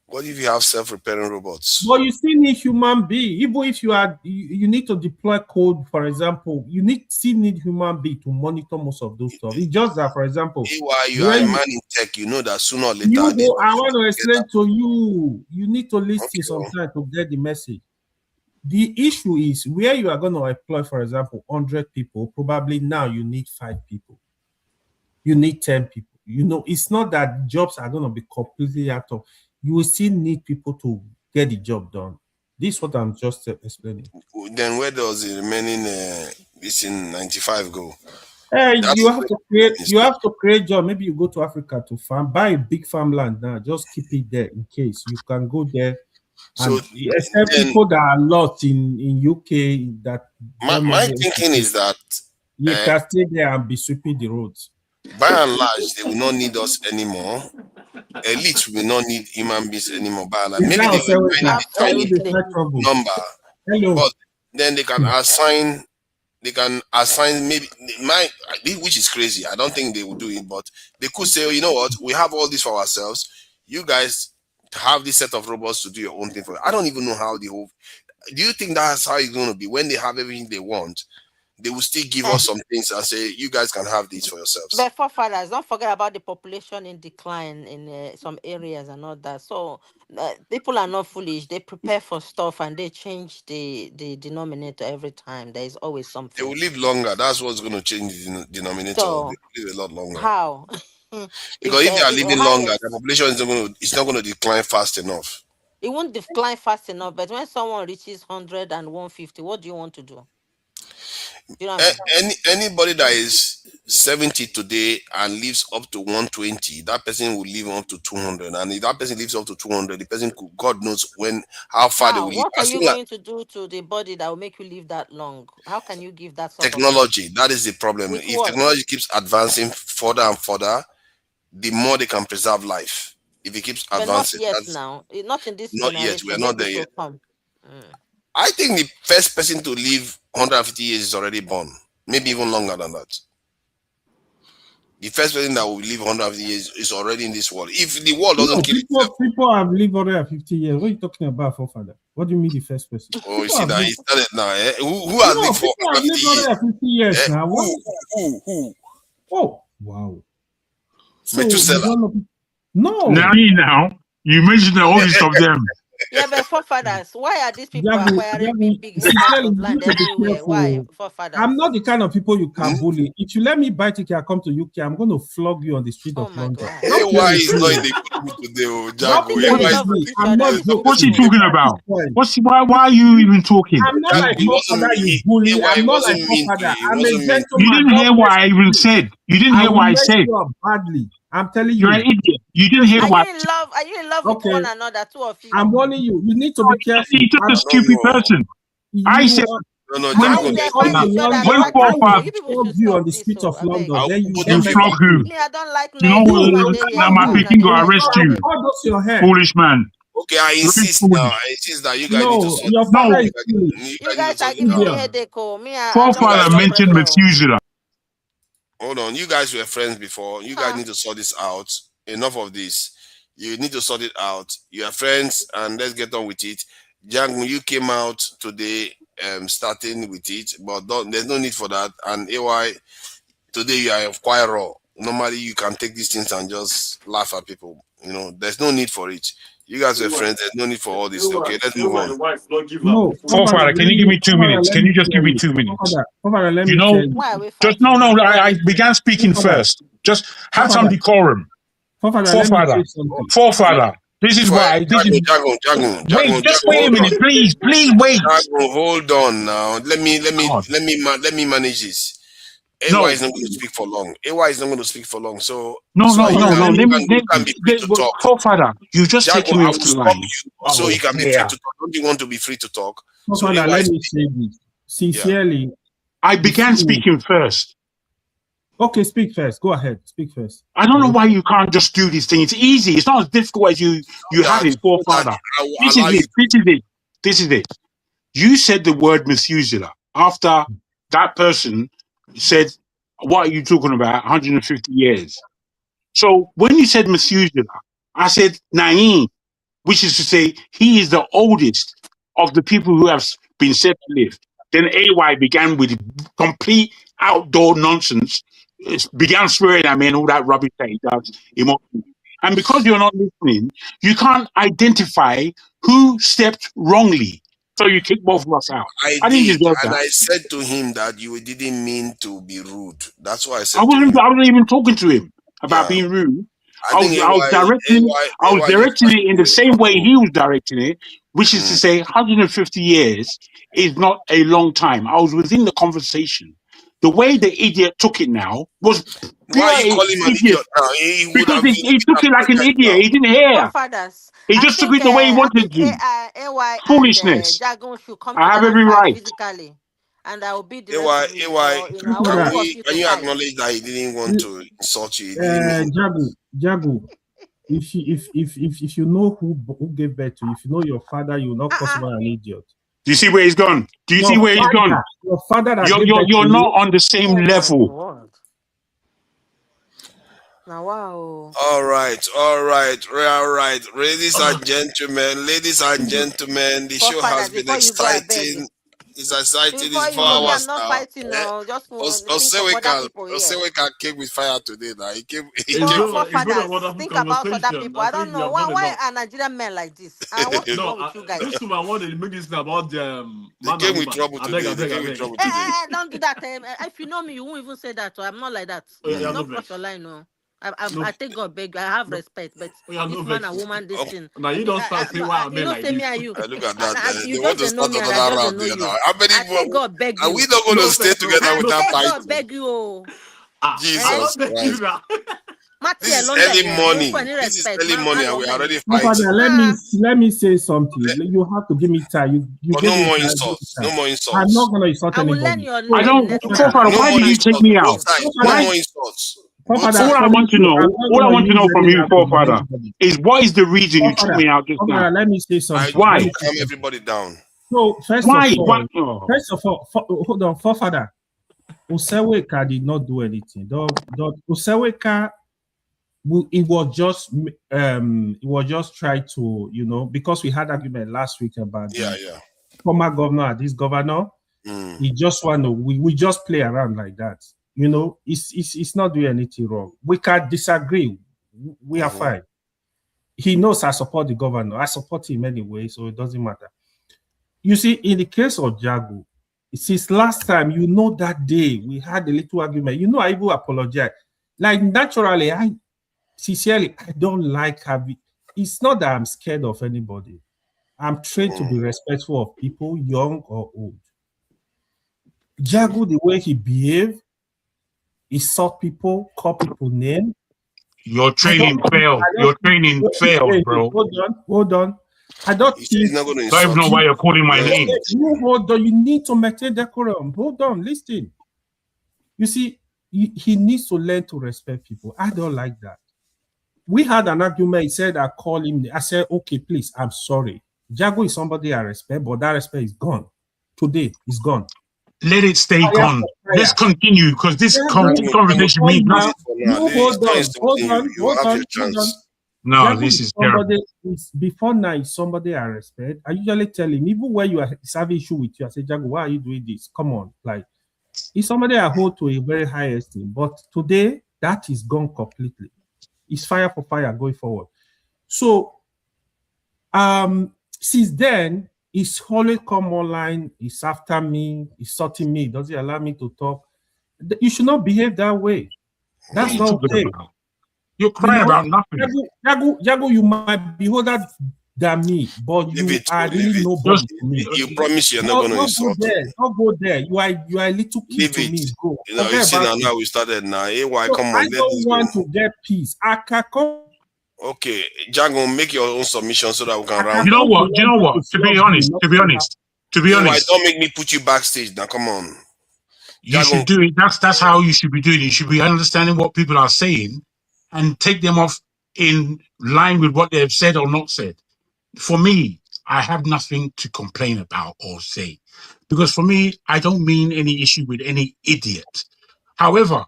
What if you have self-repairing robots? But you still need human being. Even if you need to deploy code, for example, still need human being to monitor most of those stuff. It's just that, for example, while you are a man in tech, you know that sooner or later. I want to explain to you. You need to listen sometimes to get the message. The issue is where you are going to employ, for example, 100 people, probably now you need 5 people. You need 10 people. It's not that jobs are going to be completely out of. You will still need people to get the job done. This is what I'm just explaining. Then where does the remaining this in 95 go? You have to create job. Maybe you go to Africa to farm, buy a big farmland now. Just keep it there in case you can go there. So except people that are lost in UK that my thinking is that you can stay there and be sweeping the roads. By and large, they will not need us anymore. Elites will not need human beings anymore. By and large, maybe they will find a tiny number, but then they can assign. They can assign maybe which is crazy. I don't think they will do it, but they could say, you know what, we have all this for ourselves. You guys have this set of robots to do your own thing for you. I don't even know how the whole. Do you think that's how it's going to be when they have everything they want? They will still give us some things and say, you guys can have these for yourselves. But forefathers, don't forget about the population in decline in some areas and all that. So people are not foolish. They prepare for stuff and they change the denominator every time. There is always something. They will live longer. That's what's going to change the denominator. So, they will live a lot longer. How? Because if they are living longer, the population is not going to decline fast enough. It won't decline fast enough. But when someone reaches 100 and 150, what do you want to do? You know what I mean? Anybody that is 70 today and lives up to 120, that person will live up to 200. And if that person lives up to 200, the person could, God knows how far they will live. What are you going to do to the body that will make you live that long? How can you give that sort technology? That is the problem. If technology keeps advancing further and further, the more they can preserve life. If it keeps advancing, not in this. Not yet. We are not there yet. I think the first person to live 150 years is already born. Maybe even longer than that. The first person that will live 150 years is already in this world. If the world doesn't kill itself. People have lived 150 years. What are you talking about, forefather? What do you mean the first person? Oh, you see that? He started now. Eh? Who has lived for 150 years eh? now? Who? Oh, wow. So, Methuselah. No. Now, you mentioned the oldest of them. Yeah, but forefathers, why are these people acquiring big tracts of land everywhere? Why, forefathers? I'm not the kind of people you can bully. If you let me buy ticket and come to UK, I'm going to flog you on the street of London. Why is not in the good mood today, Jago? What's he talking about? Why are you even talking? I'm not like forefather you bully. I'm not like forefather. I'm a gentleman. You didn't hear what I even said. You didn't hear what I said. Badly. I'm telling you. You're an idiot. You didn't hear what. Are you in love with one another, two of you? I'm warning you. You need to be careful. You're just a stupid person. I said. No, when forefathers you on the streets of London, then you flog who? I don't like you know now my picking go arrest you. Foolish man. Okay, I insist now. I insist that you guys need to sort your father is you guys are giving me headache. Forefather mentioned Methuselah. Hold on, you guys were friends before. You guys need to sort this out. Enough of this. You need to sort it out. You are friends, and let's get on with it. Jangun, you came out today, starting with it, but there's no need for that. And AY, today you are quite raw. Normally, you can take these things and just laugh at people. You know, there's no need for it. You guys are friends. There's no need for all this. Okay, let's move on. No, forefather, can you give me 2 minutes? Can you just give me 2 minutes? You know, just no. I began speaking first. Just have some decorum. Forefather. This is why. Wait, just wait a minute, please wait. Jago, hold on now. Let me manage this. AY is not going to speak for long. AY is not going to speak for long. So no. You can be free to talk. Forefather, you just taking me off the line. So you can be free to talk. Don't you want to be free to talk? So let me say this sincerely. I began speaking first. Okay, speak first. Go ahead. Speak first. I don't know why you can't just do this thing. It's easy. It's not as difficult as you have it, forefather. This is it. You said the word Methuselah after that person said, what are you talking about? 150 years. So when you said Methuselah, I said Naim, which is to say he is the oldest of the people who have been said to live. Then AY began with complete outdoor nonsense. It began swearing at me and all that rubbish that he does emotionally. And because you're not listening, you can't identify who stepped wrongly. So you kick both of us out. I did, and I said to him that you didn't mean to be rude. That's why I said. I wasn't even talking to him about being rude. I was directing it in the same way he was directing it, which is to say 150 years is not a long time. I was within the conversation. The way the idiot took it now was why are you calling him an idiot now? Because he took it like an idiot. He didn't hear. He just took it the way he wanted to. Foolishness. I have every right. Physically, and I will be the can you acknowledge that he didn't want to insult you? Jago. If you know who gave birth to you, if you know your father, you will not call someone an idiot. Do you see where he's gone? Your father you're not on the same level. Now, wow. All right. Ladies and gentlemen, the show has been exciting. It's exciting. It's 4 hours now. Osewe can came with fire today. Now he came. Think about other people. I don't know why are Nigerian men like this. I want to go with you guys. This woman wanted to make this about them. They came with trouble today. Don't do that. If you know me, you won't even say that. I'm not like that. Not cross your line, no. I think God beg. I have respect, but this man and woman, this thing. Now you don't start saying why I'm like me and you. Look at that. You they want to start another round together. I think God beg you. Are we not going to stay together without fighting? God beg you. Jesus Christ. This is early morning. And we're already fighting. Let me say something. You have to give me time. But no more insults. I'm not going to insult anybody. I don't. Why did you take me out? No more insults. All I want to know from you, forefather, is what is the reason you took me out just now? Let me say something. Why? Calm everybody down. So first of all, hold on, forefather. Oseweka did not do anything. Oseweka, it was just try to, because we had argument last week about the former governor and this governor. He just want to, we just play around like that. It's not doing anything wrong. We can disagree. We are fine. He knows I support the governor. I support him anyway, so it doesn't matter. You see, in the case of Jago, since last time, that day we had a little argument. I even apologize. Like, naturally, sincerely, I don't like having. It's not that I'm scared of anybody. I'm trained to be respectful of people, young or old. Jago, the way he behaved, he sought people, called people names. Your training failed. Your training failed, bro. Hold on. I don't think. I don't even know why you're calling my name. You hold on. You need to maintain decorum. Hold on. Listen. You see, he needs to learn to respect people. I don't like that. We had an argument. He said, I called him. I said, okay, please, I'm sorry. Jago is somebody I respect, but that respect is gone. Today, it's gone. Let it stay gone. Let's continue, because this conversation means nothing. Hold on. No, this is terrible. Before now, is somebody I respect. I usually tell him, even when you are having issue with you, I say, Jago, why are you doing this? Come on. Like, it's somebody I hold to a very high esteem. But today, that is gone completely. It's fire for fire going forward. So, since then, he's always come online, he's after me, he's sorting me, doesn't allow me to talk. You should not behave that way. That's not okay. You're crying about nothing. Jago, you might be older than me, but you are really nobody to me. You promise you're not going to insult me. Don't go there. You are a little kid to me. Go. You see now we started now. Come on, I don't want to get peace. I can come. Okay, Jago, make your own submission so that we can round. You know what? To be honest, don't make me put you backstage now. Come on. You should do it. That's how you should be doing it. You should be understanding what people are saying and take them off in line with what they've said or not said. For me, I have nothing to complain about or say, because for me, I don't mean any issue with any idiot. However,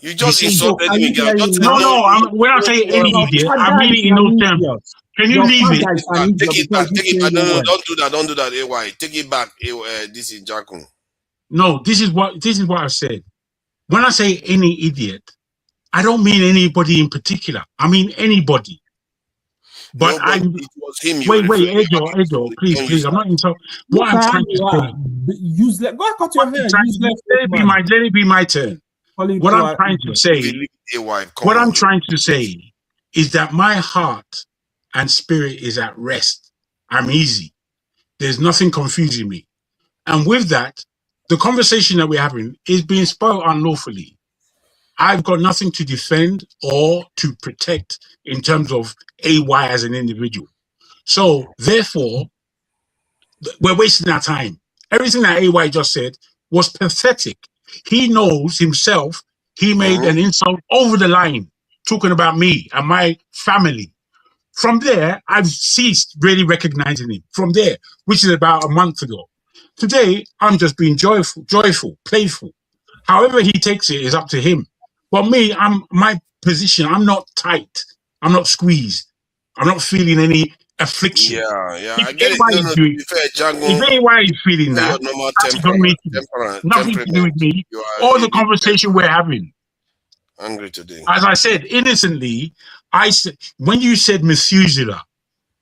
you just insulted me. When I say any idiot, I mean it in those terms. Can you leave it? Take it back. No, don't do that. Don't do that, AY. Take it back. This is Jago. No, this is what I've said. When I say any idiot, I don't mean anybody in particular. I mean anybody. But it was him. Wait, Edo, please. I'm not insulting. What I'm trying to say. Useless. Go cut your hair. Let it be my turn. What I'm trying to say is that my heart and spirit is at rest. I'm easy. There's nothing confusing me. And with that, the conversation that we're having is being spoiled unlawfully. I've got nothing to defend or to protect in terms of AY as an individual. So, therefore, we're wasting our time. Everything that AY just said was pathetic. He knows himself he made an insult over the line, talking about me and my family. From there, I've ceased really recognizing him. From there, which is about a month ago. Today, I'm just being joyful, playful. However he takes it is up to him. But me, my position, I'm not tight. I'm not squeezed. I'm not feeling any affliction. Yeah. If I get it. If AY is feeling that, that's nothing to do with me or the conversation we're having. Angry today. As I said, innocently, I said, when you said Methuselah,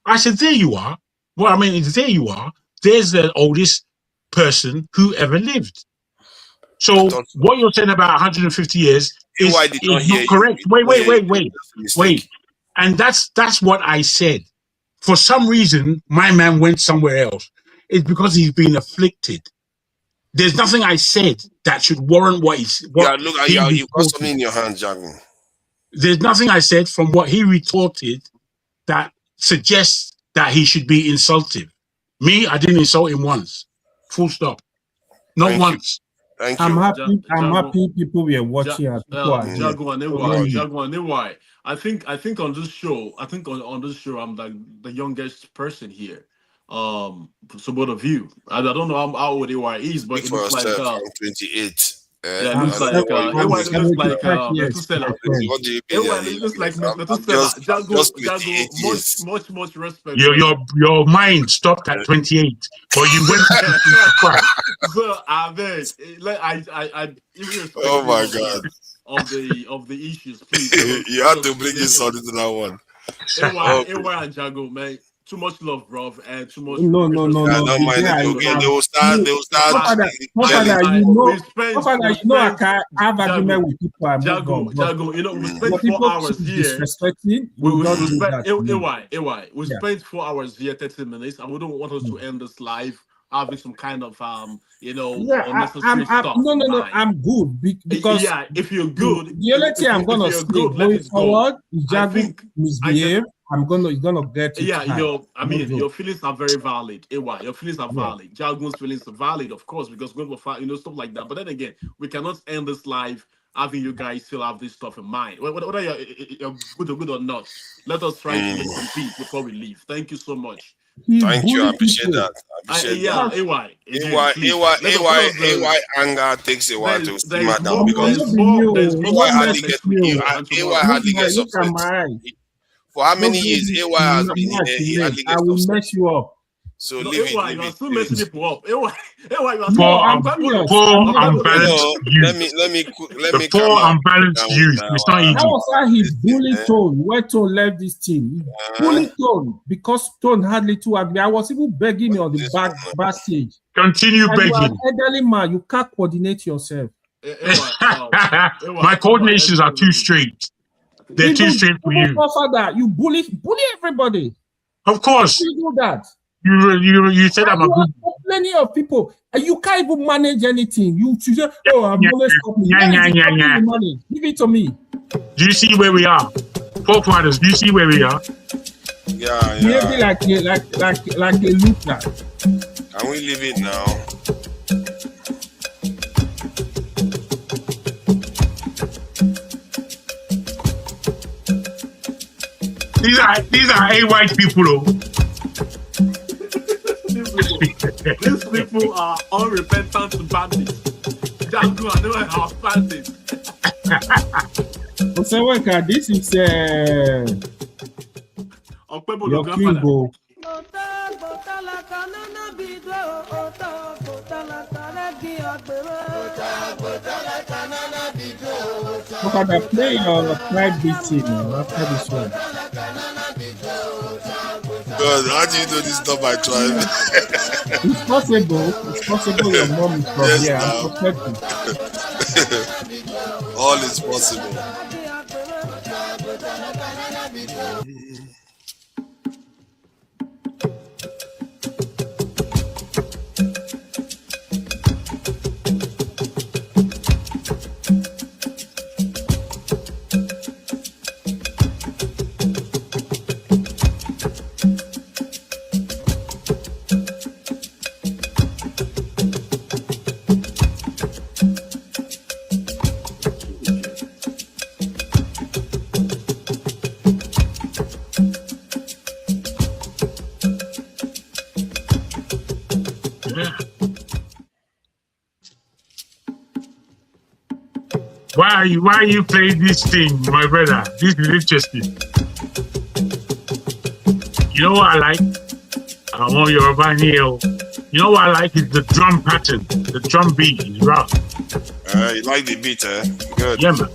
I said, there you are. Well, I mean, there you are. There's the oldest person who ever lived. So what you're saying about 150 years is not correct. Wait. And that's what I said. For some reason, my man went somewhere else. It's because he's been afflicted. There's nothing I said that should warrant what he's. You've got something in your hand, Jago. There's nothing I said from what he retorted that suggests that he should be insultive. Me, I didn't insult him once. Full stop. Not once. Thank you. I'm happy people were watching. Jago and AY. I think on this show, I'm like the youngest person here. So both of you. I don't know how old AY is, but it looks like 28. Yeah, it I'm looks like I'm AY looks like 75 years, Methuselah. my friend. What do you mean? AY looks like I'm Methuselah. just Jago, 28 years. much respect, Your bro. your your mind stopped at 28, but you went to 25. So I beg, I Oh irrespective my God. of the issues, please You let had us to bring this listen. on into that one. AY and Jago, man, too much love, bro, and too much No, I no. don't The mind day it. I They have will start. you, They will start Forefather, gelling. I can have Jago, argument with people and move on. But Jago, we spent for 4 people hours keep here. disrespecting, you don't We do spent that to me. we Yeah. spent 4 hours here, 30 minutes, and we don't want us to end this live having some kind of Yeah, unnecessary stuff no, in mind. I'm good because Yeah, if you're good, the only thing I'm if gonna you're say good, let going it go. forward is I Jago think I misbehave. can. He's gonna get it Yeah, high. your feelings are very valid. AY, your feelings are Yeah. valid. Jagun's feelings are valid, of course, because going for stuff like that. But then again, we cannot end this live having you guys still have this stuff in mind. Whether you're good or not, let us try to make some peace before we leave. Thank you so much. Thank you. I appreciate that. AY, again, please. AY anger takes a while to There simmer is down more, because there's more AY people hardly next get week, and AY tomorrow. hardly gets Look at upset. my eyes. For how many Don't give years me AY has been match here, he me. hardly I gets will upset. mess you up. So No, leave AY, it, you are still leave messing it. people up. AY, you are No, still I'm serious. Unbalanced youth. Let me The calm poor my unbalanced down youth. with It's not That easy. was how he bullied Tone. When Tone left this team, he bullied Tone because Tone hardly too agree. I was even begging him on the backstage. Continue And you are an begging. elderly man. You can't coordinate yourself. My coordinations are too straight. They're too straight for you. Father, you bully everybody. Of course. How do you do that? You said I'm a good. Plenty of people, and you can't even manage anything. You say, "Oh, I'm always company." Give it to me. Do you see where we are, forefathers? Do you see where we are? Yeah. Maybe like a looter. Can we leave it now? These are white people, though. These people are unrepentant bandits. Jago and they are bandits. Oseweka, this is your Kingo. Okay, play your pride beating after this one. God, how do you know this is not my tribe? It's possible your mom is from here. I'm protecting. All is possible. Why are you playing this thing, my brother? This is interesting. You know what I like? I want your Vanille. You know what I like is the drum pattern. The drum beat is rough. You like the beat, eh? Good. Yeah, man.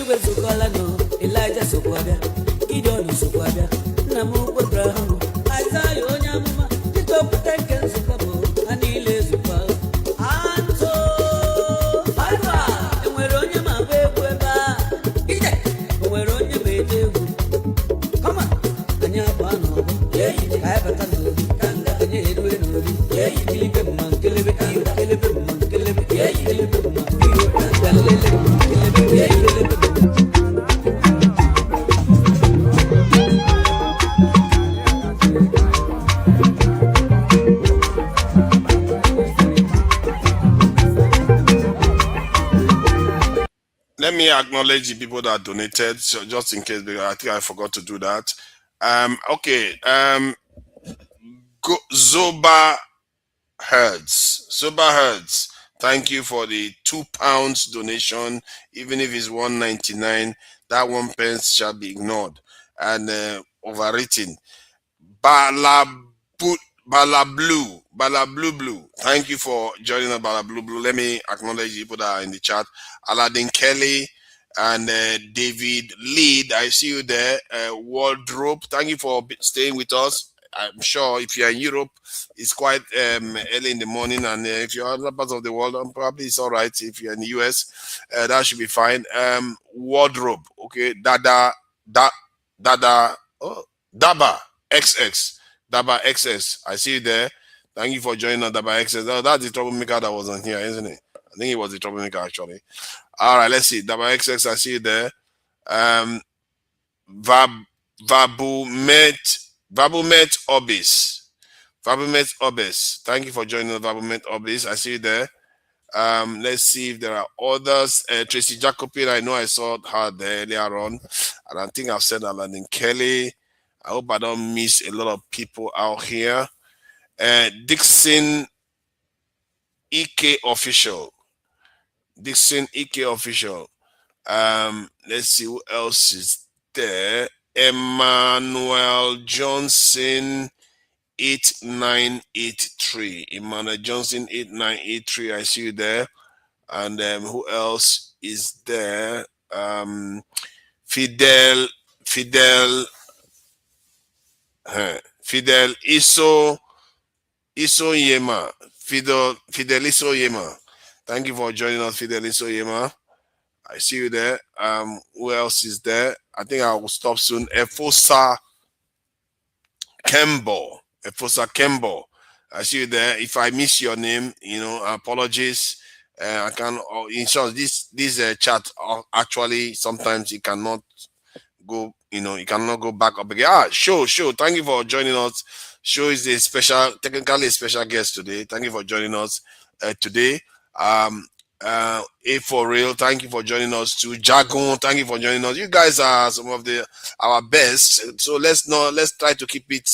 eluigwe sokwala no, Elijah sokwabịa, Gideon sokwabịa, nna m ukwu Abraham, Aịzaya onye amụma, dịka okwute nke nzukọ bụ ha niile zukwa. Atụ Alfa, enwere onye ma agba egwu ebe a? Ije, o nwere onye ma ete egwu? Kọma, anyị abụọ n'ọgbọ, ka anyị bata n'obi, anyị erue n'obi, kelebe mma nkelebe, kelebe mma nkelebe, kelebe mma Let me acknowledge the people that donated, so just in case, because I think I forgot to do that. Okay. Zoba Herds. Thank you for the £2 donation. Even if it's $1.99, that 1 pence shall be ignored and overwritten. Blue. Thank you for joining us, Blue. Let me acknowledge the people that are in the chat. Aladdin Kelly and David Lead. I see you there. Wardrobe. Thank you for staying with us. I'm sure if you're in Europe, it's quite early in the morning, and if you're in other parts of the world, probably it's all right. If you're in the US, that should be fine. Wardrobe, okay. Daba XX. Daba XS. I see you there. Thank you for joining us, Daba XS. Oh, that's the troublemaker that was on here, isn't it? I think it was the troublemaker actually. All right, let's see. Daba XX. I see you there. Vabumet Obis. Thank you for joining us, Vabumet Obis. I see you there. Let's see if there are others. Tracy Jacobin, I know I saw her there earlier on. And I think I've said Aladdin Kelly. I hope I don't miss a lot of people out here. Dixon EK Official. Let's see who else is there. Emmanuel Johnson 8983. Emmanuel Johnson 8983. I see you there. And who else is there? Fidel Iso Yema. Fidel Iso Yema. Thank you for joining us, Fidel Iso Yema. I see you there. Who else is there? I think I will stop soon. Efosa Kembo. I see you there. If I miss your name, apologies. I can. In short, this chat actually sometimes it cannot go. You cannot go back up again. Show. Thank you for joining us. Show is technically a special guest today. Thank you for joining us today. A for real, thank you for joining us too. Jagon, thank you for joining us. You guys are some of our best. So let's try to keep it,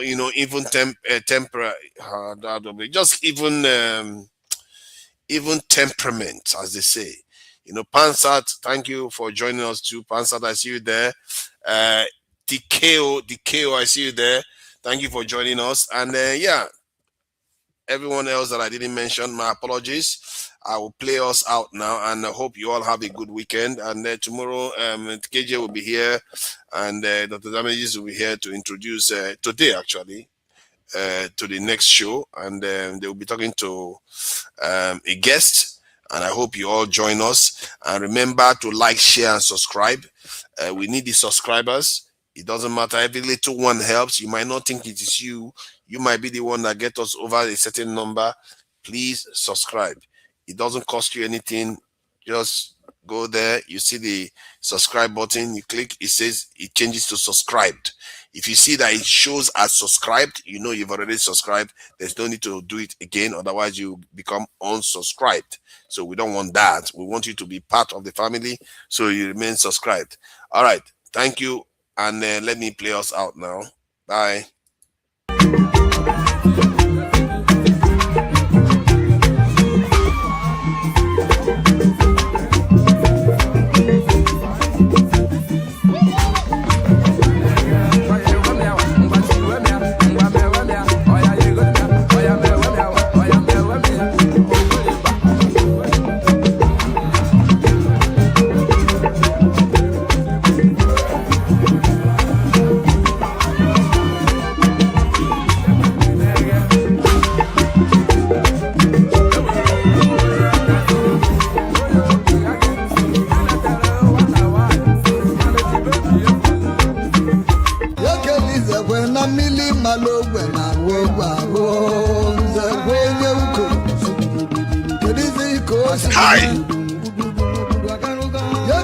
even temper. Just even temperament, as they say. Pansat, thank you for joining us too. Pansat, I see you there. DKO, I see you there. Thank you for joining us. And everyone else that I didn't mention, my apologies. I will play us out now, and I hope you all have a good weekend. And tomorrow, KJ will be here, and Dr. Damages will be here to introduce today, actually, to the next show, and they will be talking to a guest. And I hope you all join us. And remember to like, share, and subscribe. We need the subscribers. It doesn't matter. Every little one helps. You might not think it is you. You might be the one that gets us over a certain number. Please subscribe. It doesn't cost you anything. Just go there. You see the subscribe button. You click. It says it changes to subscribed. If you see that it shows as subscribed, you've already subscribed. There's no need to do it again. Otherwise, you become unsubscribed. So we don't want that. We want you to be part of the family. So you remain subscribed. All right. Thank you. And let me play us out now. Bye. Hi.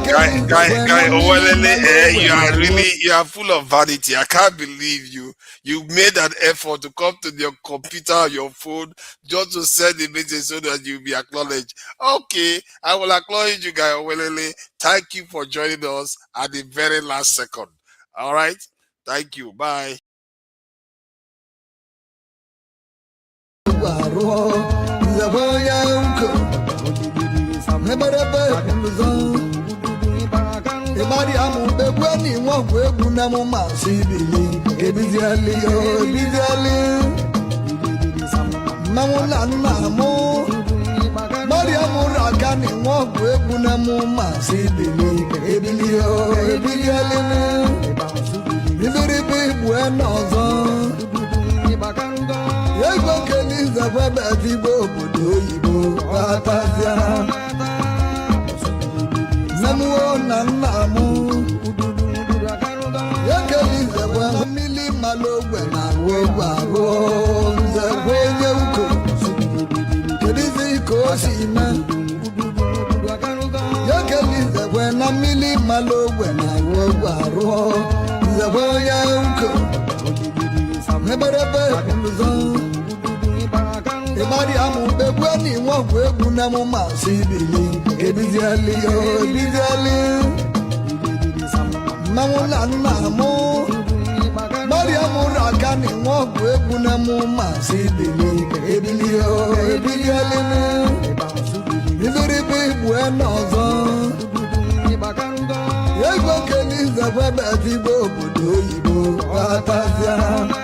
Guy, you are full of vanity. I can't believe you. You made an effort to come to your computer, your phone, just to send the message so that you'll be acknowledged. Okay, I will acknowledge you, Guy Owelele. Thank you for joining us at the very last second. All right? Thank you. Bye. Ebari amu begwe ni won gwe egu na mo ma sibili ebiziali o ebiziali mamu la na mo bari amu raga ni won gwe egu na mo ma sibili ebili o ebiziali ni biri bi bueno zo yego keliza kwa beti bo bodo yibo atazia Namu nanamu Yakelize kwa mili malogwe na wogwaro Nzekwenye uko Kedizi koshina Yakelize kwa na mili malogwe na wogwaro Nzekwenye uko Neberebe mzo Ebari amu begwe ni wogwe guna mu masibili Ebiziali o ebiziali Mamu la namu Bari amu raga ni wogwe guna mu masibili Ebili o ebiliali Nibiri bibwe nozo Yego keliza kwa beti bo bodo yibo Atazia